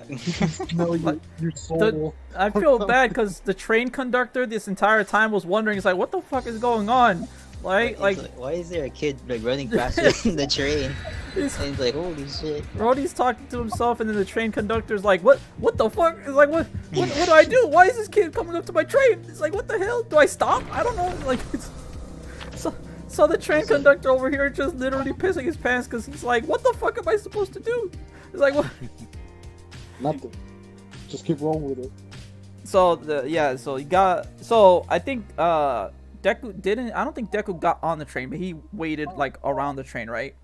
No, your soul. I feel bad because the train conductor this entire time was wondering, it's like, what the fuck is going on? Like, He's like, why is there a kid like running faster than the train? And he's like, holy shit. Brody's talking to himself, and then the train conductor's like, what the fuck? It's like, what do I do? Why is this kid coming up to my train? It's like, what the hell? Do I stop? I don't know. Like, it's... So the train conductor over here just literally pissing his pants because he's like, what the fuck am I supposed to do? It's like, what? Nothing. Just keep rolling with it. So I think Deku didn't. I don't think Deku got on the train, but he waited like around the train, right?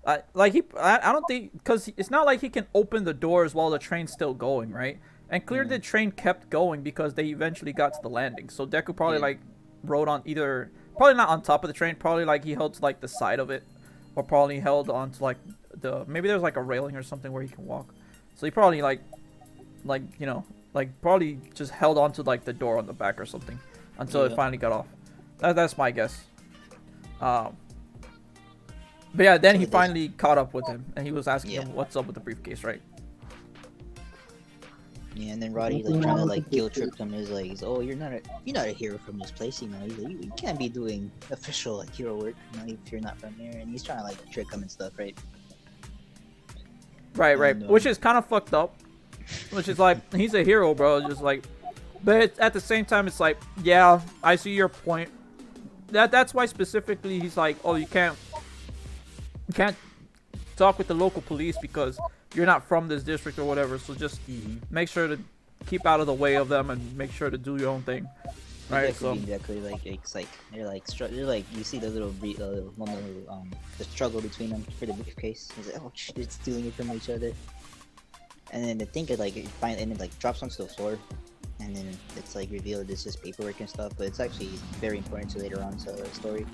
I don't think, because it's not like he can open the doors while the train's still going, right? And clearly the train kept going because they eventually got to the landing. So Deku probably like rode on probably not on top of the train, probably like he held to like the side of it, or probably held on to like maybe there's like a railing or something where he can walk. So he probably probably just held on to like the door on the back or something until it finally got off. That's my guess. But yeah, then he finally caught up with him, and he was asking him what's up with the briefcase, right? Yeah, and then Roddy like trying to like guilt trip him. Is like, oh, you're not a hero from this place, you know. He's like, you can't be doing official like hero work, you know, if you're not from here. And he's trying to like trick him and stuff, right? Right. Which is kind of fucked up. Which is like, he's a hero, bro. Just like, but at the same time, it's like, yeah, I see your point. That's why specifically he's like, oh, you can't talk with the local police because you're not from this district or whatever. So just make sure to keep out of the way of them and make sure to do your own thing, right? So Exactly, like it's like they're like you see the little the struggle between them for the briefcase. He's like, oh, they're stealing it from each other. And then the thing is like it drops onto the floor, and then it's like revealed it's just paperwork and stuff, but it's actually very important to later on to the story.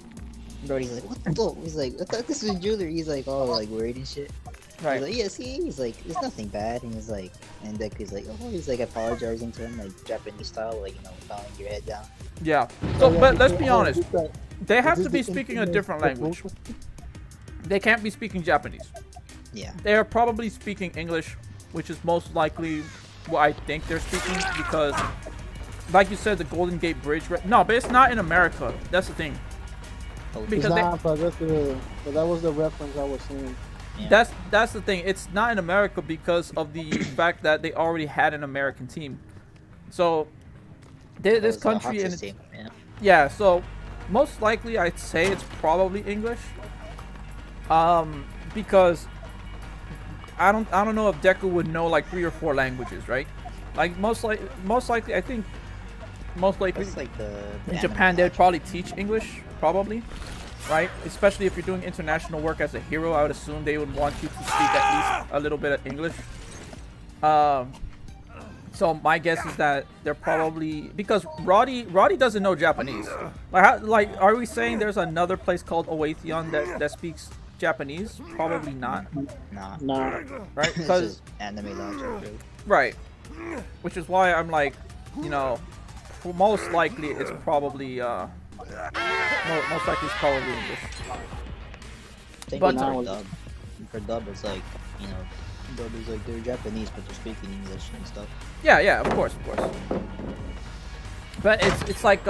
Brody's like, what the? He's like, I thought this was jewelry. He's like, all like worried and shit. right. He's like, yeah, see, he's like, it's nothing bad. And he's like, and Deku's like, oh, he's like apologizing to him, like Japanese style, like, you know, bowing your head down. Yeah. So, but let's be honest. Is that- They have is to this be the speaking a infamous different language. proposal? They can't be speaking Japanese. Yeah. They're probably speaking English, which is most likely what I think they're speaking, because, like you said, the Golden Gate Bridge. No, but it's not in America. That's the thing. Oh, Because they- Nah, but that was the reference I was saying. yeah. That's the thing. It's not in America because of the fact that they already had an American team. So this That was, country Hawks' and team, yeah. yeah. So most likely, I'd say it's probably English. Because I don't know if Deku would know like 3 or 4 languages, right? Like most likely, I think most likely That's like the in anime Japan they'd logic. probably teach English, probably, right? Especially if you're doing international work as a hero, I would assume they would want you to speak at least a little bit of English. So my guess is that they're probably, because Roddy doesn't know Japanese. Like are we saying there's another place called Oatheon that speaks Japanese? Probably not, Nah. Nah. right? This Because is anime logic, bro. right, which is why I'm like, you know, most likely it's probably most likely it's probably English. Same But- thing for dub, it's like, you know, dub is like they're Japanese but they're speaking English and stuff. Yeah, of course. But it's like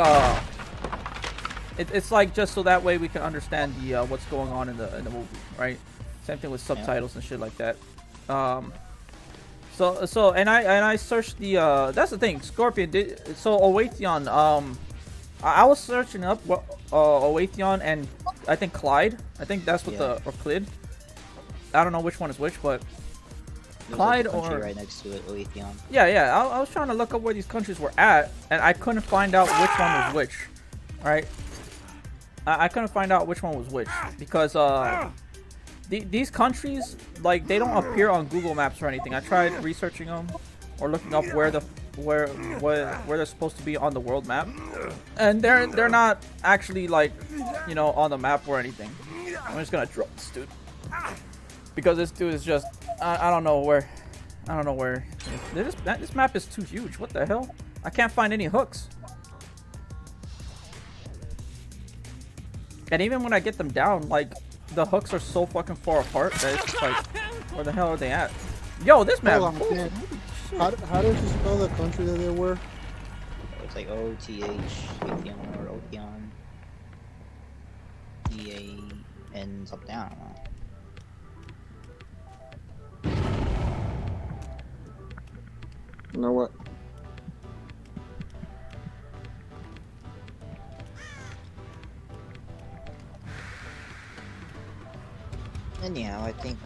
it's like just so that way we can understand the what's going on in the movie, right? Same thing with subtitles and shit like that. So and I searched the that's the thing, Scorpion did so Oatheon. I was searching up what Oatheon and I think Clyde. I think that's what or Clyde. I don't know which one is which, but There's Clyde like a country or right next to it, Oethion. yeah. I was trying to look up where these countries were at, and I couldn't find out which one was which. All right, I couldn't find out which one was which because these countries, like, they don't appear on Google Maps or anything. I tried researching them or looking up where they're supposed to be on the world map, and they're not actually, like, you know, on the map or anything. I'm just gonna drop this dude because this dude is just I don't know where. This map is too huge. What the hell? I can't find any hooks. And even when I get them down, like, the hooks are so fucking far apart that it's just like, where the hell are they at? Yo, this map. Hold on, man. How did you spell the country that they were? It's like OTH, Oethion, or Oethion. EAN something, I don't know. You know what? Anyhow, I think,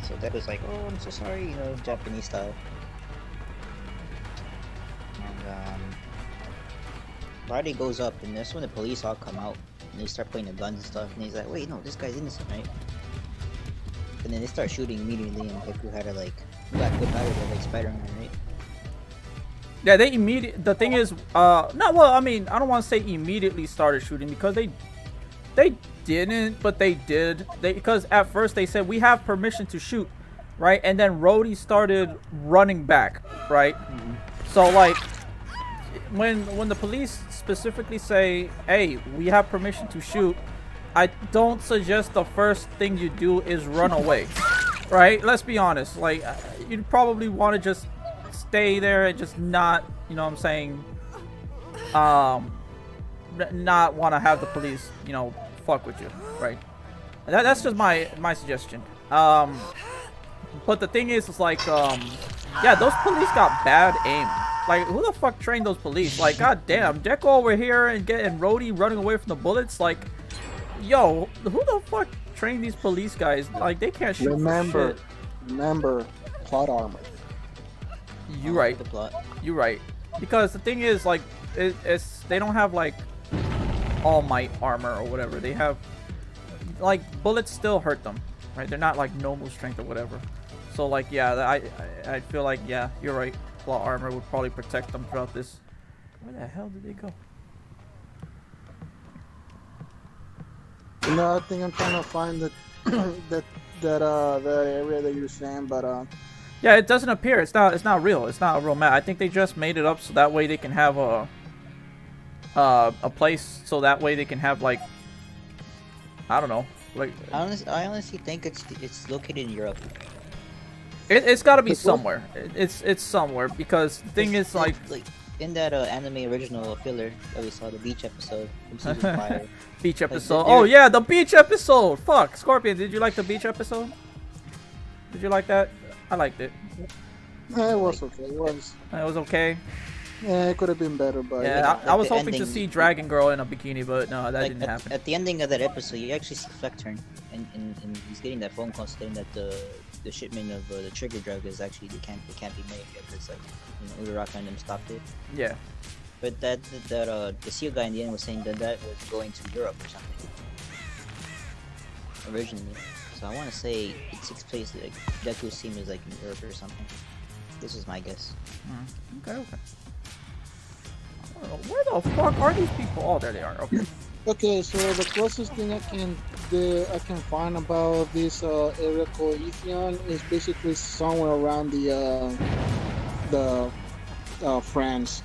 so that was like, oh, I'm so sorry, you know, Japanese style. And, Friday goes up, and that's when the police all come out, and they start playing the guns and stuff, and he's like, wait, no, this guy's innocent, right? And then they start shooting immediately, and Deku had to, like, got put out of there like Spider-Man, right? Yeah, they the thing is, no, well, I mean, I don't want to say immediately started shooting because they didn't, but they did. Because at first they said we have permission to shoot, right? And then Rhodey started running back, right? Mm-hmm. So, like, when the police specifically say, hey, we have permission to shoot, I don't suggest the first thing you do is run away, right? Let's be honest. Like, you'd probably want to just stay there and just not, you know what I'm saying, not want to have the police, you know, fuck with you, right? That's just my suggestion. But the thing is like, yeah, those police got bad aim. Like, who the fuck trained those police? Like, goddamn, Deco over here and Rhodey running away from the bullets. Like, yo, who the fuck trained these police guys? Like, they can't shoot. Remember, plot armor. You right. The plot. You right. Because the thing is, like, it's they don't have like all might armor or whatever. They have, like, bullets still hurt them, right? They're not like normal strength or whatever. So, like, yeah, I feel like, yeah, you're right. Plot armor would probably protect them throughout this. Where the hell did they go? You know, I think I'm trying to find that area that you're saying, but yeah, it doesn't appear. It's not real. It's not a real map. I think they just made it up so that way they can have a place, so that way they can have, like, I don't know, like, I honestly think it's located in Europe. it's got to be somewhere. It's somewhere because the thing is, like in that anime original filler that we saw, the beach episode from season 5. beach episode. Oh yeah, the beach episode. Fuck, Scorpion. Did you like the beach episode? Did you like that? I liked it. it was okay. It was okay. Yeah, it could have been better, but Yeah, I was the hoping to ending- see Dragon Girl in a bikini, but no, that didn't happen. At the ending of that episode, you actually see Fleckturn, and he's getting that phone call saying that the shipment of the trigger drug is actually it can't be made because, like, you know, Uraraka and them stopped it. Yeah. But that the seal guy in the end was saying that was going to Europe or something originally. So I want to say it takes place, like, Deku's scene is like in Europe or something. This is my guess. Okay. I don't know, where the fuck are these people? Oh, there they are. Okay. Okay, so the closest thing I can find about this area called Ethion is basically somewhere around the France.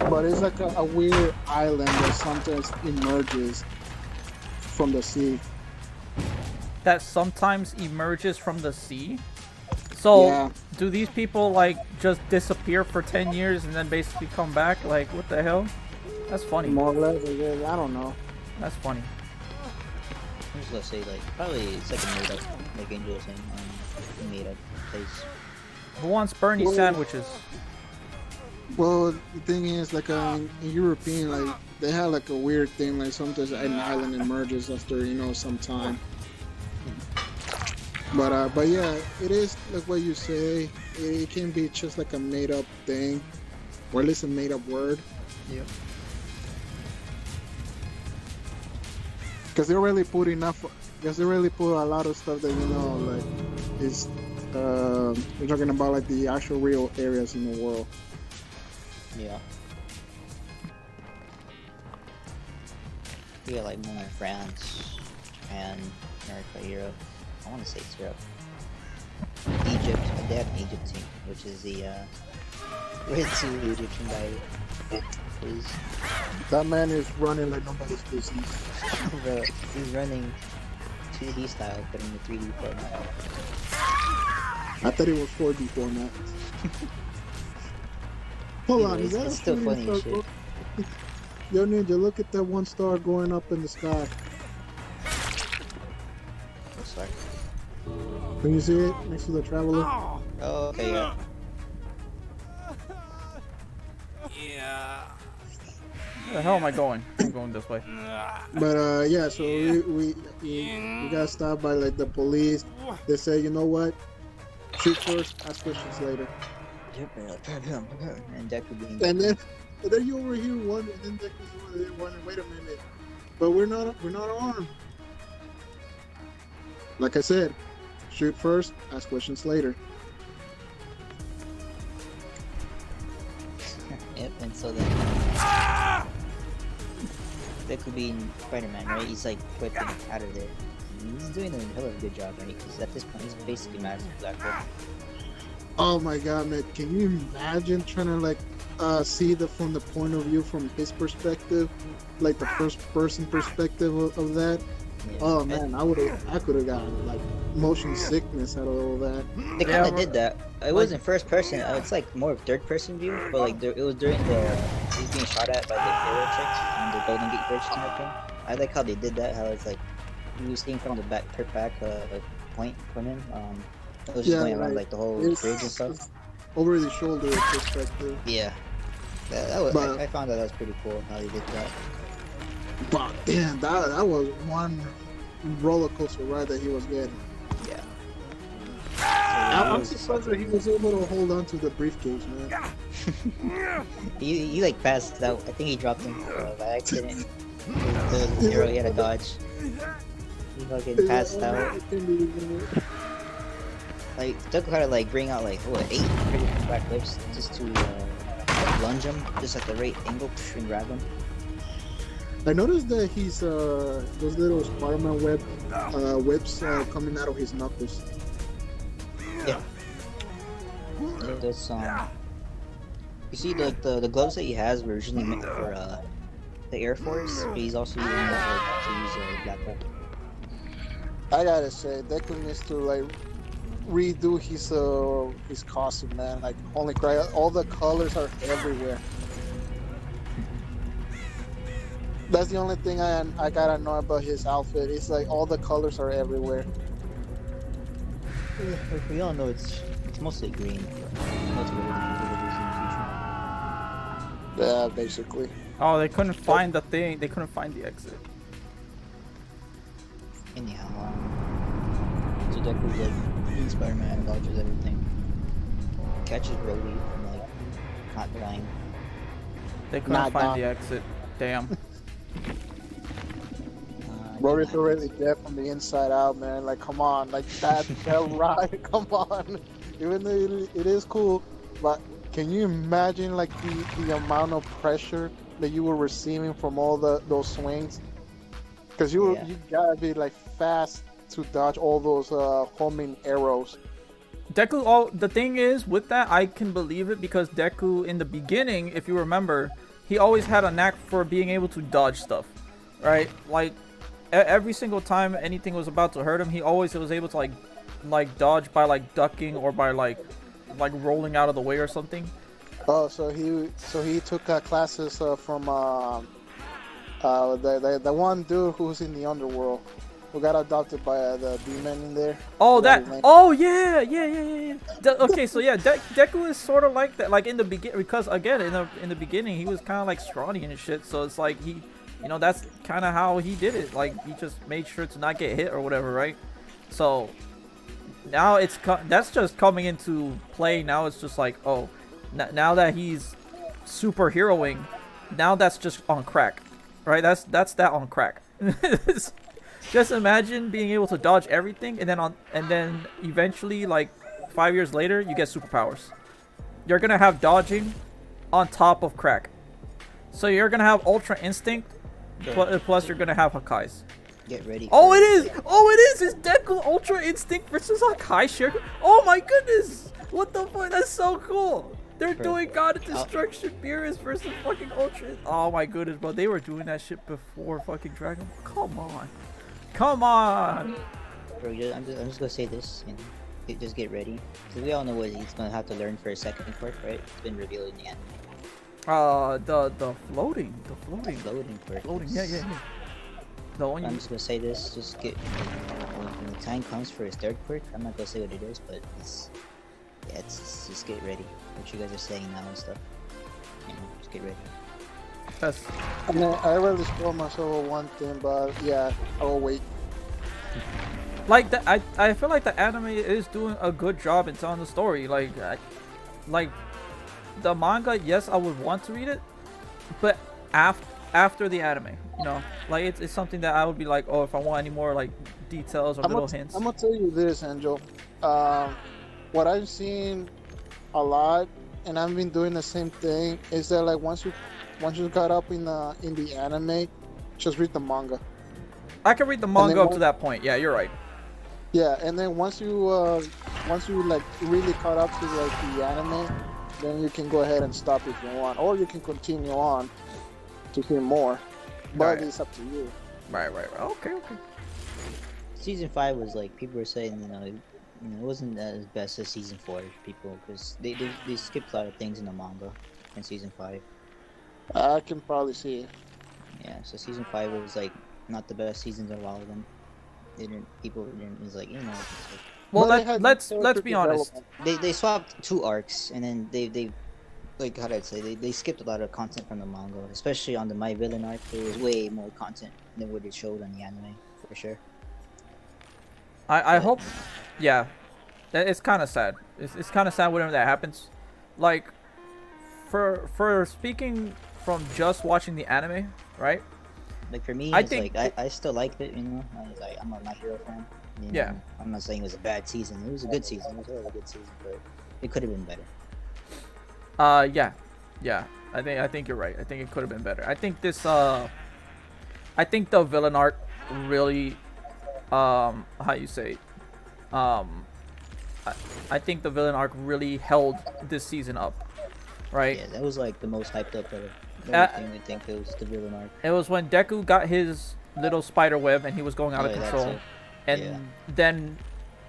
But it's like a weird island that sometimes emerges from the sea. That sometimes emerges from the sea. So, Yeah. do these people, like, just disappear for 10 years and then basically come back? Like, what the hell? That's funny. More or less, I guess. I don't know. That's funny. I'm just gonna say, like, probably it's like a made up, like Angel was saying, a made up place. Who wants Bernie Well- sandwiches? Well, the thing is, like, in European, like, they have like a weird thing, like sometimes an island emerges after, you know, some time. But yeah, it is like what you say. It can be just like a made up thing, or at least a made up word. Yep. Because they really put enough. Because they really put a lot of stuff that like is. We're talking about like the actual real areas in the world. Yeah. We got like more in France, Japan, America, Europe. I want to say it's Europe. Egypt. They have an Egypt team, which is the Red Sea Egyptian guy. Please. That man is running like nobody's business. Bro, he's running 2D style, but in the 3D format. I thought it was 4D format. Hold on, is Anyways, that it's a still shooting funny as star? shit. Yo, Ninja, look at that one star going up in the sky. Oh, sorry. Can you see it next to the traveler? Oh, okay, yeah. Where the hell am I going? I'm going this way. But yeah, so we got stopped by like the police. They say, you know what? Shoot first, ask questions later. And Deku being. And then you over here one, and then Deku's over there one. Wait a minute, but we're not armed. Like I said, shoot first, ask questions later. Yep, and so then Deku being Spider-Man, right? He's like whipping out of there. And he's doing a hell of a good job, right? Because at this point, he's basically Master Black Hole. Oh my god, man! Can you imagine trying to like see from the point of view from his perspective, like the first person perspective of that? Yeah. Oh man, I could have gotten like motion sickness out of all that. They kind of did that. It wasn't first person. It's like more of third person view, but like it was during he was being shot at by the hero chicks and the Golden Gate Bridge and everything. I like how they did that. How it's like he was seeing from the back point from him. It was just going around like the whole bridge and stuff. Over the shoulder perspective. Yeah, that was. I found that was pretty cool how they did that. But damn, that was one roller coaster ride that he was getting. Yeah. I'm surprised that he was able to hold on to the briefcase, man. he like passed out. I think he dropped him by accident. There was a hero, he had a dodge. He fucking passed out. Like, Deku had to like bring out like, what, 8 pretty backflips just to lunge him just at the right angle and grab him. I noticed that he's those little Spider-Man whips coming out of his knuckles. Yeah. Those you see the gloves that he has were originally meant for the Air Force, but he's also using that to use Black Hole. I gotta say, Deku needs to like redo his costume, man. Like, holy crap, all the colors are everywhere. That's the only thing I gotta know about his outfit. It's like all the colors are everywhere. Yeah, like we all know it's mostly green. But that's what it is in the future. Yeah, basically. Oh, they couldn't find the thing. They couldn't find the exit. Anyhow, so Deku's like being Spider-Man, dodges everything, catches Brody from like not dying. They couldn't find the exit. Damn. Brody's already dead from the inside out, man. Like, come on, like that ride, come on. Even though it is cool, but can you imagine like the amount of pressure that you were receiving from all those swings? Because you gotta be like fast to dodge all those homing arrows. Deku, the thing is with that, I can believe it because Deku in the beginning, if you remember, he always had a knack for being able to dodge stuff, right? Like every single time anything was about to hurt him, he always was able to like dodge by like ducking or by like rolling out of the way or something. Oh, so he took classes from the one dude who's in the underworld, who got adopted by the demon in there. Oh, oh yeah. Okay, so yeah, Deku is sort of like that. Like in the beginning, because again, in the beginning, he was kind of like scrawny and shit. So it's like he, that's kind of how he did it. Like he just made sure to not get hit or whatever, right? So now that's just coming into play. Now it's just like, oh, now that he's superheroing, now that's just on crack, right? That's that on crack. Just imagine being able to dodge everything, and then eventually, like 5 years later, you get superpowers. You're gonna have dodging on top of crack. So you're gonna have Ultra Instinct, plus you're gonna have Hakai's. Get ready. Oh, it is! Oh, it is! It's Deku Ultra Instinct versus Hakai share. Oh my goodness! What the fuck? That's so cool! They're doing God of Destruction Beerus versus fucking Ultra. Oh my goodness, bro. They were doing that shit before fucking Dragon. Come on. Come on! Bro, I'm just gonna say this, you know, just get ready. Because we all know what he's gonna have to learn for a second quirk, right? It's been revealed in the anime. The floating Quirk. Floating, yeah. The one I'm just gonna say this, just get, when the time comes for his third quirk, I'm not gonna say what it is, but it's just get ready. What you guys are saying now and stuff. You know, just get ready. That's... I mean, I already spoiled myself with one thing, but yeah, I will wait. Like I feel like the anime is doing a good job in telling the story. Like the manga, yes, I would want to read it, but after the anime, you know, like it's something that I would be like, oh, if I want any more like details or little hints. I'm gonna tell you this, Angel. What I've seen a lot, and I've been doing the same thing, is that like once you got up in the anime, just read the manga. I can read the manga up to that point. Yeah, you're right. Yeah, and then once you like really caught up to like the anime, then you can go ahead and stop if you want, or you can continue on to hear more. But it's up to you. Right. Okay. Season 5 was like, people were saying, it wasn't as best as season 4, people, because they skipped a lot of things in the manga in season 5. I can probably see it. Yeah, so season 5 was like not the best seasons of all of them. People didn't, it's like, it's like, well, let's be honest. They swapped 2 arcs, and then they like, how did I say, they skipped a lot of content from the manga, especially on the My Villain arc. There was way more content than what it showed on the anime, for sure. I hope, yeah, it's kind of sad. It's kind of sad whenever that happens. Like, for speaking from just watching the anime, right? Like for me, I still liked it, I'm a My Hero fan. Yeah. I'm not saying it was a bad season. It was a good season. It was a really good season, but it could have been better. Yeah. I think you're right. I think it could have been better. I think the villain arc really, how you say, I think the villain arc really held this season up, right? Yeah, that was like the most hyped up out of everything. I think it was the villain arc. It was when Deku got his little spider web and he was going out of control, and then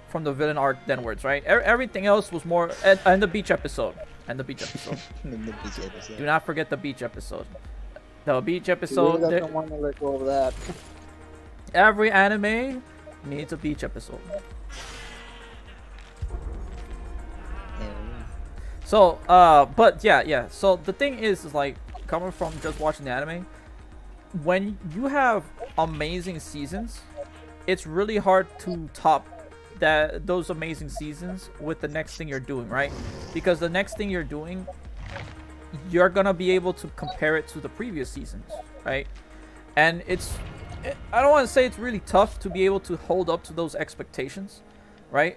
from the villain arc downwards, right? Everything else was more, and the beach episode. The beach episode. Do not forget the beach episode. The beach episode. I don't want to let go of that. Every anime needs a beach episode. So, but yeah. So the thing is like, coming from just watching the anime, when you have amazing seasons, it's really hard to top those amazing seasons with the next thing you're doing, right? Because the next thing you're doing, you're gonna be able to compare it to the previous seasons, right? And I don't want to say it's really tough to be able to hold up to those expectations, right?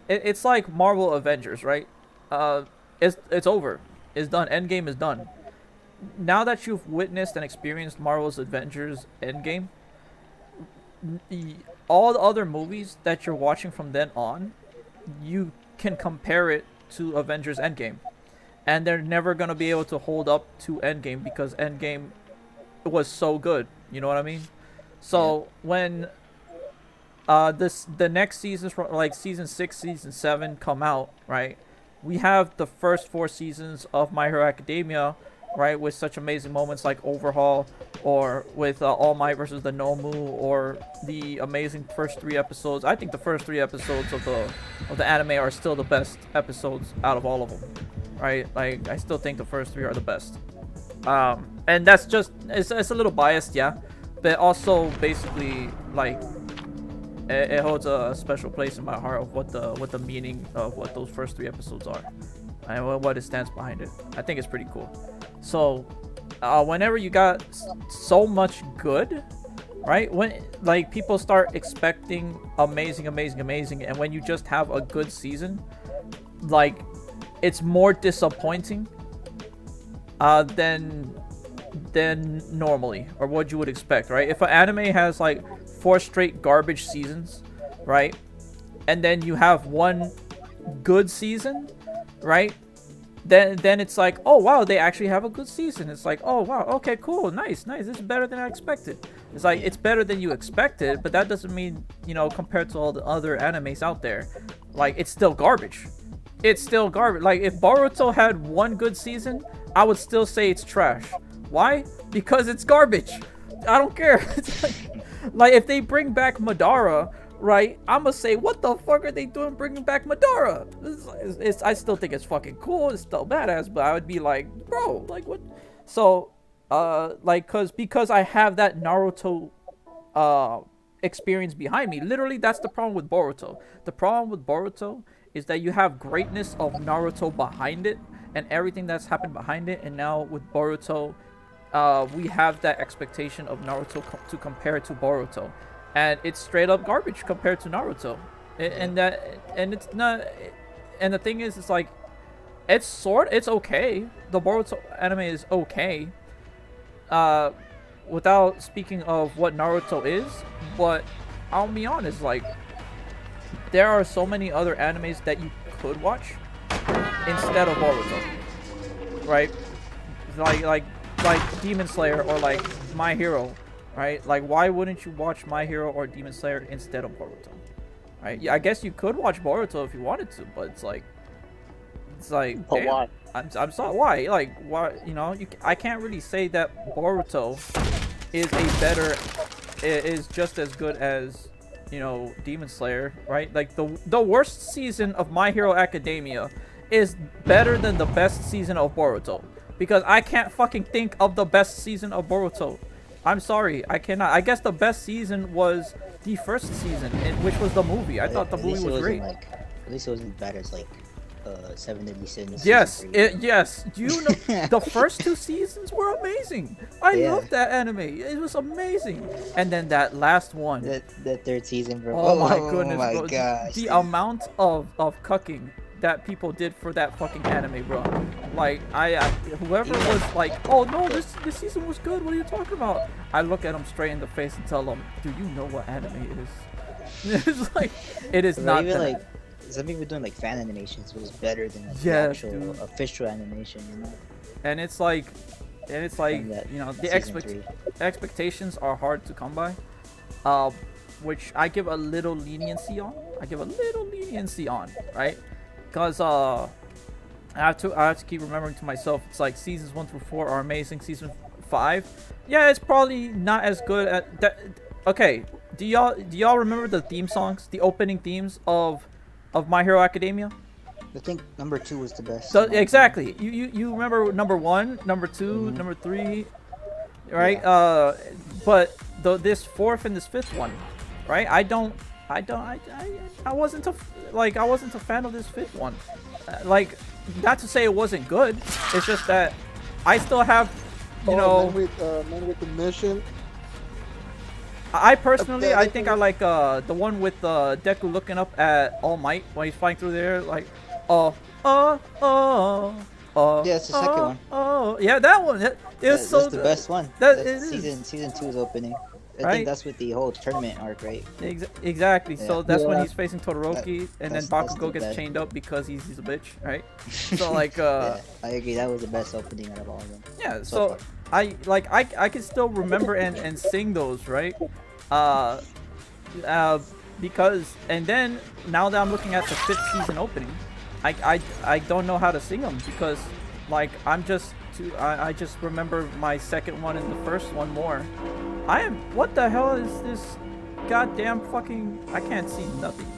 It's like Marvel Avengers, right? It's over. It's done. Endgame is done. Now that you've witnessed and experienced Marvel's Avengers Endgame, all the other movies that you're watching from then on, you can compare it to Avengers Endgame, and they're never gonna be able to hold up to Endgame because Endgame was so good. You know what I mean? So when the next seasons, like season 6, season 7 come out, right? We have the first 4 seasons of My Hero Academia, right, with such amazing moments like Overhaul, or with All Might versus the Nomu, or the amazing first 3 episodes. I think the first 3 episodes of the anime are still the best episodes out of all of them, right? Like, I still think the first 3 are the best. And that's just, it's a little biased, yeah, but also basically like it holds a special place in my heart of what the meaning of what those first 3 episodes are, and what it stands behind it. I think it's pretty cool. So, whenever you got so much good, right? When like people start expecting amazing, and when you just have a good season, like it's more disappointing than normally, or what you would expect, right? If an anime has like 4 straight garbage seasons, right, and then you have one good season, right, then it's like, oh wow, they actually have a good season. It's like, oh wow, okay, cool, nice, this is better than I expected. It's like, it's better than you expected, but that doesn't mean, you know, compared to all the other animes out there, like, it's still garbage. It's still garbage. Like, if Boruto had one good season, I would still say it's trash. Why? Because it's garbage. I don't care. It's like if they bring back Madara, right, I'm gonna say, what the fuck are they doing bringing back Madara? I still think it's fucking cool. It's still badass, but I would be like, bro, like what? So, like, because I have that Naruto experience behind me. Literally, that's the problem with Boruto. The problem with Boruto is that you have greatness of Naruto behind it and everything that's happened behind it, and now with Boruto, we have that expectation of Naruto to compare to Boruto, and it's straight up garbage compared to Naruto. And it's not. And the thing is, it's like, it's okay. The Boruto anime is okay. Without speaking of what Naruto is, but I'll be honest, like, there are so many other animes that you could watch instead of Boruto, right? Like Demon Slayer or like My Hero, right? Like, why wouldn't you watch My Hero or Demon Slayer instead of Boruto, right? Yeah, I guess you could watch Boruto if you wanted to, but it's like, But damn, why? I'm sorry, why? Like, why? You know, I can't really say that Boruto is just as good as, you know, Demon Slayer, right? Like, the worst season of My Hero Academia is better than the best season of Boruto, because I can't fucking think of the best season of Boruto. I'm sorry, I cannot. I guess the best season was the first season, which was the movie. I thought the movie was great. At least it wasn't bad as like 7 Deadly Sins. Yes, yes. Do you know the first 2 seasons were amazing? I loved that anime. It was amazing. And then that last one, the 3rd season, bro. oh my goodness, my bro. gosh. The amount of cucking that people did for that fucking anime, bro. Like, whoever was like, oh no, this season was good, what are you talking about? I look at them straight in the face and tell them, do you know what anime is? It's like, it is not even that. like some people doing like fan animations was better than like, Yes, the actual dude. official animation, you know. And it's like, you know, the season 3. expectations are hard to come by, which I give a little leniency on. Right? Because I have to keep remembering to myself, it's like seasons 1 through 4 are amazing. Season 5, yeah, it's probably not as good at that. Okay, do y'all remember the theme songs, the opening themes of My Hero Academia? I think number 2 was the best. So, exactly. You remember number 1, number 2, number 3, right? Yeah. But this 4th and this 5th one, right? I wasn't a fan of this 5th one. Like, not to say it wasn't good. It's just that I still have, you know, Man with the Mission. I personally, I think I like the one with Deku looking up at All Might when he's flying through there, like, Yeah, it's the second one. Yeah, that one. It's so That's the best one. Season 2 is opening. I think that's with the whole tournament arc, right? Exactly. Yeah. So that's when he's facing Todoroki, and then that's Bakugo the gets best. chained up because he's a bitch, right? So like, Yeah, I agree. That was the best opening out of all of them. yeah. So So far. I can still remember and sing those, right? Because, and then now that I'm looking at the 5th season opening, I don't know how to sing them, because like I just remember my second one and the first one more. What the hell is this goddamn fucking, I can't see nothing.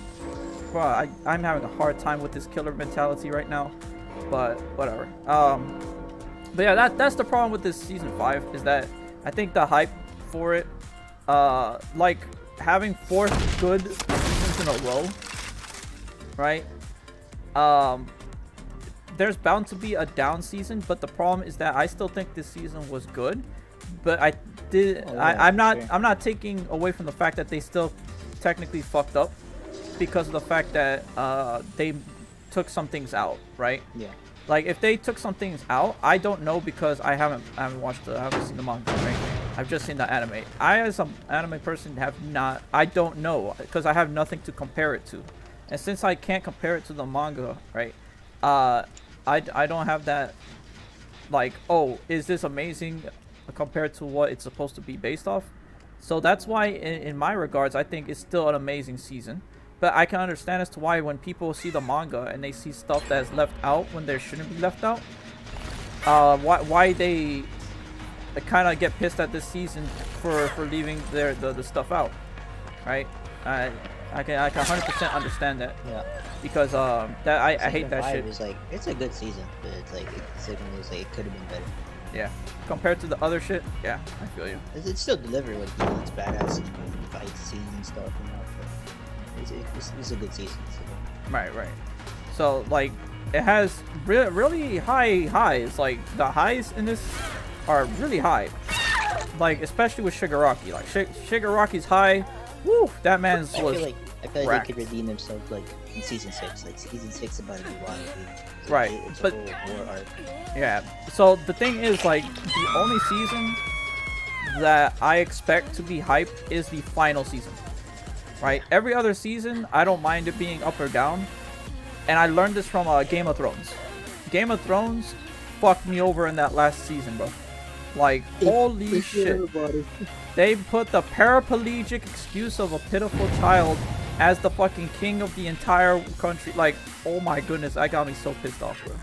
Bro, I'm having a hard time with this killer mentality right now, but whatever. But yeah, that's the problem with this season 5, is that I think the hype for it, like having 4 good seasons in a row, right? There's bound to be a down season, but the problem is that I still think this season was good. But I'm not taking away from the fact that they still technically fucked up because of the fact that they took some things out, right? Yeah. Like if they took some things out, I don't know because I haven't seen the manga, right? I've just seen the anime. I, as an anime person, I don't know because I have nothing to compare it to, and since I can't compare it to the manga, right? I don't have that. Like, oh, is this amazing compared to what it's supposed to be based off? So that's why, in my regards, I think it's still an amazing season. But I can understand as to why when people see the manga and they see stuff that's left out when there shouldn't be left out, why they kind of get pissed at this season for leaving the stuff out, right? I can 100% understand that. Yeah. Because that I hate that shit. Is like, it's a good season, but it's like it could have been better. Yeah. Compared to the other shit, yeah, I feel you. It's still delivered with its badass fight scenes and stuff, you know. It's a good season. So. Right. So like, it has really high highs. Like the highs in this are really high. Like especially with Shigaraki. Like Shigaraki's high. Woo! That man's was. I feel like they could redeem themselves like in season 6. Like season 6 is about to be wild. Dude. Right, It's but a whole war arc. Yeah. So the thing is, like, the only season that I expect to be hype is the final season. Right? Every other season, I don't mind it being up or down. And I learned this from Game of Thrones. Game of Thrones fucked me over in that last season, bro. Like, holy shit. They put the paraplegic excuse of a pitiful child as the fucking king of the entire country. Like, oh my goodness, I got me so pissed off, bro.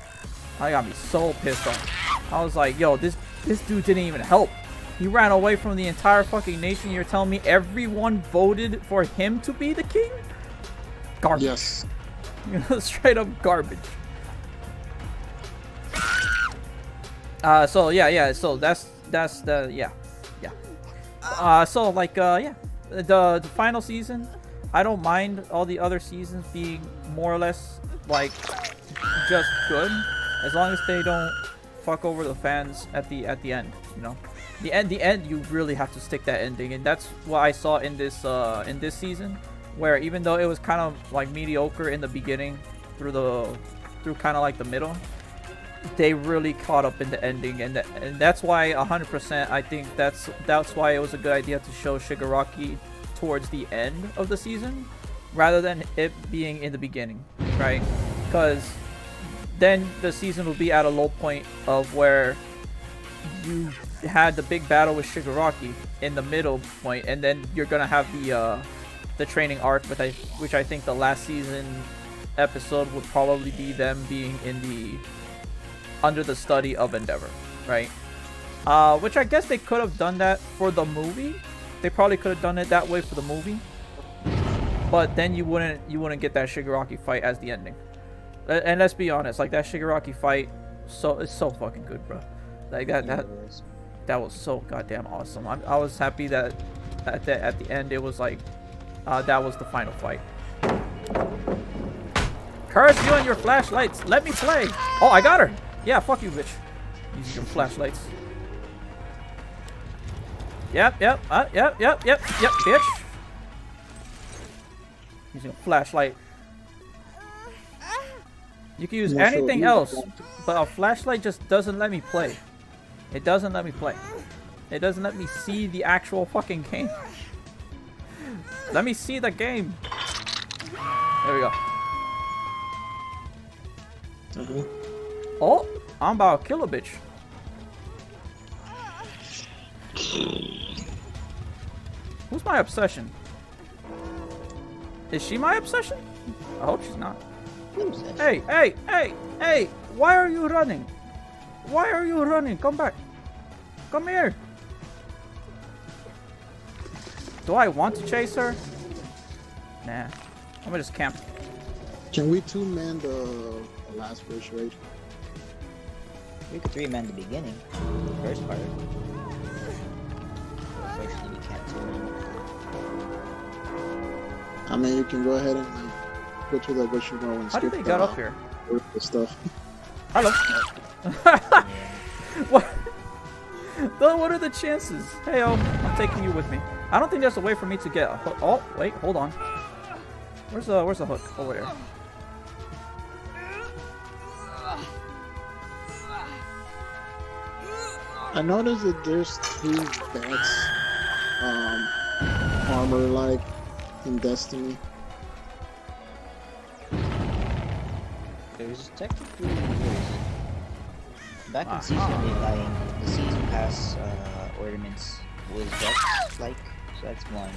I got me so pissed off. I was like, yo, this dude didn't even help. He ran away from the entire fucking nation. You're telling me everyone voted for him to be the king? Garbage. Yes. Straight up garbage. So yeah. So that's the yeah. So like yeah, the final season, I don't mind all the other seasons being more or less like just good, as long as they don't fuck over the fans at the end. You know, the end. You really have to stick that ending, and that's what I saw in this season, where even though it was kind of like mediocre in the beginning, through kind of like the middle, they really caught up in the ending, and that's why 100% I think that's why it was a good idea to show Shigaraki towards the end of the season rather than it being in the beginning, right? Because then the season will be at a low point of where you had the big battle with Shigaraki in the middle point, and then you're gonna have the training arc, which I think the last season episode would probably be them being in under the study of Endeavor, right? Which I guess they could have done that for the movie. They probably could have done it that way for the movie, but then you wouldn't get that Shigaraki fight as the ending. And let's be honest, like that Shigaraki fight, it's so fucking good, bro. Like that was so goddamn awesome. I was happy that at the end it was like that was the final fight. Curse you and your flashlights. Let me play. Oh, I got her. Yeah, fuck you, bitch. Using your flashlights. Yep, bitch. Using a flashlight. You can use anything else, but a flashlight just doesn't let me play. It doesn't let me play. It doesn't let me see the actual fucking game. Let me see the game. There we go. Oh, I'm about to kill a bitch. Who's my obsession? Is she my obsession? I hope she's not. Hey! Why are you running? Why are you running? Come back. Come here. Do I want to chase her? Nah. I'm gonna just camp. Can we two-man the last fish raid? We could 3-man the beginning, the first part. Unfortunately, we can't 2-man. I mean, you can go ahead and like go to the bush and go and How skip did they get up here? the stuff. Hello. What? What are the chances? Hey, I'm taking you with me. I don't think there's a way for me to get a hook. Oh, wait, hold on. Where's the hook? Over there. I noticed that there's 2 Vex armor like in Destiny. There's technically back in season 8, lying, the season pass ornaments was Vex like, so that's one.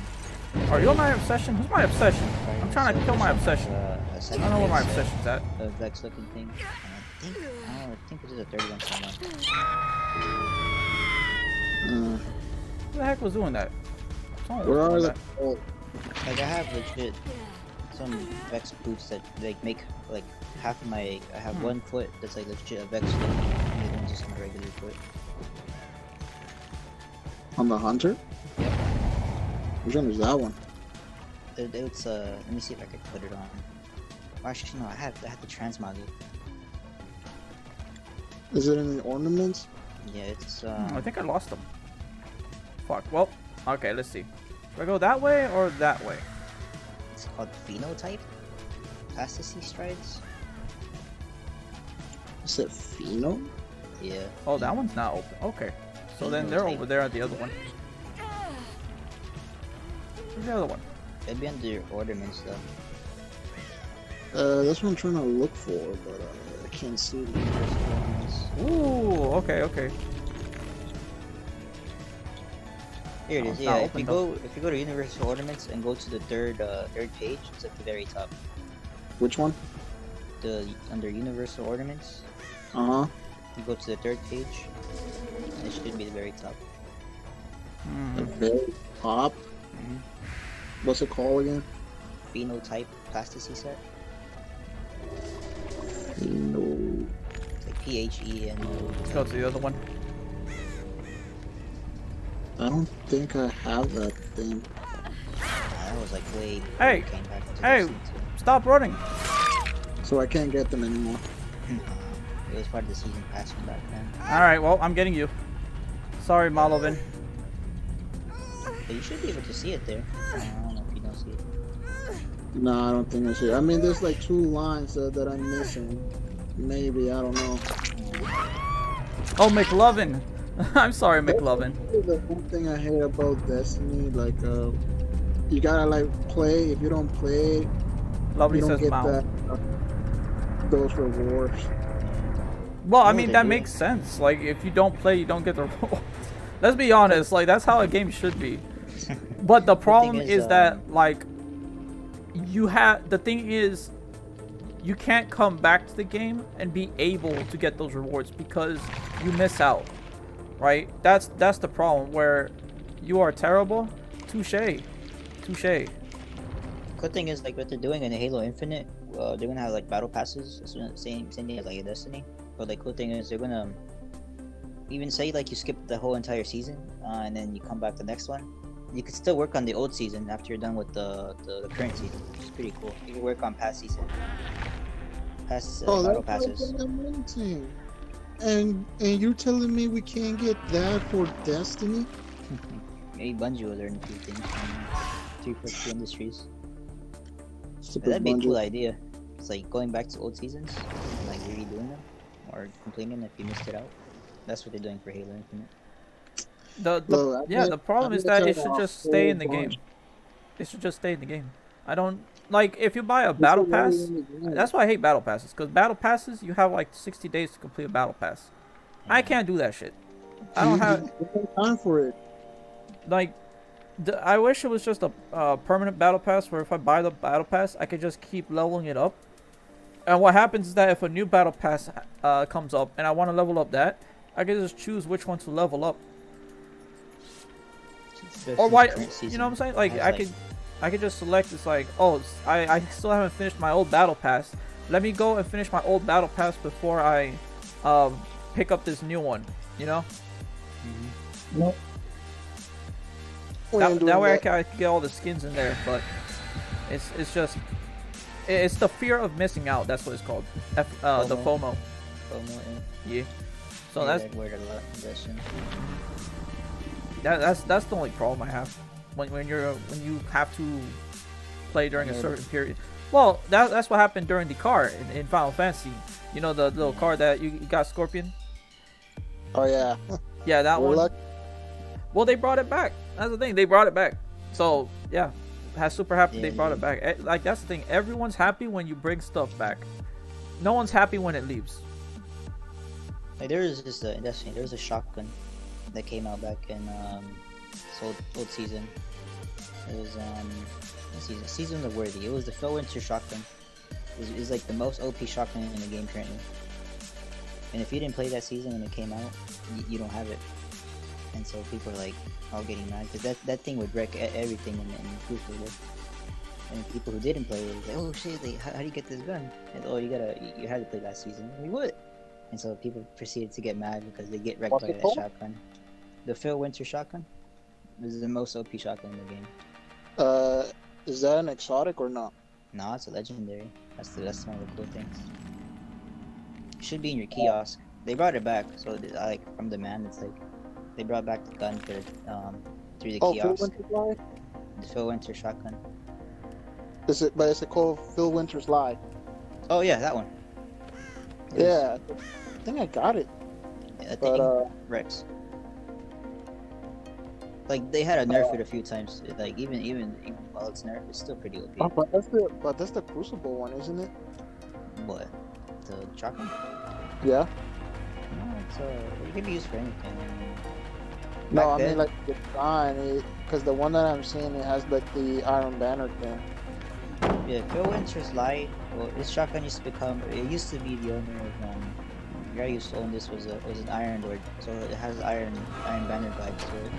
Are you on my obsession? Who's my obsession? I'm trying to kill my obsession. A I don't know where my obsession's at. A Vex looking thing. I think this is a third one somewhere. Who the heck was doing that? Someone was Where doing are that. the? Oh, Like I have legit some Vex boots that like make like half of my. I have one foot that's like legit a Vex foot, and the other one's just my regular foot. on the hunter? Yep. Which one is that one? It's let me see if I could put it on. Actually, no, I had the transmoggy. Is it in the ornaments? Yeah, it's I think I lost them. Fuck. Well, okay, let's see. Do I go that way or that way? it's called phenotype. Plasticity strides. Is it Pheno? Yeah. Oh, that one's not open. Okay. So then they're over there at the other one. Where's the other one? It'd be under your ornaments though. That's what I'm trying to look for, but I can't see it. Ooh, okay, okay. Here it Oh, is. it's not Yeah, if open you though. go to Universal Ornaments and go to the third page, it's at the very top. Which one? Under Universal Ornaments, Uh huh. you go to the third page, and it should be the very top. The very top. What's it called again? Phenotype Plasticity set. Pheno. It's like PHENO. Let's go to the other one. I don't think I have that thing. That was like way before Hey! it came back into Hey! Destiny Stop running! So I can't get them anymore. 2. It was part of the season pass from back then. Alright, well, I'm getting you. Sorry, Malovin. But you should be able to see it there. I don't know if you don't see it. No, I don't think I should. I mean, there's like 2 lines that I'm missing. Maybe, I don't know. Oh, McLovin! I'm sorry, McLovin. The one thing I hate about Destiny, like, you gotta like play. If you don't play, Lovely you don't says get Mount. that those rewards. Well, I No, mean, they that do. makes sense. Like, if you don't play, you don't get the rewards. Let's be honest, like, that's how a game should be. But the problem is that, like, the thing is, you can't come back to the game and be able to get those rewards because you miss out, right? That's the problem, where you are terrible. Touche. Good thing is like what they're doing in Halo Infinite, they're gonna have like battle passes, same thing as like a Destiny. But like cool thing is they're gonna even say like you skip the whole entire season, and then you come back the next one. You could still work on the old season after you're done with the current season, which is pretty cool. You can work on past season, past battle passes. That's amazing. And you're telling me we can't get that for Destiny? Maybe Bungie will learn a few things from 342 Industries. Stupid But that'd be a Bungie. cool idea. It's like going back to old seasons, and, like redoing them, or complaining if you missed it out. That's what they're doing for Halo Infinite. The problem is that it should just stay in the game. It should just stay in the game. I don't like if you buy a battle pass. That's why I hate battle passes, because battle passes you have like 60 days to complete a battle pass. I can't do that shit. I don't have time for it. like. I wish it was just a permanent battle pass where if I buy the battle pass, I could just keep leveling it up. And what happens is that if a new battle pass comes up and I want to level up that, I can just choose which one to level up. Or why, you know what I'm saying? Like I could just select. It's like, oh, I still haven't finished my old battle pass. Let me go and finish my old battle pass before I pick up this new one. You know? Nope. That way I can get all the skins in there. But It's just it's the fear of missing out. That's what it's called. The FOMO. FOMO, Yeah. So yeah, that's that word a lot. that's the only problem I have when you have to play during a certain period. Well, that's what happened during the car in Final Fantasy. You know, the little car that you got Scorpion. Oh yeah. Yeah, that one. Luck. Well, they brought it back. That's the thing. They brought it back. So yeah, super happy they brought it back. Like that's the thing. Everyone's happy when you bring stuff back. No one's happy when it leaves. Like there was this in Destiny, there was a shotgun that came out back in old season. It was what season of Worthy. It was the Phil Winter shotgun. It was like the most OP shotgun in the game currently. And if you didn't play that season when it came out, you don't have it. And so people are like all getting mad because that thing would wreck everything in Crucible. And people who didn't play it was like, oh shit, like, how do you get this gun? And, oh, you had to play last season. We would. And so people proceeded to get mad because they get wrecked by that shotgun. The Phil Winter shotgun. This is the most OP shotgun in the game. Is that an exotic or not? No, it's a legendary. That's one of the cool things. It should be in your kiosk. They brought it back, so like from demand, it's like they brought back the gun for through the kiosk. Phil Winter's Lie? The Phil Winter shotgun. Is it called Phil Winter's Lie? Oh yeah, that one. Yeah, I think I got it. Yeah, I think Rex. Like they had to nerf it a few times. Like even while it's nerfed, it's still pretty OP. Oh, but that's the Crucible one, isn't it? What? The shotgun? Yeah. No, it can be used for anything. No, Back I then- mean like the design, because the one that I'm seeing, it has like the Iron Banner thing. Yeah, Phil Winter's Light. Well, this shotgun used to become. It used to be the owner of the guy who used to own this was an Iron Lord, so it has Iron Banner vibes to it.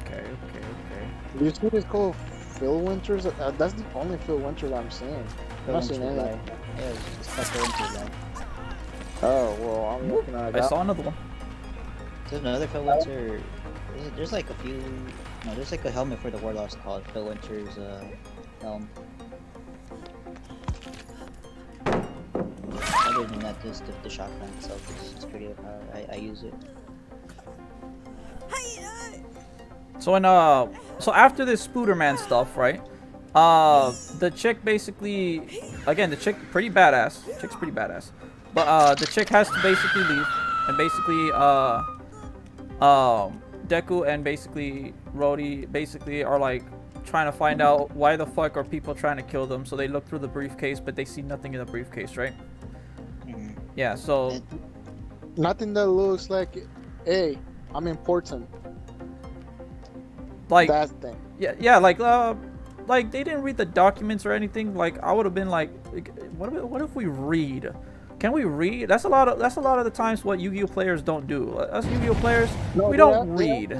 Okay. Do you see this called Phil Winters? That's the only Phil Winters I'm seeing. I'm Phil not seeing Winter's any. Light. Yeah, it's called Phil Winter's Light. Oh well, I'm looking at I that. saw another one. There's another Phil Winter. There's like a few. No, there's like a helmet for the Warlocks called Phil Winter's helm. Other than that, just the shotgun itself is pretty overpowered. I use it. So after this Spooderman stuff, right? The chick basically, again, the chick pretty badass. Chick's pretty badass, but the chick has to basically leave, and basically Deku and basically Rhodey basically are like trying to find out why the fuck are people trying to kill them. So they look through the briefcase, but they see nothing in the briefcase, right? Mm-hmm. Yeah. So Nothing that looks like, hey, I'm important. like That thing. yeah, like they didn't read the documents or anything. Like I would have been like, what if we read? Can we read? That's a lot of the times what Yu-Gi-Oh players don't do. Us Yu-Gi-Oh players, No, we don't read.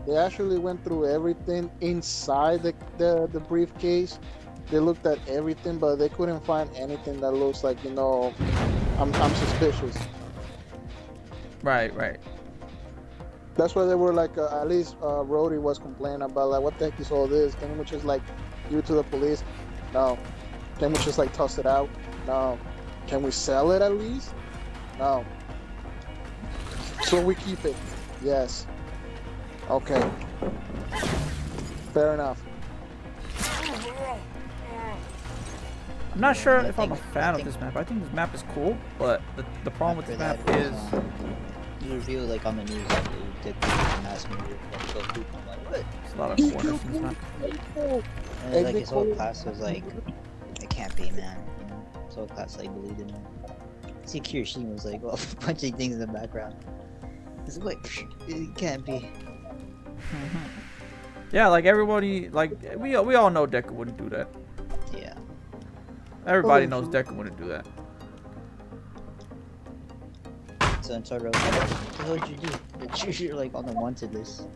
They actually went through everything inside the briefcase. They looked at everything, but they couldn't find anything that looks like, I'm suspicious. Right. That's why they were like, at least Rhodey was complaining about, like, what the heck is all this? Can we just, like, give it to the police? No. Can we just, like, toss it out? No. Can we sell it at least? No. So we keep it? Yes. Okay. Fair enough. I'm not sure I if I'm a think- fan I of think- this map. I think this map is cool, but the problem with this After map that, is you reveal like on the news that they did mass murder. Like, so people I'm like, what? there's a lot of corners in this map. And then, like his whole class was like, it can't be, man. His whole class like believed in him. See, Kirishima was like, well, punching things in the background. It's like, it can't be. Yeah, like everybody, like we all know Deku wouldn't do that. Yeah. Everybody knows Deku wouldn't do that. So in Toro, what did you do? You're like on the wanted list.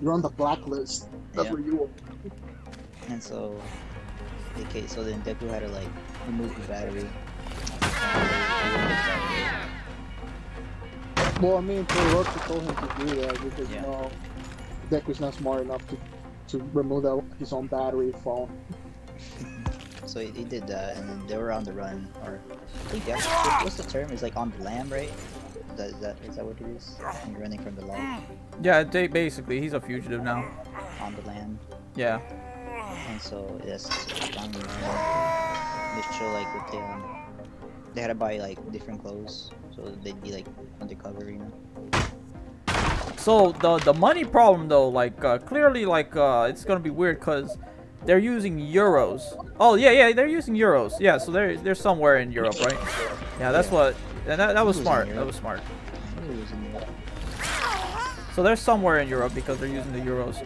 You're on the blacklist. That's Yeah. where you are. And so, okay, so then Deku had to like remove the battery. Well, I mean, Todoroki told him to do that because, Yeah. Deku's not smart enough to remove his own battery phone. So he did that, and then they were on the run, or I think that's what's the term? It's like on the lam, right? Is that what it is? When you're running from the law. Yeah, basically, he's a fugitive now. On the land, Yeah. and so that's on the they show like that they had to buy like different clothes, so they'd be like undercover, you know. So the money problem though, like clearly, like it's gonna be weird because they're using euros. Oh yeah, they're using euros. Yeah, so they're somewhere in Europe, right? Yeah, that's what. And that was smart. That was smart. So they're somewhere in Europe because they're using the euros.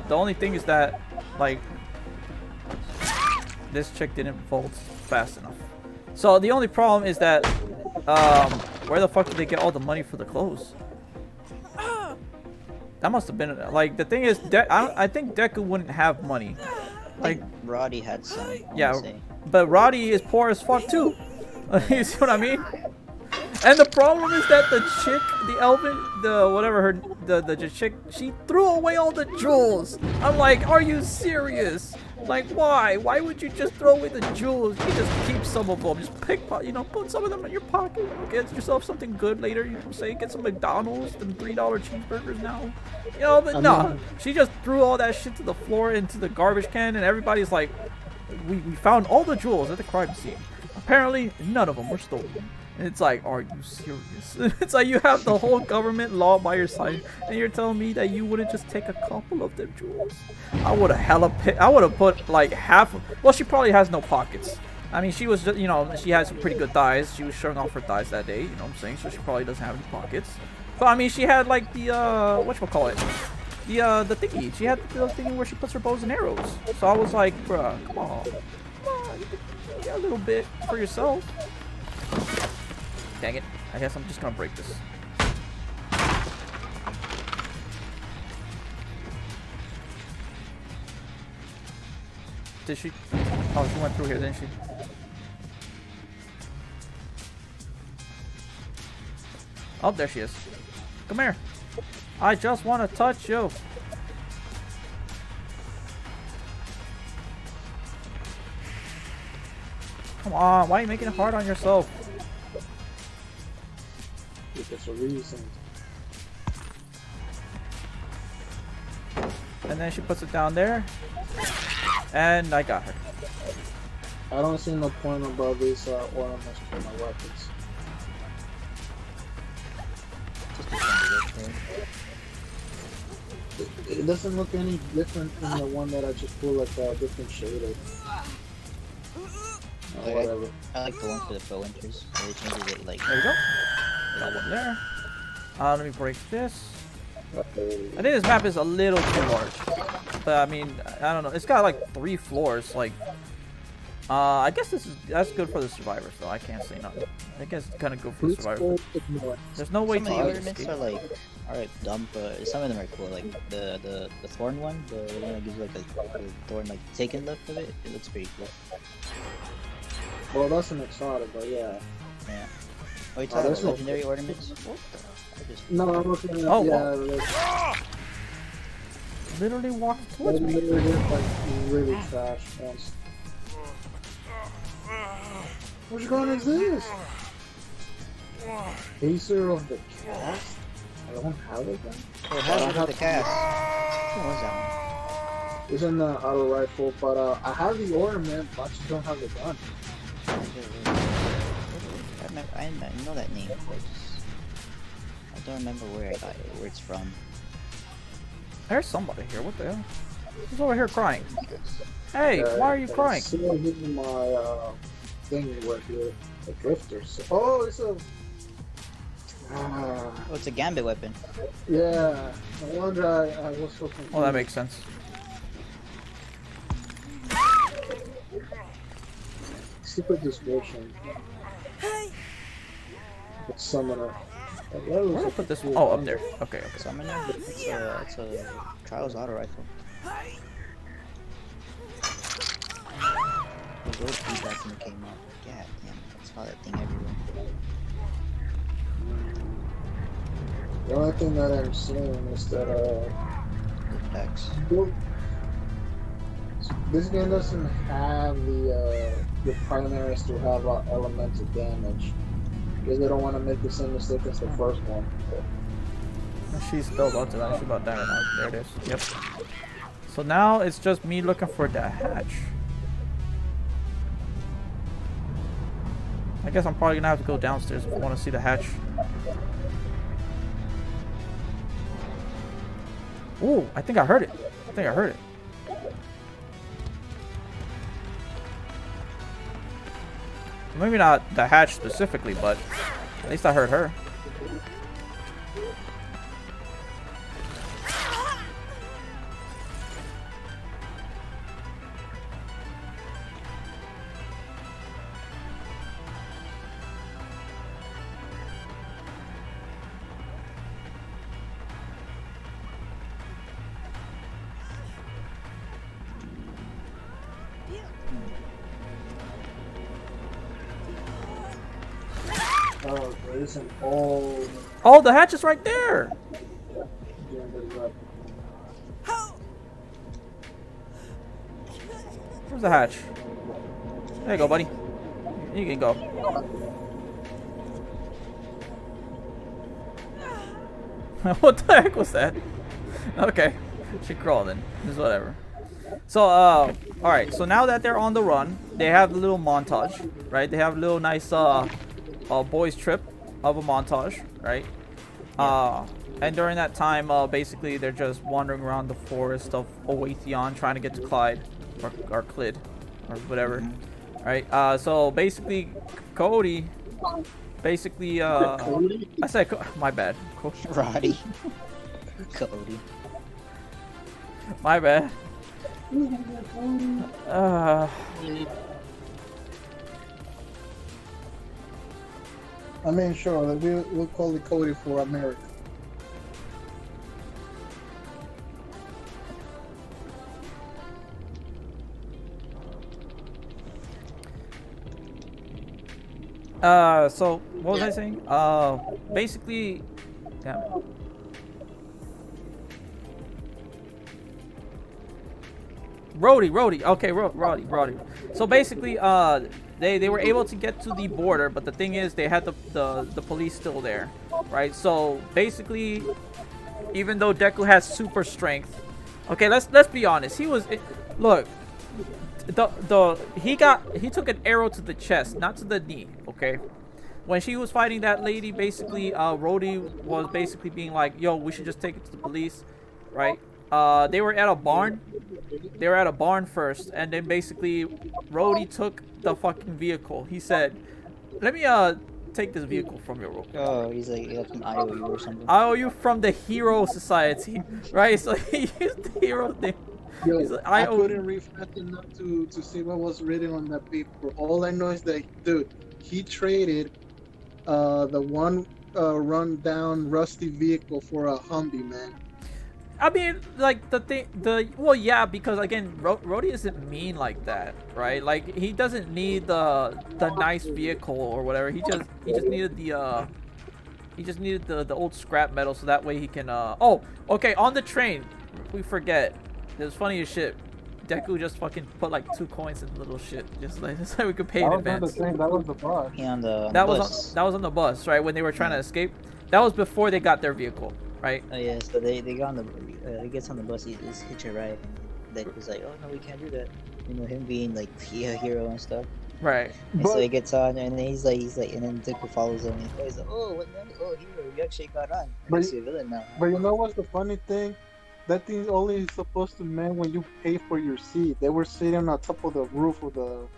The only thing is that, like, this chick didn't fold fast enough. So the only problem is that, where the fuck did they get all the money for the clothes? That must have been, like, the thing is, I think Deku wouldn't have money. Like, Roddy had some. yeah, but Roddy is poor as fuck too. You see what I mean? And the problem is that the chick, the elven, the chick, she threw away all the jewels. I'm like, are you serious? Like, why? Why would you just throw away the jewels? You just keep some of them. Just put some of them in your pocket. Get yourself something good later. You know what I'm saying? Get some McDonald's, them $3 cheeseburgers now. You know, but no. She just threw all that shit to the floor into the garbage can, and everybody's like, we found all the jewels at the crime scene. Apparently, none of them were stolen. And it's like, are you serious? It's like you have the whole government law by your side, and you're telling me that you wouldn't just take a couple of them jewels? I would have put like half. Well, she probably has no pockets. I mean, she was just, she had some pretty good thighs. She was showing off her thighs that day. You know what I'm saying? So she probably doesn't have any pockets. But I mean, she had like the whatchamacallit? The thingy. She had the thingy where she puts her bows and arrows. So I was like, bruh, come on, you get a little bit for yourself. Dang it. I guess I'm just gonna break this. Did she? Oh, she went through here, didn't she? Oh, there she is. Come here. I just want to touch you. Come on, why are you making it hard on yourself? There's a reason. And then she puts it down there. And I got her. I don't see no point about these ornaments for my weapons. It doesn't look any different from the one that I just pulled, like a different shade of. Whatever. I like the one for the Bowwinters. They changed it like. There you go. Got one there. Let me break this. I think this map is a little too large. But I mean, I don't know. It's got like 3 floors. Like, I guess that's good for the survivors though. I can't say nothing. I guess it's kind of good for the survivors. There's no way some to of the escape. ornaments are dumb, but some of them are cool. Like the thorn one, the one that gives like a thorn like taken look of it. It looks pretty cool. Well, that's an exotic, but yeah. Yeah. Oh, you talking about legendary ornaments? What the? No, I'm looking at Literally walked towards me. Like really trash ones. Which gun is this? Acer of the Cast? I don't have it then. Oh, Hazard of the Cast. What was that one? It's in the auto rifle, but I have the ornament, but I just don't have the gun. I know that name, but I don't remember where I got it, where it's from. There's somebody here. What the hell? Who's over here crying? Hey, why are you crying? Still hitting my thing right here, the drifters. Oh, it's a. Oh, it's a gambit weapon. Yeah, no wonder I was so confused. Well, that makes sense. Secret description. It's summoner. Where Where did I put this? Oh, up there. Okay. Summoner? It's a Trials auto rifle. Those old feedback when it came out. God damn, I saw that thing everywhere. The only thing that I'm seeing is that Packs. This game doesn't have the primaries to have elemental damage because they don't want to make the same mistake as the first one. She's still about to die. She's about to die right now. There it is. Yep. So now it's just me looking for that hatch. I guess I'm probably gonna have to go downstairs if I want to see the hatch. Ooh, I think I heard it. I think I heard it. Maybe not the hatch specifically, but at least I heard her. Oh, there isn't all. Oh, the hatch is right there. Where's the hatch? There you go, buddy. You can go. What the heck was that? Okay, she crawled in. It's whatever. So, all right. So now that they're on the run, they have a little montage, right? They have a little nice boys trip of a montage, right? And during that time, basically they're just wandering around the forest of Oatheon trying to get to Clyde or Clid or whatever, right? So basically, Cody, basically, I said my bad, Roddy. Cody. my bad. I mean, sure, we'll call it Cody for America. So what was I saying? Basically, damn it. Rhodey. Okay, Rhodey. So basically, they were able to get to the border, but the thing is, they had the police still there, right? So basically, even though Deku has super strength, okay, let's be honest. Look, he took an arrow to the chest, not to the knee. Okay, when she was fighting that lady, basically, Rhodey was basically being like, "Yo, we should just take it to the police," right? They were at a barn. They were at a barn first, and then basically, Rhodey took the fucking vehicle. He said, "Let me take this vehicle from you real quick." Oh, he's like, yeah, from IOU or something. I owe you from the Hero Society, right? So he used the hero thing. Yo, He's like, I couldn't read fast enough to see what was written on that paper. All I know is that, dude, he traded the one run down rusty vehicle for a Humvee, man. I mean, like well, yeah, because again, Rhodey isn't mean like that, right? Like he doesn't need the nice vehicle or whatever. He just needed the old scrap metal so that way he can oh, okay, on the train, we forget. It's funny as shit. Deku just fucking put like 2 coins in the little shit, just like so we could pay in advance. That was the bus. Yeah, on the That bus. was on the bus, right? When they were trying to escape. That was before they got their vehicle, right? Oh yeah, so they got on the he gets on the bus, he's hitch a ride, and Deku's like, oh no, we can't do that. You know, him being like a hero and stuff. Right. And so he gets on, and then he's like, and then Deku follows him, and he's like, oh, what? Oh, hero, you actually got on. But- You're a villain now. But you know what's the funny thing? That thing's only supposed to mean when you pay for your seat. They were sitting on top of the roof of the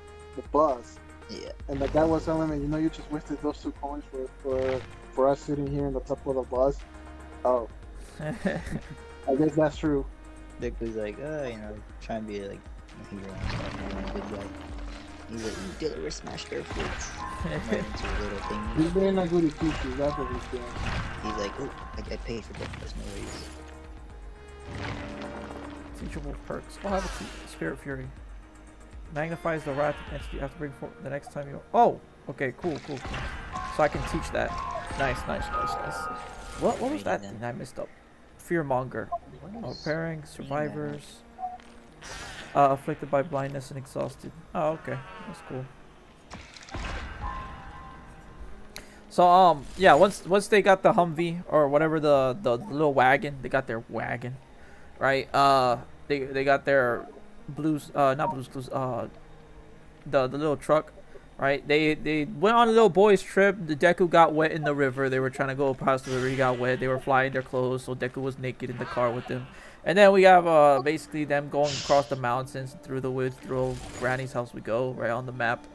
bus. Yeah. And the guy was telling me, you know, you just wasted those 2 coins for us sitting here in the top of the bus. Oh, I guess that's true. Deku's like, oh, you know, trying to be like a hero and stuff, you know, a good guy. He's like, you did it, smash their foots. Right into a little thing. He's being a goody two-shoes, that's what he's doing. He's like, oh, I paid for breakfast, no worries. Teachable perks. Oh, I have a Spirit Fury. Magnifies the wrath against you have to bring forth the next time you. Oh, okay, cool. So I can teach that. Nice. What was that thing I missed up? Fearmonger. Preparing survivors. Afflicted by blindness and exhausted. Oh, okay, that's cool. So yeah, once they got the Humvee or whatever the little wagon, they got their wagon, right? They got their blues not blues clues the little truck, right? They went on a little boys trip. The Deku got wet in the river. They were trying to go across the river. He got wet. They were flying their clothes, so Deku was naked in the car with them. And then we have basically them going across the mountains through the woods, through Granny's house we go, right on the map.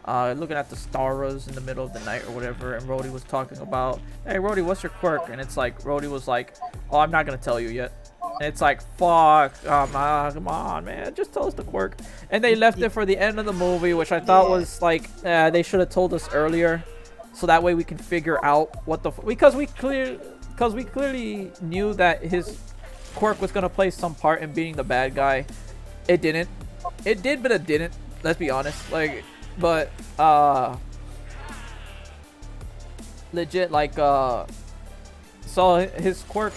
Looking at the stars in the middle of the night or whatever, and Rhodey was talking about, hey Rhodey, what's your quirk? And it's like, Rhodey was like, oh, I'm not gonna tell you yet. And it's like, fuck, come on, man, just tell us the quirk. And they left it for the end of the movie, which I thought was like, they should have told us earlier, so that way we can figure out what the because we clearly knew that his quirk was gonna play some part in beating the bad guy. It didn't. It did, but it didn't. Let's be honest. Like, but legit, like, so his quirk,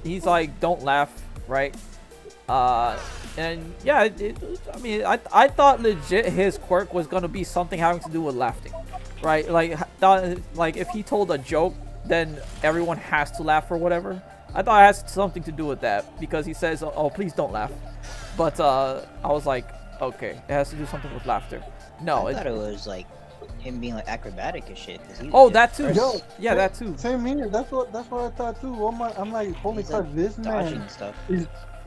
he's like, don't laugh, right? And yeah, I mean, I thought legit his quirk was gonna be something having to do with laughing, right? Like if he told a joke, then everyone has to laugh or whatever. I thought it has something to do with that because he says, oh, please don't laugh. But I was like, okay, it has to do something with laughter. No, I thought it was like him being like acrobatic and shit. Oh, that too. Yo, yeah, that too. Same here. That's what I thought too. I'm like, holy crap, this man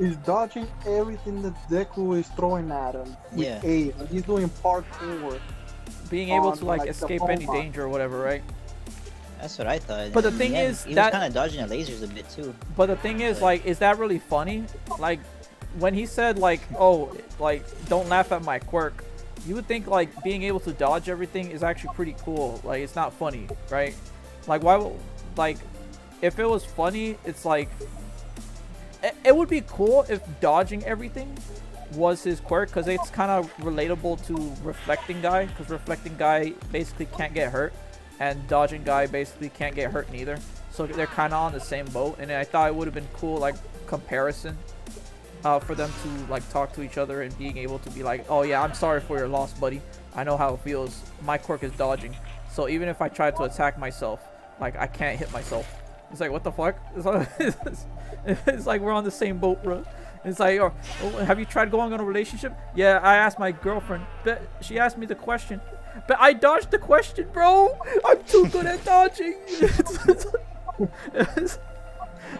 is dodging everything that Deku is throwing at him with aid. Like, he's doing parkour. Being able to like escape any danger or whatever, right? That's what I thought. But the thing is, he was kind of dodging the lasers a bit too. But the thing is, like, is that really funny? Like, when he said like, oh, like, don't laugh at my quirk, you would think like being able to dodge everything is actually pretty cool. Like, it's not funny, right? Like, why would, like, if it was funny, it's like, it would be cool if dodging everything was his quirk, because it's kind of relatable to Reflecting Guy, because Reflecting Guy basically can't get hurt, and Dodging Guy basically can't get hurt neither. So they're kind of on the same boat, and I thought it would have been cool, like, comparison. For them to like talk to each other and being able to be like, oh yeah, I'm sorry for your loss, buddy. I know how it feels. My quirk is dodging, so even if I try to attack myself, like, I can't hit myself. It's like, what the fuck? It's like we're on the same boat, bro. It's like, oh, have you tried going on a relationship? Yeah, I asked my girlfriend, but she asked me the question, but I dodged the question, bro. I'm too good at dodging.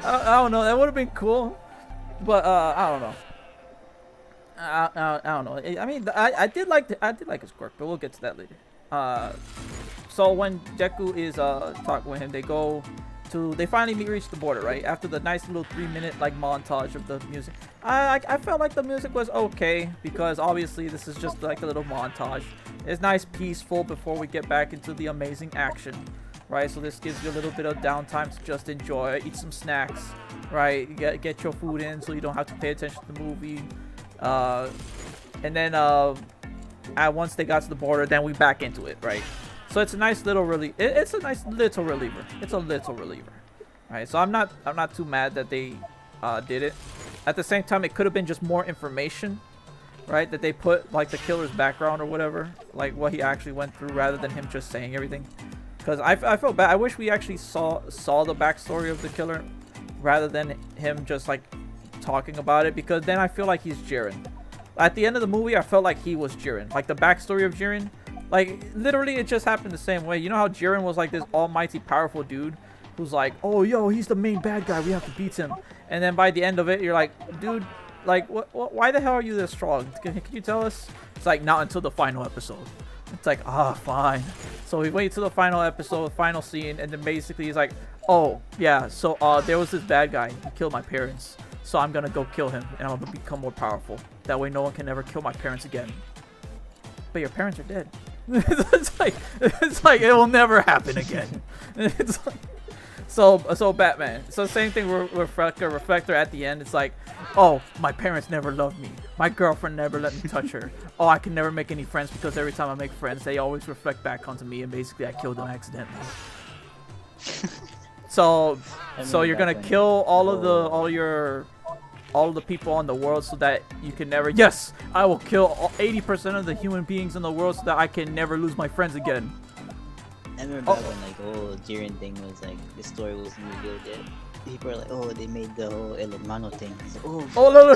I don't know. That would have been cool. But I don't know. I don't know. I mean, I did like his quirk, but we'll get to that later. So when Deku is talking with him, they finally reach the border, right? After the nice little 3-minute like montage of the music. I felt like the music was okay, because obviously this is just like a little montage. It's nice, peaceful before we get back into the amazing action. Right, so this gives you a little bit of downtime to just enjoy, eat some snacks, right? Get your food in so you don't have to pay attention to the movie. And then once they got to the border, then we back into it, right? So it's a nice little it's a nice little reliever. It's a little reliever, right? So I'm not too mad that they did it. At the same time, it could have been just more information, right? That they put like the killer's background or whatever, like what he actually went through, rather than him just saying everything. Because I felt bad. I wish we actually saw the backstory of the killer, rather than him just like talking about it, because then I feel like he's Jiren. At the end of the movie, I felt like he was Jiren. Like the backstory of Jiren, like literally it just happened the same way. You know how Jiren was like this almighty powerful dude who's like, oh yo, he's the main bad guy, we have to beat him. And then by the end of it, you're like, dude, like why the hell are you this strong? Can you tell us? It's like, not until the final episode. It's like, fine. So we wait till the final episode, final scene, and then basically he's like, oh yeah, so there was this bad guy, he killed my parents, so I'm gonna go kill him and I'm gonna become more powerful. That way no one can ever kill my parents again. But your parents are dead. it's like it will never happen again. It's like, so Batman. So same thing with Reflector at the end. It's like, oh, my parents never loved me. My girlfriend never let me touch her. Oh, I can never make any friends because every time I make friends, they always reflect back onto me, and basically I killed them accidentally. So you're gonna kill all your all of the people on the world so that you can never. Yes, I will kill 80% of the human beings in the world so that I can never lose my friends again. I remember back when like the whole Jiren thing was like the story was revealed yet. People are like, oh, they made the whole El Hermano thing. It's like, oh, Oh no!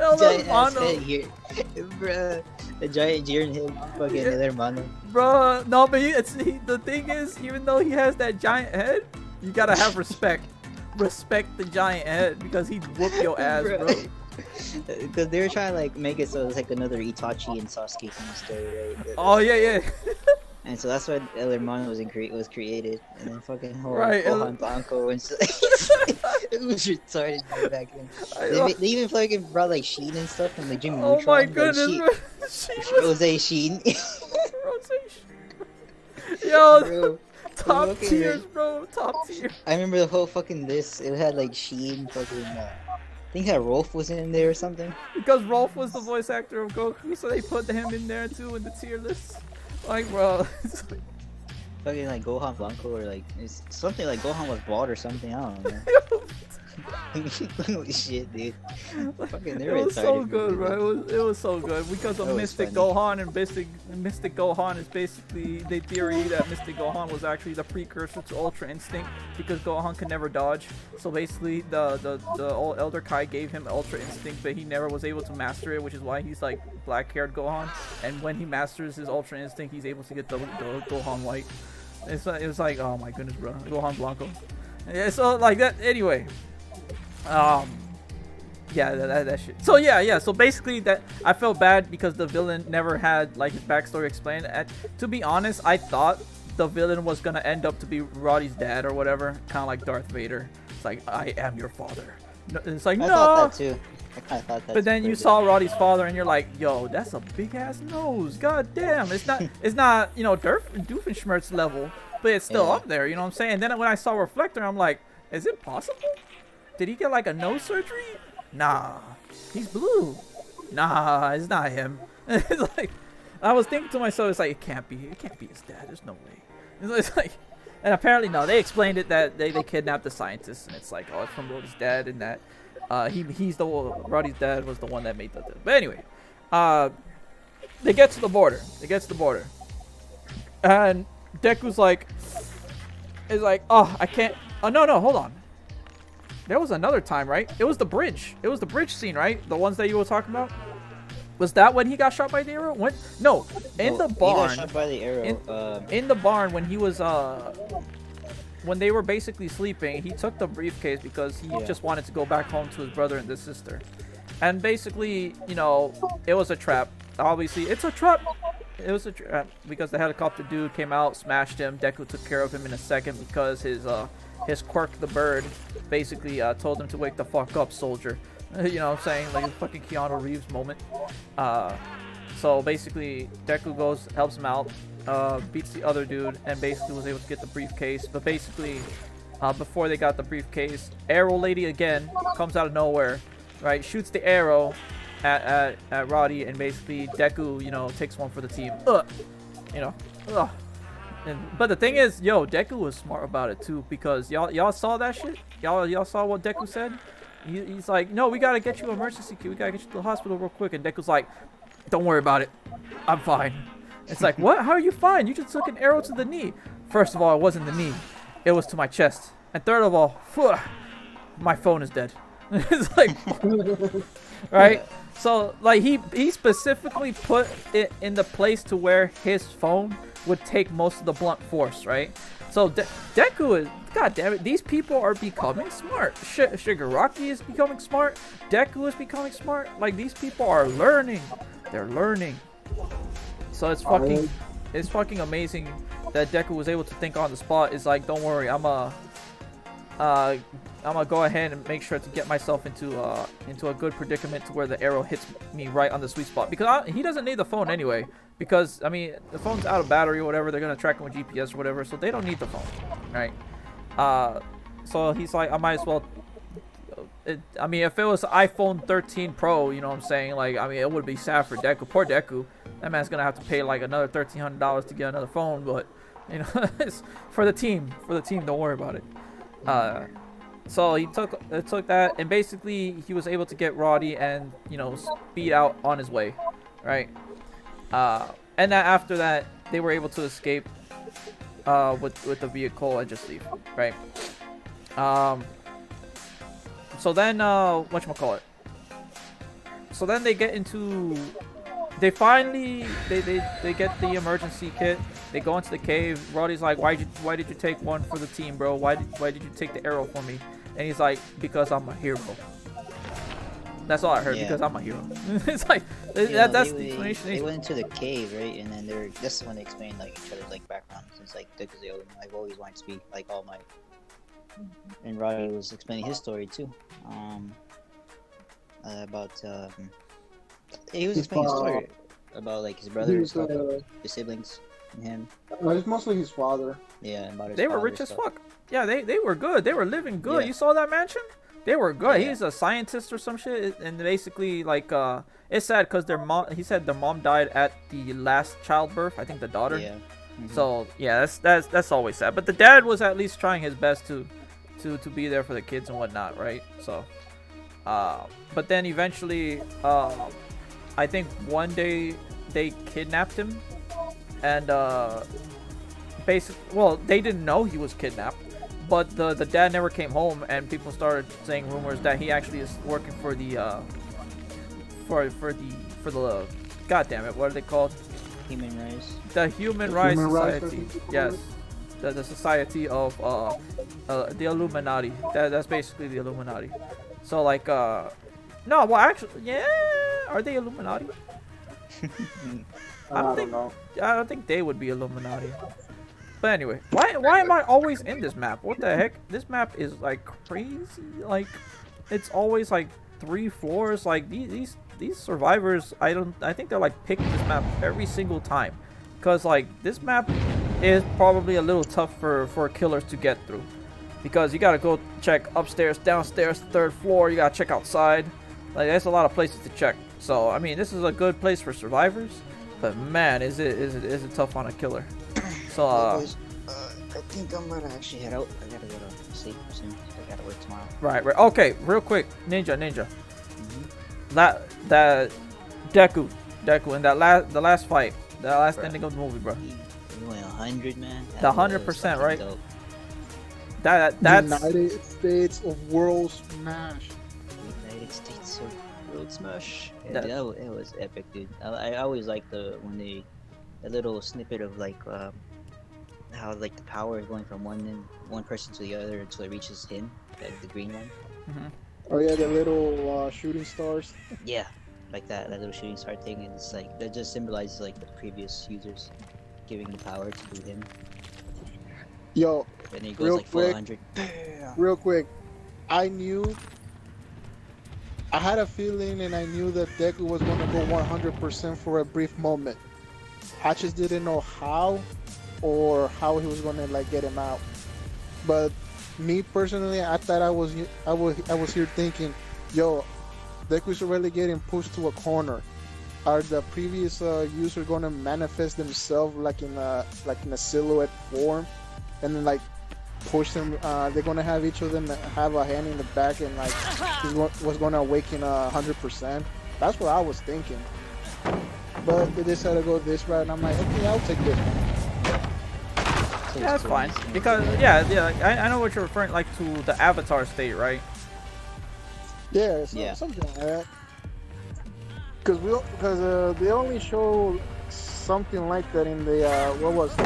El giant ass Hermano. head here, bruh. The giant Jiren head, fucking El Hermano. Bro, no, but the thing is, even though he has that giant head, you gotta have respect. Respect the giant head because he'd whoop your ass, bro. Because they were trying to like make it so it's like another Itachi and Sasuke kind of story, right? Oh yeah. And so that's why El Hermano was created, and then fucking whole Right, Gohan Blanco and so, it was retarded back then. They even fucking brought like Sheen and stuff from like Jimmy Oh Neutron. my goodness, bro. Rose Sheen. Yo, Bro, top fucking tiers, bro. Top tier. I remember the whole fucking list. It had like Sheen, fucking. I think that Rolf was in there or something. Because Rolf was the voice actor of Goku, so they put him in there too in the tier list. Like, bro. Fucking like Gohan Blanco or like it's something like Gohan was bald or something. I don't know. Holy shit, dude. Fucking, It was so good, bro. It was so good because of That was Mystic funny. Gohan, and Mystic Gohan is basically the theory that Mystic Gohan was actually the precursor to Ultra Instinct because Gohan could never dodge. So basically, the old Elder Kai gave him Ultra Instinct, but he never was able to master it, which is why he's like black-haired Gohan. And when he masters his Ultra Instinct, he's able to get the Gohan White. It was like, oh my goodness, bro, Gohan Blanco. Yeah, so like that. Anyway. Yeah, that shit. So yeah. So basically, that I felt bad because the villain never had like his backstory explained. To be honest, I thought the villain was gonna end up to be Roddy's dad or whatever, kind of like Darth Vader. It's like, I am your father. It's like, I no. thought that too. I kind of thought that. But then you saw Roddy's father, and you're like, yo, that's a big ass nose. God damn, it's not Doofenshmirtz level, but it's still up there. You know what I'm saying? And then when I saw Reflector, I'm like, is it possible? Did he get like a nose surgery? Nah, he's blue. Nah, it's not him. It's like, I was thinking to myself, it's like, it can't be his dad. There's no way. It's like, and apparently no. They explained it that they kidnapped the scientist, and it's like, oh, it's from Roddy's dad, and that Roddy's dad was the one that made the. But anyway, they get to the border. And Deku's like, oh, I can't. Oh no, hold on. There was another time, right? It was the bridge. It was the bridge scene, right? The ones that you were talking about. Was that when he got shot by the arrow? No, in the barn. He got shot by the arrow. In the barn when he was when they were basically sleeping, he took the briefcase because he just wanted to go back home to his brother and his sister. And basically, you know, it was a trap. Obviously, it's a trap. It was a trap because the helicopter dude came out, smashed him. Deku took care of him in a second because his Quirk the bird basically told him to wake the fuck up, soldier. You know what I'm saying? Like a fucking Keanu Reeves moment. So basically, Deku goes, helps him out, beats the other dude, and basically was able to get the briefcase. But basically, before they got the briefcase, Arrow Lady again comes out of nowhere, right? Shoots the arrow at Roddy, and basically Deku, you know, takes one for the team. You know, but the thing is, yo, Deku was smart about it too, because y'all saw that shit. Y'all saw what Deku said. He's like, no, we gotta get you an emergency kit. We gotta get you to the hospital real quick. And Deku's like, don't worry about it. I'm fine. It's like, what? How are you fine? You just took an arrow to the knee. First of all, it wasn't the knee. It was to my chest. And third of all, my phone is dead. It's like, right? So, like, he specifically put it in the place to where his phone would take most of the blunt force, right? So Deku is, god damn it, these people are becoming smart. Shigaraki is becoming smart. Deku is becoming smart. Like, these people are learning. They're learning. So it's fucking amazing that Deku was able to think on the spot. It's like, don't worry, I'm gonna go ahead and make sure to get myself into a good predicament to where the arrow hits me right on the sweet spot, because he doesn't need the phone anyway, because I mean the phone's out of battery or whatever. They're gonna track him with GPS or whatever, so they don't need the phone, right? So he's like, I might as well. I mean, if it was iPhone 13 Pro, you know what I'm saying? Like, I mean, it would be sad for Deku. Poor Deku. That man's gonna have to pay like another $1,300 to get another phone, but you know, it's for the team. Don't worry about it. So he took that, and basically he was able to get Roddy and speed out on his way, right? And then after that, they were able to escape with the vehicle and just leave, right? So then whatchamacallit? So then they get into, they finally they get the emergency kit. They go into the cave. Roddy's like, why did you take one for the team, bro? Why did you take the arrow for me? And he's like, because I'm a hero. That's all I heard. Yeah. Because I'm a hero. It's like Yeah, that's they, the explanation. They went into the cave, right? And then this is when they explained like each other's like backgrounds. It's like because I've always wanted to be like All Might. And Roddy was explaining his story too. About he was explaining his story about like his brothers, his siblings, and him. It's mostly his father. Yeah, about his They were father rich as stuff. fuck. Yeah, they were good. They were living good. Yeah. You saw that mansion? They were good. Yeah. He's a scientist or some shit, and basically like it's sad because their mom. He said their mom died at the last childbirth. I think the daughter. Yeah. So yeah, that's always sad. But the dad was at least trying his best to be there for the kids and whatnot, right? So, but then eventually, I think one day they kidnapped him, and well, they didn't know he was kidnapped, but the dad never came home, and people started saying rumors that he actually is working for the for the god damn it, what are they called? Human Rights. The Human Rights Human Rights, I Society. think you call Yes. it. The Society of the Illuminati. That's basically the Illuminati. So like no, well actually yeah, are they Illuminati? I don't know. I don't think they would be Illuminati. But anyway, why am I always in this map? What the heck? This map is like crazy. Like it's always like 3 floors. Like these survivors, I think they're like picking this map every single time, because like this map is probably a little tough for killers to get through, because you gotta go check upstairs, downstairs, 3rd floor. You gotta check outside. Like there's a lot of places to check. So I mean, this is a good place for survivors, but man, is it tough on a killer. So Boys, I think I'm gonna actually head out. I gotta go to sleep soon. I gotta work tomorrow. right. Okay, real quick, Ninja. That Deku in the last fight, the last Bruh. ending of the movie, bro. You went 100, man. The That was 100%, fucking right? dope. That's United States of World Smash. United States of World Smash. Yeah, That- dude, it was epic, dude. I always like the little snippet of like how like the power is going from one person to the other until it reaches him, like the green one. Oh yeah, the little shooting stars. Yeah, like that little shooting star thing, and it's like that just symbolizes like the previous users giving the power to do him, Yo, and he goes Real like full quick. 100. real quick, I had a feeling, and I knew that Deku was gonna go 100% for a brief moment. I just didn't know how, or how he was gonna like get him out. But me personally, I thought I was here thinking, yo, Deku's already getting pushed to a corner. Are the previous user gonna manifest themselves like in a silhouette form, and then like push them? They're gonna have each of them have a hand in the back, and like was gonna awaken 100%. That's what I was thinking. But they decided to go this route, and I'm like, okay, I'll take this one. yeah, that's fine, because I know what you're referring like to, the Avatar state, right? Yeah, Yeah. something like that. Because they only show something like that in the what was the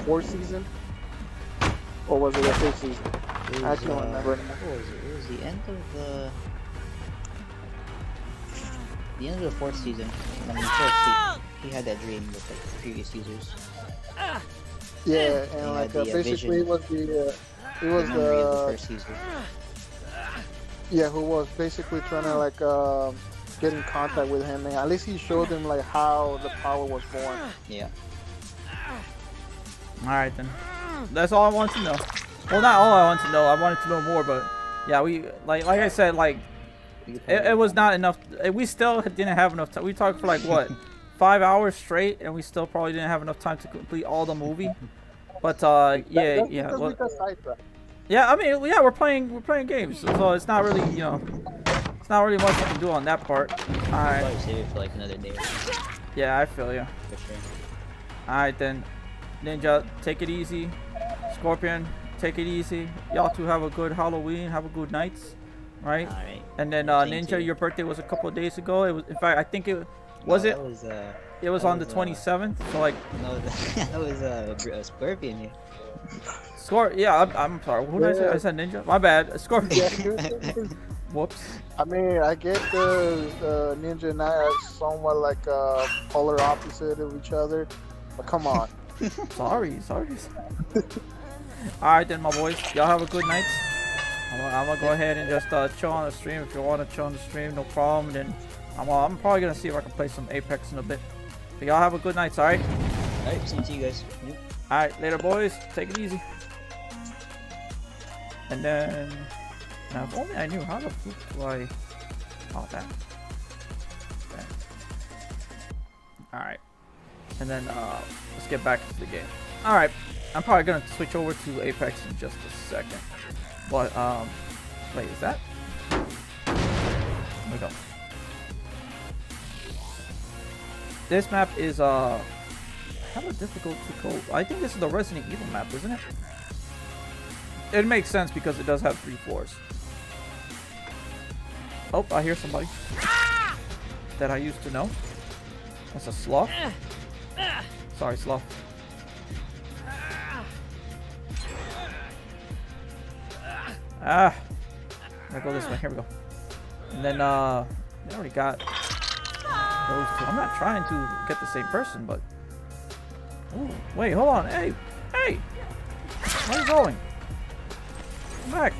4th season, or was it the 5th season? It I was, can't remember anymore. what was it? It was the end of the end of the 4th season. When he had that dream with like the previous users. Yeah, and Yeah, like the, basically vision. it was The the memory of the first user. yeah, who was basically trying to like get in contact with him, and at least he showed them like how the power was born. Yeah. All right then, that's all I wanted to know. Well, not all I wanted to know. I wanted to know more, but yeah, we like I said, like it was not enough. We still didn't have enough time. We talked for like what 5 hours straight, and we still probably didn't have enough time to complete all the movie. But That's yeah. because Well, we got sidetracked. Yeah, I mean, yeah, we're playing games, so it's not really, you know, it's not really much you can do on that part. All I'll right. probably save it for like another day Yeah, I feel you. for sure. All right then, Ninja, take it easy. Scorpion, take it easy. Y'all two have a good Halloween. Have a good nights, right? Alright. And then Same Ninja, to you. your birthday was a couple of days ago. It was, in fact, I think it was No, it. that was, It was that on the was, 27th. So like, no, that was a Scorpion here. Yeah, I'm sorry. Who did I say? I said Ninja. My bad. Scorpion. Yeah, Whoops. I mean, I get the Ninja and I are somewhat like polar opposite of each other, but come on. Sorry. Alright then, my boys. Y'all have a good night. I'm gonna go ahead and just chill on the stream. If you want to chill on the stream, no problem. Then I'm probably gonna see if I can play some Apex in a bit. But y'all have a good night, alright? Alright, same to you guys. Yep. Alright, later, boys. Take it easy. And then, now if only I knew how the fuck do I. Oh, that. Okay. Alright. And then let's get back into the game. Alright. I'm probably gonna switch over to Apex in just a second. But wait, is that? There we go. This map is hella difficult to go. I think this is the Resident Evil map, isn't it? It makes sense because it does have 3 floors. Oh, I hear somebody that I used to know. That's a sloth. Sorry, sloth. Ah, I go this way. Here we go. And then we already got those two. I'm not trying to get the same person, but ooh, wait, hold on. Hey, where are you going? Come back.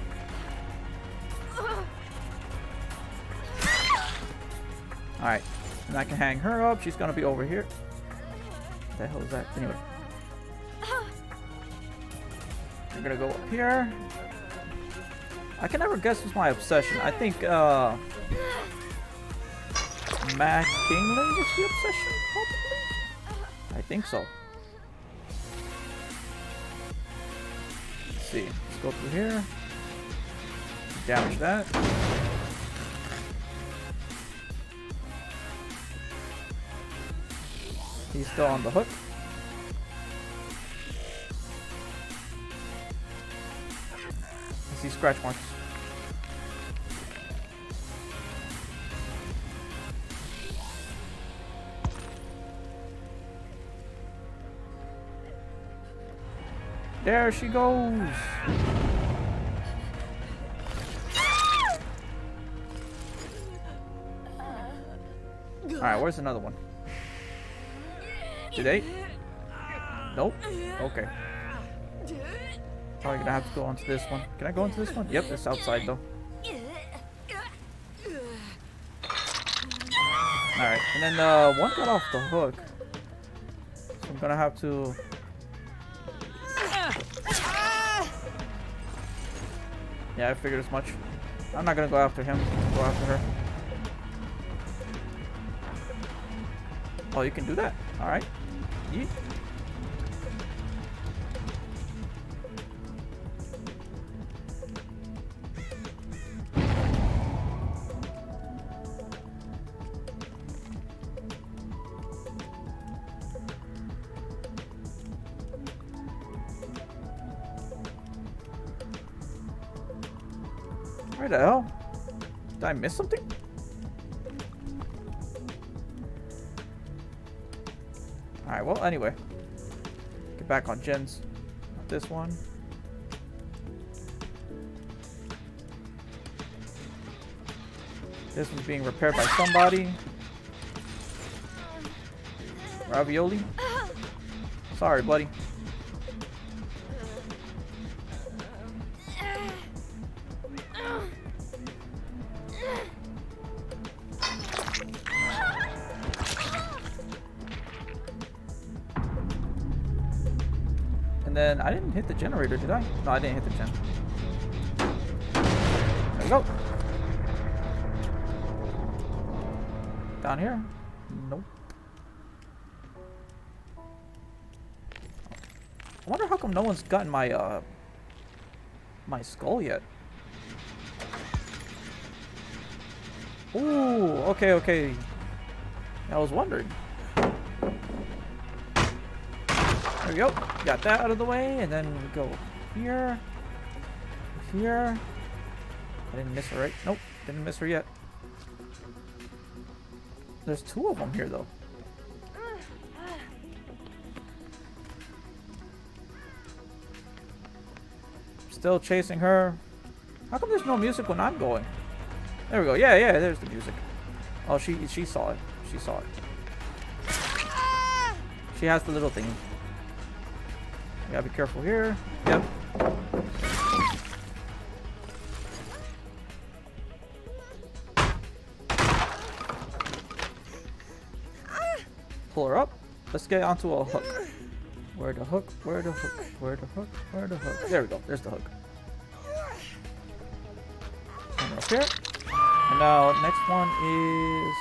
All right, and I can hang her up. She's gonna be over here. What the hell is that? Anyway, we're gonna go up here. I can never guess what's my obsession. I think Matt Kingling is the obsession, probably? I think so. Let's see. Let's go through here. Damage that. He's still on the hook. I see scratch marks. There she goes. Alright, where's another one? Did they? Nope. Okay. Probably gonna have to go onto this one. Can I go into this one? Yep, it's outside though. Alright, and then one got off the hook. So I'm gonna have to... Yeah, I figured as much. I'm not gonna go after him. I'll go after her. Oh, you can do that? Alright. Yeet. Where the hell? Did I miss something? Alright, well, anyway. Get back on gens. Not this one. This one's being repaired by somebody. Ravioli? Sorry, buddy. And then I didn't hit the generator, did I? No, I didn't hit the gen. There we go. Down here? Nope. I wonder how come no one's gotten my my skull yet. Ooh, okay, okay. I was wondering. There we go. Got that out of the way, and then we go here. Here. I didn't miss her, right? Nope, didn't miss her yet. There's 2 of them here, though. Still chasing her. How come there's no music when I'm going? There we go. Yeah, yeah, there's the music. Oh, she saw it. She saw it. She has the little thing. You gotta be careful here. Yep. Pull her up. Let's get onto a hook. Where the hook? Where the hook? Where the hook? Where the hook? There we go. There's the hook. And up here. And now next one is.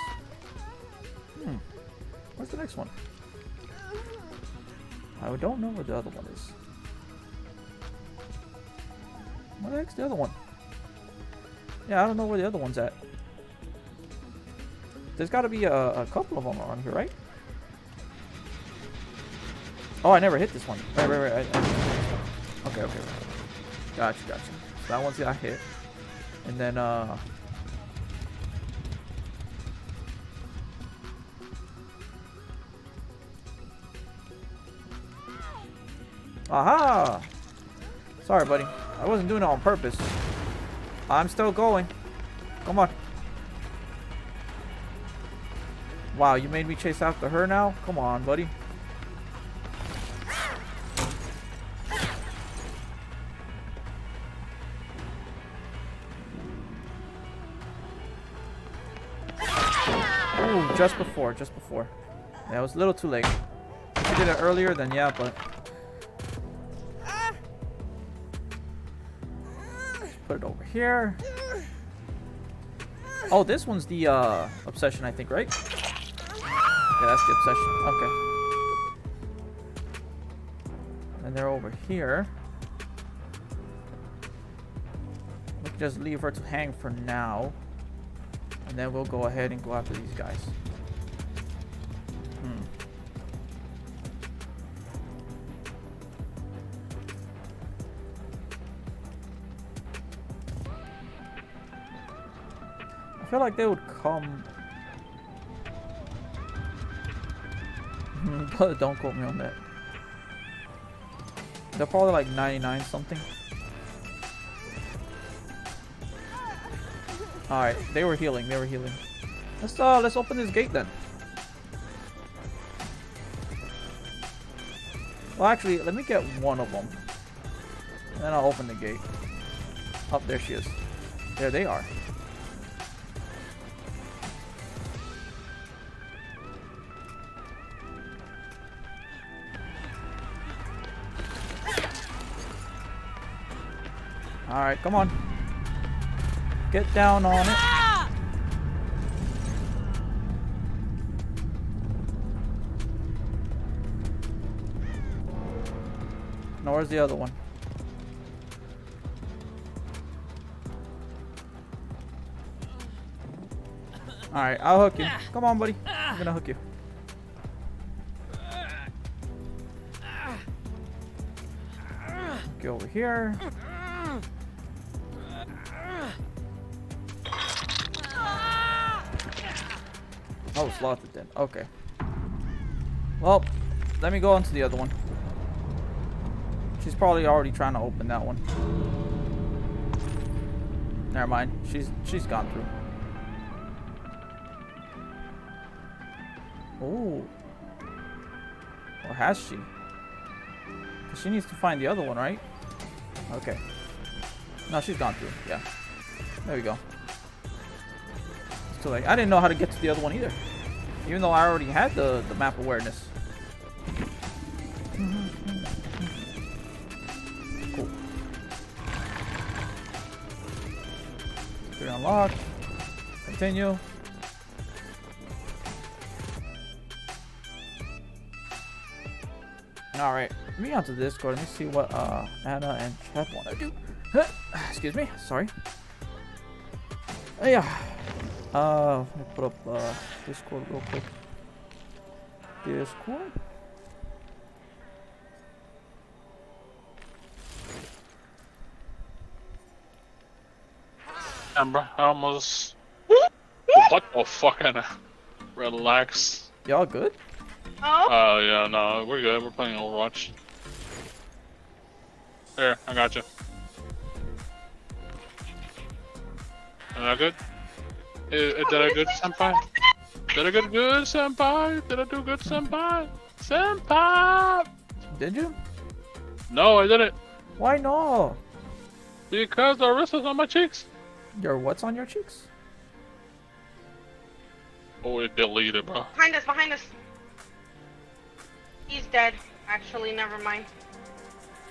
Where's the next one? I don't know where the other one is. Where the heck's the other one? Yeah, I don't know where the other one's at. There's got to be a couple of them around here, right? Oh, I never hit this one. Right. Okay. Gotcha. So that one's got hit. And then, aha! Sorry, buddy. I wasn't doing it on purpose. I'm still going. Come on. Wow, you made me chase after her now? Come on, buddy. Ooh, just before. Yeah, it was a little too late. If you did it earlier, then yeah, but... Put it over here. Oh, this one's the obsession, I think, right? Yeah, that's the obsession. Okay. And they're over here. We can just leave her to hang for now. And then we'll go ahead and go after these guys. I feel like they would come. But don't quote me on that. They're probably like 99 something. Alright, they were healing. Let's open this gate then. Well, actually, let me get one of them. And then I'll open the gate. Oh, there she is. There they are. Alright, come on. Get down on it. Now where's the other one? Alright, I'll hook you. Come on, buddy. I'm gonna hook you. Go over here. Oh, slaughtered then. Okay. Well, let me go on to the other one. She's probably already trying to open that one. Never mind. She's gone through. Oh. Or has she? 'Cause she needs to find the other one, right? Okay. No, she's gone through. Yeah. There we go. So like, I didn't know how to get to the other one either, even though I already had the map awareness. Cool. Secure unlocked. Continue. All right, let me go to Discord. Let me see what Anna and Chad want to do. Excuse me. Sorry. Yeah. Let me put up Discord real quick. Discord. Damn, bro. I almost. What the fucking? Relax. Y'all good? Oh, Yeah, no, we're good. We're playing Overwatch. Here, I got you. Is that good? Did I good, senpai? Did I get good, senpai? Did I do good, senpai? Senpai! Did you? No, I didn't. Why no? Because the wrist is on my cheeks. Your what's on your cheeks? Oh, it deleted, bro. behind us, behind us. He's dead. Actually, never mind.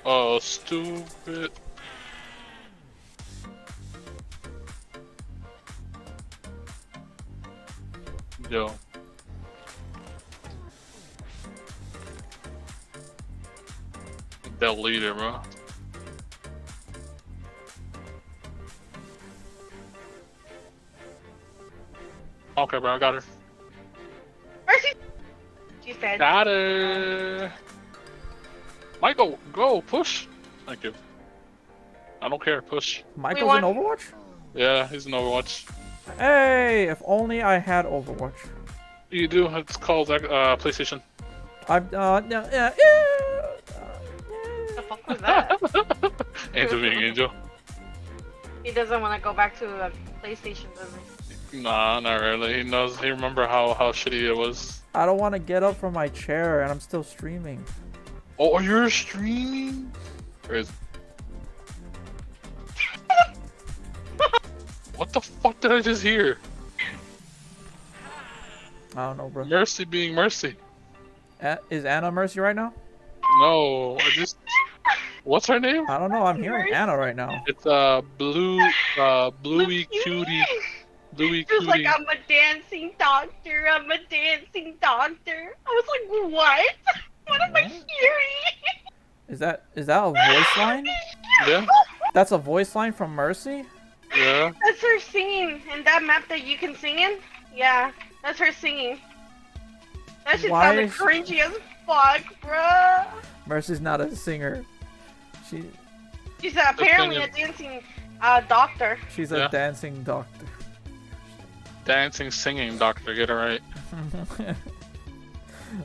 Oh, stupid. Yo. Deleted, bro. Okay, bro, I got her. Mercy! She's dead. Got her. Michael, go, push. Thank you. I don't care, push. Michael's won. in Overwatch? Yeah, he's in Overwatch. Hey, if only I had Overwatch. You do, it's called PlayStation. I'm yeah. The fuck was that? Angel being Angel. He doesn't want to go back to a PlayStation, does he? Nah, not really. He remember how shitty it was. I don't want to get up from my chair and I'm still streaming. Oh, you're streaming? Or what the fuck did I just hear? I don't know, bro. Mercy being Mercy. Is Anna Mercy right now? No, I just. What's her name? I don't know. I'm hearing Anna right now. It's Bluey Cutie. Bluey She was like, Cutie. I'm a dancing doctor. I'm a dancing doctor. I was like, what? What am I hearing? Is that a voice line? Yeah, That's a voice line from Mercy? yeah. That's her singing in that map that you can sing in. Yeah, that's her singing. That shit Why sounded is- cringy as fuck, bruh. Mercy's not a singer. She's apparently a dancing doctor. She's Yeah. a dancing doctor. Dancing, singing doctor, get it right.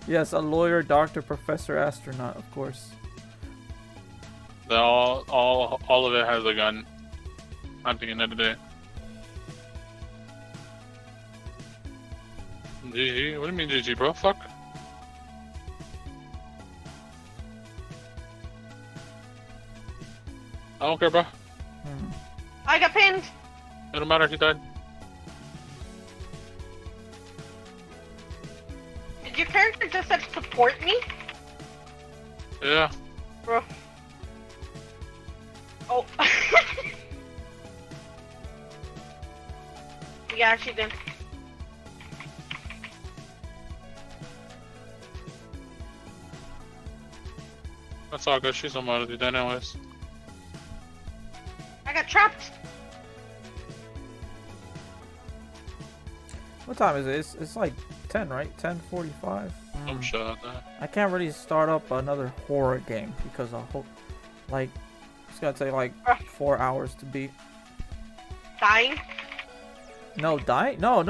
Yes, a lawyer, doctor, professor, astronaut, of course. All of it has a gun. At the end of the day. GG? What do you mean GG, bro? Fuck. I don't care, bro. I got pinned. It don't matter if you died. Did your character just said support me? Yeah. Bro. Oh. Yeah, she did. That's all good. She's on my dude anyways. I got trapped. What time is it? It's like 10, right? 10:45. I'm sure of that. I can't really start up another horror game because I hope, like, it's gonna take like 4 hours to beat. Dying. No, dying? No,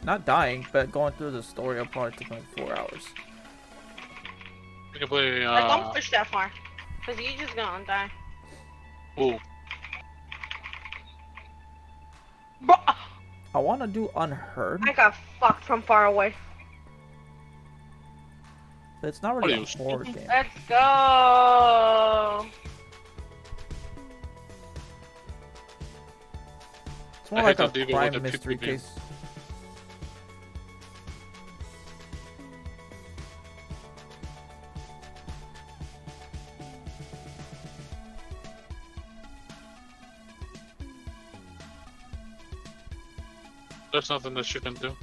not dying, but going through the story will probably take like 4 hours. We can play, Like, don't push that far. Cause you just gonna die. Ooh. Bro, I want to do Unheard, I got fucked from far away. but it's not What really are a you, horror stupid? game. Let's go. It's more I like hate a that Diva with crime the mystery PPP. case. There's nothing that you can do.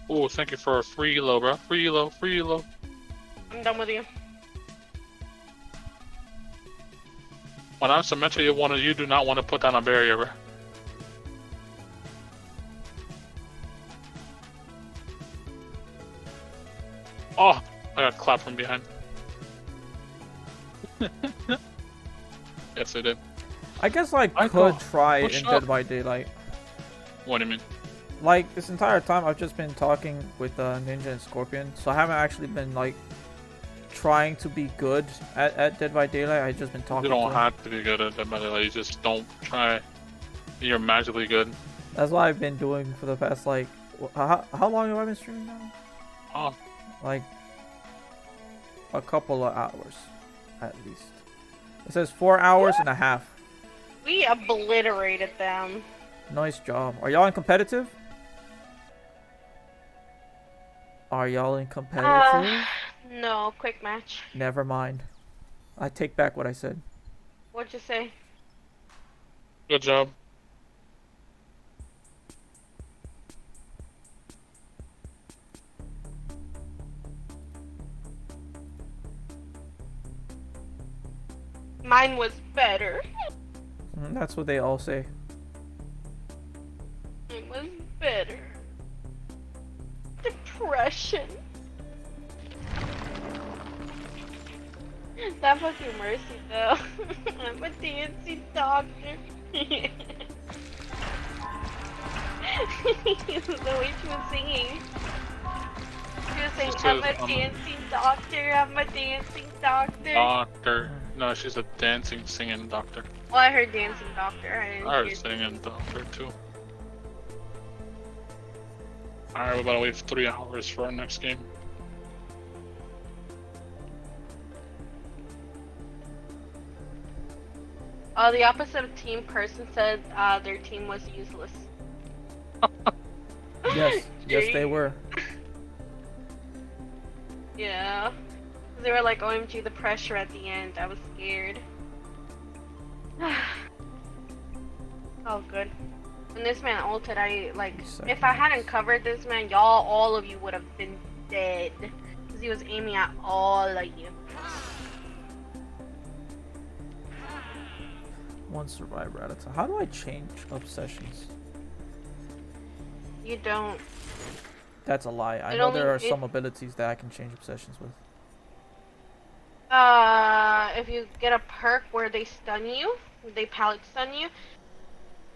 Oh, thank you for a free elo, bro. Free elo, free elo. I'm done with you. When I'm cemented, you do not want to put down a barrier. Oh, I got clapped from behind. Yes, I did. I guess I Michael, could try push in up. Dead by Daylight. What do you mean? Like, this entire time I've just been talking with Ninja and Scorpion, so I haven't actually been like trying to be good at Dead by Daylight. I've just been talking. You don't to them. have to be good at that, but you just don't try. You're magically good. That's what I've been doing for the past like how long have I been streaming now? Oh, Like a couple of hours at least. It says 4 hours and a half. We obliterated them. Nice job. Are y'all in competitive? Are y'all in competitive? No, quick match. Never mind. I take back what I said. What'd you say? good job. Mine was better. That's what they all say. It was better. Depression. That fucking Mercy though. I'm a dancing doctor. The way she was singing. She was saying, She I'm says, a dancing doctor, I'm a dancing doctor. Doctor. No, she's a dancing, singing doctor. Oh, I heard dancing doctor. I didn't I heard hear singing doctor too. Alright, we're about to wait 3 hours for our next game. The opposite team person said their team was useless. Yes, yes they were. Yeah. They were like, OMG, the pressure at the end. I was scared. Oh, good. When this man ulted, I, like, if I hadn't covered this man, y'all, all of you would have been dead. Because he was aiming at all of you. One survivor at a time. How do I change obsessions? You don't. That's a lie. I It know only- there are it- some abilities that I can change obsessions with. If you get a perk where they stun you, they pallet stun you,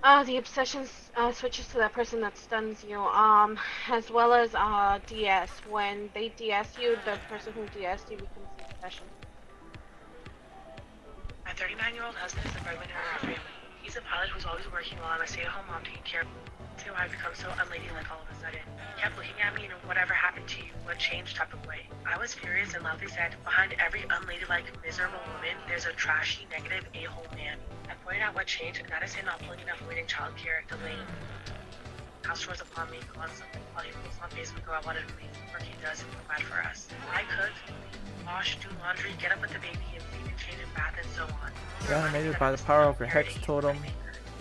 the obsession switches to that person that stuns you, as well as, DS. When they DS you, the person who DS you becomes the obsession. My 39-year-old husband is the breadwinner of our family. He's a pilot who's always working while I'm a stay-at-home mom taking care of him. See why I've become so unladylike all of a sudden. He kept looking at me in a whatever happened to you, what changed type of way. I was furious and loudly said, behind every unladylike, miserable woman, there's a trashy, negative, a-hole man. I pointed out what changed, and that is him not pulling enough weight in childcare, delaying house chores upon me constantly while he posts on Facebook about what work he does and provide for us. I cook, wash, do laundry, get up with the baby, and feed and change and bath, and so on. You're animated by the power of your hex totem.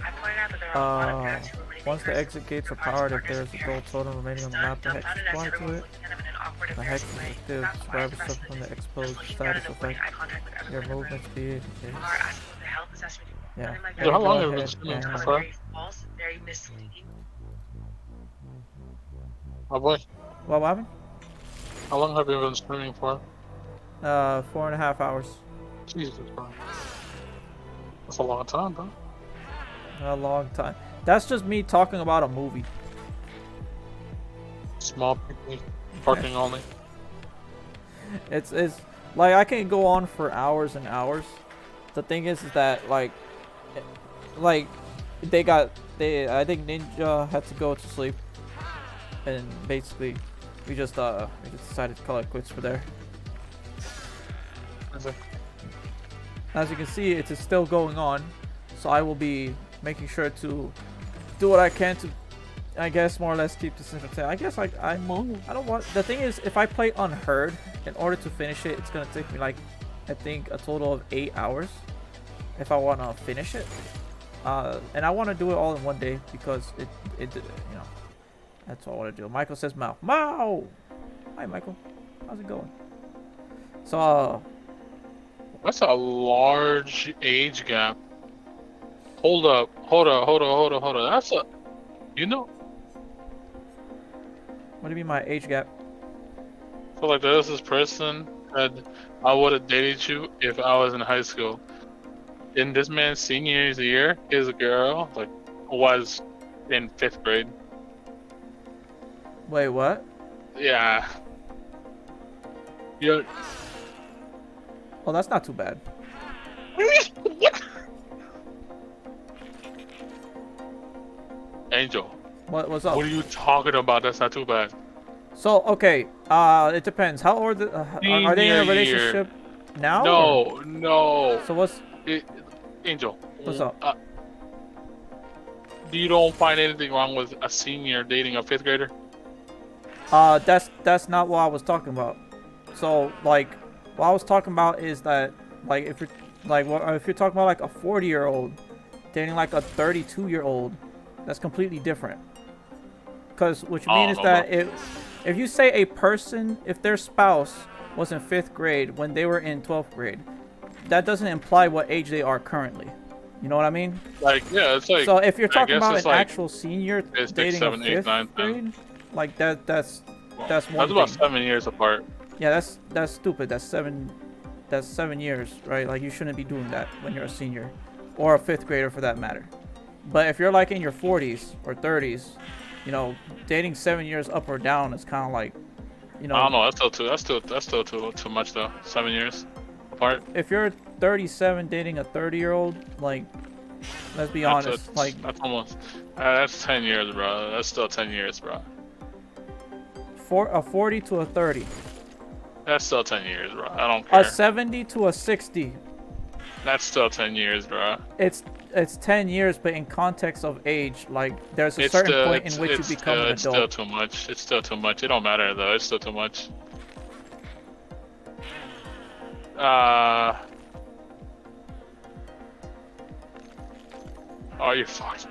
I pointed out that there are a lot of parents who are Once the exit gates are powered, if there is a gold totem remaining on the map, the hex is applied to it. The hex is active. Survivors suffer from the exposed status effect. Your movement speed is... Yeah. So how long have you been Go ahead streaming and- for? Very misleading. Oh boy. What happened? How long have you been streaming for? 4.5 hours. Jesus Christ. That's a long time, bro. A long time. That's just me talking about a movie. Small picnic, parking only. It's like I can go on for hours and hours. The thing is that like I think Ninja had to go to sleep, and basically we just decided to call it quits for there. As you can see, it is still going on, so I will be making sure to do what I can to, I guess, more or less keep this entertaining. I guess I don't want. The thing is, if I play Unheard, in order to finish it, it's gonna take me like, I think, a total of 8 hours if I want to finish it. And I want to do it all in one day because it you know, that's all I want to do. Michael says Mao. Mao! Hi Michael. How's it going? So That's a large age gap. Hold up. Hold up. That's a, you know, What do you mean my age gap? so like there's this person that I would have dated you if I was in high school. In this man's senior year, his girl like was in 5th grade. Wait, what? Yeah. Yeah. Oh, that's not too bad. Angel, What's up? what are you talking about? That's not too bad. So, okay, it depends. How old are they in a Senior relationship now? or- No. So what's Angel, what's up? You don't find anything wrong with a senior dating a 5th grader? That's not what I was talking about. So, like, what I was talking about is that, like, if you're talking about like a 40-year-old dating like a 32-year-old, that's completely different. Because what you mean is that if you say a person, if their spouse was in 5th grade when they were in 12th grade, that doesn't imply what age they are currently. You know what I mean? Like, yeah, it's like. So if you're talking about an like actual senior 6, dating 7, a 8, 5th 9, 10. grade, like that's one That's about thing. 7 years apart. Yeah, that's stupid. That's 7 years, right? Like you shouldn't be doing that when you're a senior or a 5th grader for that matter. But if you're like in your 40s or 30s, you know, dating 7 years up or down is kind of like, you know. I don't know. That's still too much though. 7 years apart. If you're 37 dating a 30-year-old, like, let's be honest, like that's almost. That's 10 years, bro. That's still 10 years, bro. for a 40 to a 30, That's still 10 years, bro. I don't care. a 70 to a 60. That's still 10 years, bro. It's 10 years, but in context of age, like there's a certain point in which you become an It's still adult. too much. It's still too much. It don't matter though. It's still too much. Are you fucked?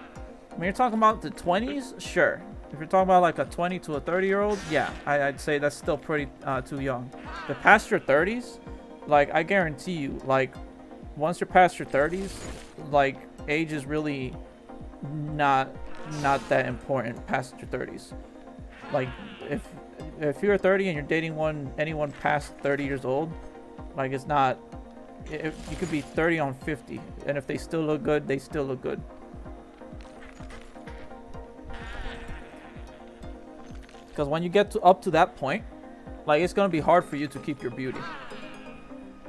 When you're talking about the 20s, sure. If you're talking about like a 20 to a 30-year-old, yeah, I'd say that's still pretty too young. But past your 30s, like I guarantee you, like once you're past your 30s, like age is really not that important past your 30s. Like if you're 30 and you're dating anyone past 30 years old, like it's not. You could be 30 on 50, and if they still look good, they still look good. Because when you get up to that point, like it's gonna be hard for you to keep your beauty.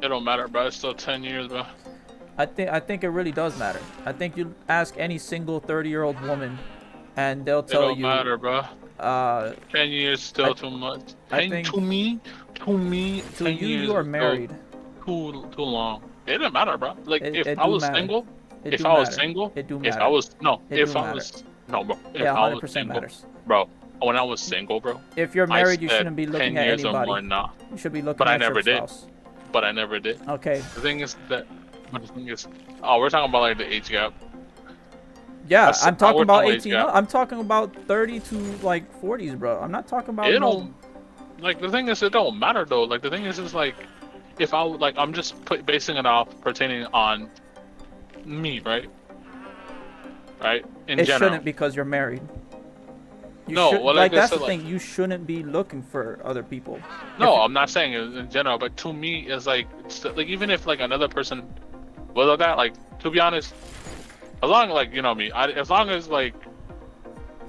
It don't matter, bro. It's still 10 years, bro. I think it really does matter. I think you ask any single 30-year-old woman, and they'll It tell don't you. matter, bro. 10 years still too much. I think to me, to 10 you, years you are is married. Too long. It didn't matter, bro. Like It if I do was matter. single, It if do I was matter. single, It do if matter. I was no, It if do I matter. was no, bro. If Yeah, I was 100% single, matters. bro. When I was single, bro. If you're I married, you said shouldn't be 10 looking at years or anybody. more, nah. You should be looking But I at your never did. spouse. But I never did. Okay. The thing is that, but the thing is, oh, we're talking about like the age gap. Yeah, That's- I'm talking we're about talking age 18. gap. I'm talking about 30 to like 40s, bro. I'm not talking about It no. don't. Like the thing is, it don't matter though. Like the thing is like, if I like, I'm just basing it off pertaining on me, right? Right. In It general. shouldn't because you're married. You No, should, well, like like I that's said, the thing. You shouldn't be looking for other people. No, If- I'm not saying it in general, but to me, it's like even if like another person was like that, like to be honest, as long as like you know me, as long as like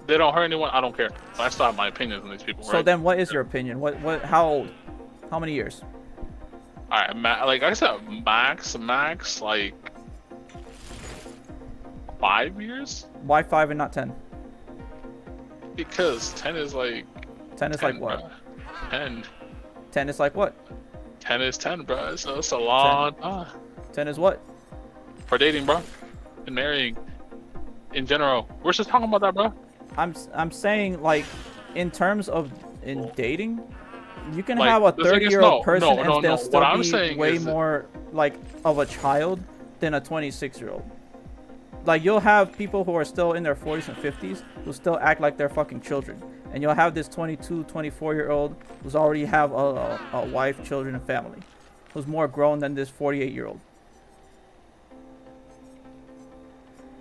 they don't hurt anyone, I don't care. I still have my opinions on these people, So right? then, what is your opinion? What? How old? How many years? All right, like I said, max, like 5 years, Why 5 and not 10? because 10 is like 10 is 10, like what? bro. 10, 10 is like what? 10 is 10, bro. So it's a long time 10 is what? for dating, bro, and marrying. In general, we're just talking about that, bro. I'm saying like, in terms of in dating, you can Like, have a the thing is, 30-year-old no, person no, and no, they'll no. still What I'm be saying way is- more like of a child than a 26-year-old. Like you'll have people who are still in their 40s and 50s who still act like they're fucking children, and you'll have this 22, 24-year-old who's already have a wife, children, and family. who's more grown than this 48-year-old.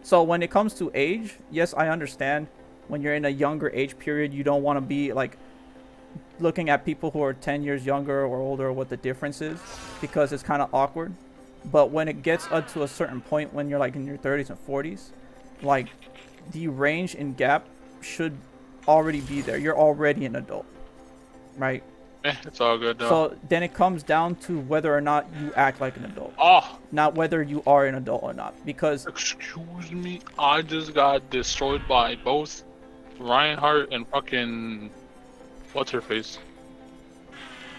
So when it comes to age, yes, I understand. When you're in a younger age period, you don't want to be like looking at people who are 10 years younger or older, what the difference is, because it's kind of awkward. But when it gets up to a certain point, when you're like in your 30s and 40s, like the range and gap should already be there. You're already an adult, right? It's all good though. So then it comes down to whether or not you act like an adult, Oh, not whether you are an adult or not. Because excuse me, I just got destroyed by both Reinhardt and fucking what's her face.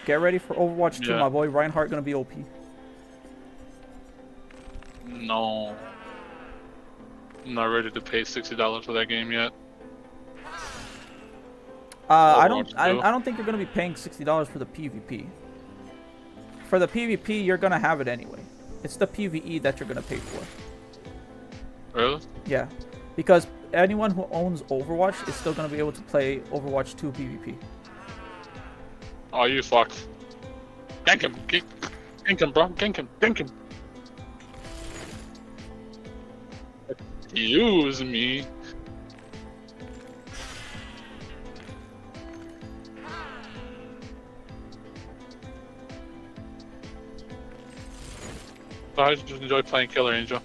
get ready for Overwatch 2, Yeah. my boy. Reinhardt gonna be OP. No, I'm not ready to pay $60 for that game yet. I Overwatch 2. don't think you're gonna be paying $60 for the PvP. For the PvP, you're gonna have it anyway. It's the PvE that you're gonna pay for. Really? Yeah, because anyone who owns Overwatch is still gonna be able to play Overwatch 2 PvP. Oh, you fucked. Gank him, gank him, bro, gank him, gank him. Excuse me. So how did you enjoy playing Killer Angel?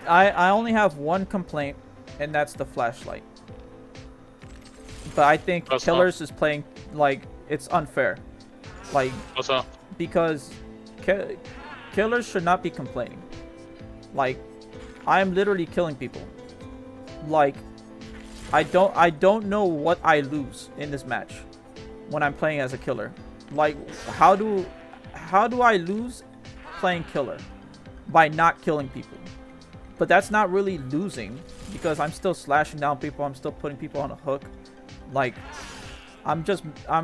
I only have one complaint, and that's the flashlight. But I think That's Killers is playing like it's unfair, like What's up? because Killers should not be complaining. Like I'm literally killing people. Like I don't know what I lose in this match when I'm playing as a killer. Like how do I lose playing killer? By not killing people. But that's not really losing, because I'm still slashing down people, I'm still putting people on a hook. Like I'm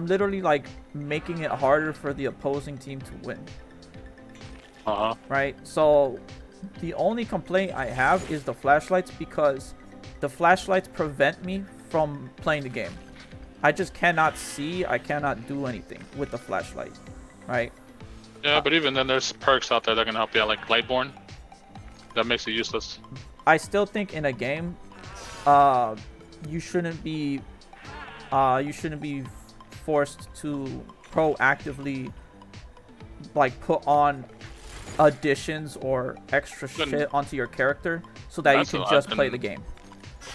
literally like making it harder for the opposing team to win. Right? So the only complaint I have is the flashlights, because the flashlights prevent me from playing the game. I just cannot see, I cannot do anything with the flashlight, right? Yeah, but even then, there's perks out there that can help you out, like Lightborn. That makes it useless. I still think in a game, you shouldn't be forced to proactively like put on additions or extra shit onto your character so that you can just play the game.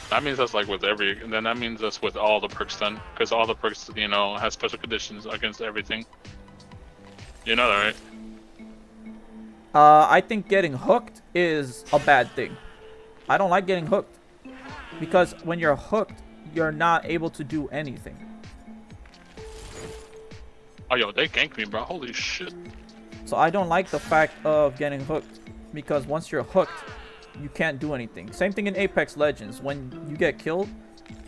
That means that's like with every, and then that means that's with all the perks then, because all the perks, you know, has special conditions against everything. You know that, right? I think getting hooked is a bad thing. I don't like getting hooked, because when you're hooked, you're not able to do anything. Oh, yo, they ganked me, bro. Holy shit. So I don't like the fact of getting hooked, because once you're hooked, you can't do anything. Same thing in Apex Legends. When you get killed,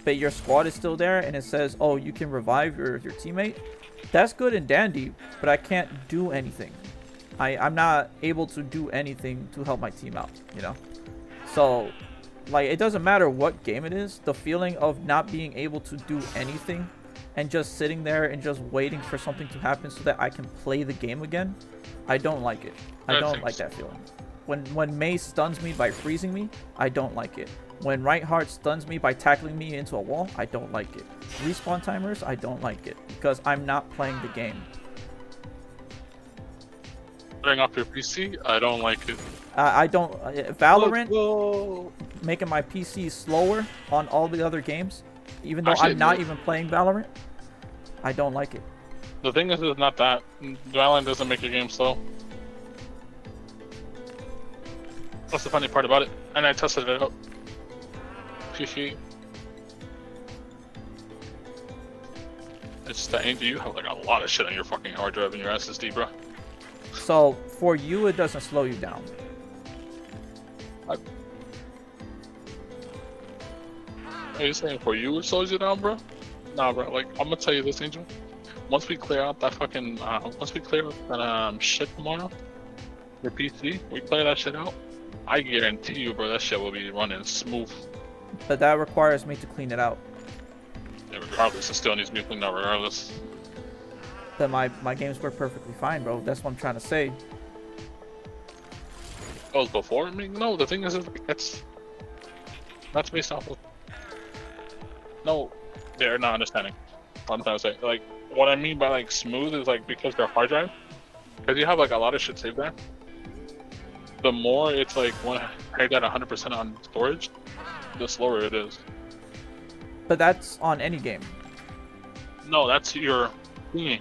but your squad is still there and it says, oh, you can revive your teammate. That's good and dandy, but I can't do anything. I'm not able to do anything to help my team out, you know? So, like, it doesn't matter what game it is, the feeling of not being able to do anything and just sitting there and just waiting for something to happen so that I can play the game again, I don't like it. I don't like that feeling. When Mei stuns me by freezing me, I don't like it. When Reinhardt stuns me by tackling me into a wall, I don't like it. Respawn timers, I don't like it, because I'm not playing the game. Turning off your PC, I don't like it. I don't... Valorant, making my PC slower on all the other games, even though Actually, I'm not even playing Valorant, I don't like it. The thing is, it's not that. Valorant doesn't make your game slow. That's the funny part about it. And I tested it out. It's just that Angel, you have like a lot of shit on your fucking hard drive and your SSD, bro. So, for you, it doesn't slow you down. Are you saying for you it slows you down, bro? Nah, bro. Like, I'm gonna tell you this, Angel. Once we clear out that fucking, shit tomorrow, your PC, we clear that shit out, I guarantee you, bro, that shit will be running smooth. But that requires me to clean it out. Yeah, regardless, it still needs to be cleaned out regardless. then my games work perfectly fine, bro. That's what I'm trying to say. Oh, before? I mean, no. The thing is, that's based off of. No, they're not understanding what I'm trying to say. Like, what I mean by like smooth is like because they're hard drive, because you have like a lot of shit saved there. The more it's like when I got 100% on storage, the slower it is. But that's on any game. No, that's your thingy.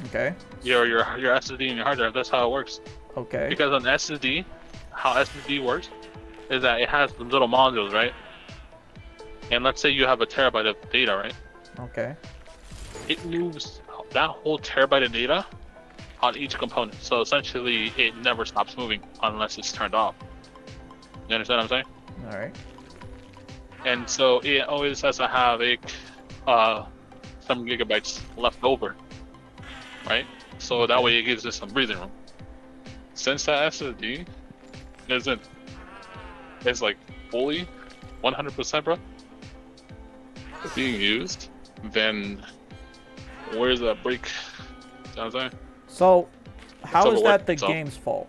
Okay. Your SSD and your hard drive. That's how it works. Okay. Because on SSD, how SSD works is that it has the little modules, right? And let's say you have a terabyte of data, right? Okay. It moves that whole terabyte of data on each component. So essentially, it never stops moving unless it's turned off. You understand what I'm saying? All right. And so it always has to have some gigabytes left over, right? So that way it gives it some breathing room. Since that SSD is like fully 100%, bro, being used, then where's that break? You know what I'm saying? So, how is that the so- game's fault?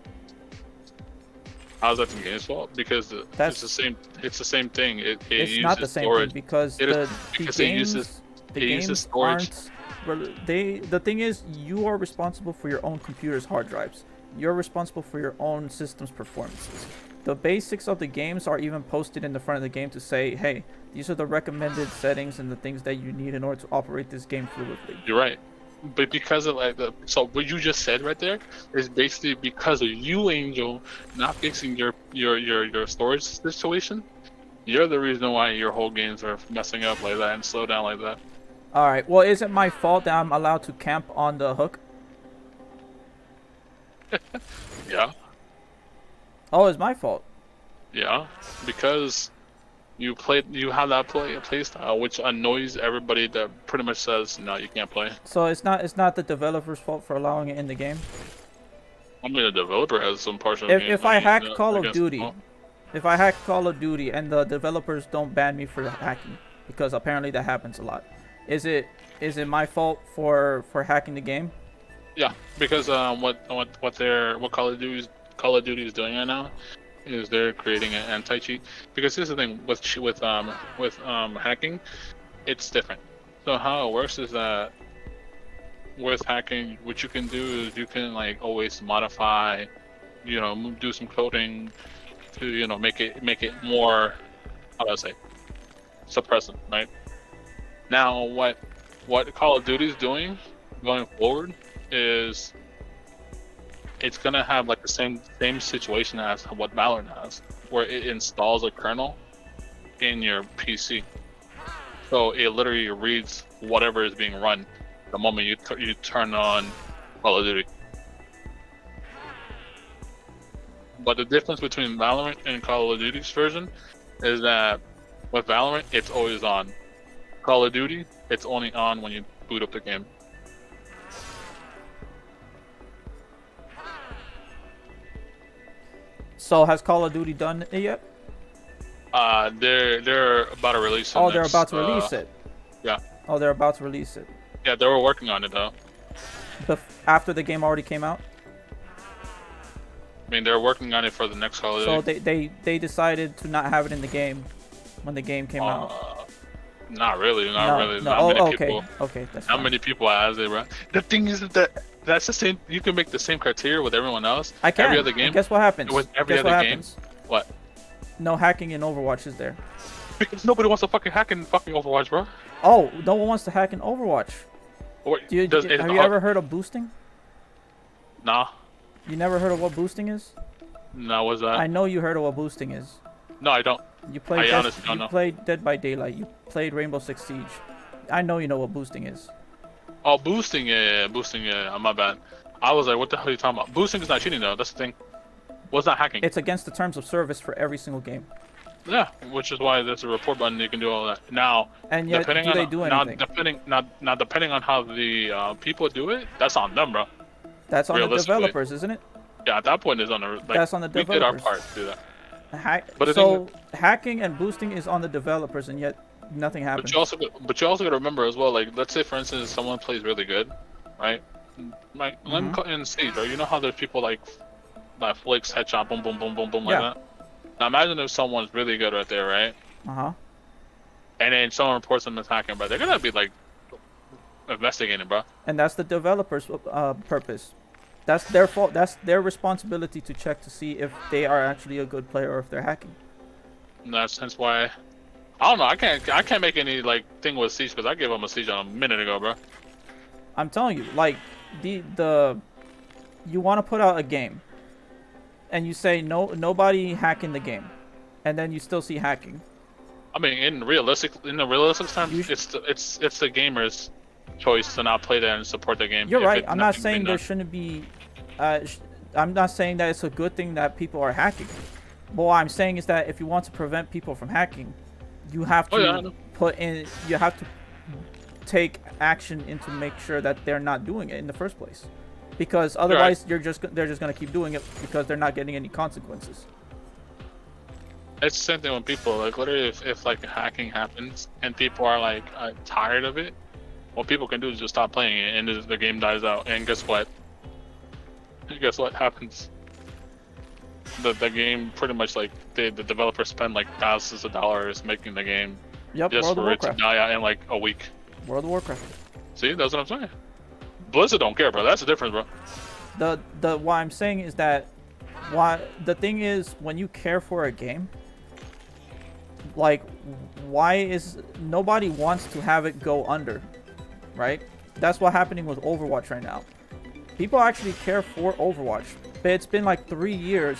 How's that the game's fault? Because it's the same. It's the same thing. It It's uses not the same storage. thing because It is- the because it games, uses- the it uses games storage. aren't. The thing is, you are responsible for your own computer's hard drives. You're responsible for your own system's performances. The basics of the games are even posted in the front of the game to say, hey, these are the recommended settings and the things that you need in order to operate this game fluidly. You're right. But because of like so what you just said right there is basically because of you, Angel, not fixing your storage situation. You're the reason why your whole games are messing up like that and slow down like that. All right. Well, is it my fault that I'm allowed to camp on the hook? Yeah, Oh, it's my fault. yeah, because you have that play style which annoys everybody that pretty much says no, you can't play. So it's not the developer's fault for allowing it in the game. I mean, the developer has some partial. If I hack I Call of guess- Duty, well, if I hack Call of Duty and the developers don't ban me for hacking, because apparently that happens a lot, is it my fault for hacking the game? yeah, because what Call of Duty is doing right now is they're creating an anti-cheat. Because here's the thing with hacking, it's different. So how it works is that with hacking, what you can do is you can like always modify, do some coding to make it more, how do I say, suppressant, right? Now what Call of Duty is doing going forward is it's gonna have like the same situation as what Valorant has, where it installs a kernel in your PC. So it literally reads whatever is being run the moment you turn on Call of Duty. But the difference between Valorant and Call of Duty's version is that with Valorant, it's always on. Call of Duty, it's only on when you boot up the game. So has Call of Duty done it yet? They're about to release it. Oh, they're next, about to release it. Yeah. Oh, they're about to release it. Yeah, they were working on it though. After the game already came out. I mean, they're working on it for the next Call of So Duty. they decided to not have it in the game when the game came out. Not really. Not really. No. Not Oh, many okay. people. Okay, that's Not fine. many people has it, bro. The thing is that's the same. You can make the same criteria with everyone else. I can. Every other game. And guess what happens? With every Guess other what game. happens? What? No hacking in Overwatch is there. Because nobody wants to fucking hack in fucking Overwatch, bro. Oh, no one wants to hack in Overwatch. Wait, Have you ever heard of boosting? Nah. You never heard of what boosting is? No, what's that? I know you heard of what boosting is. No, I don't. You played honestly don't know. played Dead by Daylight. You played Rainbow Six Siege. I know you know what boosting is. Oh, boosting, yeah, boosting, yeah. My bad. I was like, what the hell are you talking about? Boosting is not cheating though. That's the thing. What's not hacking? It's against the terms of service for every single game. Yeah, which is why there's a report button. You can do all that now. And yet, Depending do on they do anything? depending on how the people do it, that's on them, bro. That's on the realistically. developers, isn't it? Yeah, at that point is on the That's on the We did our developers. part to do that. But the so hacking and boosting is on the developers, and yet nothing happens. But you also got to remember as well. Like, let's say for instance, someone plays really good, right? Like let me in Siege, right? You know how there's people like that flicks headshot, boom, boom, boom, boom, boom, like that. Now imagine if someone's really good right there, right? And then someone reports them attacking, but they're gonna be like investigating, bro. And that's the developer's purpose. That's their fault. That's their responsibility to check to see if they are actually a good player or if they're hacking. And that's hence why I don't know. I can't make any like thing with Siege because I gave him a Siege on a minute ago, bro. I'm telling you, like the you want to put out a game, and you say nobody hacking the game, and then you still see hacking. I mean, in the realistic sense, it's the gamer's choice to not play that and support the game. You're right. I'm not saying there shouldn't be. I'm not saying that it's a good thing that people are hacking. But what I'm saying is that if you want to prevent people from hacking, you have to you have to take action in to make sure that they're not doing it in the first place, because otherwise they're just gonna keep doing it because they're not getting any consequences. It's the same thing with people. Like literally, if like hacking happens and people are like tired of it, what people can do is just stop playing it and the game dies out. And guess what? Guess what happens? The game pretty much like the developers spend like thousands of dollars making the game just for it to die out in like a week. World of Warcraft. See, that's what I'm saying. Blizzard don't care, bro. That's the difference, bro. The what I'm saying is that the thing is when you care for a game, like why is nobody wants to have it go under, right? That's what's happening with Overwatch right now. People actually care for Overwatch, but it's been like 3 years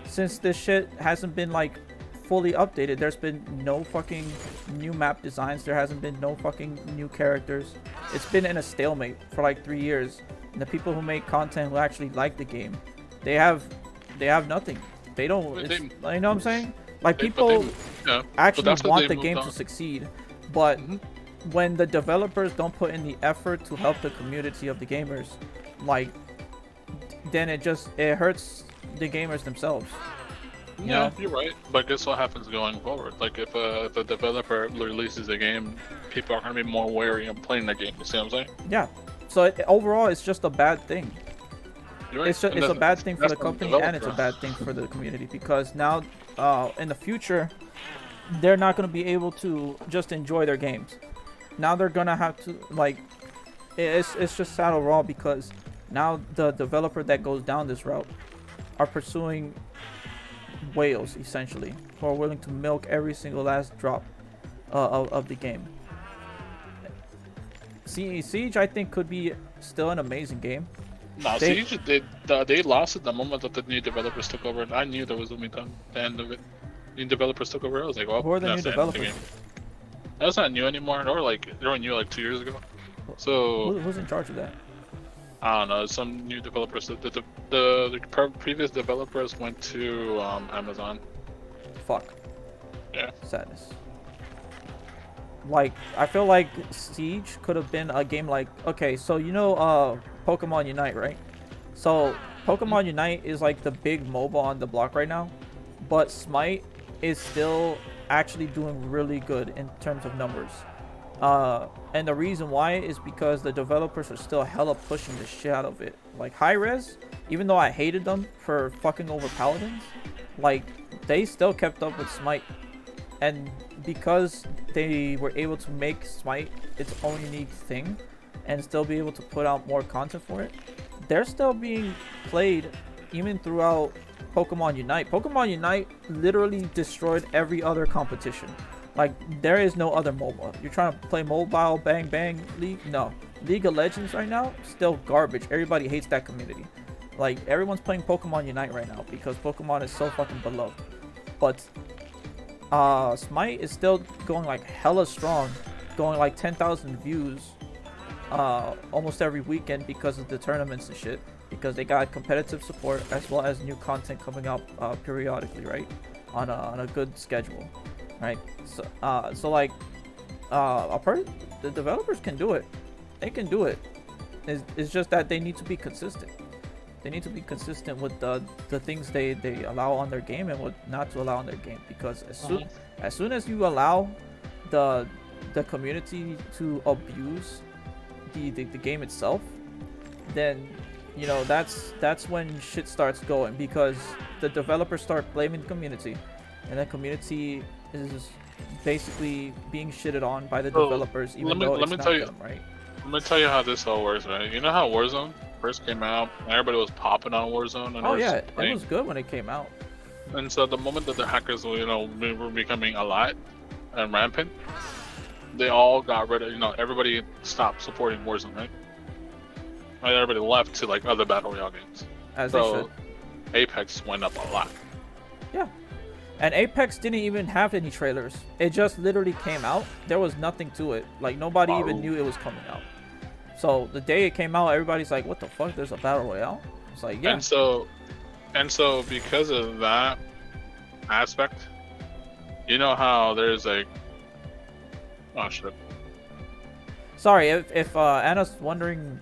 since this shit hasn't been like fully updated. There's been no fucking new map designs. There hasn't been no fucking new characters. It's been in a stalemate for like 3 years. And the people who make content who actually like the game, they have nothing. They don't. It's, you know what I'm saying? Like people actually want the game to succeed, but when the developers don't put in the effort to help the community of the gamers, like then it hurts the gamers themselves. You know? You're right. But guess what happens going forward? Like if a developer releases a game, people are gonna be more wary of playing the game. You see what I'm saying? Yeah. So overall, it's just a bad thing. Right. It's a bad thing for the company and it's a bad thing for the community, because now in the future they're not going to be able to just enjoy their games. Now they're going to have to, like, it's just sad overall, because now the developer that goes down this route are pursuing whales essentially, who are willing to milk every single last drop of the game. Siege I think could be still an amazing game. No, Siege, they lost it the moment that the new developers took over. I knew that was going to be done. The end of it. New developers took over. I was like, well, who are the new developers? That's not new anymore. They were new like 2 years ago. So who's in charge of that? I don't know. Some new developers. The previous developers went to Amazon. Fuck. Yeah. Sadness. Like, I feel like Siege could have been a game like, okay, so you know Pokemon Unite, right? So Pokemon Unite is like the big MOBA on the block right now, but Smite is still actually doing really good in terms of numbers. And the reason why is because the developers are still hella pushing the shit out of it. Like Hi-Rez, even though I hated them for fucking over Paladins, like they still kept up with Smite. And because they were able to make Smite its own unique thing and still be able to put out more content for it, they're still being played even throughout Pokemon Unite. Pokemon Unite literally destroyed every other competition. Like, there is no other MOBA. You're trying to play mobile, bang, bang, League? No. League of Legends right now, still garbage. Everybody hates that community. Like, everyone's playing Pokemon Unite right now because Pokemon is so fucking beloved. But Smite is still going like hella strong, going like 10,000 views almost every weekend because of the tournaments and shit, because they got competitive support as well as new content coming out periodically, right, on a good schedule, right? So like the developers can do it. They can do it. It's just that they need to be consistent. They need to be consistent with the things they allow on their game and what not to allow on their game, because as soon as you allow the community to abuse the game itself, then you know that's when shit starts going, because the developers start blaming the community, and the community is basically being shitted on by the So, developers, even let me though let it's me not tell you them, right? let me tell you how this all works, right? You know how Warzone first came out, and everybody was popping on Warzone and Oh was yeah, it playing. was good when it came out. And so the moment that the hackers, were becoming a lot and rampant, they all got rid of, everybody stopped supporting Warzone, right? And everybody left to like other battle royale games. As they should. So Apex went up a lot. Yeah. And Apex didn't even have any trailers. It just literally came out. There was nothing to it. Like, nobody even knew it was coming out. So the day it came out, everybody's like, what the fuck? There's a battle royale? It's like, yeah. And so because of that aspect, you know how there's like, oh shit. Sorry, if Anna's wondering,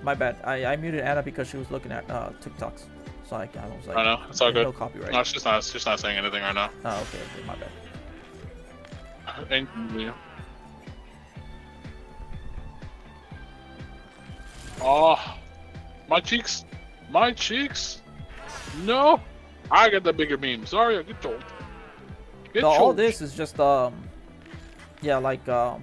my bad. I muted Anna because she was looking at TikToks. So I was like, I know, it's all good. No copyright. No, she's not saying anything right now. Oh, okay, my bad. And yeah. Oh, my cheeks, no, I get the bigger beam. Sorry, I get told. All this is just yeah, like yeah,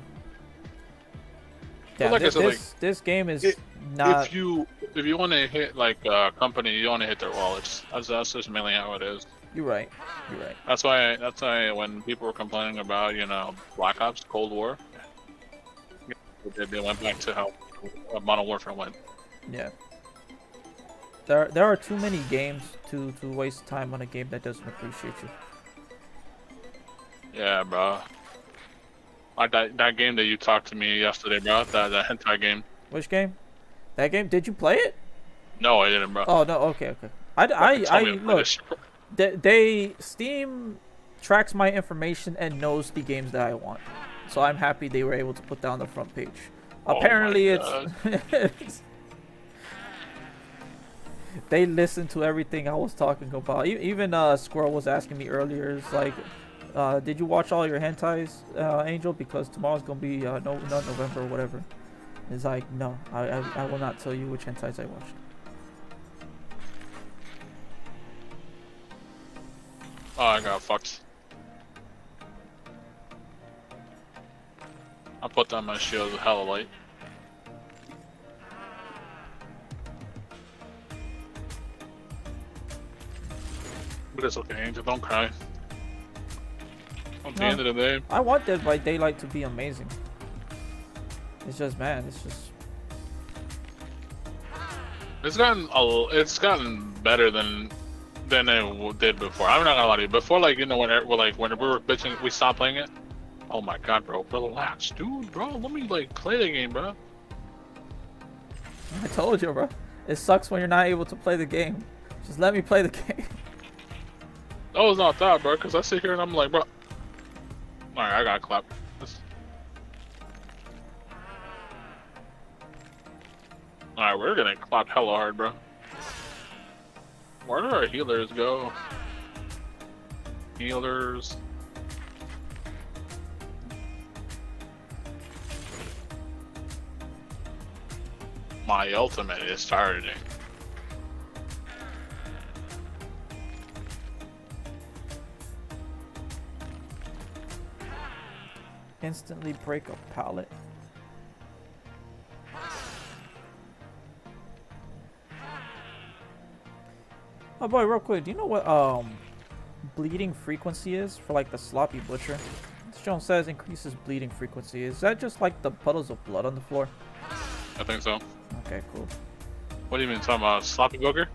like I said, this game is not. If you want to hit like a company, you want to hit their wallets. That's just mainly how it is. You're right. That's why when people were complaining about Black Ops, Cold War, they went back to how Modern Warfare went. Yeah. There are too many games to waste time on a game that doesn't appreciate you. Yeah, bro. Like that game that you talked to me yesterday, bro. That hentai game. Which game? That game? Did you play it? No, I didn't, bro. Oh no. Okay. I look. They Steam tracks my information and knows the games that I want, so I'm happy they were able to put that on the front page. Apparently, it's they listened to everything I was talking about. Even Squirrel was asking me earlier. It's like, did you watch all your hentais, Angel? Because tomorrow's gonna be not November or whatever. It's like, no, I will not tell you which hentais I watched. Oh, I got fucked. I put that on my shield with hella light. But it's okay, Angel, don't cry. At the end of the day, I want Dead by Daylight to be amazing. It's just, man, it's gotten better than it did before. I'm not gonna lie to you. Before, like, when we were bitching, we stopped playing it. Oh my god, bro, relax, dude, bro. Let me play the game, bro. I told you, bro. It sucks when you're not able to play the game. Just let me play the game. That was not that, bro. Cause I sit here and I'm like, bro. All right, I gotta clap. All right, we're gonna clap hella hard, bro. Where did our healers go? Healers. My ultimate is starting. Instantly break a pallet. Oh boy, real quick, do you know what bleeding frequency is for like the sloppy butcher? This Jones says increases bleeding frequency. Is that just like the puddles of blood on the floor? I think so. Okay, cool. What do you mean, talking about sloppy booger?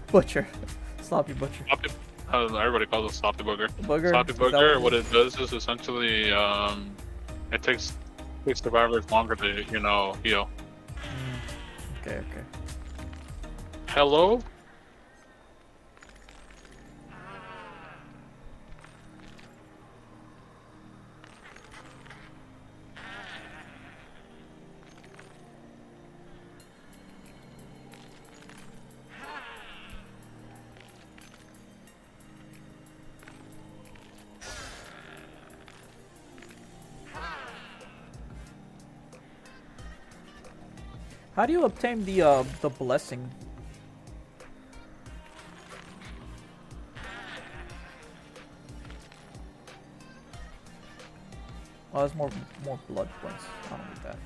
Butcher. Sloppy butcher. Everybody calls it sloppy booger. Booger? Sloppy booger, what it does is essentially, it takes survivors longer to, heal. Okay. Hello? How do you obtain the blessing? Oh, there's more blood points. I don't need that.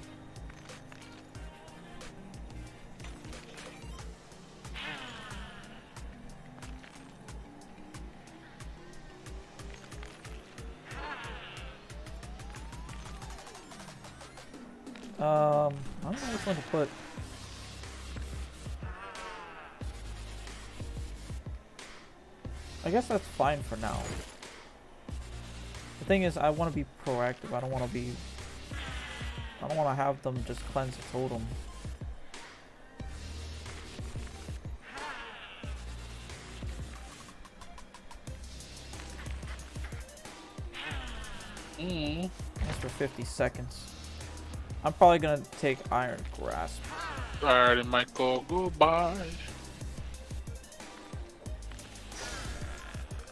I don't know which one to put. I guess that's fine for now. The thing is, I want to be proactive. I don't want to have them just cleanse a totem. That's for 50 seconds. I'm probably gonna take Iron Grasp. Alright, Michael, goodbye.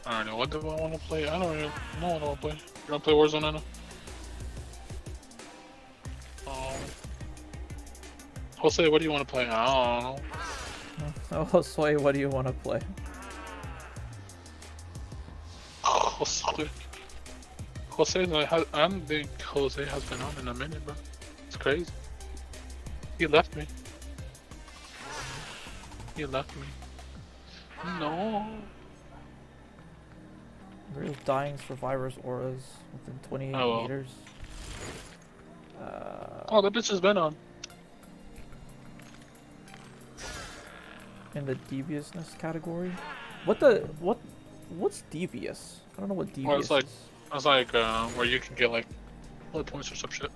Alright, what do I want to play? I don't even know what I want to play. You want to play Warzone, Anna? Jose, what do you want to play? I don't know. Jose, what do you want to play? Jose, I don't think Jose has been on in a minute, bro. It's crazy. He left me. No. Real dying survivors auras within 28 meters. Oh, that bitch has been on. In the deviousness category? What's devious? I don't know what devious Well, is. it's like where you can get like blood points or some shit.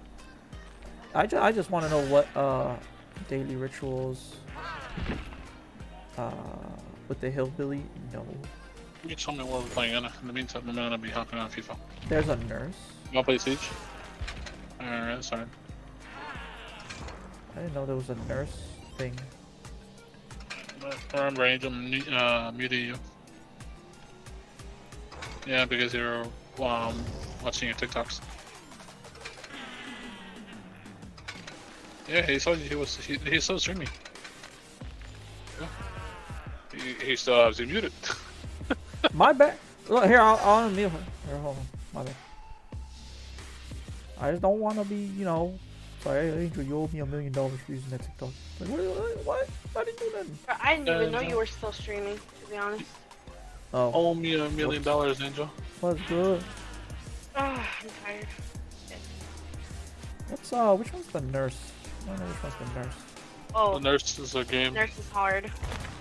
I just want to know what daily rituals with the hillbilly. No. You can tell me what we're playing, Anna. In the meantime, I'm gonna be hopping on FIFA. There's a nurse. You wanna play Siege? Alright, sorry. I didn't know there was a nurse thing. Remember, Angel muted you. Yeah, because you're watching your TikToks. Yeah, he saw you. He's still streaming. Yeah. He still has you muted. My bad. Look here, I'll unmute her. Here, hold on. My bad. I just don't want to be, you know. Sorry, Angel, you owe me $1 million for using that TikTok. Like, what? I didn't do nothing. I didn't even know you were still streaming, to be honest. Oh. Owe me $1 million, Angel. What's good? I'm tired. What's which one's the nurse? I don't know which one's the nurse. Oh, The Nurse is a game. nurse is hard.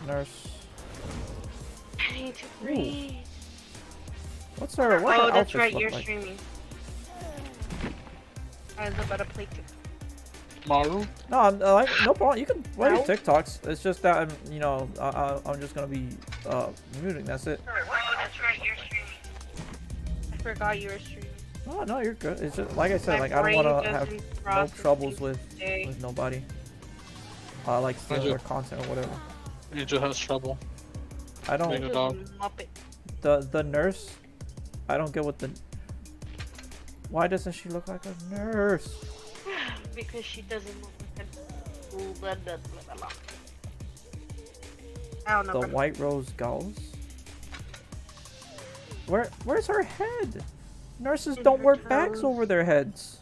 Nurse. I need to breathe. What's her? What Oh, her that's outfits right, look you're like? streaming. I was about to play too. Maru? No, I'm like no problem. You can play No? TikToks. It's just that I'm, you know, I'm just gonna be muting. That's it. Oh, that's right, you're streaming. I forgot you were streaming. Oh no, you're good. It's just like I said, My like I don't brain want to have doesn't no process troubles things with today. nobody. Like stealing their content or whatever. Angel has trouble. I don't. Make a dog. Muppet. The nurse. I don't get what the. Why doesn't she look like a nurse? Because she doesn't look like a blah, blah, blah, blah. I don't know. The bro. White Rose Gauls. Where's her head? Nurses In don't her wear bags toes. over their heads.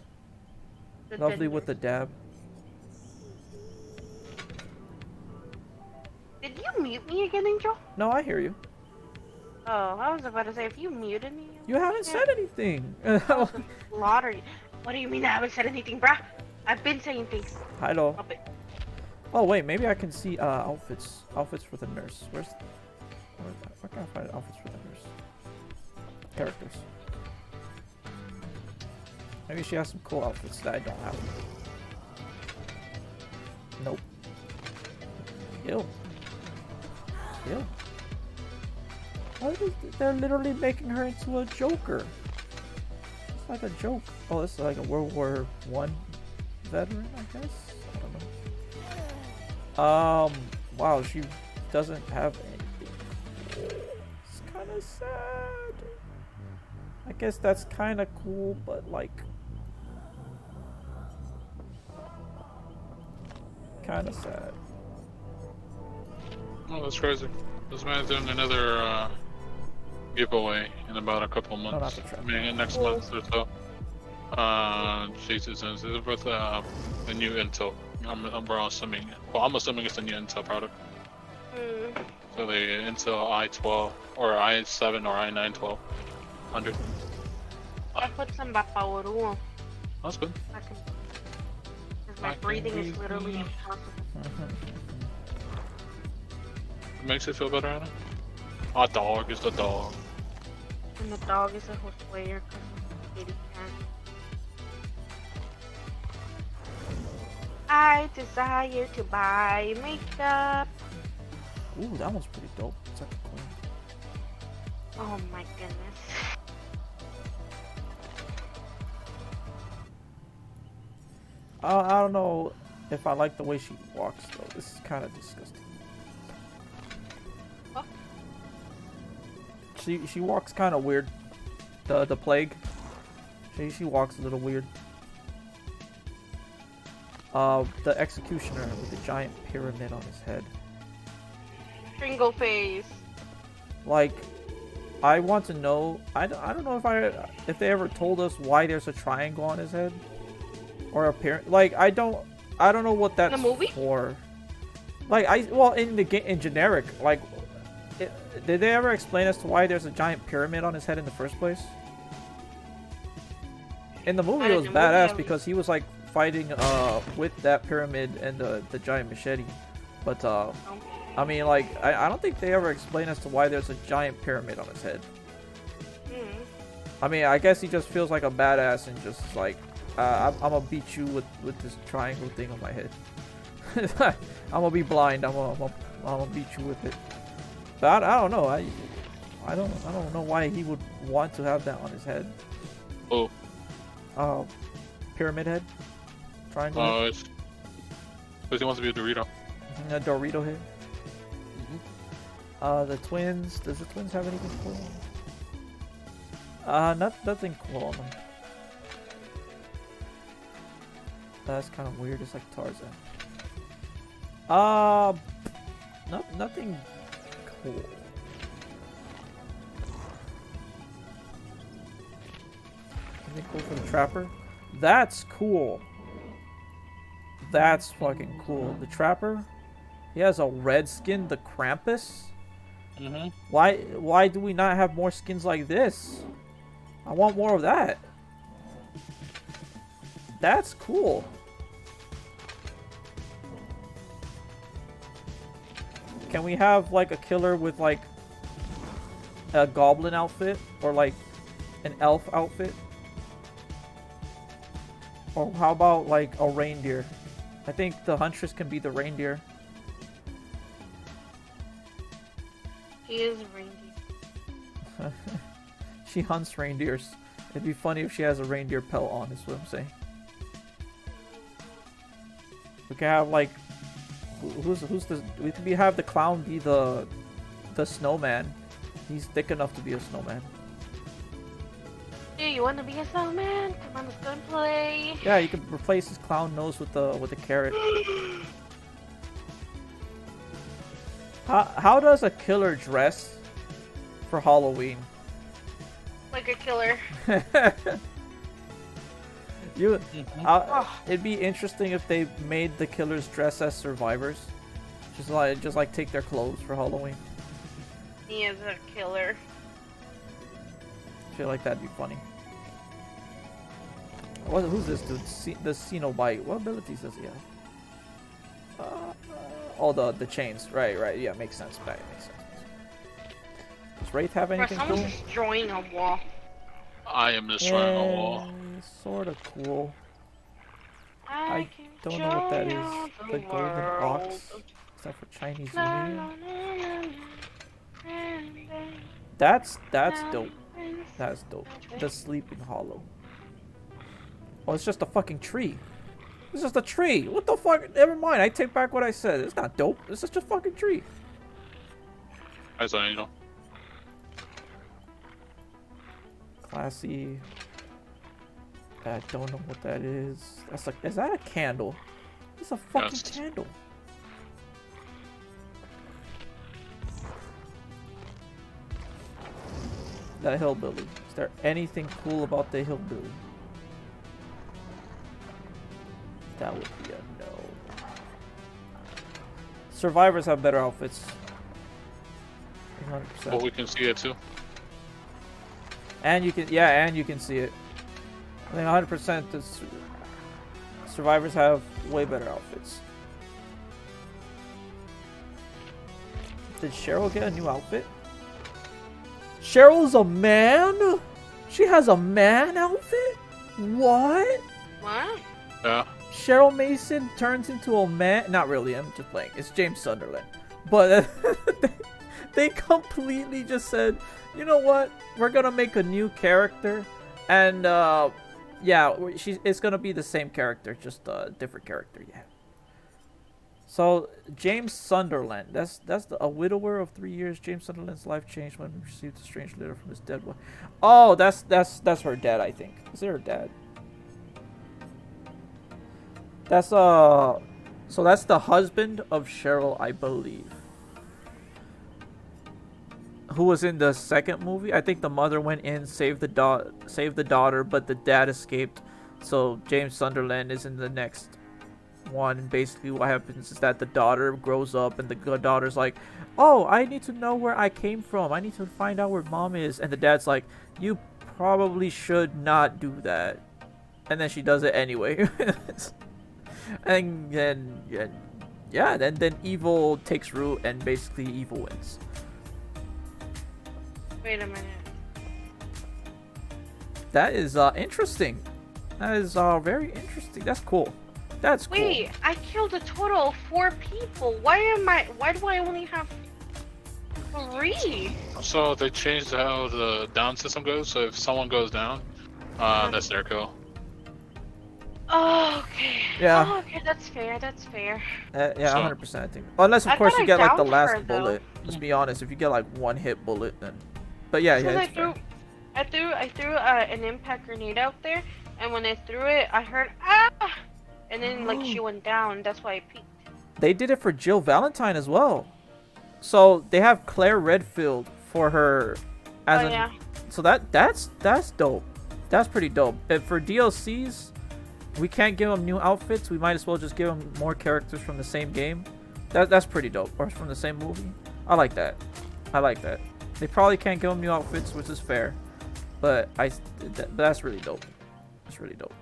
The Lovely dead with the nurse. dab. Did you mute me again, Angel? No, I hear you. Oh, I was about to say, if you muted me, You haven't said anything. slaughter you. What do you mean I haven't said anything, bruh? I've been saying things. Hello. Muppet. Oh wait, maybe I can see outfits. Outfits for the nurse. Where can I find outfits for the nurse? Characters. Maybe she has some cool outfits that I don't have. Nope. Ew. Ew. They're literally making her into a Joker. It's like a joke. Oh, this is like a World War I veteran, I guess. I don't know. Wow, she doesn't have anything. It's kind of sad. I guess that's kind of cool, but like, kind of sad. Oh, that's crazy. This man's doing another giveaway in about a couple No, not months. the trap. I mean, next month or so. Jesus, it's with the new Intel. We're assuming. Well, I'm assuming it's a new Intel product. So the Intel i12 or i7 or i9 1200. I put some Vaporu. That's good. Because my breathing is literally impossible. Makes it feel better, Anna? Our dog is the dog. And the dog is a cosplayer because he's a kitty cat. I desire to buy makeup. Ooh, that one's pretty dope. It's like a queen. Oh my goodness. I don't know if I like the way she walks though. This is kind of disgusting. What? She walks kind of weird. The plague. She walks a little weird. The executioner with the giant pyramid on his head. Tringle face. Like, I want to know. I don't know if they ever told us why there's a triangle on his head, or a pyramid. Like, I don't know what that's In the movie? for. Like, in the game in generic, like, did they ever explain as to why there's a giant pyramid on his head in the first place? In the movie, it was badass because he was like fighting with that pyramid and the giant machete. But I mean, like, I don't think they ever explain as to why there's a giant pyramid on his head. I mean, I guess he just feels like a badass and just like, I'm gonna beat you with this triangle thing on my head. I'm gonna be blind. I'm gonna beat you with it. But I don't know. I don't know why he would want to have that on his head. Oh. Pyramid head, triangle. Oh, it's because he wants to be a Dorito. A Dorito head. The twins. Does the twins have anything cool? Nothing cool on them. That's kind of weird. It's like Tarzan. Nothing cool. Anything cool for the trapper? That's cool. That's fucking cool. The trapper. He has a red skin. The Krampus. Why do we not have more skins like this? I want more of that. That's cool. Can we have like a killer with like a goblin outfit or like an elf outfit? Or how about like a reindeer? I think the huntress can be the reindeer. He is a reindeer. She hunts reindeers. It'd be funny if she has a reindeer pelt on, is what I'm saying. We can have like who's the we could have the clown be the snowman. He's thick enough to be a snowman. Hey, you want to be a snowman? Come on, let's go and play. Yeah, you could replace his clown nose with the carrot. How does a killer dress for Halloween? Like a killer. It'd be interesting if they made the killers dress as survivors, just like take their clothes for Halloween. He is a killer. I feel like that'd be funny. Who's this dude? The Cenobite. What abilities does he have? Oh, the chains. Right. Yeah, makes sense. Makes sense. Does Wraith have anything cool? Someone's destroying a wall. I am destroying a wall. Sort of cool. I don't know what that is. The golden ox. Is that for Chinese New Year? That's dope. That's dope. The Sleeping Hollow. Oh, it's just a fucking tree. It's just a tree. What the fuck? Never mind. I take back what I said. It's not dope. It's just a fucking tree. As I know. Classy. I don't know what that is. That's like, is that a candle? It's a fucking Yes. candle. That hillbilly. Is there anything cool about the hillbilly? That would be a no. Survivors have better outfits. 100%. But we can see it too. And you can, yeah, and you can see it. I think 100% the survivors have way better outfits. Did Cheryl get a new outfit? Cheryl's a man? She has a man outfit? What? What? Yeah. Cheryl Mason turns into a man? Not really, I'm just playing. It's James Sunderland. But they completely just said, you know what? We're gonna make a new character. And, yeah, it's gonna be the same character, just a different character, yeah. So James Sunderland, that's a widower of 3 years. James Sunderland's life changed when he received a strange letter from his dead wife. Oh, that's her dad, I think. Is it her dad? That's so that's the husband of Cheryl, I believe. Who was in the second movie? I think the mother went in, saved the daughter, but the dad escaped. So James Sunderland is in the next one. And basically, what happens is that the daughter grows up, and the daughter's like, "Oh, I need to know where I came from. I need to find out where mom is." And the dad's like, "You probably should not do that." And then she does it anyway. And then yeah, then evil takes root, and basically evil wins. Wait a minute. That is interesting. That is very interesting. That's cool. That's cool. Wait, I killed a total of 4 people. Why do I only have 3? So they changed how the down system goes. So if someone goes down, that's their kill. Oh, okay. Yeah. Oh, okay, that's fair. That's fair. Yeah, So- 100%. I think. Unless of I course thought you I get like the downed last her, though. bullet. Let's be honest. If you get like one hit bullet, then. But yeah, Because yeah. It's fair. I threw an impact grenade out there, and when I threw it, I heard ah, and then like she went down. That's why I peeked. They did it for Jill Valentine as well. So they have Claire Redfield for her. As Oh an, yeah. So that's dope. That's pretty dope. And for DLCs, we can't give them new outfits. We might as well just give them more characters from the same game. That's pretty dope. Or from the same movie. I like that. I like that. They probably can't give them new outfits, which is fair. But that's really dope. That's really dope.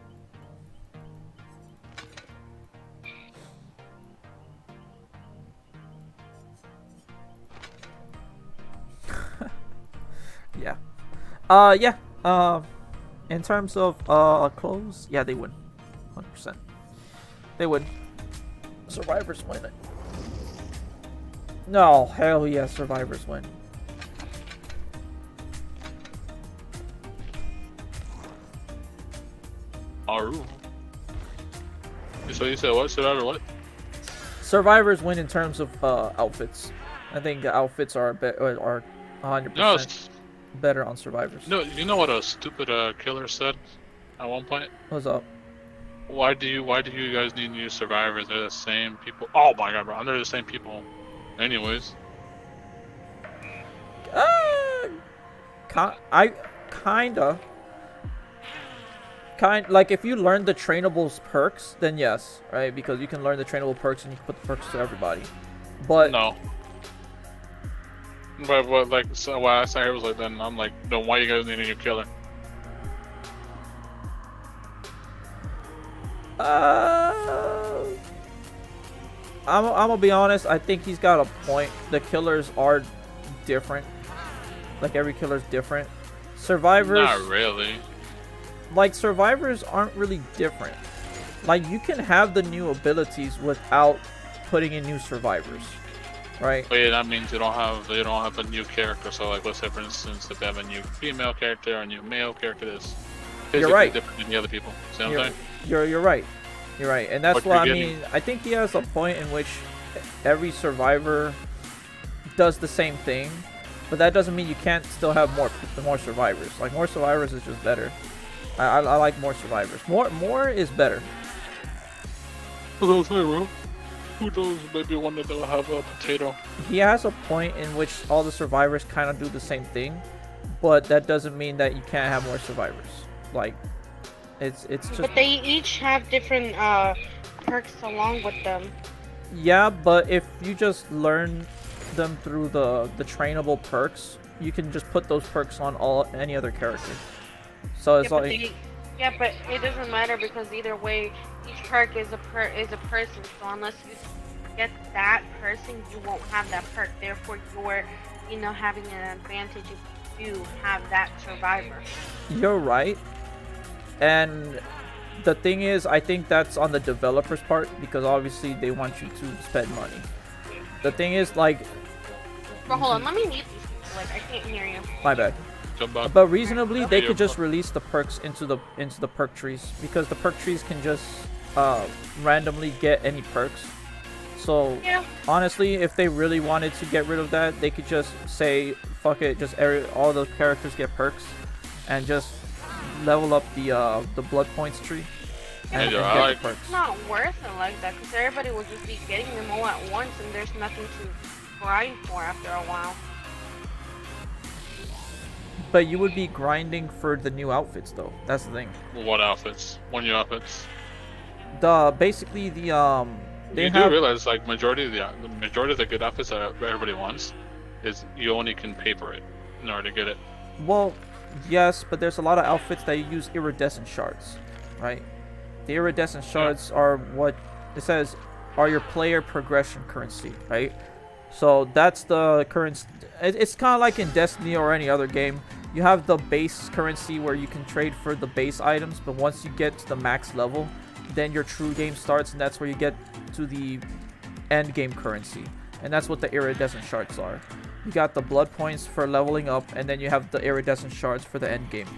Yeah. Yeah. In terms of clothes, yeah, they win. 100%. They win. Survivors win it. No, hell yeah, survivors win. Aru. So you said what? Survivor what? Survivors win in terms of outfits. I think the outfits are 100% No, better on survivors. no. You know what a stupid killer said at one point? What's up? Why do you guys need new survivors? They're the same people. Oh my god, bro! They're the same people. Anyways. Like if you learn the trainables perks, then yes, right? Because you can learn the trainable perks and you can put the perks to everybody. But No. But like, so what I said was like, then I'm like, then why you guys need a new killer? I'm gonna be honest. I think he's got a point. The killers are different. Like every killer's different. Survivors. Not really. Like survivors aren't really different. Like you can have the new abilities without putting in new survivors, right? But yeah, that means they don't have a new character. So like, let's say for instance, if they have a new female character or a new male character that's physically right. different than the other people. See what I'm saying? You're right. You're right, and that's What why I you're mean. I think he has a point in which every survivor does the same thing, but that doesn't mean you can't still have more survivors. Like more survivors is just better. I like more survivors. More is better. That's what I'm saying, bro. Who knows? Maybe one day they'll have a potato. He has a point in which all the survivors kind of do the same thing, but that doesn't mean that you can't have more survivors. Like, it's just. But they each have different perks along with them. Yeah, but if you just learn them through the trainable perks, you can just put those perks on any other character. So it's like. Yeah, but it doesn't matter because either way, each perk is a person. So unless you get that person, you won't have that perk. Therefore, you're, having an advantage if you do have that survivor. You're right. And the thing is, I think that's on the developer's part because obviously they want you to spend money. The thing is, like. But hold on, let me mute these people. Like, I can't hear you. My bad. But reasonably, they could just release the perks into the perk trees because the perk trees can just randomly get any perks. So honestly, if they really wanted to get rid of that, they could just say, "Fuck it, just all the characters get perks," and just level up the blood points tree. And get the perks. It's not worth it like that because everybody will just be getting them all at once, and there's nothing to grind for after a while. But you would be grinding for the new outfits, though. That's the thing. What outfits? What new outfits? Basically the You do realize like majority of the good outfits that everybody wants is you only can pay for it in order to get it. Well, yes, but there's a lot of outfits that you use iridescent shards, right? The iridescent shards are what it says are your player progression currency, right? So that's the currency. It's kind of like in Destiny or any other game. You have the base currency where you can trade for the base items, but once you get to the max level, then your true game starts, and that's where you get to the end game currency. And that's what the iridescent shards are. You got the blood points for leveling up, and then you have the iridescent shards for the end game.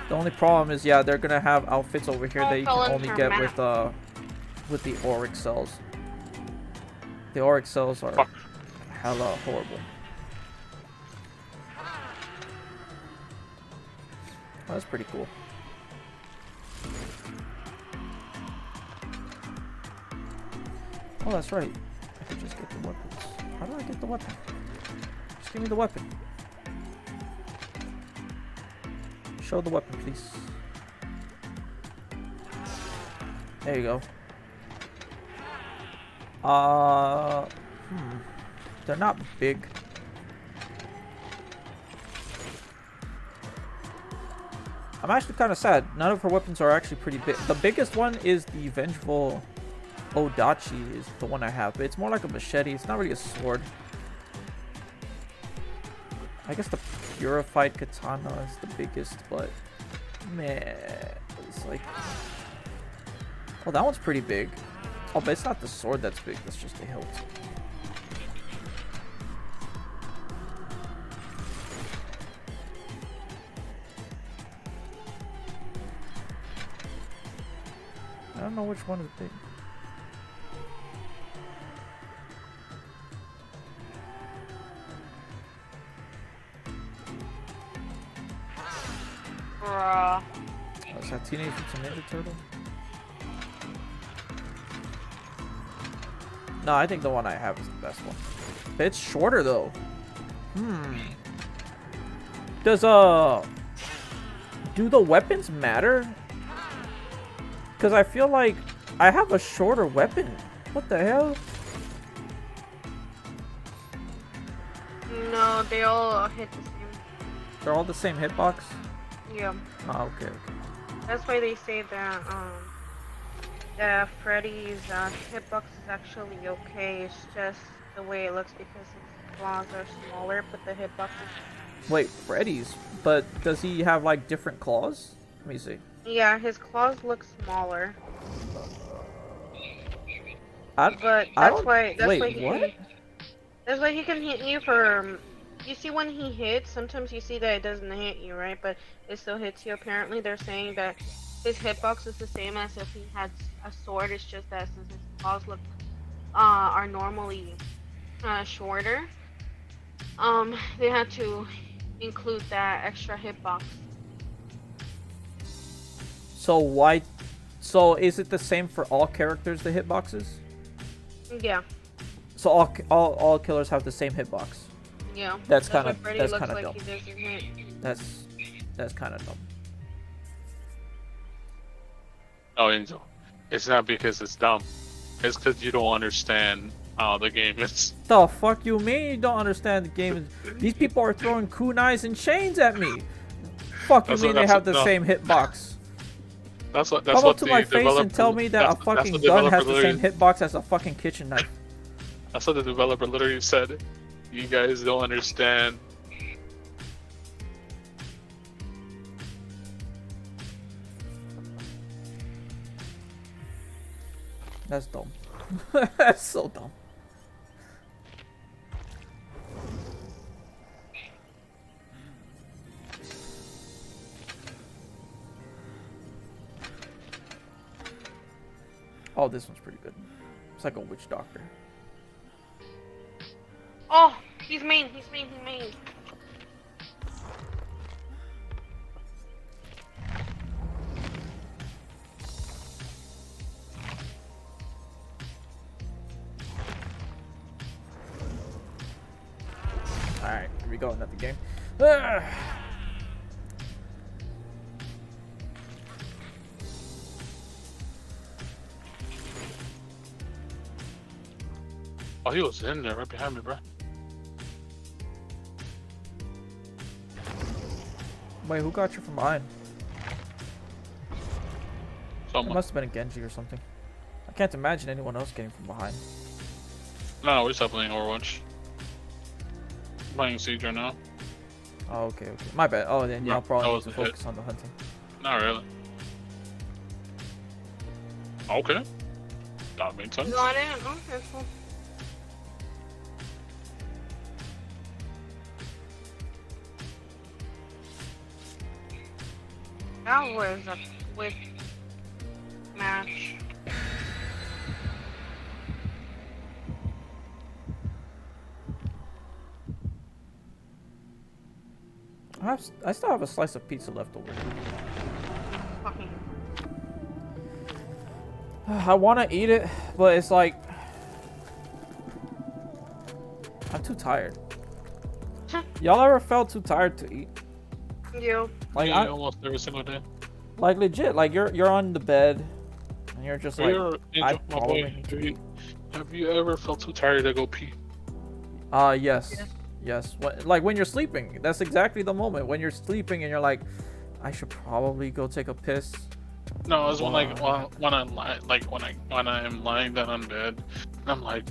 The only problem is, yeah, they're gonna have outfits over here that you can only get with the auric cells. The auric cells are hella horrible. Oh, that's pretty cool. Oh, that's right. I could just get the weapons. How do I get the weapon? Just give me the weapon. Show the weapon, please. There you go. They're not big. I'm actually kind of sad. None of her weapons are actually pretty big. The biggest one is the Vengeful Odachi is the one I have, but it's more like a machete. It's not really a sword. I guess the Purified Katana is the biggest, but man, it's like, oh, that one's pretty big. Oh, but it's not the sword that's big. That's just the hilt. I don't know which one is big. Bruh. Oh, is that Teenage Mutant Ninja Turtle? No, I think the one I have is the best one. But it's shorter though. Does do the weapons matter? Because I feel like I have a shorter weapon. What the hell? No, they all hit the same. They're all the same hitbox? Yeah. Oh, okay. That's why they say that Freddy's hitbox is actually okay. It's just the way it looks because his claws are smaller, but the hitbox is... Wait, Freddy's? But does he have like different claws? Let me see. Yeah, his claws look smaller. But that's why what? That's why he can hit you for... You see when he hits, sometimes you see that it doesn't hit you, right? But it still hits you. Apparently, they're saying that his hitbox is the same as if he had a sword. It's just that since his claws are normally shorter, they had to include that extra hitbox. So why? So is it the same for all characters? The hitboxes? Yeah. So all killers have the same hitbox. Yeah. That's why kind of Freddy that's looks kind of like dumb. he doesn't hit. That's kind of dumb. Oh, Angel, it's not because it's dumb. It's because you don't understand how the game is. The fuck you mean you don't understand the game? These people are throwing kunais and chains at me. Fuck you mean they have the same hitbox? That's what. Come up to my face and tell me that a fucking gun has the same hitbox as a fucking kitchen knife. That's what the developer literally said. You guys don't understand. That's dumb. That's so dumb. Oh, this one's pretty good. It's like a witch doctor. Oh, he's main. He's main. He's main. Alright, here we go, another game. Ugh. Oh, he was in there right behind me, bro. Wait, who got you from behind? It Someone. must have been a Genji or something. I can't imagine anyone else getting from behind. No, we're still playing Overwatch. Playing Siege right now. Oh, okay, okay. My bad. Oh, then y'all No, probably that need was to a hit. focus on the hunting. Not really. Okay. That made sense. No, I didn't. Oh, that's cool. That was a quick match. I still have a slice of pizza left over. Fucking. I want to eat it, but it's like I'm too tired. Y'all ever felt too tired to eat? You. Like Yeah, I, almost every single day. like legit, like you're on the bed and you're just like, Angel, my probably boy, need to eat. have you ever felt too tired to go pee? Yes. Yes. Like when you're sleeping. That's exactly the moment when you're sleeping and you're like, I should probably go take a piss. No, it's when when I'm when I'm lying down on bed, and I'm like,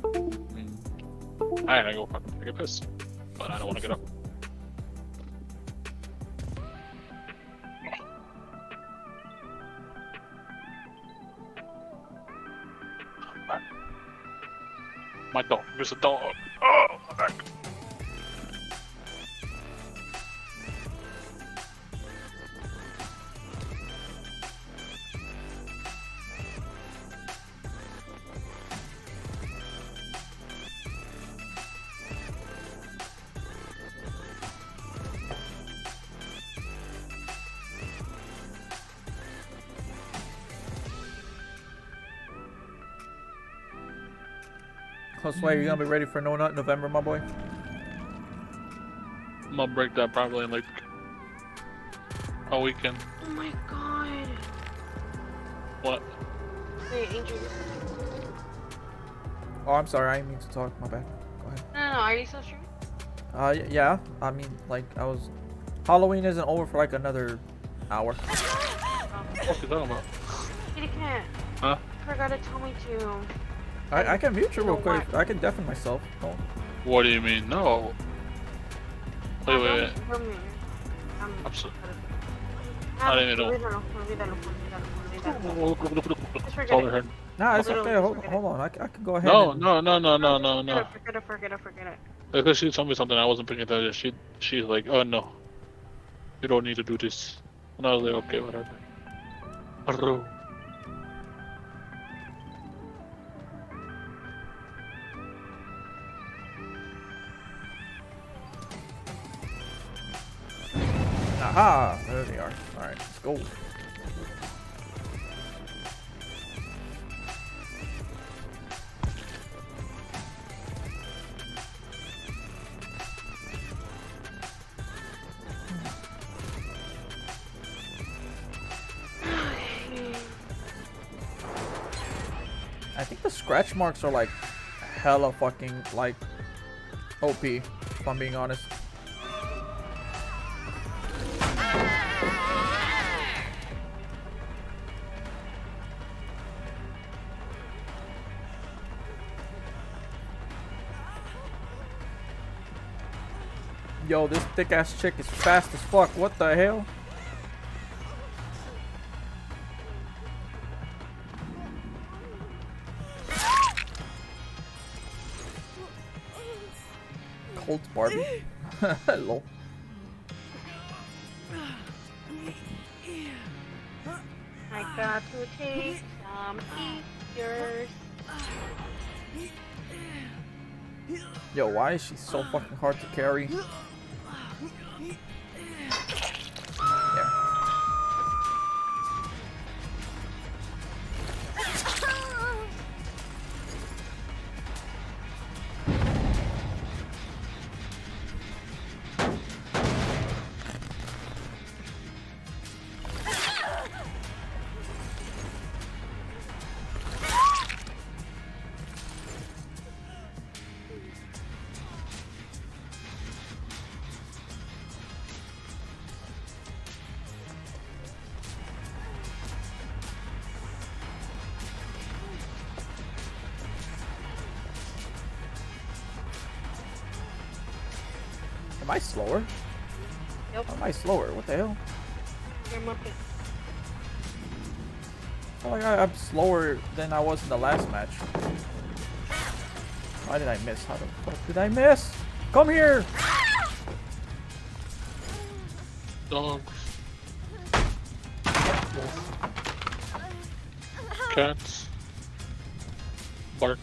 I gotta go fucking take a piss, but I don't want to get up. My dog, there's a dog. Oh, my back. Close way, you gonna be ready for No Nut November, my boy? I'm gonna break that probably in like a weekend. Oh my god. What? Wait, Angel. Oh, I'm sorry, I didn't mean to talk. My bad. Go ahead. No, are you still streaming? Yeah. I mean, like, Halloween isn't over for like another hour. What the fuck you talking about? Kitty cat. Huh? You forgot to tell me to. I can mute you real quick. I can deafen myself. Oh. What do you mean? No. Wait. I'm so- I didn't even know. Told her. Nah, it's okay. Hold on. I can go ahead. No. Forget it. Because she told me something I wasn't paying attention. She's like, oh no, you don't need to do this. And I was like, okay, whatever. Arro. Aha! There they are. Alright, let's go. I think the scratch marks are like hella fucking like OP, if I'm being honest. Yo, this thick ass chick is fast as fuck. What the hell? Colts Barbie. Hello. I got to take some pictures. Yo, why is she so fucking hard to carry? Yeah. Am I slower? Yep. Am I slower? What the hell? You're muppet. I feel like I'm slower than I was in the last match. Why did I miss? How the fuck did I miss? Come here! Dogs. Cats. Bark.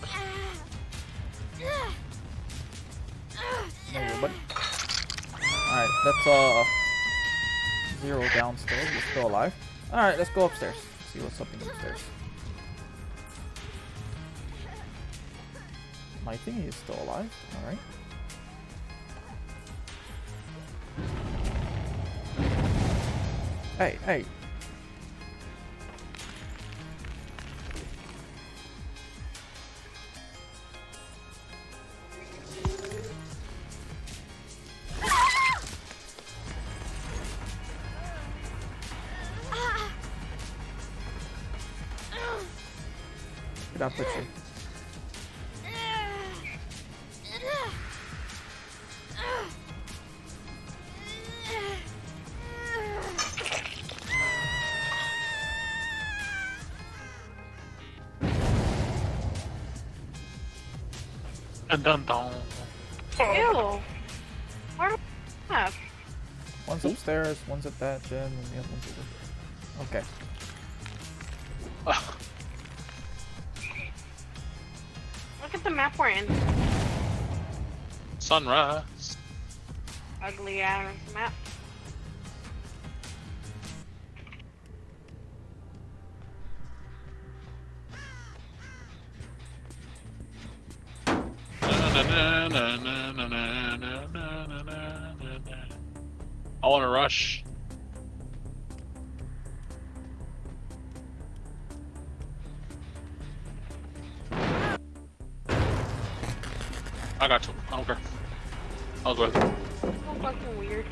There you go, buddy. Alright, that's Zero downstairs. He's still alive. Alright, let's go upstairs. See what's up upstairs. My thingy is still alive. Alright. Hey, hey. Get up with you. And dun dun. Ew. Where do I have? One's upstairs, one's at that gym, and the other one's over. Okay. Look at the map we're in. Sunrise. Ugly ass map. I want to rush. I got you. I don't care. I was with you. So fucking weird.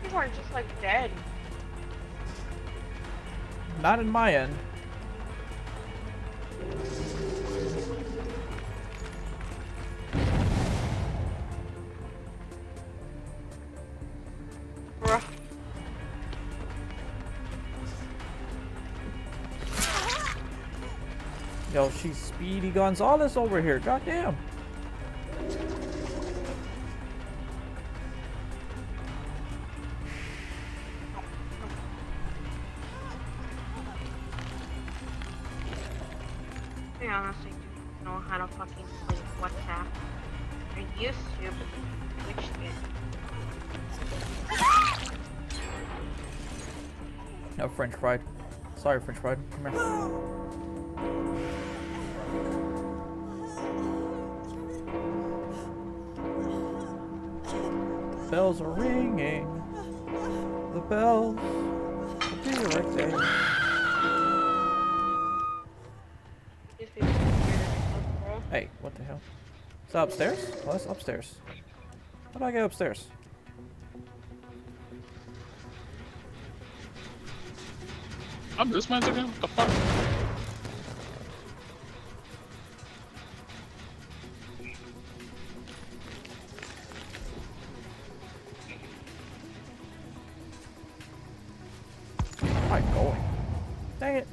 People are just like dead. Not in my end. Bruh. Yo, she's Speedy Gonzalez over here. Goddamn. honestly don't know how to fucking play WhatsApp. I used to, but they switched it. No, French fried. Sorry, French fried. Come here. Bells are ringing. The bells will be right there. These people are scared as fuck, bro. Hey, what the hell? Is that upstairs? Oh, that's upstairs. How do I get upstairs? I'm this man's again? What the fuck? Where am I going? Dang it.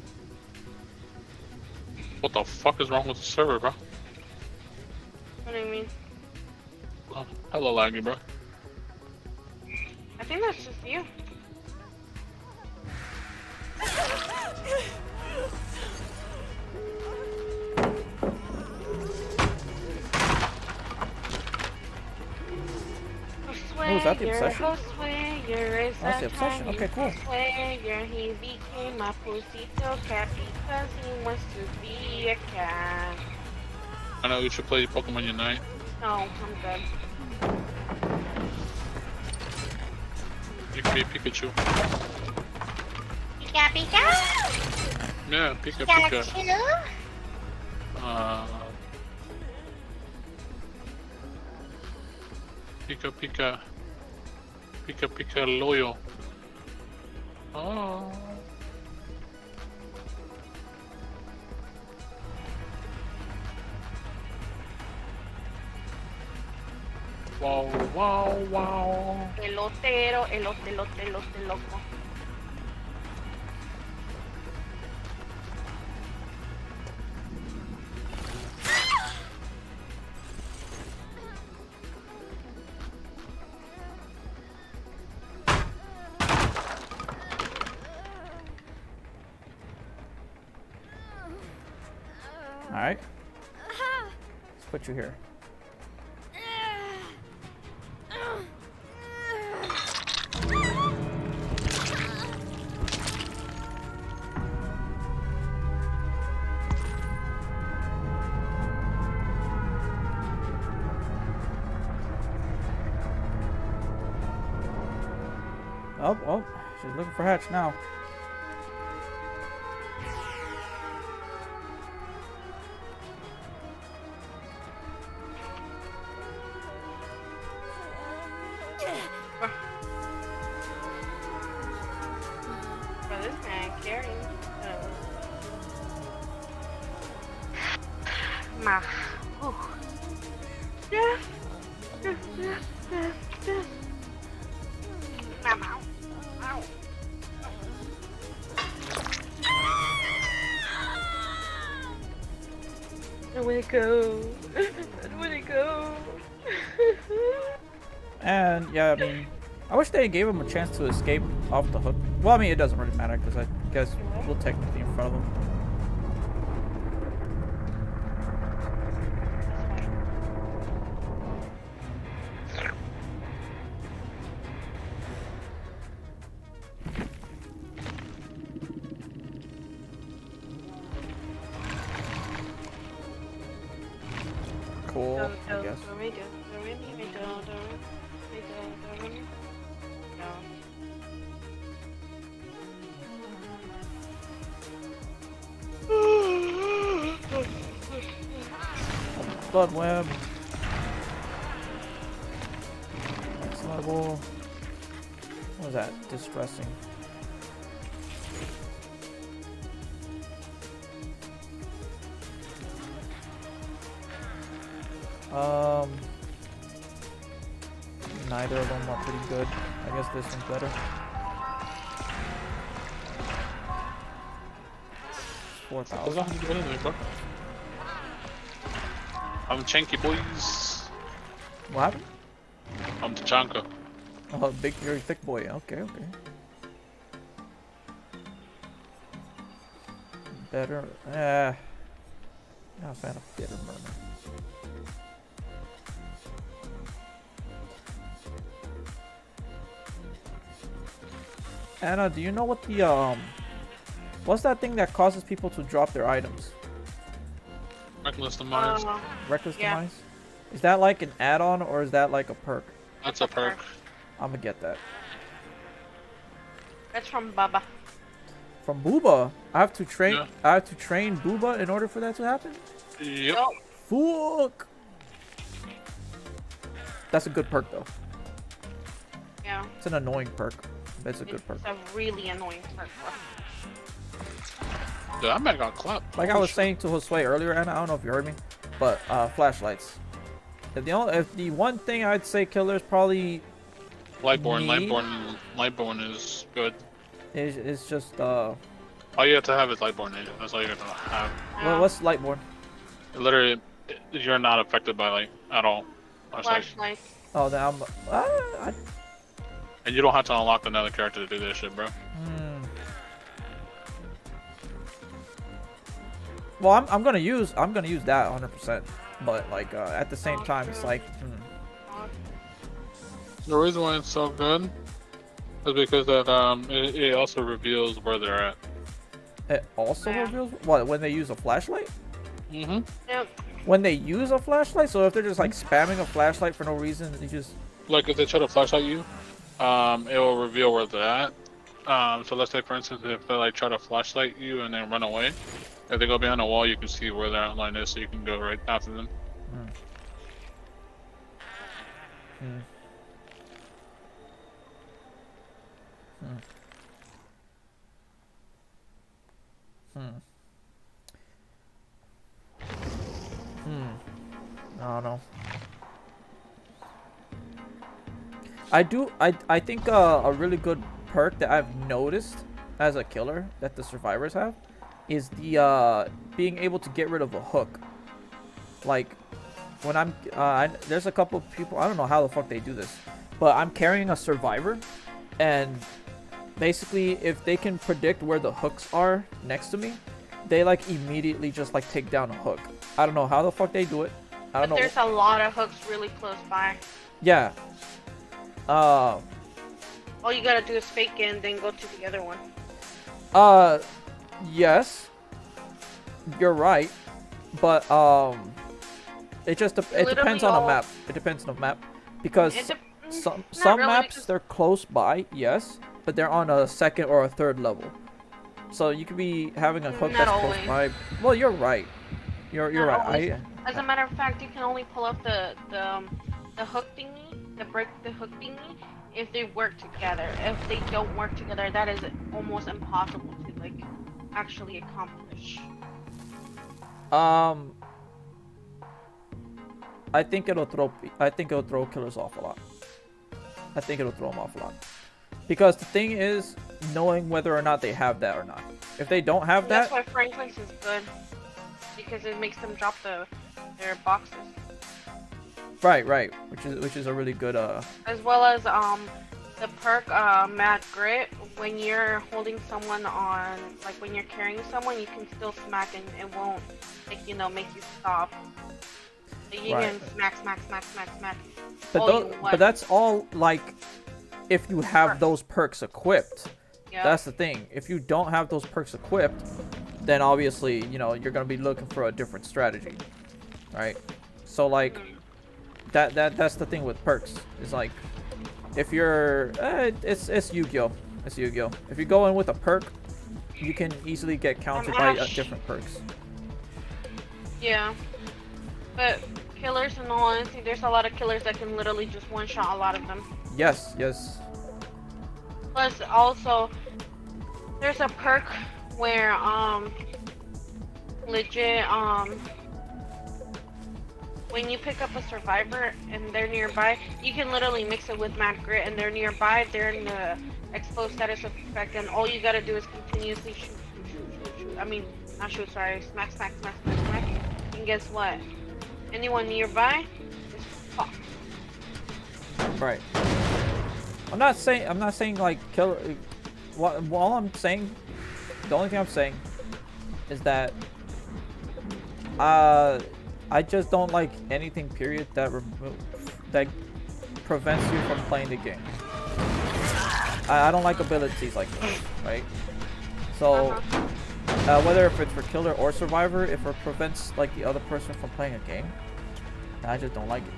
What the fuck is wrong with the server, bro? What do you mean? Oh, hella laggy, bro. I think that's just you. Oh, is that the obsession? That's That's the obsession. Okay, cool. He became my pussytail cat because he wants to be a cat. I know you should play Pokemon Unite. No, I'm good. You can be Pikachu. Pika Pika? Yeah, Pika. Pikachu? Pika loyal. Oh. Wow, wow, wow. Elotero, elote, elote, elote, loco. Alright. Let's put you here. Oh, oh, she's looking for Hatch now. Bro, this man carrying. Ma. Ooh. Yeah. Mama. Ow. I don't wanna go. I don't wanna go. And yeah, I mean, I wish they gave him a chance to escape off the hook. Well, I mean, it doesn't really matter because I guess we'll technically in front of him. Cool, I guess. Blood web. Next level. What was that? Distressing. Neither of them are pretty good. I guess this one's better. 4,000. I'm Chanky boys. What happened? I'm Tachanka. Oh, big, very thick boy. Okay, okay. Better. Not a fan of bitter murmur. Anna, do you know what the what's that thing that causes people to drop their items? Reckless demise. Reckless Yeah. demise? Is that like an add-on or is that like a perk? That's a perk. I'm gonna get that. That's from Baba. From Booba? I have to train. Yeah. I have to train Booba in order for that to happen. Yep. Nope. Fuck. That's a good perk though. Yeah. It's an annoying perk. But it's a good It's perk. a really annoying perk. Dude, that man got clapped. Like I was saying to Josue earlier, Anna, I don't know if you heard me, but flashlights. If the one thing I'd say killer is probably Lightborn, Me? Lightborn is good. is just All you have to have is Lightborn agent. That's all you have to have. well, what's Lightborn? Literally, you're not affected by light at all. Flashlight. Oh, then And you don't have to unlock another character to do this shit, bro. Well, I'm gonna use that 100%, but like at the same time, it's like The reason why it's so good is because that it also reveals where they're at. it also reveals what when they use a flashlight. Mm-hmm. Nope. When they use a flashlight, so if they're just like spamming a flashlight for no reason, you just Like if they try to flashlight you, it will reveal where they're at. So let's say for instance, if they like try to flashlight you and then run away, if they go behind a wall, you can see where their outline is, so you can go right after them. I don't know. I think a really good perk that I've noticed as a killer that the survivors have is the being able to get rid of a hook. Like when I'm there's a couple of people, I don't know how the fuck they do this, but I'm carrying a survivor, and basically if they can predict where the hooks are next to me, they like immediately just like take down a hook. I don't know how the fuck they do it. I don't But know. there's a lot of hooks really close by. Yeah. All you gotta do is fake it and then go to the other one. Yes. You're right. But it just it depends Literally on all- the map. It depends on the map because some really, maps because- they're close by, yes, but they're on a second or a third level. So you could be having a hook Not that's always. close by. Well, you're right. You're Not right. always. As a matter of fact, you can only pull up the hook thingy, the hook thingy, if they work together. If they don't work together, that is almost impossible to like actually accomplish. I think it'll throw killers off a lot. I think it'll throw them off a lot. Because the thing is knowing whether or not they have that or not. If they don't have That's that, why Franklin's is good, because it makes them drop their boxes, right, which is a really good as well as the perk Mad Grit. When you're holding someone on, like when you're carrying someone, you can still smack and it won't like make you stop. So you Right. can smack. but all tho- you want. but that's all like if you have those perks equipped. Yeah. That's the thing. If you don't have those perks equipped, then obviously, you're going to be looking for a different strategy. Right? So like that's the thing with perks. Is like if you're it's Yu-Gi-Oh. It's Yu-Gi-Oh. If you go in with a perk, you can easily get countered by Ash. different perks. Yeah. But killers, in all honesty, there's a lot of killers that can literally just one-shot a lot of them. Yes. Plus, also, there's a perk where, legit, when you pick up a survivor and they're nearby, you can literally mix it with Mad Grit and they're nearby, they're in the exposed status effect, and all you gotta do is continuously shoot. I mean, not shoot, sorry, smack. And guess what? Anyone nearby is fucked. Right. I'm not saying like killer. All I'm saying, the only thing I'm saying is that I just don't like anything period that that prevents you from playing the game. I don't like abilities like this, right? So whether if it's for killer or survivor, if it prevents like the other person from playing a game, I just don't like it.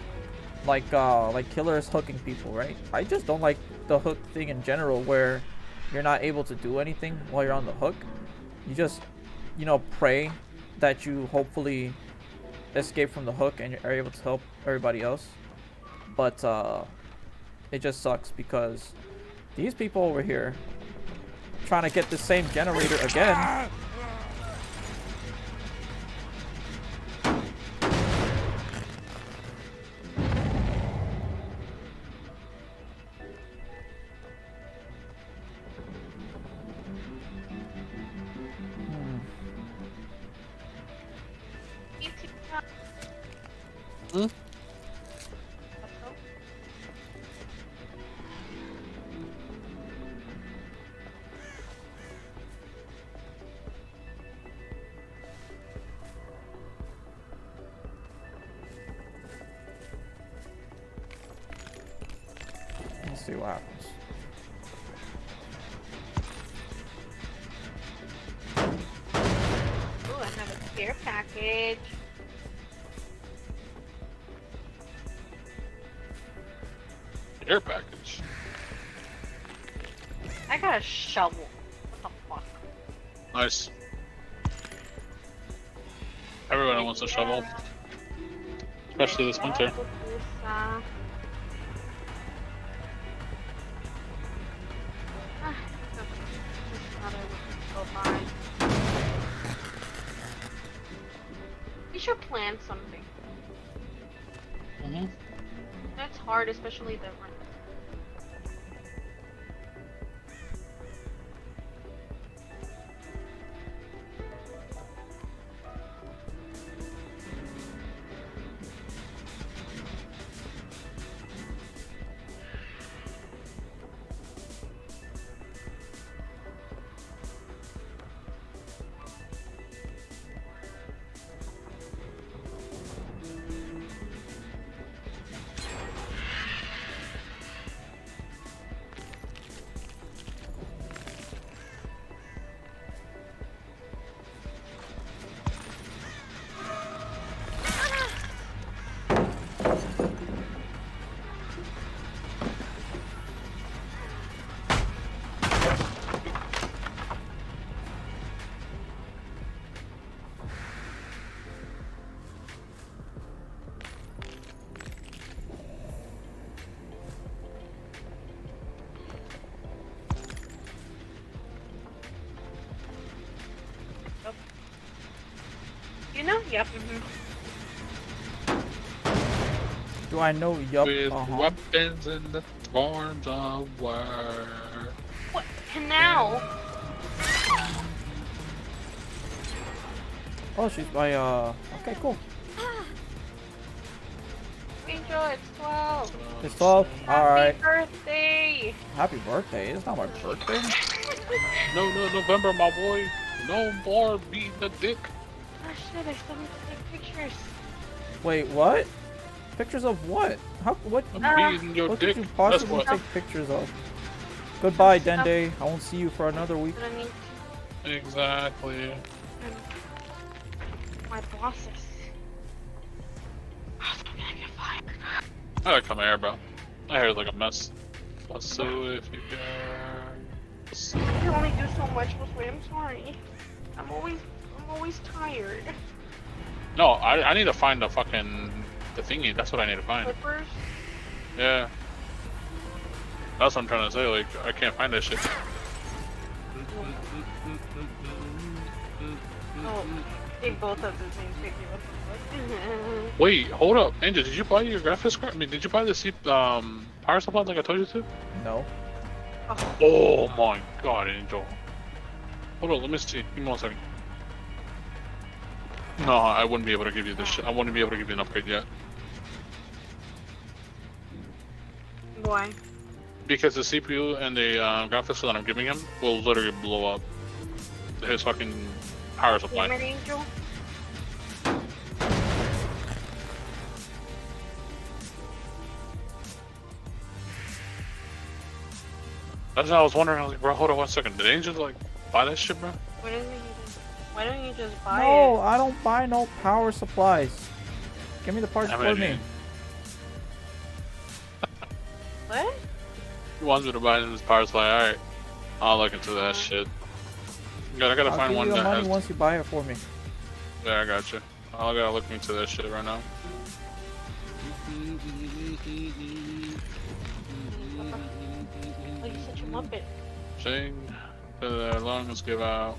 Like killer is hooking people, right? I just don't like the hook thing in general, where you're not able to do anything while you're on the hook. You just, you know, pray that you hopefully escape from the hook and you're able to help everybody else. But it just sucks because these people over here trying to get the same generator again. Hmm? Let's see what happens. Ooh, I have a care package. Air package. I got a shovel. What the fuck? Nice. Everyone wants a shovel, especially this winter. We should plan something. Mm-hmm. That's hard, especially the rent. You know? Yep. Do I know? Yup. With weapons in the forms of war. What? Canal? Oh, she's my Okay, cool. Angel, it's 12. It's 12. All right. Happy birthday! Happy birthday. It's not my birthday. No, November, my boy. No more beating the dick. Oh shit, I still need to take pictures. Wait, what? Pictures of what? How? What? Beating your What dick. could you That's possibly what. take pictures of? Goodbye, Dende. I won't see you for another week. But I mean, Exactly. my bosses. I was gonna get fired. I gotta come here, bro. My hair's like a mess. So if you can. I can only do so much with me. I'm sorry. I'm always tired. No, I need to find the thingy. That's what I need to find. Clippers. Yeah. That's what I'm trying to say. Like, I can't find that shit. Oh, they both have the same figure. What the fuck? Wait, hold up, Angel. Did you buy your graphics card? I mean, did you buy the power supply like I told you to? No. Oh my god, Angel. Hold on, let me see. Give me 1 second. No, I wouldn't be able to give you this shit. I wouldn't be able to give you an upgrade yet. Why? Because the CPU and the graphics that I'm giving him will literally blow up his fucking power supply. Damn it, Angel. That's what I was wondering. I was like, bro, hold on 1 second. Did Angel like buy that shit, bro? Why don't you just buy No, it? I don't buy no power supplies. Give me the parts for me. What? He wants me to buy his power supply. Alright. I'll look into that shit. I gotta I'll find give one you the that money has... once you buy it for me. Yeah, I got you. I gotta look into that shit right now. Oh, you such a muppet. Sing. The longest give out.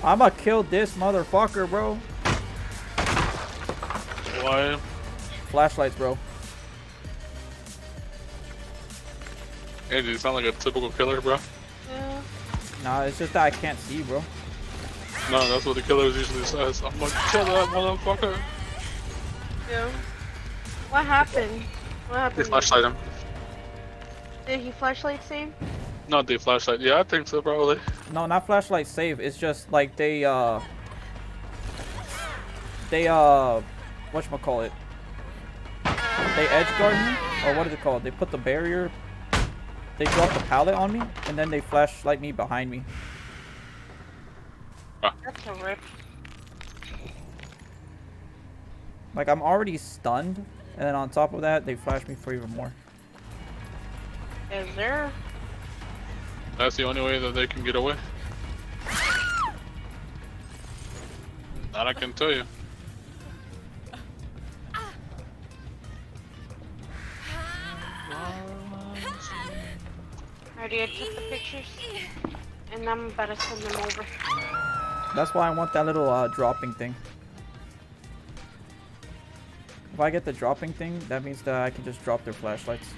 I'ma kill this motherfucker, bro. Why? Flashlights, bro. Hey, dude, you sound like a typical killer, bro. Yeah. Nah, it's just that I can't see, bro. No, that's what the killers usually says. I'm gonna kill that motherfucker. Yeah. What happened? What They happened? flashlight him. Did he flashlight save? No, they flashlight. Yeah, I think so, probably. No, not flashlight save. It's just like they whatchamacallit? They edge guard me, or what is it called? They put the barrier. They drop the pallet on me, and then they flashlight me behind me. That's a rip. Like I'm already stunned, and then on top of that, they flash me for even more. Is there? That's the only way that they can get away. That I can tell you. Alrighty, I took the pictures, and I'm about to send them over. That's why I want that little dropping thing. If I get the dropping thing, that means that I can just drop their flashlights.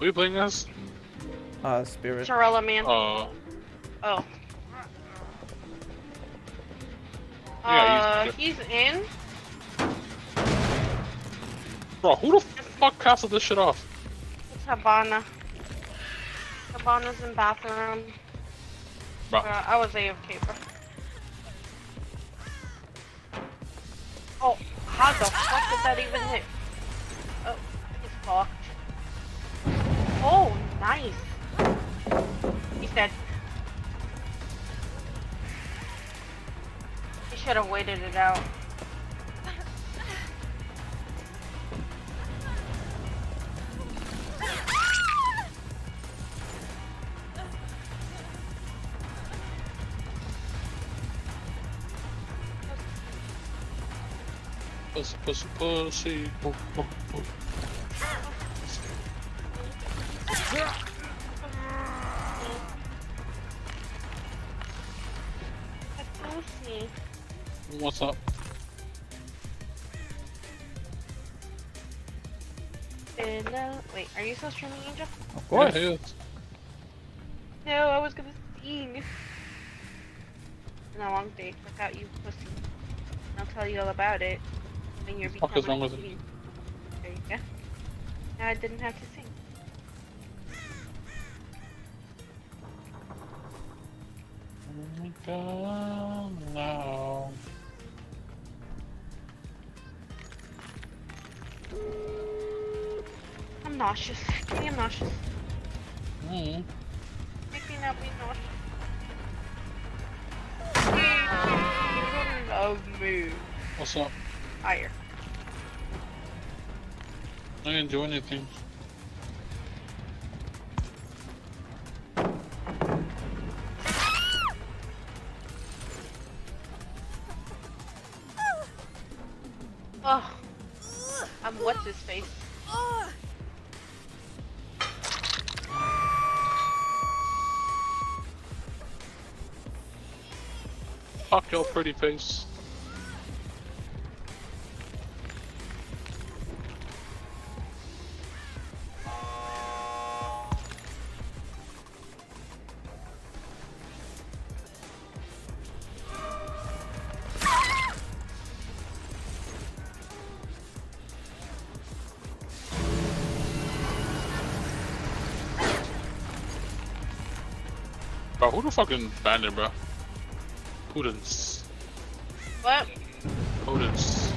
Are you playing as? Spirit. Sorella, man. Oh. Oh. Yeah, he's in. Bro, who the fuck castled this shit off? It's Habana. Habana's in bathroom. Bro. I was AFK, bro. Oh, how the fuck did that even hit? Oh, it's fucked. Oh, nice. He's dead. He should have waited it out. Pussy, pussy, pussy. Oh, oh, oh. Pussy. What's up? Wait, are you still streaming, Angel? Of course. Yeah, he is. No, I was gonna sing. It's been a long day without you, pussy. I'll tell you all about it when you're What the fuck is wrong with queen. There you go. Now I didn't have to sing. Now. I'm nauseous. Give me a nauseous. Mm. Make me not be nauseous. You love me. What's up? Higher. I didn't do anything. Oh. What's his face? Fuck your pretty face. Bro, who the fucking bandit, bro? Prudence. What? Prudence.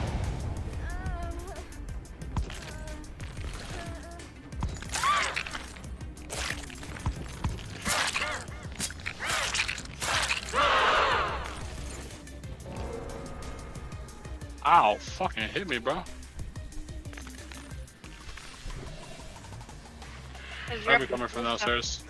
Ow, fucking hit me, bro. Might be coming from downstairs.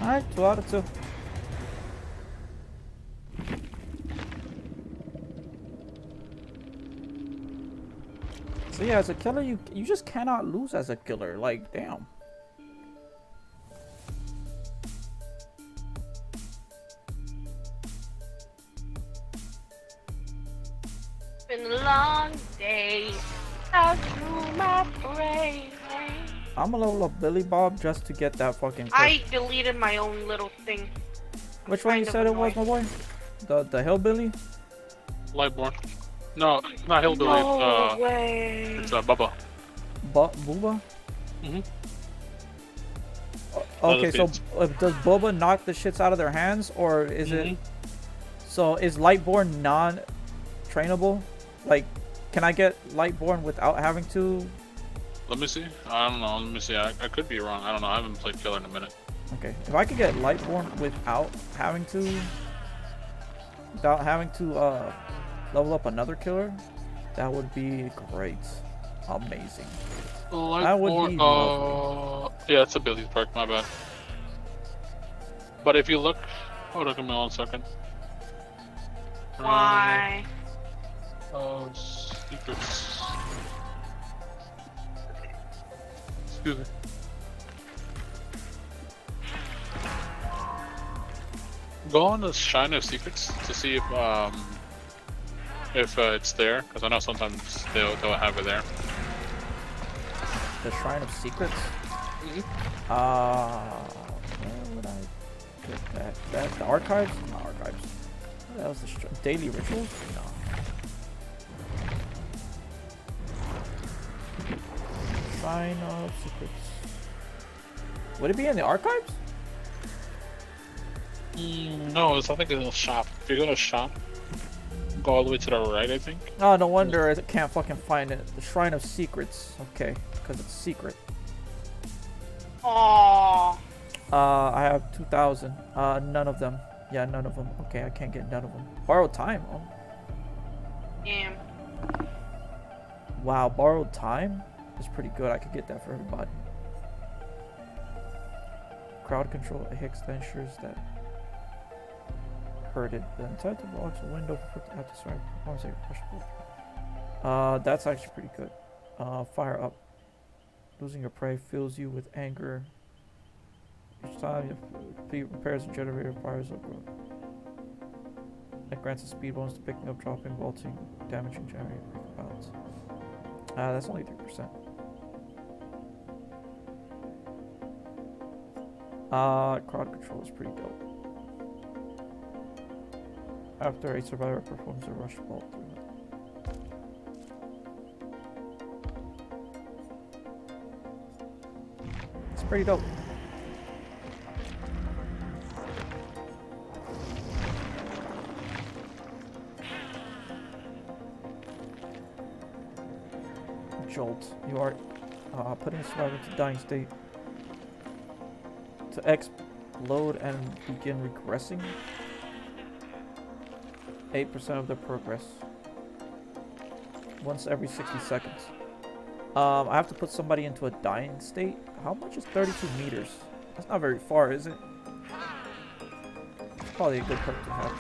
Alright, 2 out of 2. So yeah, as a killer, you just cannot lose as a killer. Like, damn. Been a long day out through my brain. I'm gonna level up Billy Bob just to get that fucking. I deleted my own little thing. Which one you said it was, my boy? The hillbilly? Lightborn. No, not hillbilly. No way. It's Bubba. Booba? Mhm. Okay, so does Bubba knock the shits out of their hands, or is it? So is Lightborn non-trainable? Like, can I get Lightborn without having to? Let me see. I don't know. Let me see. I could be wrong. I don't know. I haven't played Killer in a minute. Okay, if I could get Lightborn without having to, level up another killer, that would be great. Amazing. That would be lovely. Yeah, it's a Billy's perk. My bad. But if you look, hold on, give me 1 second. Why? Secrets. Excuse me. Go on the Shrine of Secrets to see if it's there, because I know sometimes they'll have it there. The Shrine of Secrets? Where would I get that? The archives? Not archives. What else? The daily rituals? No. Shrine of Secrets. Would it be in the archives? No, it's I think in the shop. If you go to shop, go all the way to the right, I think. Oh, no wonder I can't fucking find it. The Shrine of Secrets. Okay, because it's secret. Aww. I have 2,000. None of them. Yeah, none of them. Okay, I can't get none of them. Borrowed time. Oh. Damn. Wow, borrowed time is pretty good. I could get that for everybody. Crowd control. It ensures that hurt it. The intent blocks a window for at the start. That's actually pretty good. Fire up. Losing your prey fills you with anger. Each time it repairs the generator, fires up. It grants a speed bonus to picking up, dropping, vaulting, damaging generator balance. That's only 3%. Crowd control is pretty dope. After a survivor performs a rush vault through it. It's pretty dope. Jolt. You are putting a survivor to dying state to explode and begin regressing. 8% of their progress. Once every 60 seconds. I have to put somebody into a dying state. How much is 32 meters? That's not very far, is it? It's probably a good perk to have.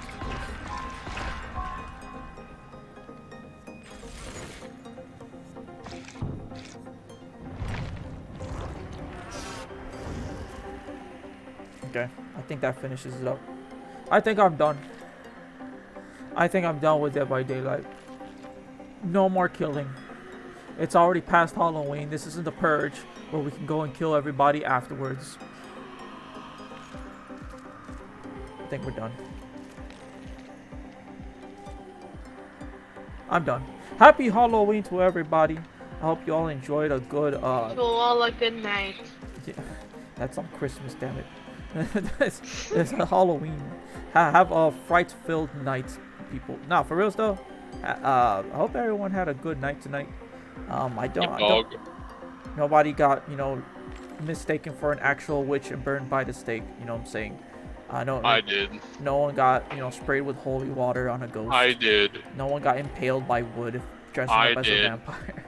Okay, I think that finishes it up. I think I'm done. I think I'm done with Dead by Daylight. No more killing. It's already past Halloween. This isn't the Purge where we can go and kill everybody afterwards. think we're done. I'm done. Happy Halloween to everybody. I hope you all enjoyed a good To all a good night. yeah, that's on Christmas, damn it. it's a Halloween. Have a fright-filled night, people. Nah, for reals though. I hope everyone had a good night tonight. I don't. Nobody got, you know, mistaken for an actual witch and burned by the stake. You know what I'm saying? I did. No one got, you know, sprayed with holy water on a ghost. I did. No one got impaled by wood dressing I up as did. a vampire.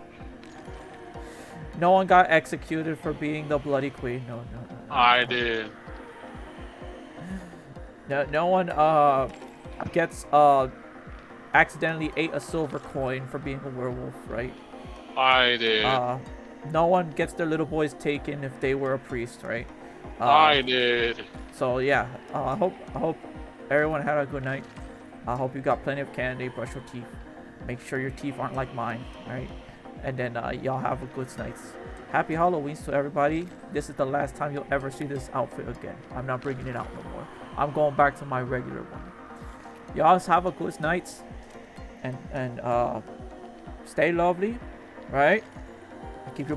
No one got executed for being the bloody queen. No. I did. No one gets accidentally ate a silver coin for being a werewolf, right? I did. No one gets their little boys taken if they were a priest, right? I did. So yeah, I hope everyone had a good night. I hope you got plenty of candy. Brush your teeth. Make sure your teeth aren't like mine, right? And then y'all have a good night. Happy Halloweens to everybody. This is the last time you'll ever see this outfit again. I'm not bringing it out no more. I'm going back to my regular one. Y'all have a good night. And stay lovely, right? Keep your